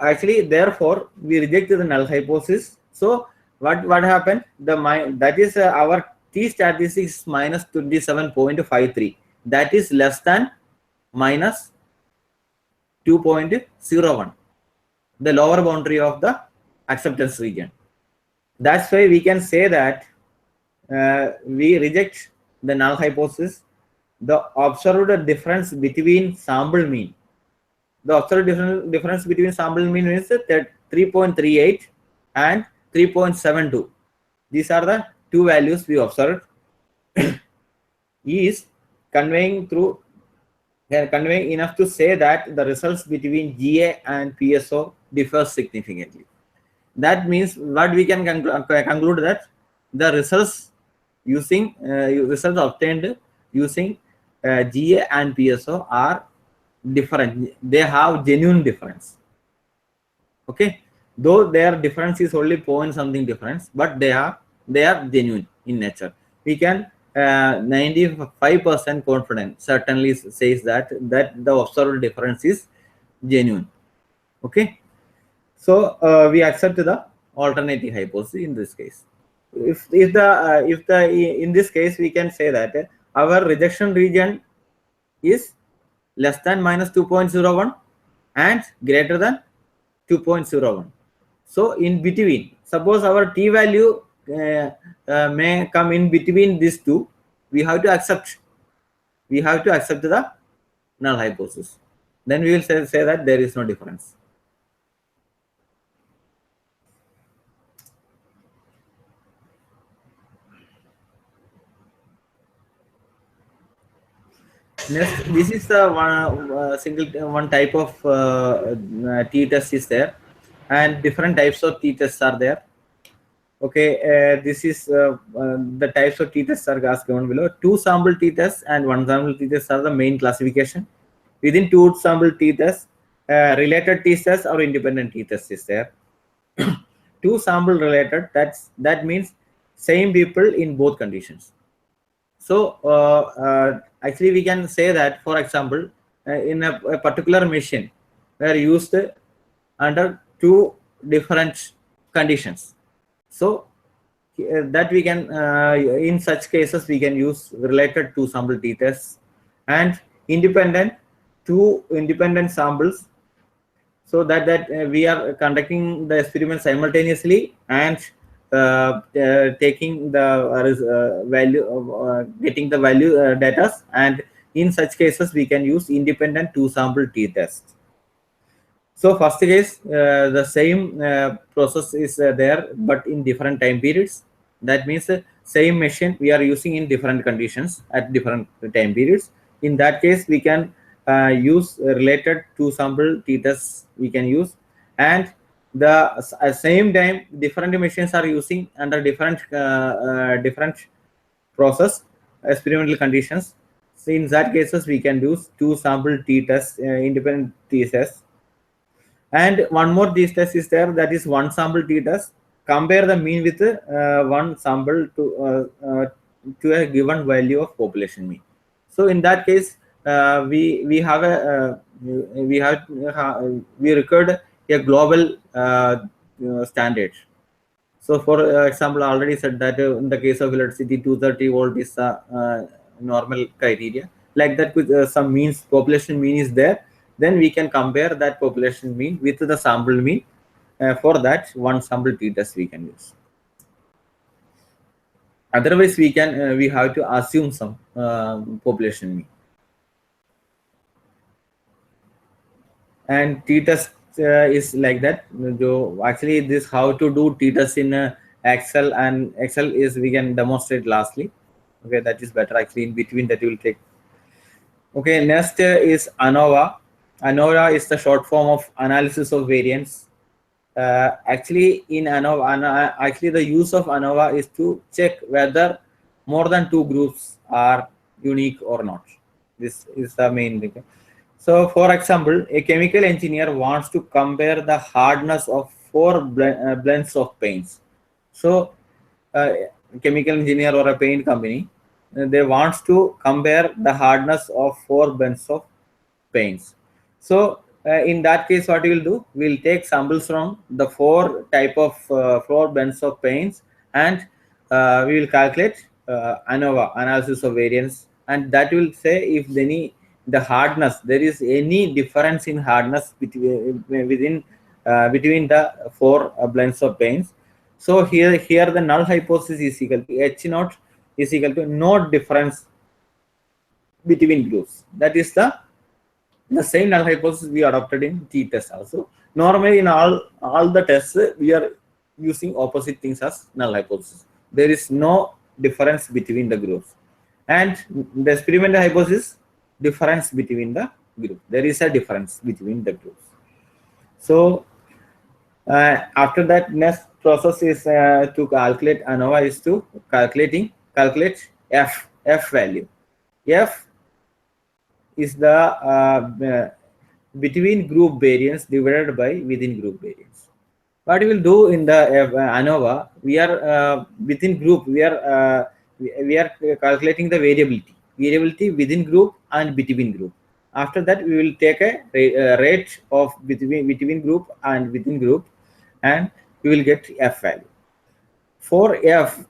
actually, therefore, we reject the null hypothesis. So what happened? That is our t statistics minus 27.53. That is less than minus 2.01, the lower boundary of the acceptance region. That's why we can say that we reject the null hypothesis. The observed difference between sample mean. The observed difference between sample mean is 3.38 and 3.72. these are the two values we observed. E is conveying enough to say that the results between GA and PSO differ significantly. That means what we can conclude that the results results obtained using GA and PSO are different. They have genuine difference. Okay, though their difference is only point something difference, but they are genuine in nature. We can 95% confident certainly says that the observed difference is genuine. Okay, so we accept the alternative hypothesis in this case. If in this case we can say that our rejection region is less than minus 2.01 and greater than 2.01. So in between, suppose our t value may come in between these two, we have to accept the null hypothesis. Then we will say that there is no difference. Next, this is the one type of t-test is there, and different types of t-tests are there. Okay, this is the types of t-tests are as given below. 2 sample t-tests and 1 sample t-tests are the main classification. Within 2 sample t-tests, related t-tests or independent t-tests is there. 2 sample related, that means same people in both conditions. So actually we can say that, for example, in a particular machine were used under 2 different conditions. So that we can in such cases we can use related 2 sample t-tests and 2 independent samples, so that we are conducting the experiment simultaneously and taking the value of getting the value data, and in such cases we can use independent 2 sample t-test. So first case, the same process is there, but in different time periods. That means same machine we are using in different conditions at different time periods. In that case, we can use related 2 sample t-tests we can use, and the same time different machines are using under different process experimental conditions. So in that cases, we can use 2 sample t-tests, independent t-tests. And one more t-test is there, that is 1 sample t-test. Compare the mean with 1 sample to a given value of population mean. So in that case, we record a global standard. So for example, I already said that in the case of electricity, 230 volt is the normal criteria. Like that, with some means, population mean is there, then we can compare that population mean with the sample mean. For that, 1 sample t-test we can use. Otherwise, we have to assume some population mean. And t-test is like that. So actually, this how to do t-test in Excel, and Excel is we can demonstrate lastly. Okay, that is better actually. In between that, you will take. Okay, next is ANOVA. ANOVA is the short form of analysis of variance. Actually, in ANOVA, actually the use of ANOVA is to check whether more than 2 groups are unique or not. This is the main thing. So, for example, a chemical engineer wants to compare the hardness of 4 blends of paints. So, a chemical engineer or a paint company, they wants to compare the hardness of 4 blends of paints. So, in that case, what we will do? We will take samples from the 4 blends of paints, and we will calculate ANOVA, analysis of variance, and that will say if the hardness, there is any difference in hardness between the 4 blends of paints. So here the null hypothesis is equal to H naught is equal to no difference between groups. That is the same null hypothesis we adopted in t-test also. Normally in all the tests we are using opposite things as null hypothesis. there is no difference between the groups. And the experimental hypothesis, difference between the group. There is a difference between the groups. So after that, next process is to calculate ANOVA is to calculate F value. F is the between group variance divided by within group variance. What we will do in the ANOVA, we are within group, we are calculating the variability within group and between group. After that, we will take a rate of between group and within group, and we will get F value. For F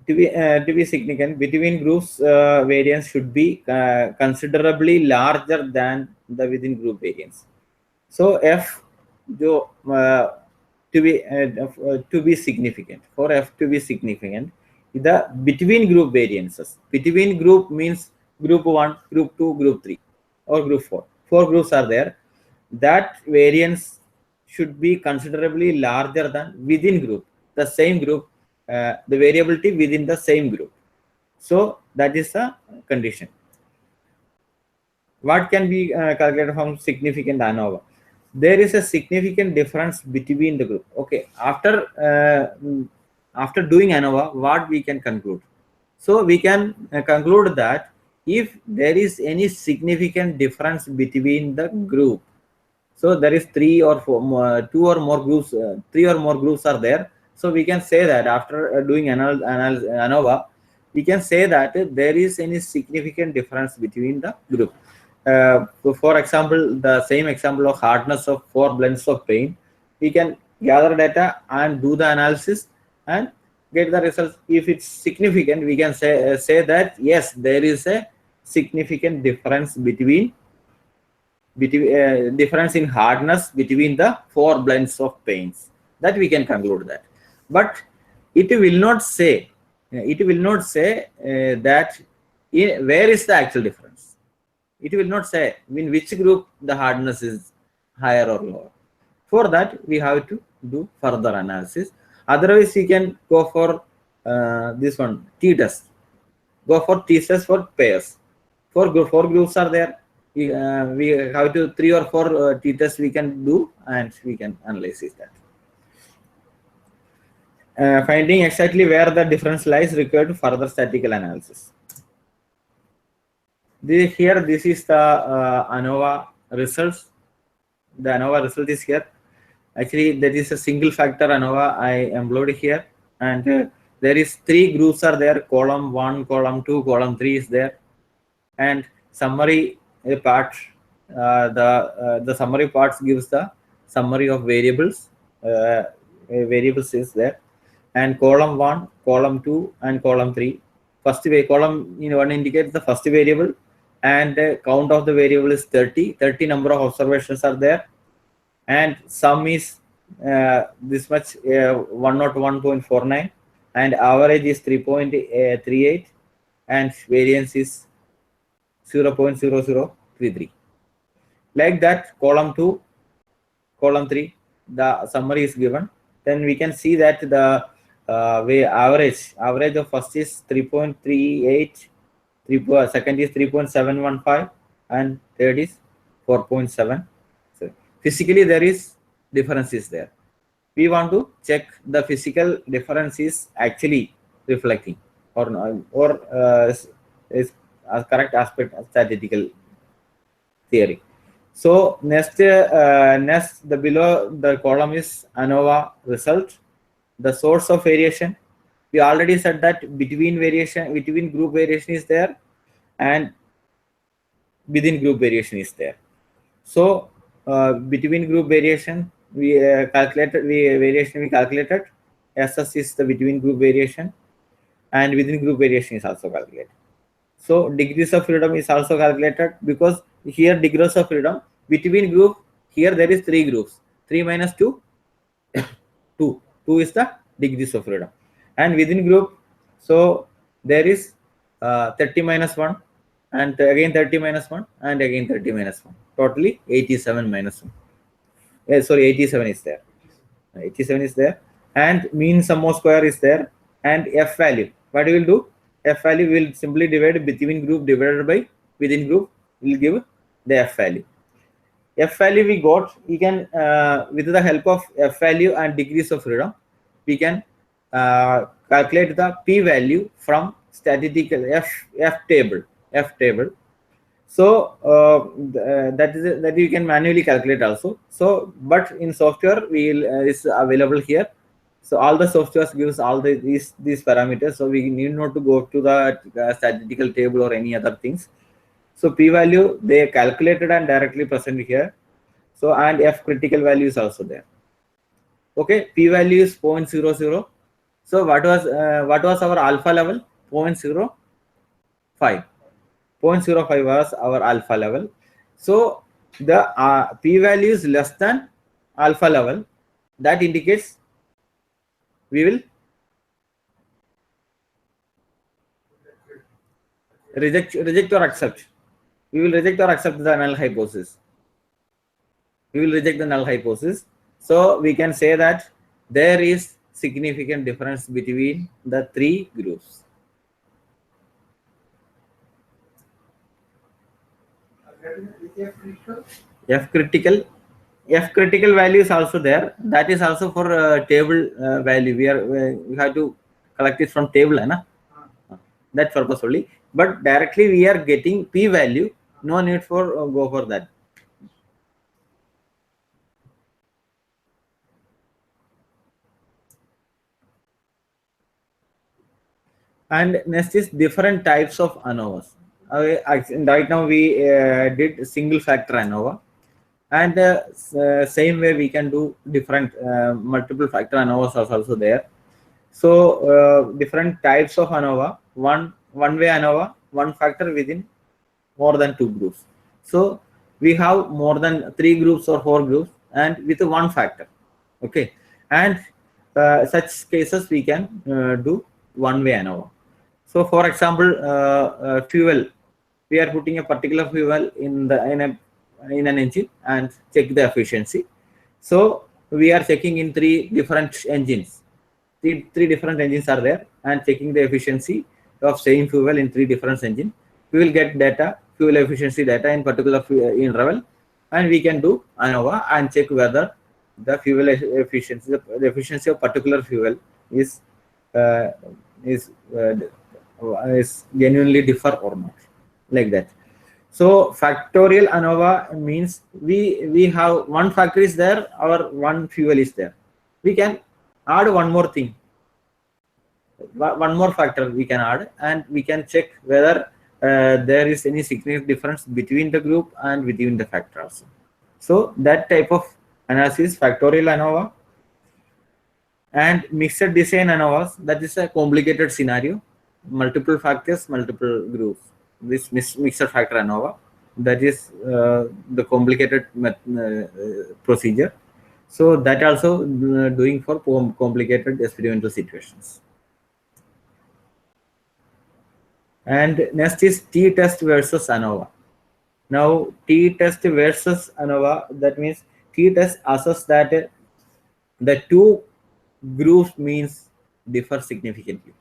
to be significant, between groups variance should be considerably larger than the within group variance. So F to be significant, for F to be significant, the between group variances. Between group means group 1, group 2, group 3, or group 4. 4 groups are there. That variance should be considerably larger than within group, the same group, the variability within the same group. So that is a condition. What can be calculated from significant ANOVA? There is a significant difference between the group. Okay, after doing ANOVA, what we can conclude? So we can conclude that if there is any significant difference between the group, so there is 3 or 4, 2 or more groups, 3 or more groups are there. So we can say that after doing ANOVA, we can say that there is any significant difference between the group. For example, the same example of hardness of 4 blends of paint, we can gather data and do the analysis and get the results. If it's significant, we can say that yes, there is a significant difference difference in hardness between the 4 blends of paints. That we can conclude that. But it will not say that where is the actual difference. It will not say in which group the hardness is higher or lower. For that, we have to do further analysis. Otherwise, we can go for this one, t-test. Go for t-test for pairs. 4 groups are there. We have to 3 or 4 t-tests we can do, and we can analyze that. Finding exactly where the difference lies required further statistical analysis. This is the ANOVA results. The ANOVA result is here. Actually, that is a single factor ANOVA I employed here, and there is 3 groups are there. Column 1, column 2, column 3 is there, and summary part. The summary parts gives the summary of variables. Variables is there, and column 1, column 2, and column 3. First column 1 indicates the first variable, and count of the variable is 30. 30 number of observations are there, and sum is this much 101.49, and average is 3.38, and variance is 0.0033. Like that, column 2, column 3, the summary is given. Then we can see that the average of first is 3.38, second is 3.715, and third is 4.7. So physically there is difference is there. We want to check the physical difference is actually reflecting or is a correct aspect of statistical theory. So next the below the column is ANOVA result. The source of variation, we already said that between group variation is there, and within group variation is there. So between group variation we calculated SS is the between group variation, and within group variation is also calculated. So degrees of freedom is also calculated, because here degrees of freedom between group, here there is 3 groups, 3 minus 2 2 is the degrees of freedom, and within group, so there is 30 minus 1, and again 30 minus 1, and again 30 minus 1, totally 87 minus 1. 87 is there. 87 is there, and mean sum of square is there. and F value. What we will do? F value will simply divide between group divided by within group will give the F value. F value we got, we can with the help of F value and degrees of freedom, we can calculate the P value from statistical F table. So that you can manually calculate also. So but in software is available here. So all the softwares gives all these parameters. So we need not to go to the statistical table or any other things. So P value they calculated and directly present here. So and F critical value is also there. Okay, P value is 0.00. So what was our alpha level? 0.05. 0.05 was our alpha level. So the P value is less than alpha level. That indicates we will reject or accept. We will reject or accept the null hypothesis. We will reject the null hypothesis. So we can say that there is significant difference between the three groups. F critical value is also there. That is also for table value. We have to collect it from table, na? That purpose only. But directly we are getting P value. No need for go for that. And next is different types of ANOVAs. Right now we did single factor ANOVA, and same way we can do different multiple factor ANOVAs are also there. So different types of ANOVA, one way ANOVA, one factor within more than two groups. So we have more than 3 groups or 4 groups and with one factor. Okay, and such cases we can do one way ANOVA. So for example, fuel, we are putting a particular fuel in an engine and check the efficiency. So we are checking in 3 different engines. Three different engines are there and checking the efficiency of same fuel in 3 different engines. We will get data, fuel efficiency data in particular interval, and we can do ANOVA and check whether the fuel efficiency, the efficiency of particular fuel is genuinely differ or not, like that. So factorial ANOVA means we have one factor is there, our one fuel is there. We can add one more thing, one more factor we can add, and we can check whether there is any significant difference between the group and between the factor also. So that type of analysis, factorial ANOVA. And mixed design ANOVAs, that is a complicated scenario, multiple factors, multiple groups. This mixed factor ANOVA, that is the complicated procedure. So that also doing for complicated experimental situations. And next is t-test versus ANOVA. Now t-test versus ANOVA, that means t-test assess that the two groups means differ significantly.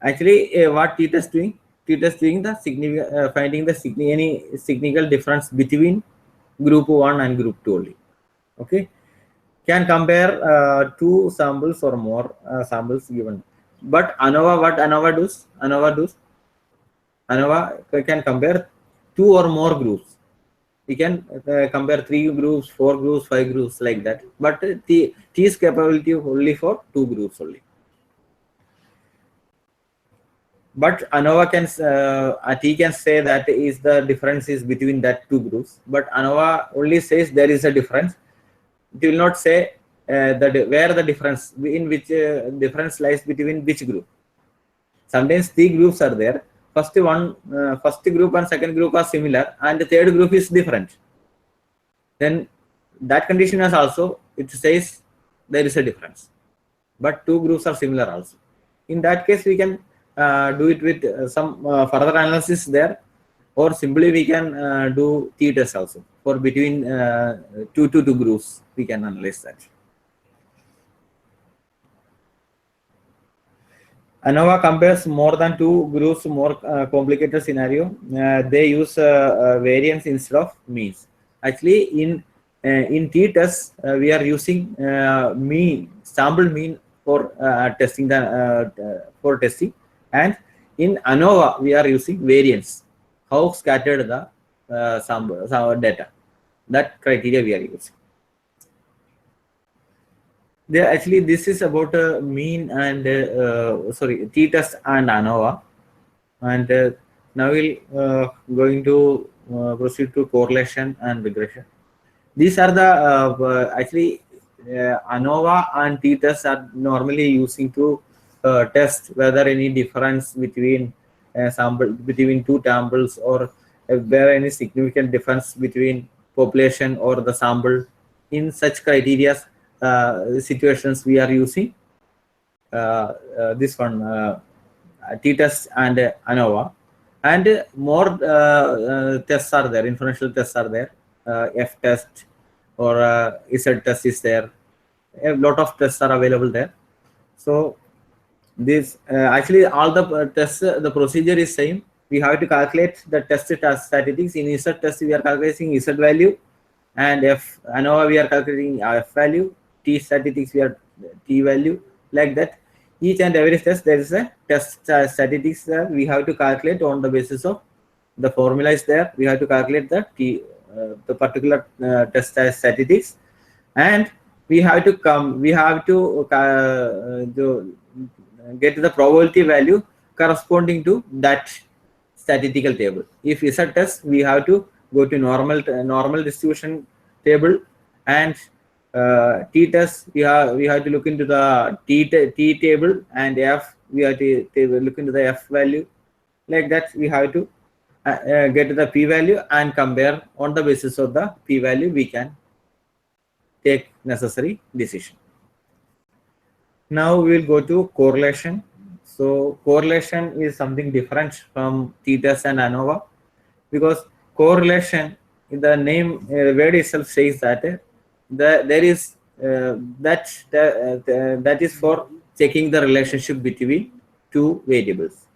Actually, what t-test doing? T-test doing the finding the any significant difference between group 1 and group 2 only. Okay, can compare 2 samples or more samples given. But ANOVA, what ANOVA does? ANOVA can compare 2 or more groups. We can compare 3 groups, 4 groups, 5 groups, like that. But T is capability only for 2 groups only. But ANOVA can T can say that is the difference is between that 2 groups. But ANOVA only says there is a difference. It will not say that where the difference, in which difference lies between which group. Sometimes 3 groups are there. First group and second group are similar, and the third group is different. Then that condition is also, it says there is a difference, but 2 groups are similar also. In that case, we can do it with some further analysis there, or simply we can do t-test also for between 2 groups. We can analyze that. ANOVA compares more than two groups, more complicated scenario. They use variance instead of means. Actually, in t-test, we are using mean, sample mean for testing for testing, and in ANOVA we are using variance, how scattered the sample data. That criteria we are using. Actually, this is about mean and t-test and ANOVA, and now we'll going to proceed to correlation and regression. These are the actually ANOVA and t-test are normally using to test whether any difference between between two samples, or if there any significant difference between population or the sample. In such criteria situations we are using this one, t-test and ANOVA, and more tests are there, inferential tests are there, f-test or z-test is there. A lot of tests are available there. So this actually all the tests, the procedure is same. We have to calculate the test statistics. In z-test we are calculating z value, and ANOVA we are calculating f value, t statistics we are t value, like that. Each and every test there is a test statistics we have to calculate on the basis of the formula is there. We have to calculate the particular test statistics, and we have to get the probability value corresponding to that statistical table. If z-test, we have to go to normal distribution table, and t-test we have to look into the t table, and f we have to look into the f value. Like that, we have to get the p value and compare. On the basis of the p value, we can take necessary decision. Now we will go to correlation. So correlation is something different from t-test and ANOVA, because correlation, the name word itself says that there is that is for checking the relationship between two variables.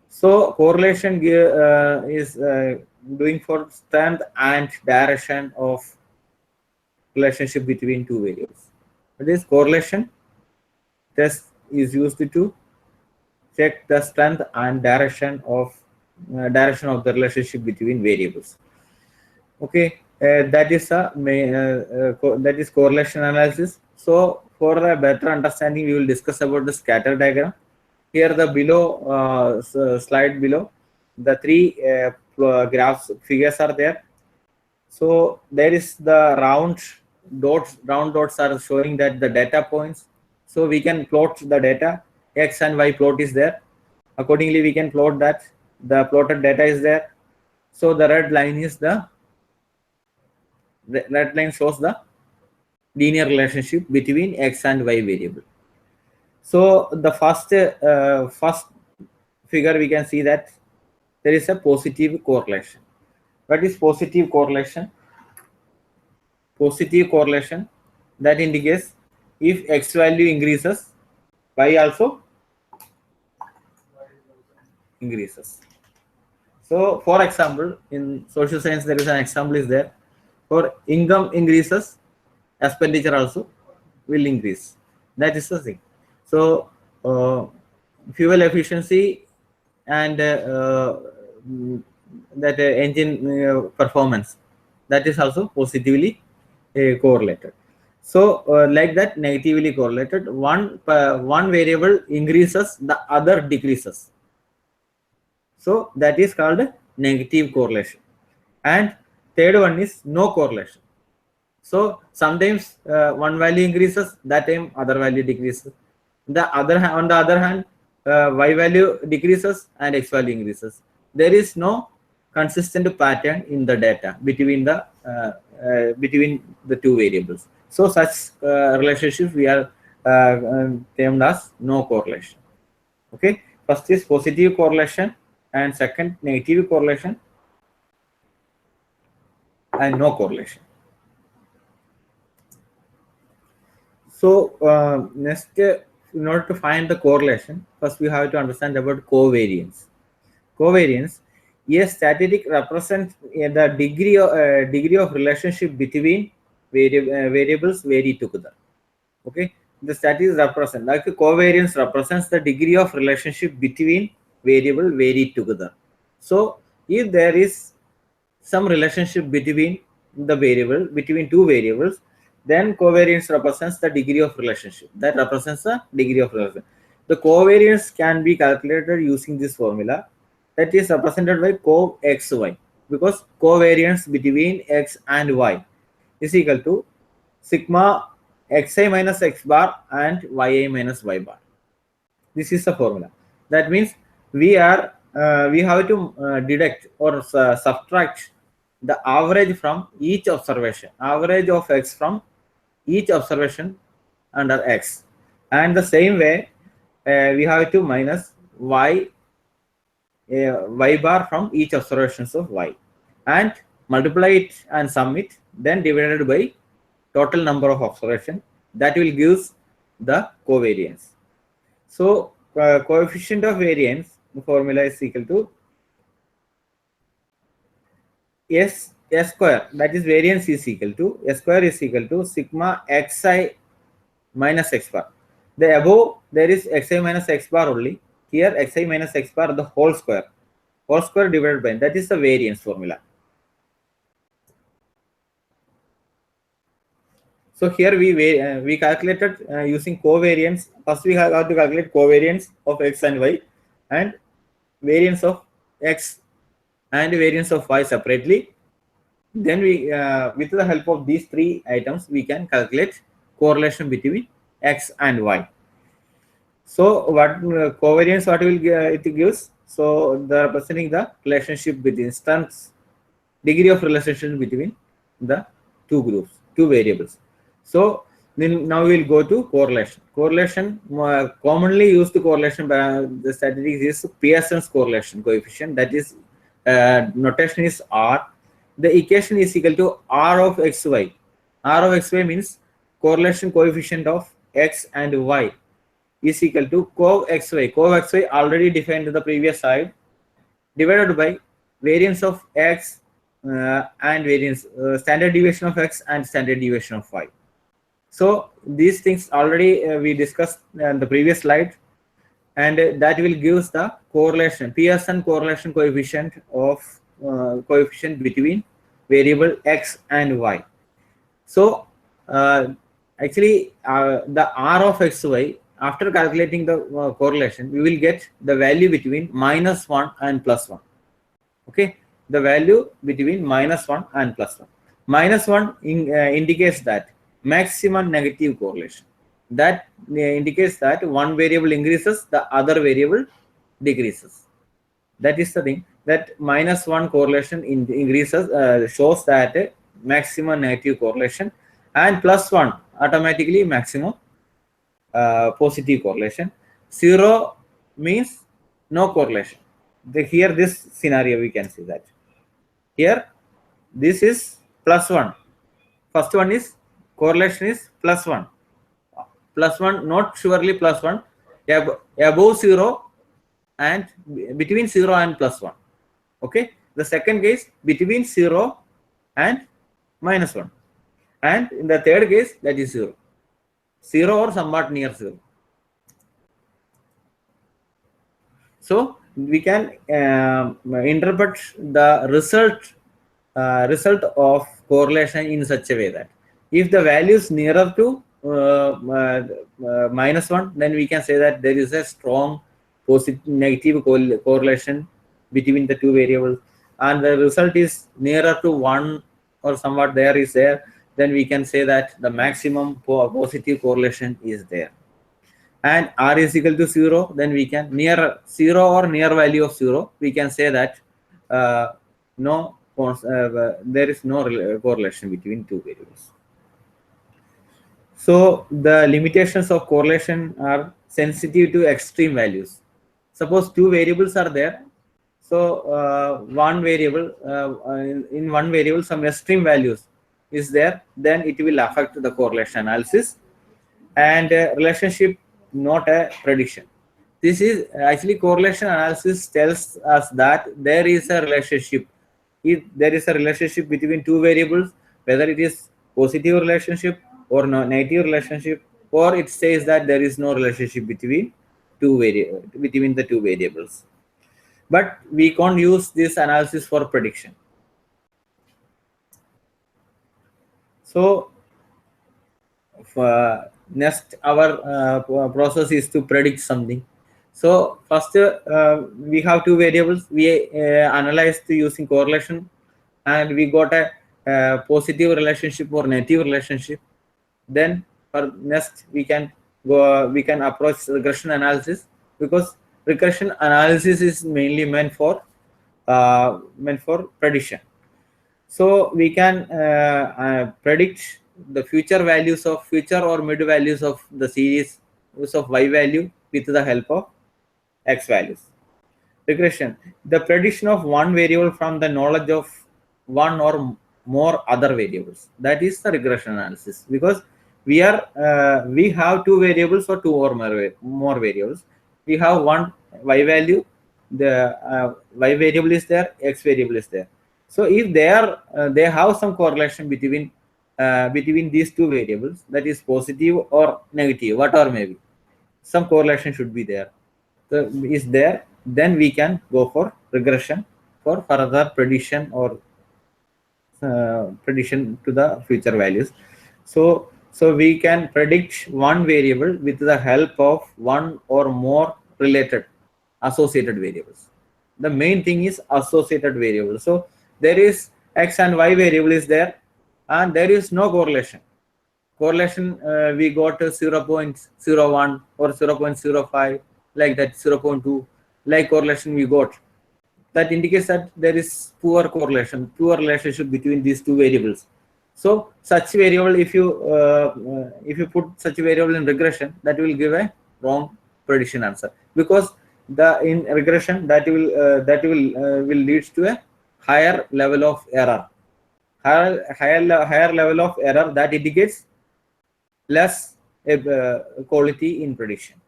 So correlation is doing for strength and direction of relationship between two variables. This correlation test is used to check the strength and direction of the relationship between variables. Okay, that is correlation analysis. So for a better understanding, we will discuss about the scatter diagram. Here the below slide below, the three graphs figures are there. So there is the round dots are showing that the data points. So we can plot the data, x and y plot is there. Accordingly, we can plot that. The plotted data is there. So the red line is the red line shows the linear relationship between x and y variable. So the first figure, we can see that there is a positive correlation. What is positive correlation? Positive correlation, that indicates if x value increases, y also increases. So for example, in social science, there is an example is there. For income increases, expenditure also will increase. That is the thing. So fuel efficiency and that engine performance, that is also positively correlated. So like that, negatively correlated. One variable increases, the other decreases. So that is called negative correlation. And third one is no correlation. So sometimes one value increases, that time other value decreases. On the other hand, y value decreases and x value increases. There is no consistent pattern in the data between the two variables. So such relationship we are termed as no correlation. Okay, first is positive correlation, and second negative correlation, and no correlation. So next in order to find the correlation, first we have to understand about covariance. Covariance, a statistic represents the degree of relationship between variables vary together. Okay, the statistic represent, like covariance represents the degree of relationship between variable vary together. So if there is some relationship between between two variables, then covariance represents the degree of relationship. That represents the degree of relationship. The covariance can be calculated using this formula, that is represented by cov xy, because covariance between x and y is equal to sigma xi minus x bar and yi minus y bar. This is the formula. That means we have to deduct or subtract the average from each observation, average of x from each observation under x, and the same way we have to minus y bar from each observations of y, and multiply it and sum it, then divided by total number of observation. That will give the covariance. So coefficient of variance formula is equal to S square, that is variance is equal to S square is equal to sigma xi minus x bar. The above there is xi minus x bar only. Here xi minus x bar the whole square divided by, that is the variance formula. So here we calculated using covariance. First we have to calculate covariance of x and y, and variance of x and variance of y separately. Then we with the help of these three items we can calculate correlation between x and y. So what covariance, what will it gives? So the representing the relationship between degree of relationship between the two groups, two variables. So then now we will go to correlation. Correlation, commonly used correlation by the statistics is Pearson's correlation coefficient. That is notation is R. The equation is equal to R of xy. R of xy means correlation coefficient of x and y is equal to cov xy. Cov xy already defined in the previous slide, divided by variance of x and variance standard deviation of x and standard deviation of y. So these things already we discussed in the previous slide, and that will give the correlation, Pearson correlation coefficient of coefficient between variable x and y. So actually the R of xy, after calculating the correlation, we will get the value between -1 and +1. Okay, the value between -1 and +1. -1 indicates that maximum negative correlation. That indicates that one variable increases, the other variable decreases. That is the thing, that -1 correlation increases, shows that maximum negative correlation, and +1 automatically maximum positive correlation. 0 means no correlation. Here this scenario we can see that. Here this is +1. First one is correlation is +1. +1, not surely +1, above 0 and between 0 and +1. Okay. The second case between 0 and -1, and in the third case that is 0. 0 or somewhat near 0. So we can interpret the result of correlation in such a way that if the value is nearer to -1, then we can say that there is a strong negative correlation between the two variables, and the result is nearer to 1 or somewhat there is there, then we can say that the maximum positive correlation is there. And R is equal to 0, then we can near 0 or near value of 0, we can say that there is no correlation between two variables. So the limitations of correlation are sensitive to extreme values. Suppose two variables are there. So one variable in one variable some extreme values is there, then it will affect the correlation analysis, and relationship not a prediction. This is actually correlation analysis tells us that there is a relationship. If there is a relationship between two variables, whether it is positive relationship or no negative relationship, or it says that there is no relationship between the two variables. But we can't use this analysis for prediction. So next our process is to predict something. So first we have two variables. We analyzed using correlation, and we got a positive relationship or negative relationship. Then for next we can approach regression analysis, because regression analysis is mainly meant for prediction. So we can predict the future values of future or mid values of the series of y value with the help of x values. Regression, the prediction of one variable from the knowledge of one or more other variables. That is the regression analysis, because we have two variables or two or more variables. We have one y value, the y variable is there, x variable is there. So if they have some correlation between these two variables, that is positive or negative, whatever may be, some correlation should be there. So is there, then we can go for regression for further prediction or prediction to the future values. So we can predict one variable with the help of one or more related associated variables. The main thing is associated variables. So there is x and y variable is there, and there is no correlation. Correlation we got 0.01 or 0.05, like that, 0.2, like correlation we got. That indicates that there is poor correlation, poor relationship between these two variables. So such variable, if you put such a variable in regression, that will give a wrong prediction answer, because in regression that will lead to a higher level of error. Higher level of error, that indicates less quality in prediction.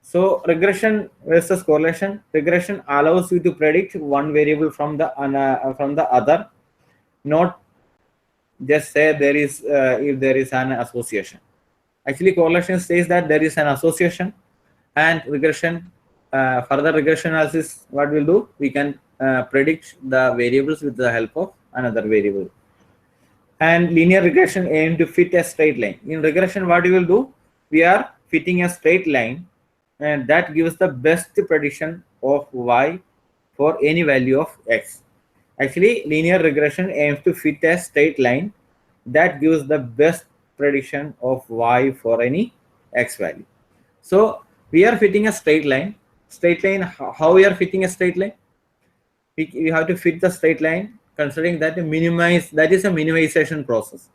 So regression versus correlation. Regression allows you to predict one variable from the other, not just say there is if there is an association. Actually, correlation says that there is an association, and regression, further regression analysis, what we'll do, we can predict the variables with the help of another variable. And linear regression aim to fit a straight line. In regression, what we will do, we are fitting a straight line, and that gives the best prediction of y for any value of x. Actually, linear regression aims to fit a straight line that gives the best prediction of y for any x value. So we are fitting a straight line. Straight line, how we are fitting a straight line? We have to fit the straight line, considering that that is a minimization process.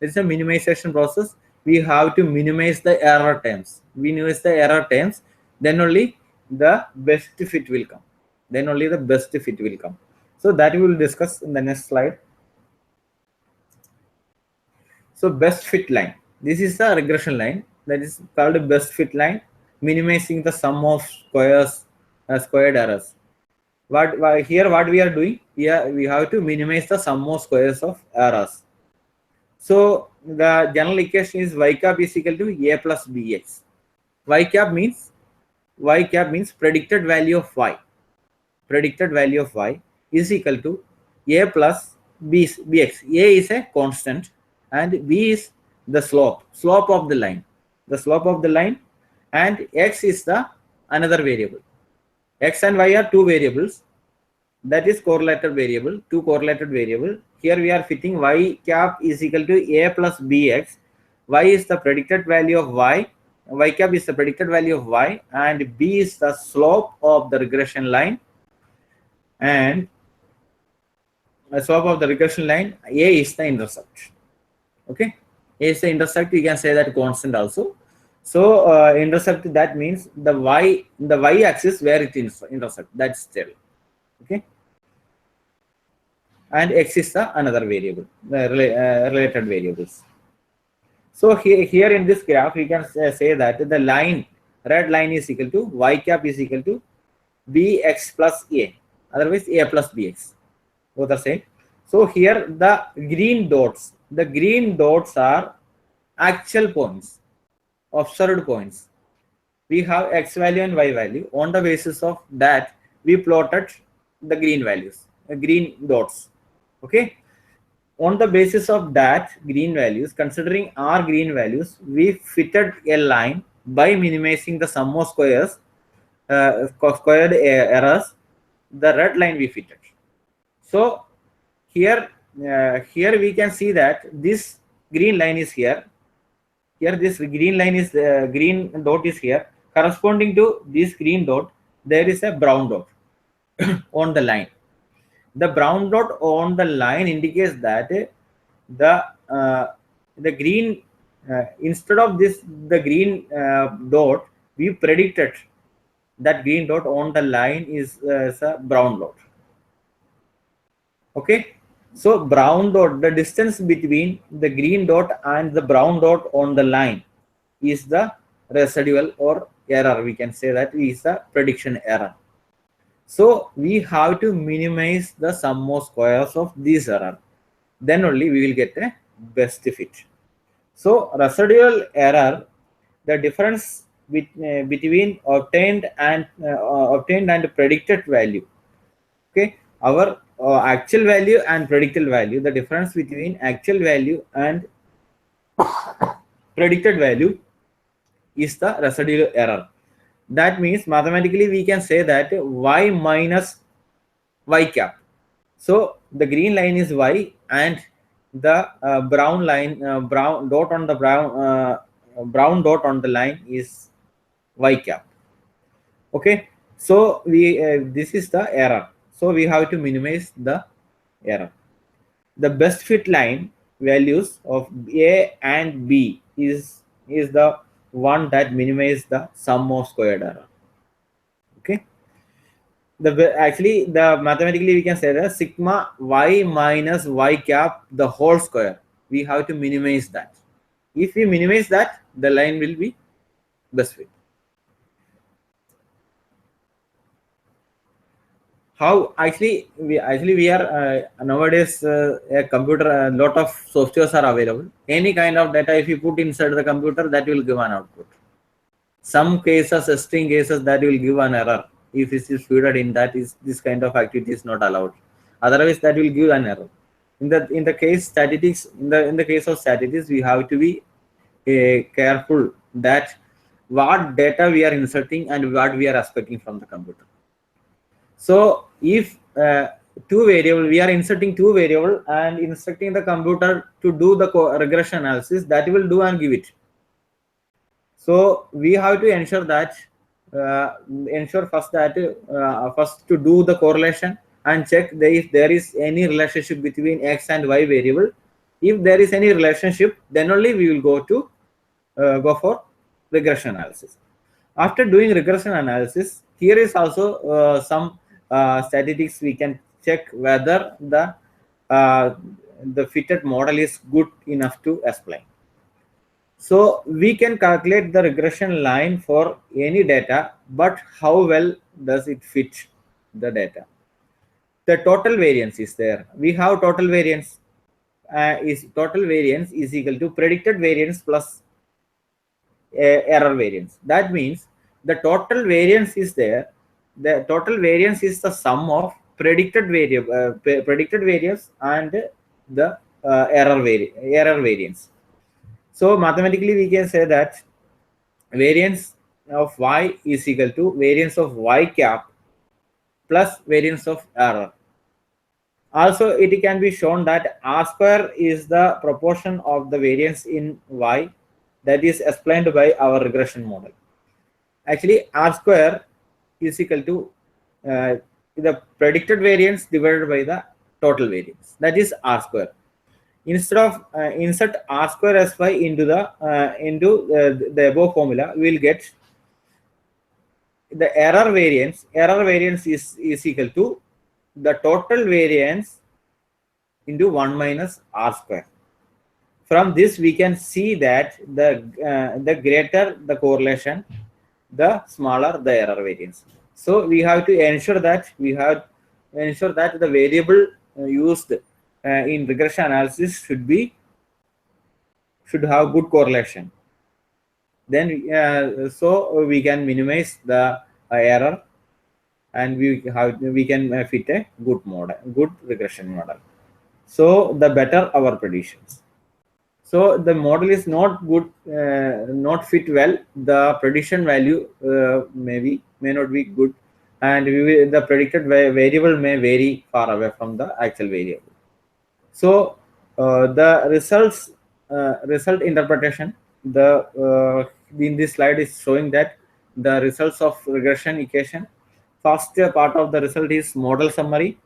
It's a minimization process. We have to minimize the error terms. We minimize the error terms, then only the best fit will come. Then only the best fit will come. So that we will discuss in the next slide. So best fit line. This is the regression line that is called a best fit line, minimizing the sum of squares, squared errors. What we are doing? We have to minimize the sum of squares of errors. So the general equation is y cap is equal to a plus bx. Y cap means predicted value of y. Predicted value of y is equal to a plus bx. A is a constant and b is the slope of the line. The slope of the line, and x is the another variable. X and y are two variables. That is correlated variable, two correlated variable. Here we are fitting y cap is equal to a plus bx. Y is the predicted value of y. Y cap is the predicted value of y, and b is the slope of the regression line. And the slope of the regression line, a is the intercept. Okay, a is the intercept. You can say that constant also. So intercept, that means the y axis where it intercept, that's still. Okay, and x is the another variable, related variables. So here in this graph, we can say that the line, red line is equal to y cap is equal to bx plus a, otherwise a plus bx, both are same. So here the green dots are actual points, observed points. We have x value and y value. On the basis of that, we plotted the green values, green dots. Okay. On the basis of that green values, considering our green values, we fitted a line by minimizing the sum of squares, squared errors. The red line we fitted. So here we can see that this green line is here. Here this green line is green dot is here. Corresponding to this green dot, there is a brown dot on the line. The brown dot on the line indicates that the green instead of the green dot, we predicted that green dot on the line is a brown dot. Okay, so brown dot, the distance between the green dot and the brown dot on the line is the residual or error. We can say that is the prediction error. So we have to minimize the sum of squares of this error. Then only we will get a best fit. So residual error, the difference between obtained and predicted value. Okay, our actual value and predicted value, the difference between actual value and predicted value is the residual error. That means mathematically we can say that y minus y cap. So the green line is y and the brown line, brown dot on the brown dot on the line is y cap. Okay, so we this is the error. So we have to minimize the error. The best fit line values of A and B is the one that minimizes the sum of squared error. Okay, actually the mathematically we can say that sigma y minus y cap the whole square, we have to minimize that. If we minimize that, the line will be best fit. How actually we are nowadays a computer, a lot of softwares are available. Any kind of data if you put inside the computer, that will give an output. Some cases, string cases, that will give an error. If it is fed in that, is this kind of activity is not allowed. Otherwise, that will give an error. In the case statistics, in the case of statistics, we have to be careful that what data we are inserting and what we are expecting from the computer. So if two variable, we are inserting two variable and instructing the computer to do the regression analysis, that will do and give it. So we have to ensure that first to do the correlation and check if there is any relationship between x and y variable. If there is any relationship, then only we will go for regression analysis. After doing regression analysis, here is also some statistics. We can check whether the fitted model is good enough to explain. So we can calculate the regression line for any data, but how well does it fit the data? The total variance is there. We have total variance is equal to predicted variance plus error variance. That means the total variance is there. The total variance is the sum of predicted variance and the error variance. So mathematically we can say that variance of y is equal to variance of y cap plus variance of error. Also it can be shown that r square is the proportion of the variance in y, that is explained by our regression model. Actually r square is equal to the predicted variance divided by the total variance, that is r square. Instead of insert r square sy into the above formula, we will get the error variance. Error variance is equal to the total variance into 1 minus r square. from this we can see that the greater the correlation, the smaller the error variance. So we have to ensure that the variable used in regression analysis should have good correlation. Then so we can minimize the error, and we can fit a good regression model. So the better our predictions. So the model is not good, not fit well. The prediction value may not be good, and the predicted variable may vary far away from the actual variable. So the result interpretation, in this slide is showing that the results of regression equation. First part of the result is model summary.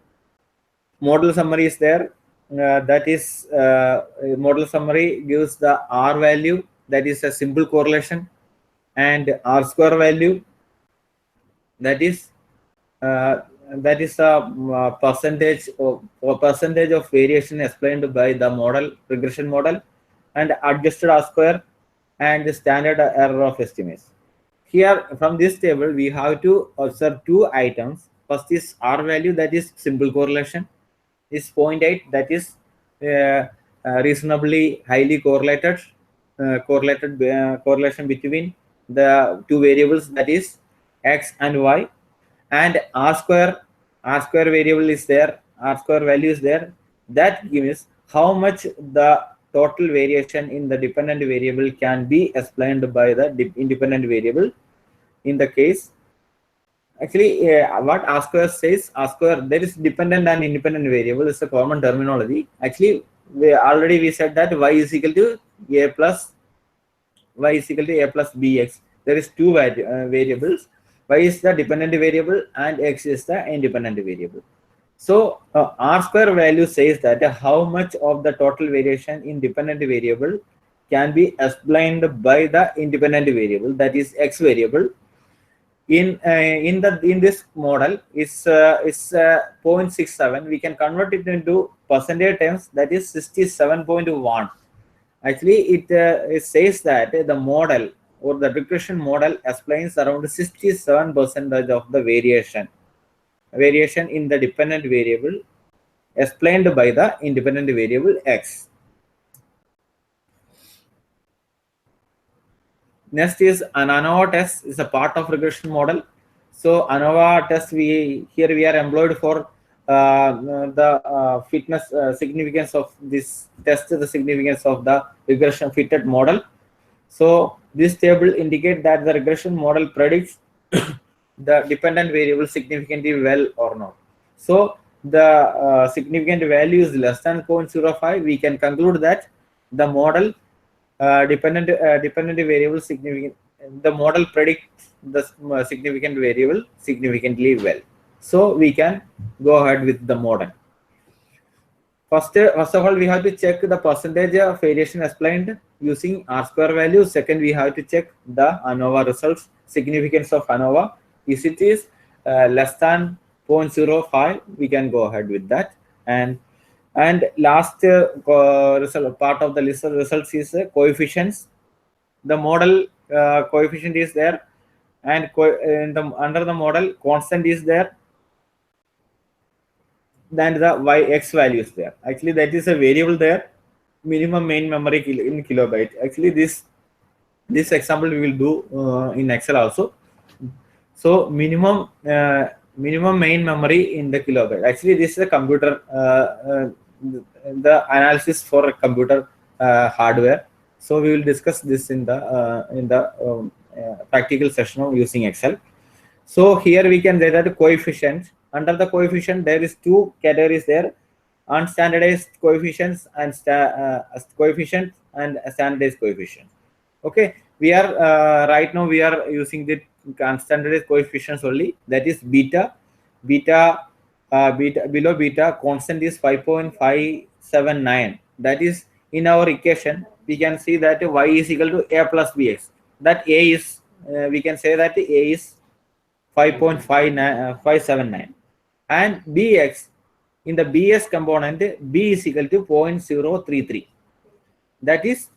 Model summary is there. That is, model summary gives the R value, that is a simple correlation, and R square value, that is a percentage of variation explained by the regression model, and adjusted R square, and the standard error of estimates. Here from this table we have to observe two items. First is R value, that is simple correlation, is 0.8, that is reasonably highly correlation between the two variables, that is X and Y. And R square variable is there, R square value is there, that gives how much the total variation in the dependent variable can be explained by the independent variable. In the case, actually, what R square says, there is dependent and independent variable is a common terminology. Actually, we said that y is equal to a plus bx. There is two variables. Y is the dependent variable and x is the independent variable. So R square value says that how much of the total variation in dependent variable can be explained by the independent variable, that is x variable. In this model is 0.67. We can convert it into percentage terms, that is 67.1. Actually, it says that the model or the regression model explains around 67% of the variation in the dependent variable explained by the independent variable x. Next is an ANOVA test, is a part of regression model. So ANOVA test we are employed for the fitness significance of this test, the significance of the regression fitted model. So this table indicates that the regression model predicts the dependent variable significantly well or not. So the significant value is less than 0.05. We can conclude that the model dependent variable significant, the model predicts the significant variable significantly well. So we can go ahead with the model. First of all, we have to check the percentage of variation explained using R square value. Second, we have to check the ANOVA results, significance of ANOVA. If it is less than 0.05, we can go ahead with that. And last result, part of the list of results is coefficients. The model coefficient is there, and under the model constant is there. Then the x value is there. Actually, that is a variable there. Minimum main memory in kilobyte. Actually, this example we will do in Excel also. So minimum main memory in the kilobyte. Actually, this is a computer. The analysis for a computer hardware. So we will discuss this in the practical session of using Excel. So here we can say that coefficient. Under the coefficient, there is two categories there: unstandardized coefficients and coefficient and standardized coefficient. Okay, we are right now we are using the unstandardized coefficients only. That is beta below beta constant is 5.579. That is, in our equation we can see that y is equal to a plus bx. That a is we can say that a is 5.579, and bx, in the bs component, b is equal to 0.033. that is,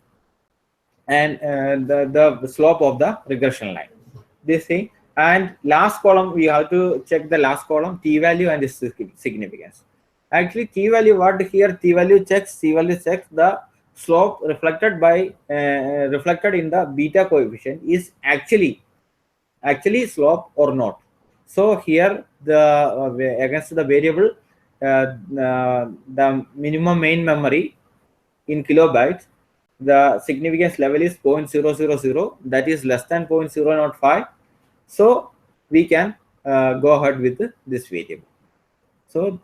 and the slope of the regression line, this thing. And last column, we have to check the last column, t value and its significance. Actually, t value, what here t value checks the slope reflected by reflected in the beta coefficient is actually slope or not. So here the against the variable the minimum main memory in kilobytes, the significance level is 0.000, that is less than 0.005. So we can go ahead with this variable. So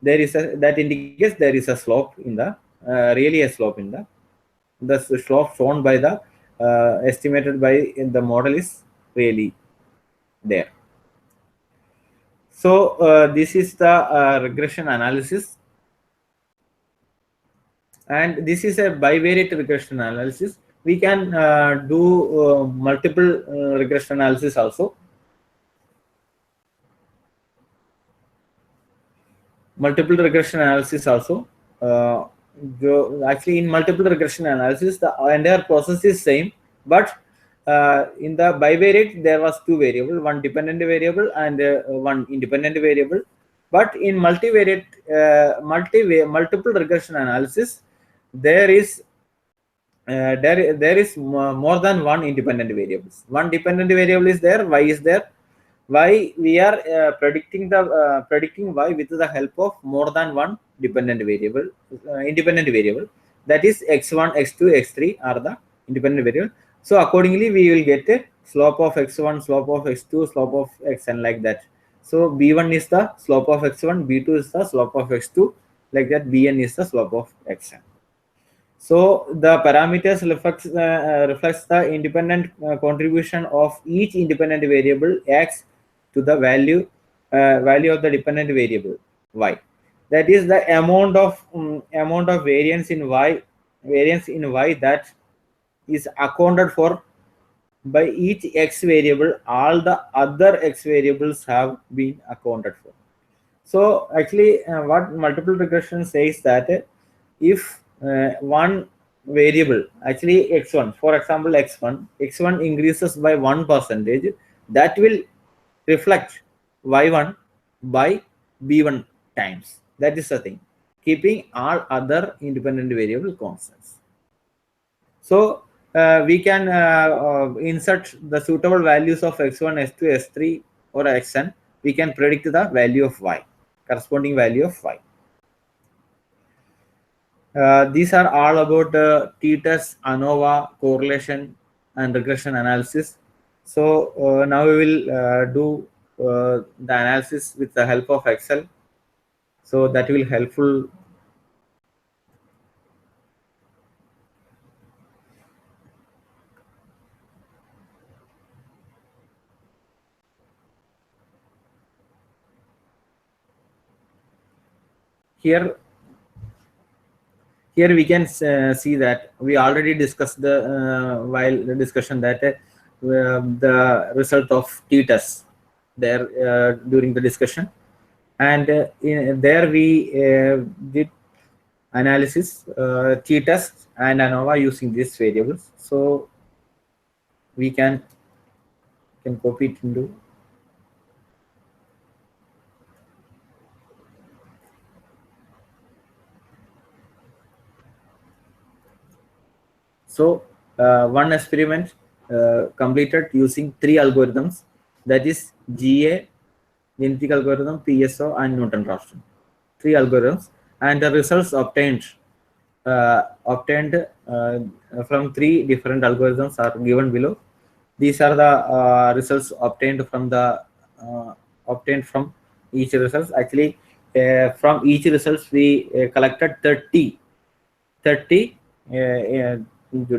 there is that indicates there is a slope in the really a slope in the slope shown by the estimated by in the model is really there. So this is the regression analysis, and this is a bivariate regression analysis. We can do multiple regression analysis also. Actually, in multiple regression analysis, the entire process is same, but in the bivariate there was two variables, one dependent variable and one independent variable. But in multivariate multiple regression analysis, there is more than one independent variables. One dependent variable is there, y is there. Why we are predicting y with the help of more than one dependent variable, independent variable, that is x1, x2, x3 are the independent variable. So accordingly we will get a slope of x1, slope of x2, slope of xn, like that. So b1 is the slope of x1, b2 is the slope of x2, like that. Bn is the slope of xn. So the parameters reflects the independent contribution of each independent variable x to the value of the dependent variable y. That is the amount of variance in y that is accounted for by each x variable. All the other x variables have been accounted for. So actually, what multiple regression says that if one variable, actually x1, for example, x1 increases by 1%, that will reflect y1 by b1 times. That is the thing, keeping all other independent variable constants. So we can insert the suitable values of x1, s2, s3 or xn. We can predict the value of y, corresponding value of y. These are all about t-test, ANOVA, correlation and regression analysis. So now we will do the analysis with the help of Excel. So that will helpful. Here we can see that we already discussed while the discussion that the result of t-test there during the discussion, and there we did analysis t-test and ANOVA using these variables. So we can copy it into. So one experiment completed using 3 algorithms, that is GA, genetic algorithm, PSO, and Newton-Raphson. 3 algorithms, and the results obtained from 3 different algorithms are given below. These are the results obtained from each results. Actually, from each results we collected 30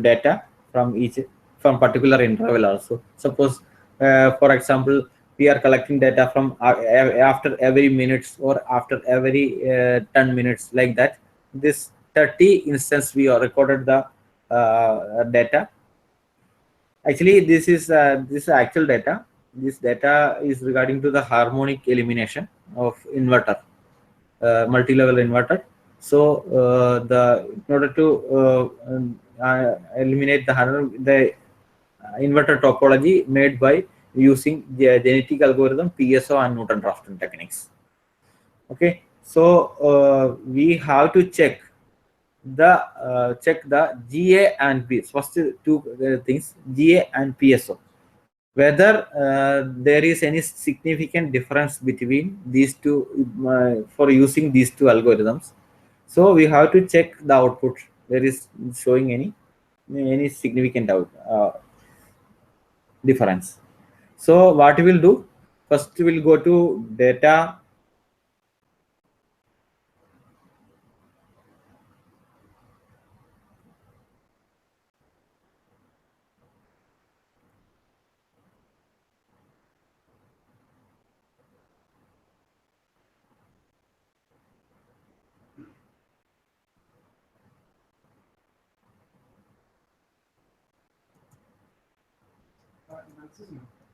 data from particular interval also. Suppose for example, we are collecting data from after every minutes or after every 10 minutes, like that. This 30 instance we are recorded the data. Actually, this is actual data. This data is regarding to the harmonic elimination of inverter, multi-level inverter. So in order to eliminate the inverter topology made by using the genetic algorithm, PSO and Newton-Raphson techniques. Okay, so we have to check the GA and P. First two things, GA and PSO, whether there is any significant difference between these two for using these two algorithms. So we have to check the output. There is showing any significant difference. So what we will do, first we will go to data.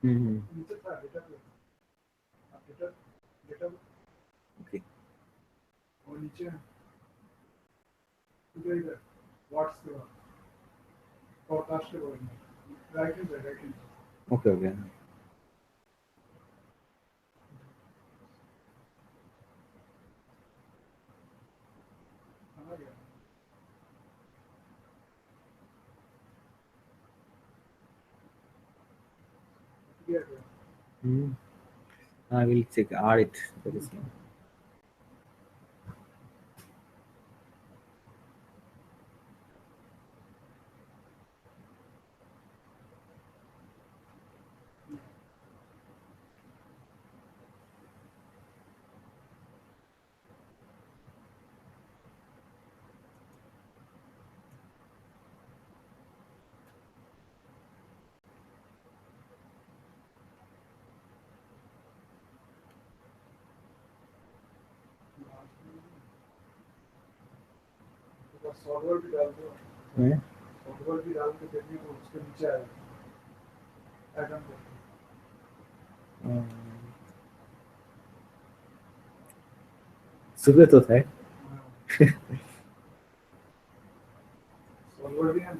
Mhm. Okay. और नीचे इधर what's के बाद forecast के बाद right hand Okay, okay. I will check audit. There is no. Solver भी डाल दो सॉल्वर भी डाल के देखिए तो उसके नीचे आएगा एटम सुबह तो था सॉल्वर भी है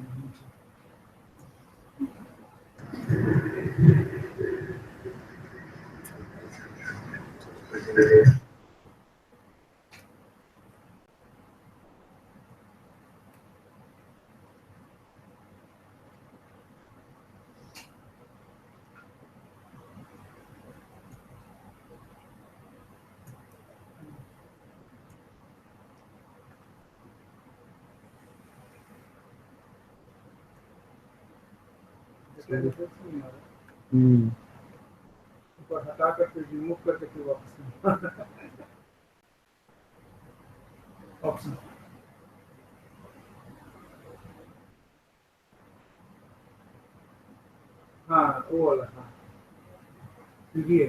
ऊपर हटा कर फिर रिमूव करके फिर वापस ऑप्शन हाँ वो वाला हाँ ये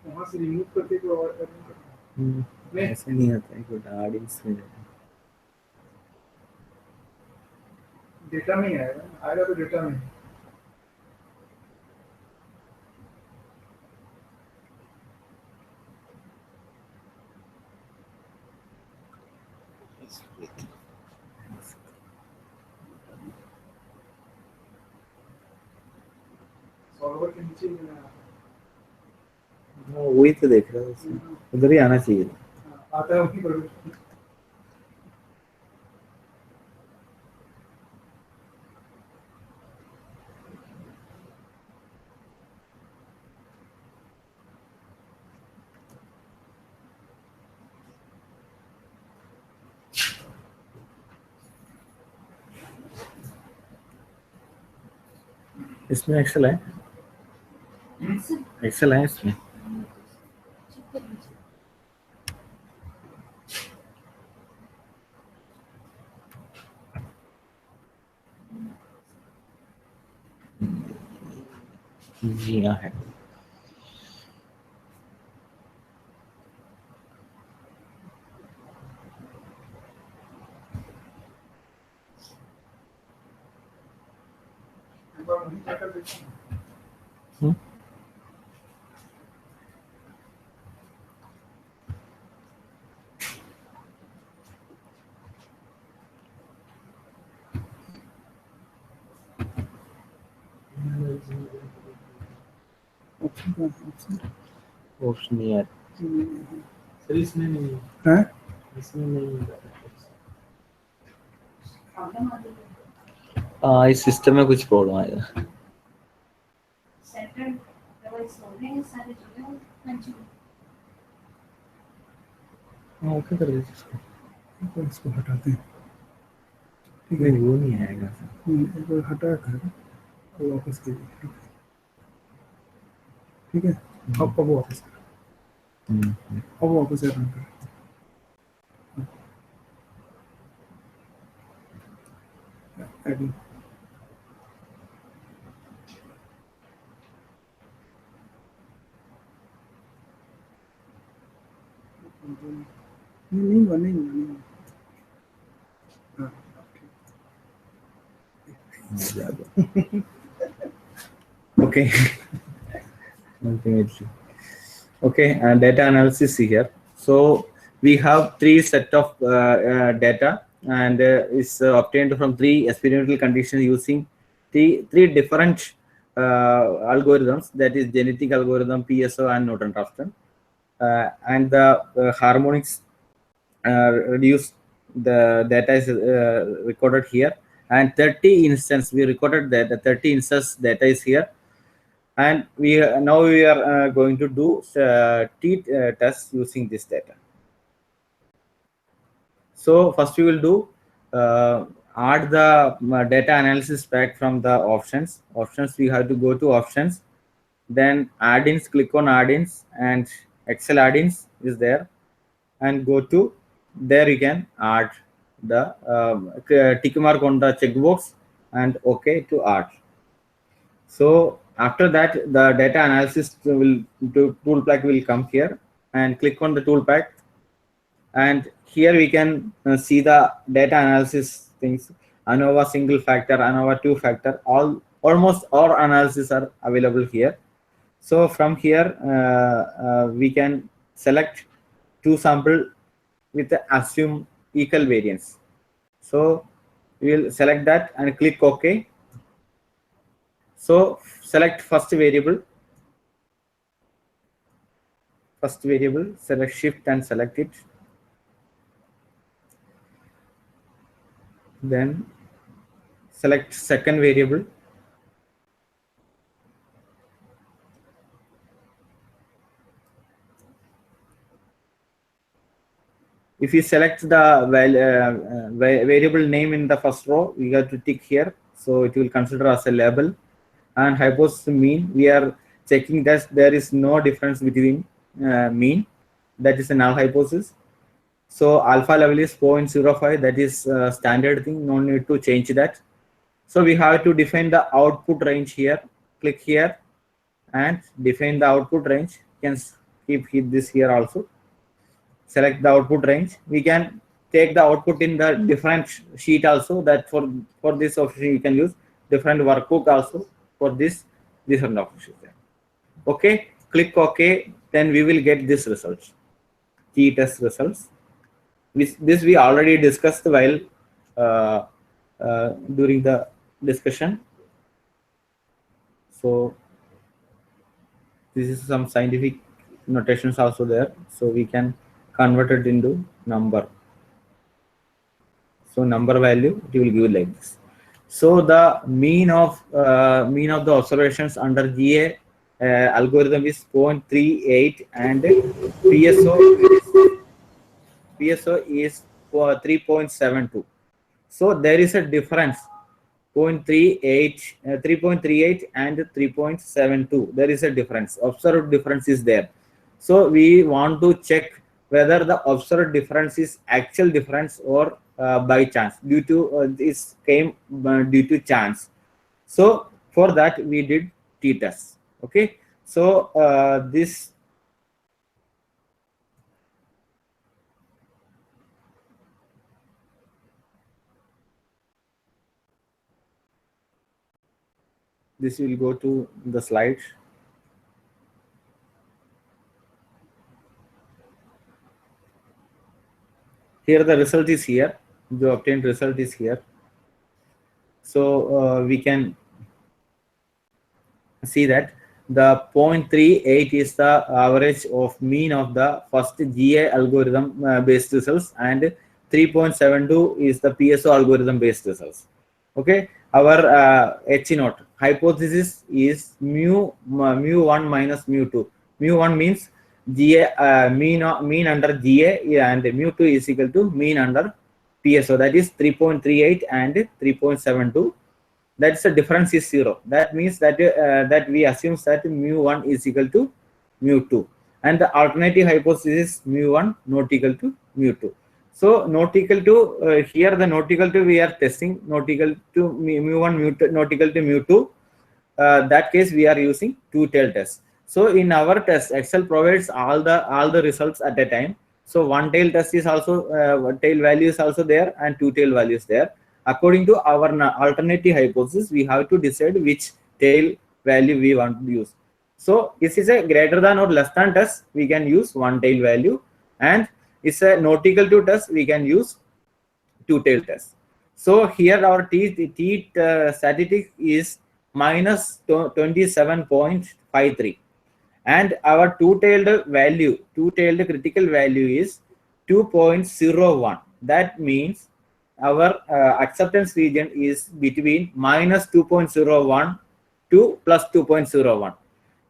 वहाँ से रिमूव करके कोई और करना ऐसे नहीं आता है कुछ ऑडियंस में डेटा में ही आएगा आएगा तो डेटा में सॉल्वर के नीचे ही वही तो देख रहा हूँ उधर ही आना चाहिए आता है वहीं पर इसमें एक्सेल है एक्सेल है इसमें जी हाँ है। ऑप्शन नहीं है सर इसमें नहीं है, हैं? इसमें नहीं है। हाँ, इस सिस्टम में कुछ प्रॉब्लम आएगा। हाँ, ओके कर दीजिए इसको। तो इसको हटाते हैं, ठीक नहीं, है? वो नहीं आएगा। एक बार हटा कर और वापस कीजिए, ठीक है? अब वापस अब वापस रन कर। एडिंग नहीं बनेगा। हाँ, Okay. Ultimately. Okay, and data analysis here. So we have three set of data, and is obtained from three experimental conditions using three different algorithms, that is genetic algorithm, PSO, and Norton-Rafton. And the harmonics reduce the data is recorded here, and 30 instance we recorded that the 30 instance data is here. And we now we are going to do t-tests using this data. So first we will do add the data analysis pack from the options. We have to go to options, then add-ins, click on add-ins, and Excel add-ins is there, and go to there. You can add the tick mark on the checkbox and OK to add. So after that, the data analysis tool pack will come here, and click on the tool pack, and here we can see the data analysis things. ANOVA single factor, ANOVA two factor, almost all analysis are available here. So from here we can select two sample with the assume equal variance. So we will select that and click OK. So select first variable, select shift and select it. Then select second variable. If you select the variable name in the first row, you have to tick here. So it will consider as a label. And hypothesis mean, we are checking that there is no difference between mean. That is a null hypothesis. So alpha level is 0.05. That is standard thing. No need to change that. So we have to define the output range here. Click here and define the output range. You can keep this here also. Select the output range. We can take the output in the different sheet also. That for this option you can use different workbook also for this different option. Okay, click OK. Then we will get this results, t-test results. This we already discussed while during the discussion. So this is some scientific notations also there, so we can convert it into number. So number value it will give like this. So the mean of the observations under GA algorithm is 0.38, and PSO is 3.72. So there is a difference, 3.38 and 3.72. There is a difference. Observed difference is there. So we want to check whether the observed difference is actual difference or by chance, due to this came due to chance. So for that we did t-test. Okay, so this will go to the slide. Here the result is here. The obtained result is here. So we can see that the 0.38 is the average of mean of the first GA algorithm based results, and 3.72 is the PSO algorithm based results. Okay, our H0 hypothesis is mu1 minus mu2. Mu1 means GA mean under GA, and mu2 is equal to mean under PSO, that is 3.38 and 3.72. That's the difference is 0. That means that that we assume that mu1 is equal to mu2, and the alternative hypothesis mu1 not equal to mu2. So not equal to here, the not equal to we are testing not equal to mu1, mu2 not equal to mu2. That case we are using two-tailed test. So in our test, Excel provides all the results at a time. So one tail test is also tail value is also there, and two tail values there. According to our alternative hypothesis, we have to decide which tail value we want to use. So this is a greater than or less than test, we can use one tail value, and it's a not equal to test, we can use two tail test. So here our t statistic is minus 27.53, and our two-tailed critical value is 2.01. That means our acceptance region is between minus 2.01 to plus 2.01.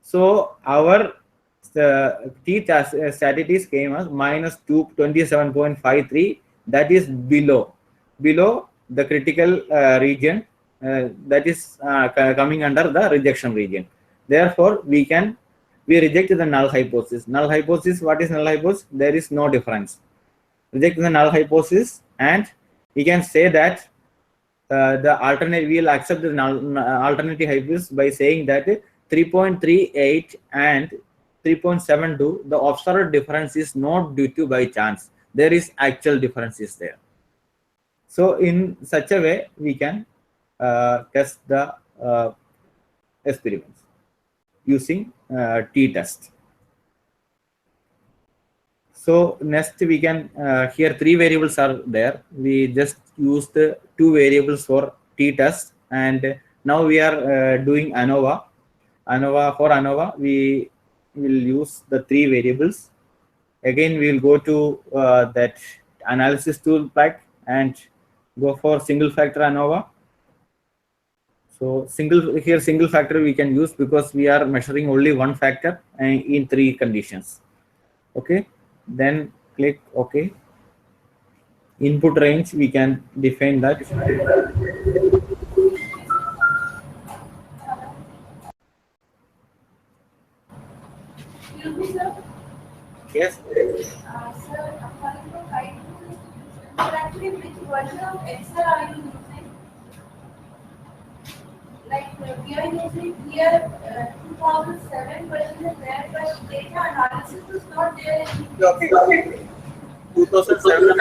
So our statistics came as minus 27.53. That is below the critical region, that is coming under the rejection region. Therefore, we reject the null hypothesis. Null hypothesis, what is null hypothesis? There is no difference. Reject the null hypothesis, and we can say that the alternate, we will accept the alternative hypothesis by saying that 3.38 and 3.72, the observed difference is not due to by chance. There is actual differences there. So in such a way, we can test the experiments using t-test. So next we can, here three variables are there. We just used the two variables for t-test, and now we are doing ANOVA. For ANOVA, we will use the three variables. Again, we will go to that analysis tool pack and go for single factor ANOVA. So single factor we can use because we are measuring only one factor in three conditions. Okay, then click OK. Input range, we can define that. Yes. Sir, according to guide, actually which version of Excel are you using? Like we are using here 2007 version is there, but data analysis is not there. Okay. 2007.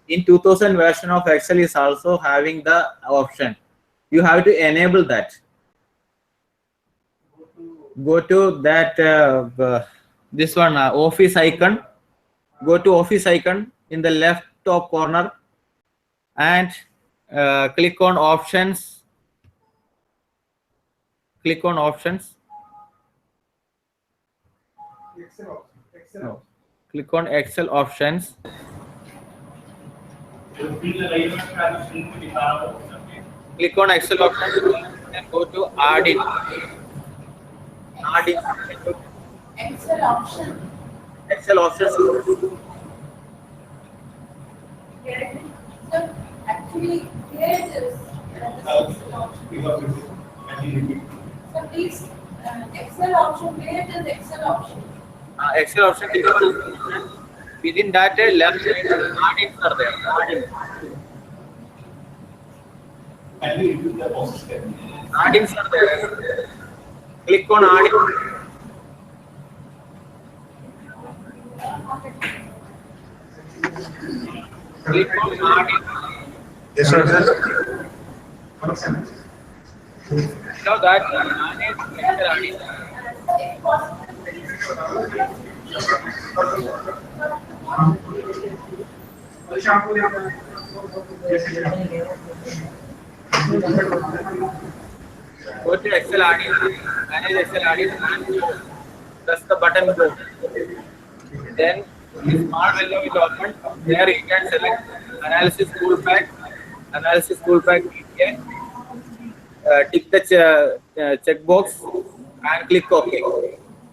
In 2000 version of Excel is also having the option. You have to enable that. Go to that this one office icon. Go to office icon in the left top corner and click on options. Click on options. No. Click on Excel options. Click on Excel options and go to add in. Excel option. Excel options. So actually here it is. So please Excel option, where it is Excel option? Excel option, within that left side add-ins are there. Add-ins are there. Click on add-in. Click on add-in. Yes, sir. Now that manage Excel add-in. Go to Excel add-in, manage Excel add-in, and press the button go. Then the small window will open. There you can select analysis toolpack. Analysis toolpack. Tick the checkbox and click OK.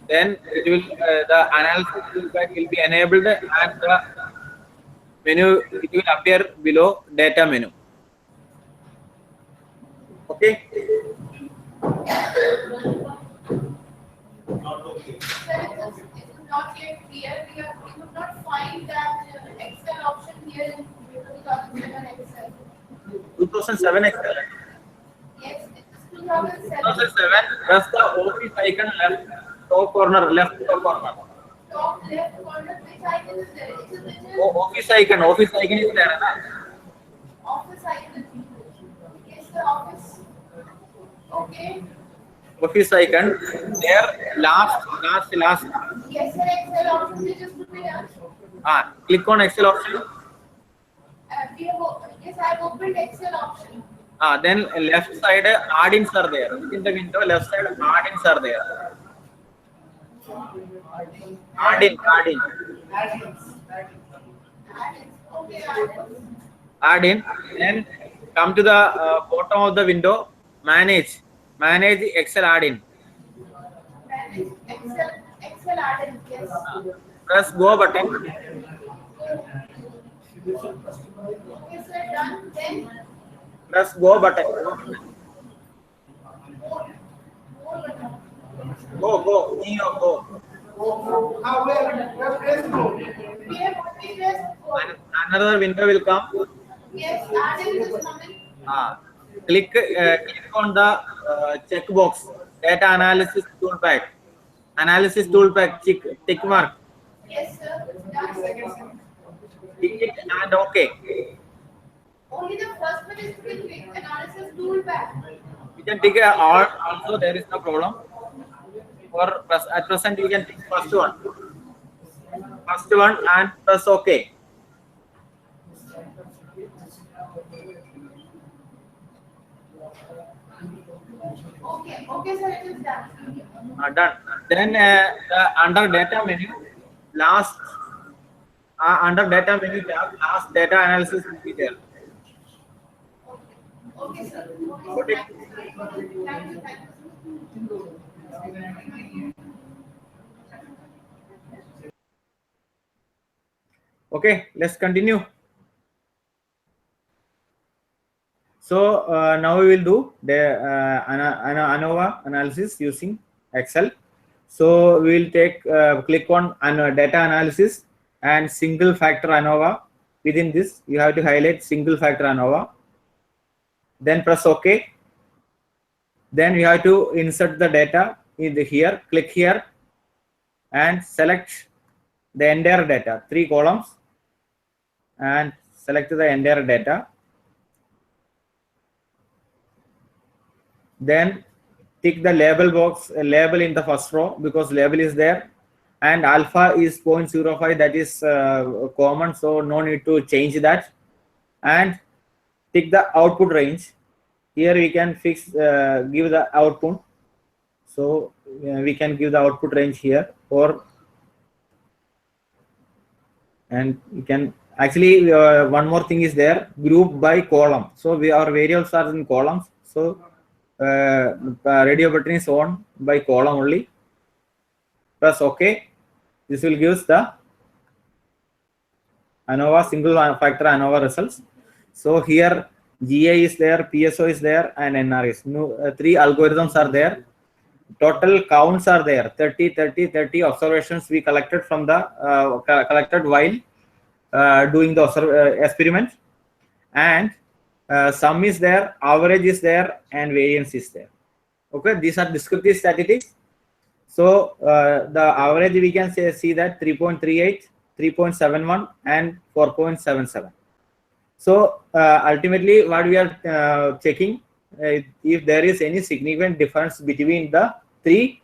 Then it will the analysis toolpack will be enabled and the menu it will appear below data menu. Okay. Not yet clear. We could not find that Excel option here in 2007 Excel. 2007 Excel. Yes, it is 2007. 2007. Press the office icon left top corner. Top left corner, which icon is there? It is written Office icon. Office icon is there. office icon. Yes, the office. Okay. Office icon. There last. Yes, sir. Excel option is just to be done. Click on Excel option. Yes, I have opened Excel option. Then left side add-ins are there. In the window left side add-ins are there. Add-in. Okay, Add-in. Then come to the bottom of the window. Manage Excel add-in. manage Excel add-in. Yes. Press go button. Okay, sir. Done. Then Press go button. Go. we have already pressed go. Another window will come. Yes, add-in is coming. Click on the checkbox. Data analysis toolpack. Tick mark. Yes, sir. Done. Tick it and OK. Only the first one is to be clicked. Analysis toolpack. You can tick all. Also, there is no problem. At present, you can tick first one and press OK. Okay, sir. It is done. Done. Then under data menu, under data menu tab, last data analysis will be there. Okay, sir. Put it. Thank you. Okay, let's continue. So now we will do the ANOVA analysis using Excel. So we will click on data analysis and single factor ANOVA. Within this, you have to highlight single factor ANOVA. Then press OK. Then you have to insert the data in here. Click here and select the entire data, 3 columns, and select the entire data. Then tick the label box, label in the first row because label is there, and alpha is 0.05, that is common, so no need to change that. And tick the output range. Here we can give the output. So we can give the output range here, and you can actually one more thing is there, group by column. So our variables are in columns. So radio button is on by column only. Press OK. This will give us the ANOVA single factor ANOVA results. So here GA is there, PSO is there, and NR is. 3 algorithms are there. Total counts are there. 30 observations we collected from the collected while doing the experiment, and Sum is there, average is there, and variance is there. Okay, these are descriptive statistics. So the average we can see that 3.38, 3.71, and 4.77. So ultimately, what we are checking, if there is any significant difference between the three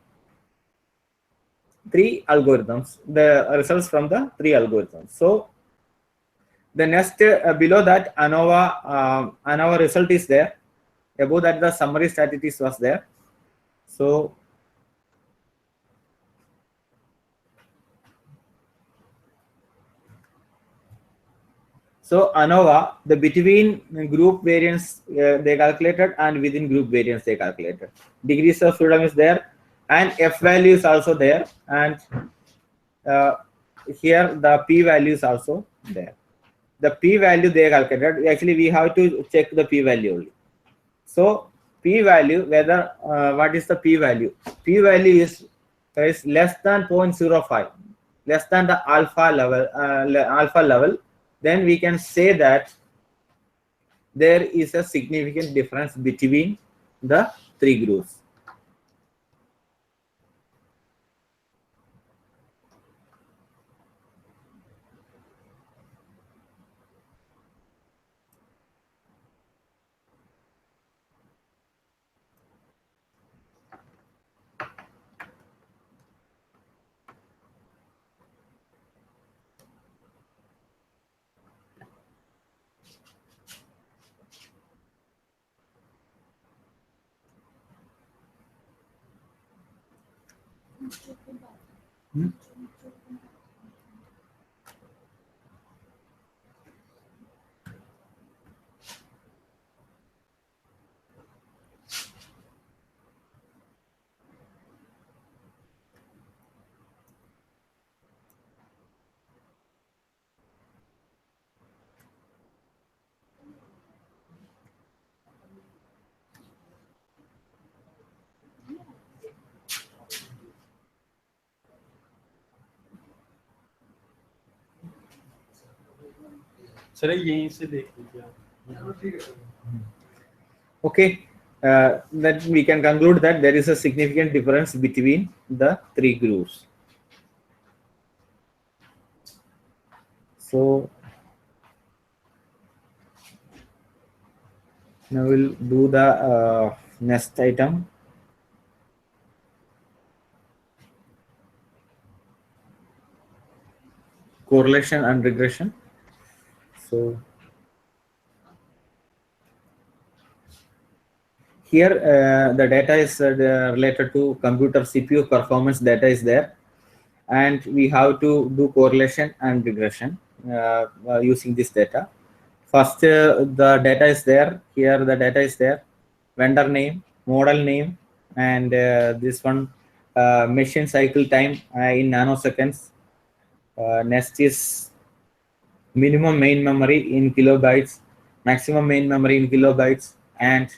algorithms, the results from the three algorithms. So the next below that ANOVA result is there. Above that the summary statistics was there. So ANOVA, the between group variance they calculated, and within group variance they calculated. Degrees of freedom is there, and F value is also there, and here the P value is also there. The P value they calculated. Actually, we have to check the P value only. So P value, whether what is the P value? P value is less than 0.05, less than the alpha level. Then we can say that there is a significant difference between the three groups. Sir यहीं से देख लीजिए आप. Okay, that we can conclude that there is a significant difference between the three groups. So now we'll do the next item. Correlation and regression. So here the data is related to computer CPU performance. Data is there, and we have to do correlation and regression using this data. First, the data is there. Here the data is there. Vendor name, model name, and this one machine cycle time in nanoseconds. Next is minimum main memory in kilobytes, maximum main memory in kilobytes, and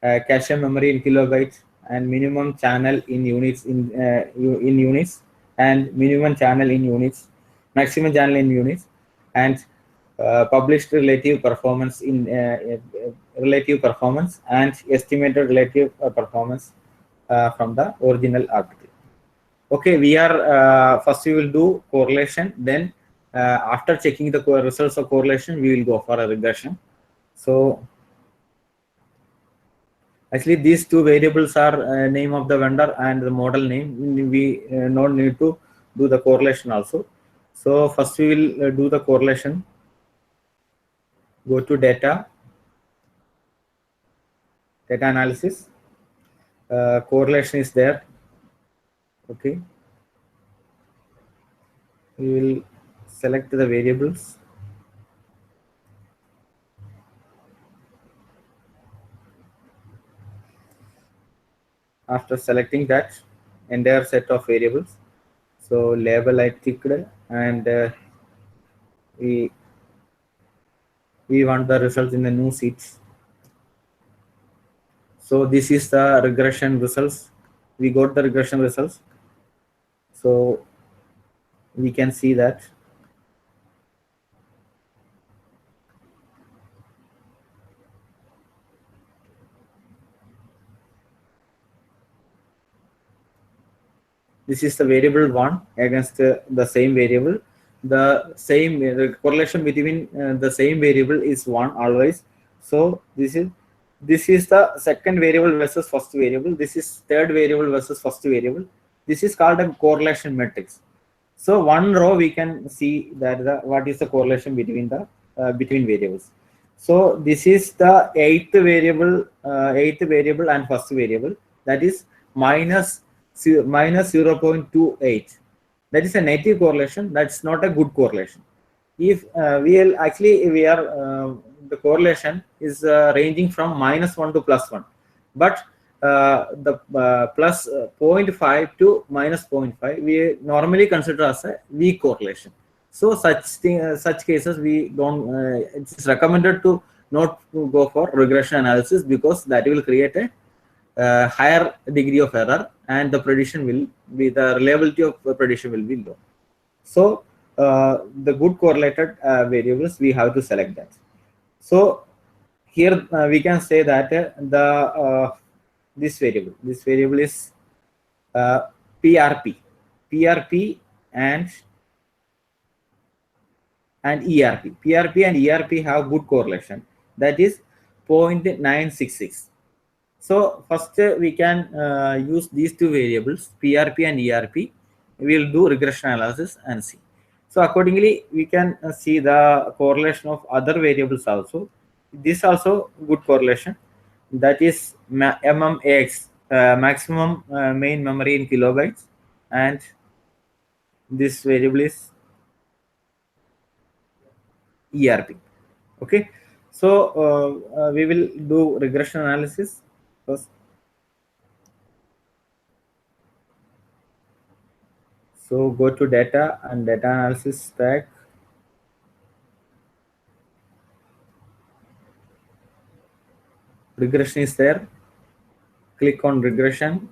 cache memory in kilobytes, and minimum channel in units in units, and minimum channel in units, maximum channel in units, and published relative performance in relative performance, and estimated relative performance from the original article. Okay, we are first we will do correlation, then after checking the results of correlation we will go for a regression. So actually these two variables are name of the vendor and the model name. We not need to do the correlation also. So first we will do the correlation. Go to data analysis. Correlation is there. Okay, we will select the variables. After selecting that entire set of variables, so label I ticked, and we want the results in the new sheets. So this is the regression results. We got the regression results. So we can see that. This is the variable 1 against the same variable. The correlation between the same variable is 1 always. So this is the second variable versus first variable. This is third variable versus first variable. This is called a correlation matrix. So one row we can see that what is the correlation between the between variables. So this is the eighth variable and first variable, that is minus 0.28. That is a negative correlation. That's not a good correlation. If the correlation is ranging from -1 to +1, but the plus 0.5 to -0.5 we normally consider as a weak correlation. So such cases we don't. It's recommended to not go for regression analysis, because that will create a higher degree of error, and the reliability of the prediction will be low. So the good correlated variables, we have to select that. So here we can say that this variable is PRP and ERP. PRP and ERP have good correlation, that is 0.966. So first we can use these two variables, PRP and ERP. We will do regression analysis and see. So accordingly, we can see the correlation of other variables also. This also good correlation, that is MMAX, maximum main memory in kilobytes, and this variable is ERP. Okay, so we will do regression analysis first. So go to data and data analysis stack. Regression is there. Click on regression.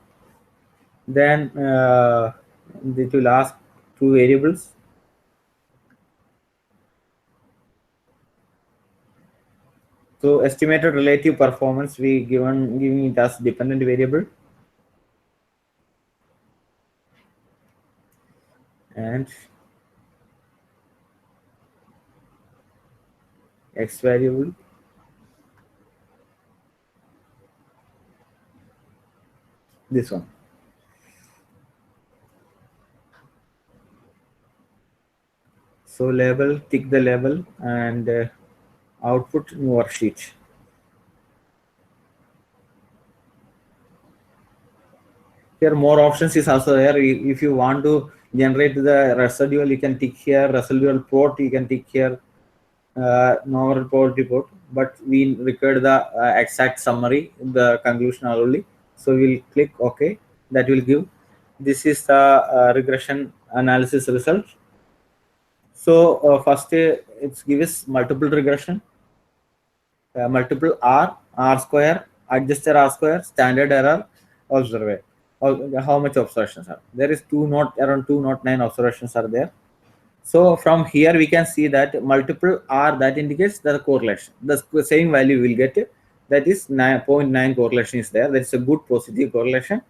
Then it will ask two variables. So estimated relative performance, we giving it as dependent variable, and X variable. This one. So label, tick the label, and output in worksheet. Here more options is also there. If you want to generate the residual, you can tick here. Residual plot, you can tick here. Normal probability plot, but we require the exact summary, the conclusion only. So we'll click OK. That will give. This is the regression analysis result. So first it gives multiple regression, multiple R square, adjusted R square, standard error, observer. How much observations are there? Is around 209 observations are there. So from here we can see that multiple R, that indicates the correlation. The same value will get, that is 0.9 correlation is there. That's a good positive correlation.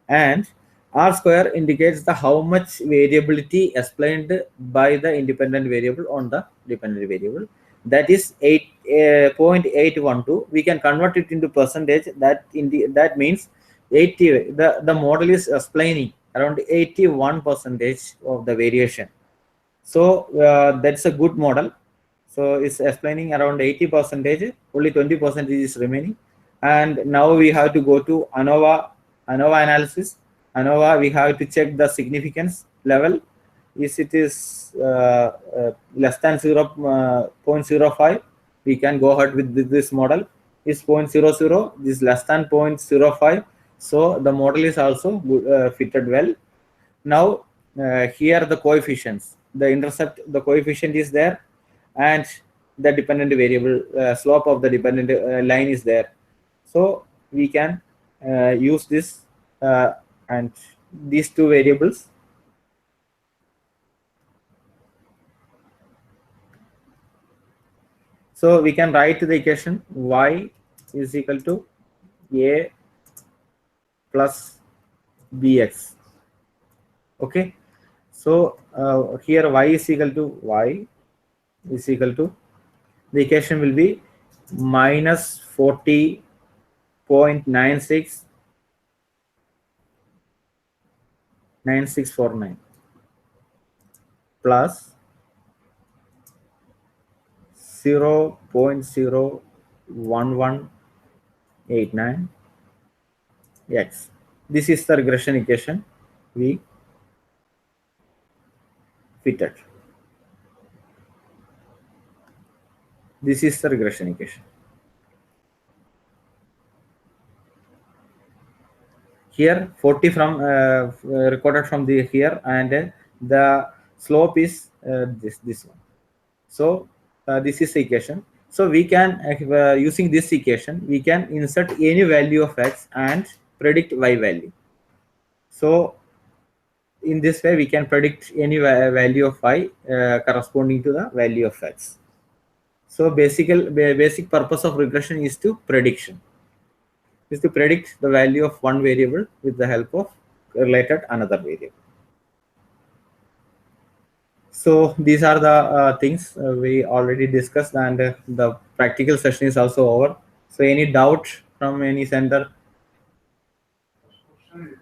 And R square indicates the how much variability explained by the independent variable on the dependent variable. That is 0.812. We can convert it into percentage. That means 80. The model is explaining around 81% of the variation. So that's a good model. So it's explaining around 80%. Only 20% is remaining. And now we have to go to ANOVA analysis. ANOVA, we have to check the significance level. If it is less than 0.05, we can go ahead with this model. Is 0.00, this is less than 0.05. So the model is also fitted well. Now here the coefficients, the intercept, the coefficient is there, and the dependent variable slope of the dependent line is there. So we can use this and these two variables. So we can write the equation y is equal to a plus bx. Okay. So here y is equal to the equation will be minus 40.9649 plus 0.01189 x. This is the regression equation we fitted. This is the regression equation. Here 40 from recorded from the here, and the slope is this one. So this is the equation. So we can using this equation we can insert any value of x and predict y value. So in this way we can predict any value of y corresponding to the value of x. So basic purpose of regression is to predict the value of one variable with the help of related another variable. So these are the things we already discussed, and the practical session is also over. So any doubt from any center? If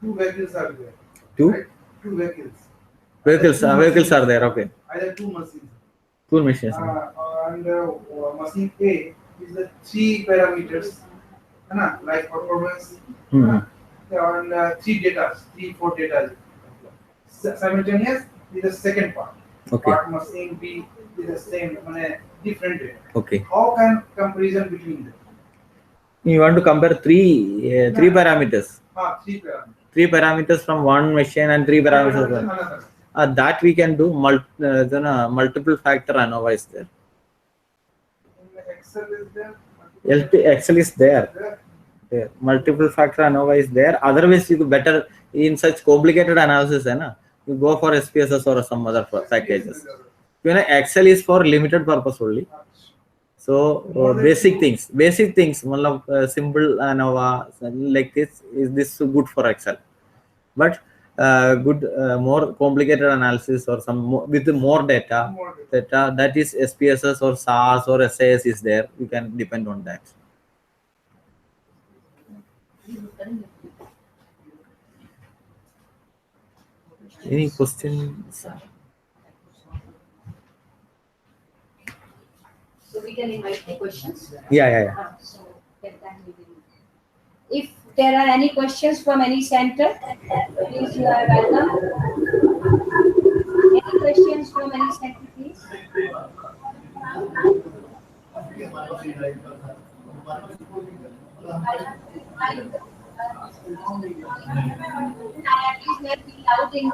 two vehicles are there. Two? Right? Two vehicles. Vehicles are there, okay. Either two machines. Two machines. And machine A is the 3 parameters, like performance, and 4 data. Simultaneous is the second part. Okay. Part machine B is the same, different data. Okay. How can comparison between them? You want to compare three parameters. 3 parameters. 3 parameters from one machine and 3 parameters from Another. that we can do multiple factor ANOVA is there. Excel is there. Excel is there. Multiple factor ANOVA is there. Otherwise, you better in such complicated analysis, you go for SPSS or some other packages. Excel is for limited purpose only. So basic things, simple ANOVA like this is good for Excel, but more complicated analysis or with more data that is SPSS or SAS or SAS is there. You can depend on that. Any questions? So we can invite the questions. Yeah. So that time we will. If there are any questions from any center, please you are welcome. Any questions from any center, please? Please let me out in.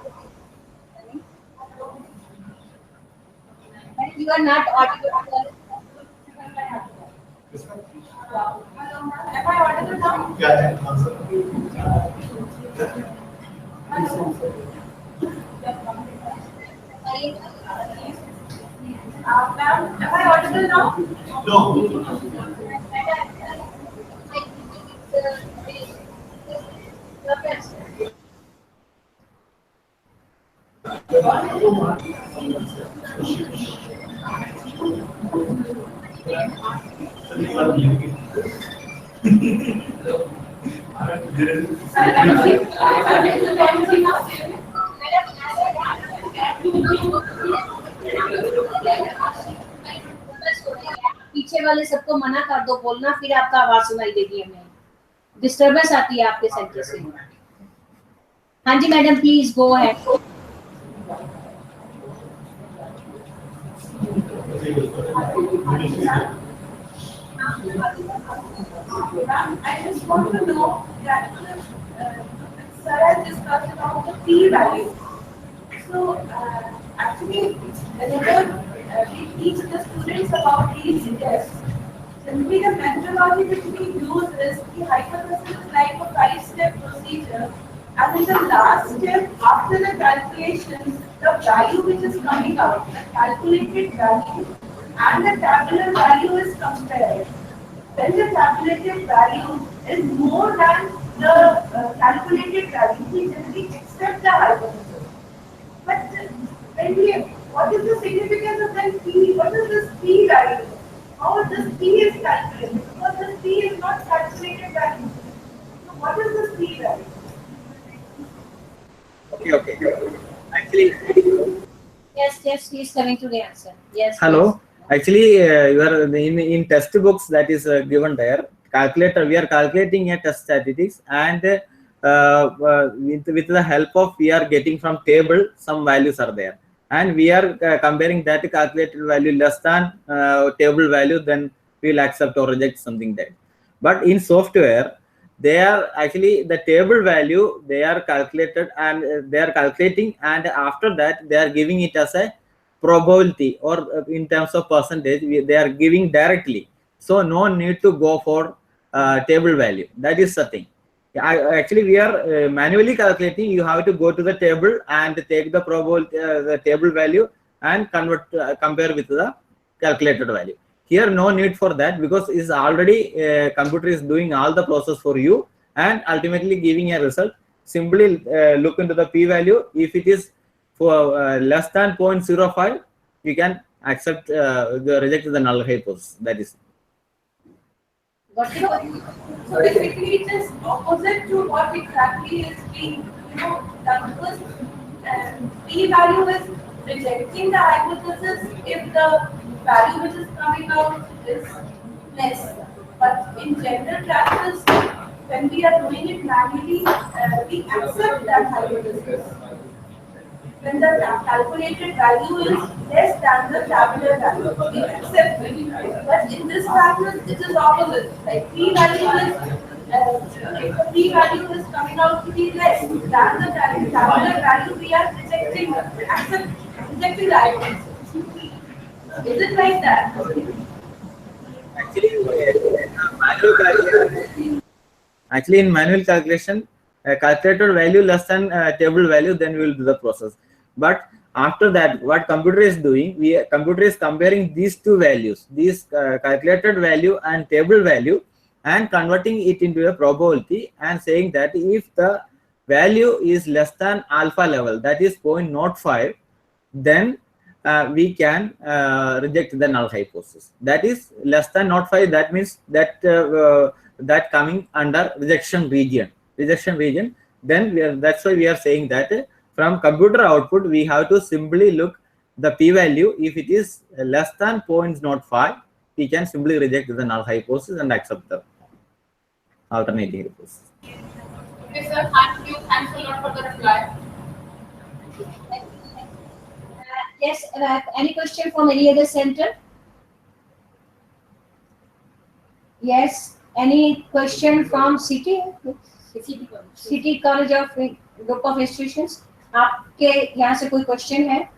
You are not audible. Am I audible now? Ma'am, am I audible now? पीछे वाले सबको मना कर दो बोलना, फिर आपका आवाज सुनाई देगी हमें. डिस्टर्बेंस आती है आपके सेंटर से. हाँ जी madam, please go ahead. I just want to know that sir has discussed about the P value. So actually, whenever we teach the students about these tests, simply the methodology which we use is the hypothesis is like a 5-step procedure, and in the last step, after the calculations, the value which is coming out, the calculated value and the tabular value is compared. When the tabulated value is more than the calculated value, we generally accept the hypothesis. But when we, what is the significance of that P? What is this P value? How this P is calculated? Because this P is not calculated value. So what is this P value? Okay. Actually, Yes, he is coming to the answer. Yes. hello. Actually, you are in textbooks that is given there. Calculator. We are calculating a test statistics, and with the help of we are getting from table some values are there, and we are comparing that calculated value less than table value. Then we will accept or reject something there. But in software, they are actually the table value they are calculated, and they are calculating, and after that they are giving it as a probability, or in terms of percentage they are giving directly. So no need to go for table value. That is the thing. Actually we are manually calculating. You have to go to the table and take the probability, the table value, and convert compare with the calculated value. Here no need for that, because is already computer is doing all the process for you and ultimately giving a result. Simply look into the p value. If it is for less than 0.05, you can accept reject the null hypothesis. That is. So basically it is opposite to what exactly is being, done, because P value is rejecting the hypothesis if the value which is coming out is less. But in general practice, when we are doing it manually, we accept that hypothesis. When the calculated value is less than the tabular value, we accept it. But in this practice, it is opposite. Like P value is, if the P value is coming out to be less than the tabular value, we are rejecting the hypothesis. Is it like that? Actually, in manual calculation, calculated value less than table value, then we will do the process. But after that, what computer is doing, computer is comparing these two values, these calculated value and table value, and converting it into a probability, and saying that if the value is less than alpha level, that is 0.05, then we can reject the null hypothesis. That is less than 0.5. That means that that coming under rejection region. Then that's why we are saying that from computer output we have to simply look the p value. If it is less than 0.05, we can simply reject the null hypothesis and accept the alternative hypothesis. Okay, sir. Thank you. Thanks a lot for the reply. Yes, any question from any other center? Yes, any question from City College of Group of Institutions? आपके यहाँ से कोई question है?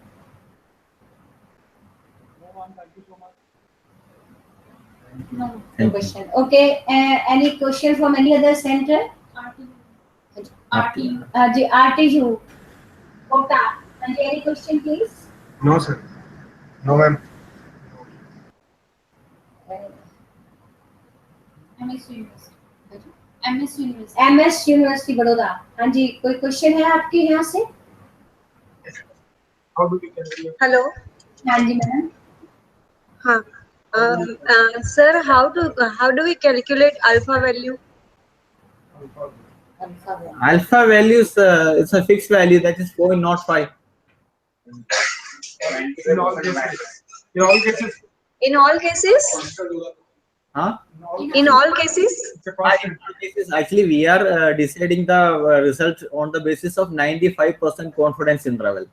No question. Okay, any question from any other center? RTU. Kota. Any question, please? No, sir. No, ma'am. MS university Baroda. हाँ जी, कोई question है आपके यहाँ से? Hello. हाँ जी मैडम. हाँ. Sir, how do we calculate alpha value? Alpha value is it's a fixed value, that is 0.05. In all cases. In all cases? Huh? In all cases? Actually, we are deciding the result on the basis of 95% confidence interval.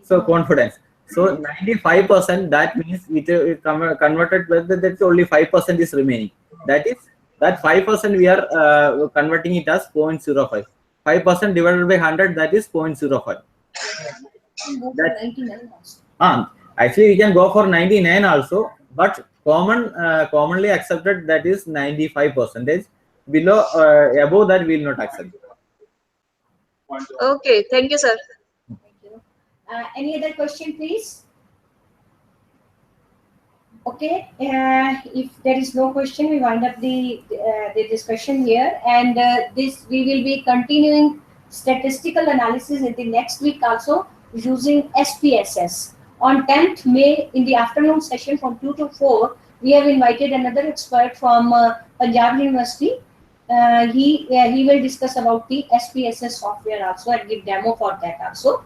So confidence. So 95%, that means it converted, that's only 5% is remaining. That is, that 5% we are converting it as 0.05. 5% divided by 100, that is 0.05. Actually, we can go for 99 also, but commonly accepted, that is 95%. Below, above that, we will not accept. Okay, thank you, sir. Any other question, please? Okay, if there is no question, we wind up the discussion here, and this we will be continuing statistical analysis in the next week also using SPSS. On 10th May in the afternoon session from 2 to 4, we have invited another expert from Punjab University. He will discuss about the SPSS software also and give demo for that also.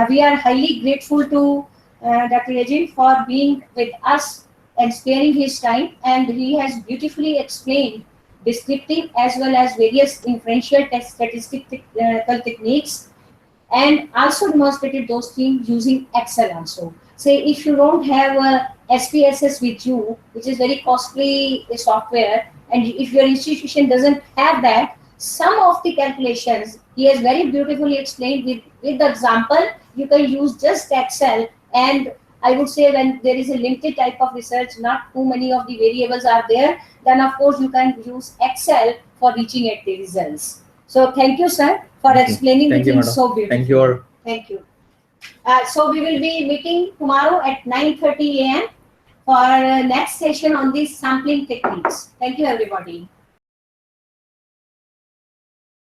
We are highly grateful to Dr. Yajin for being with us and sparing his time, and he has beautifully explained descriptive as well as various inferential statistical techniques, and also demonstrated those things using Excel also. Say if you don't have a SPSS with you, which is very costly software, and if your institution doesn't have that, some of the calculations he has very beautifully explained with the example. You can use just Excel, and I would say when there is a limited type of research, not too many of the variables are there, then of course you can use Excel for reaching at the results. So thank you, sir, for explaining the things so beautifully. Thank you all. Thank you. So we will be meeting tomorrow at 9:30 a.m. for next session on these sampling techniques. Thank you, everybody.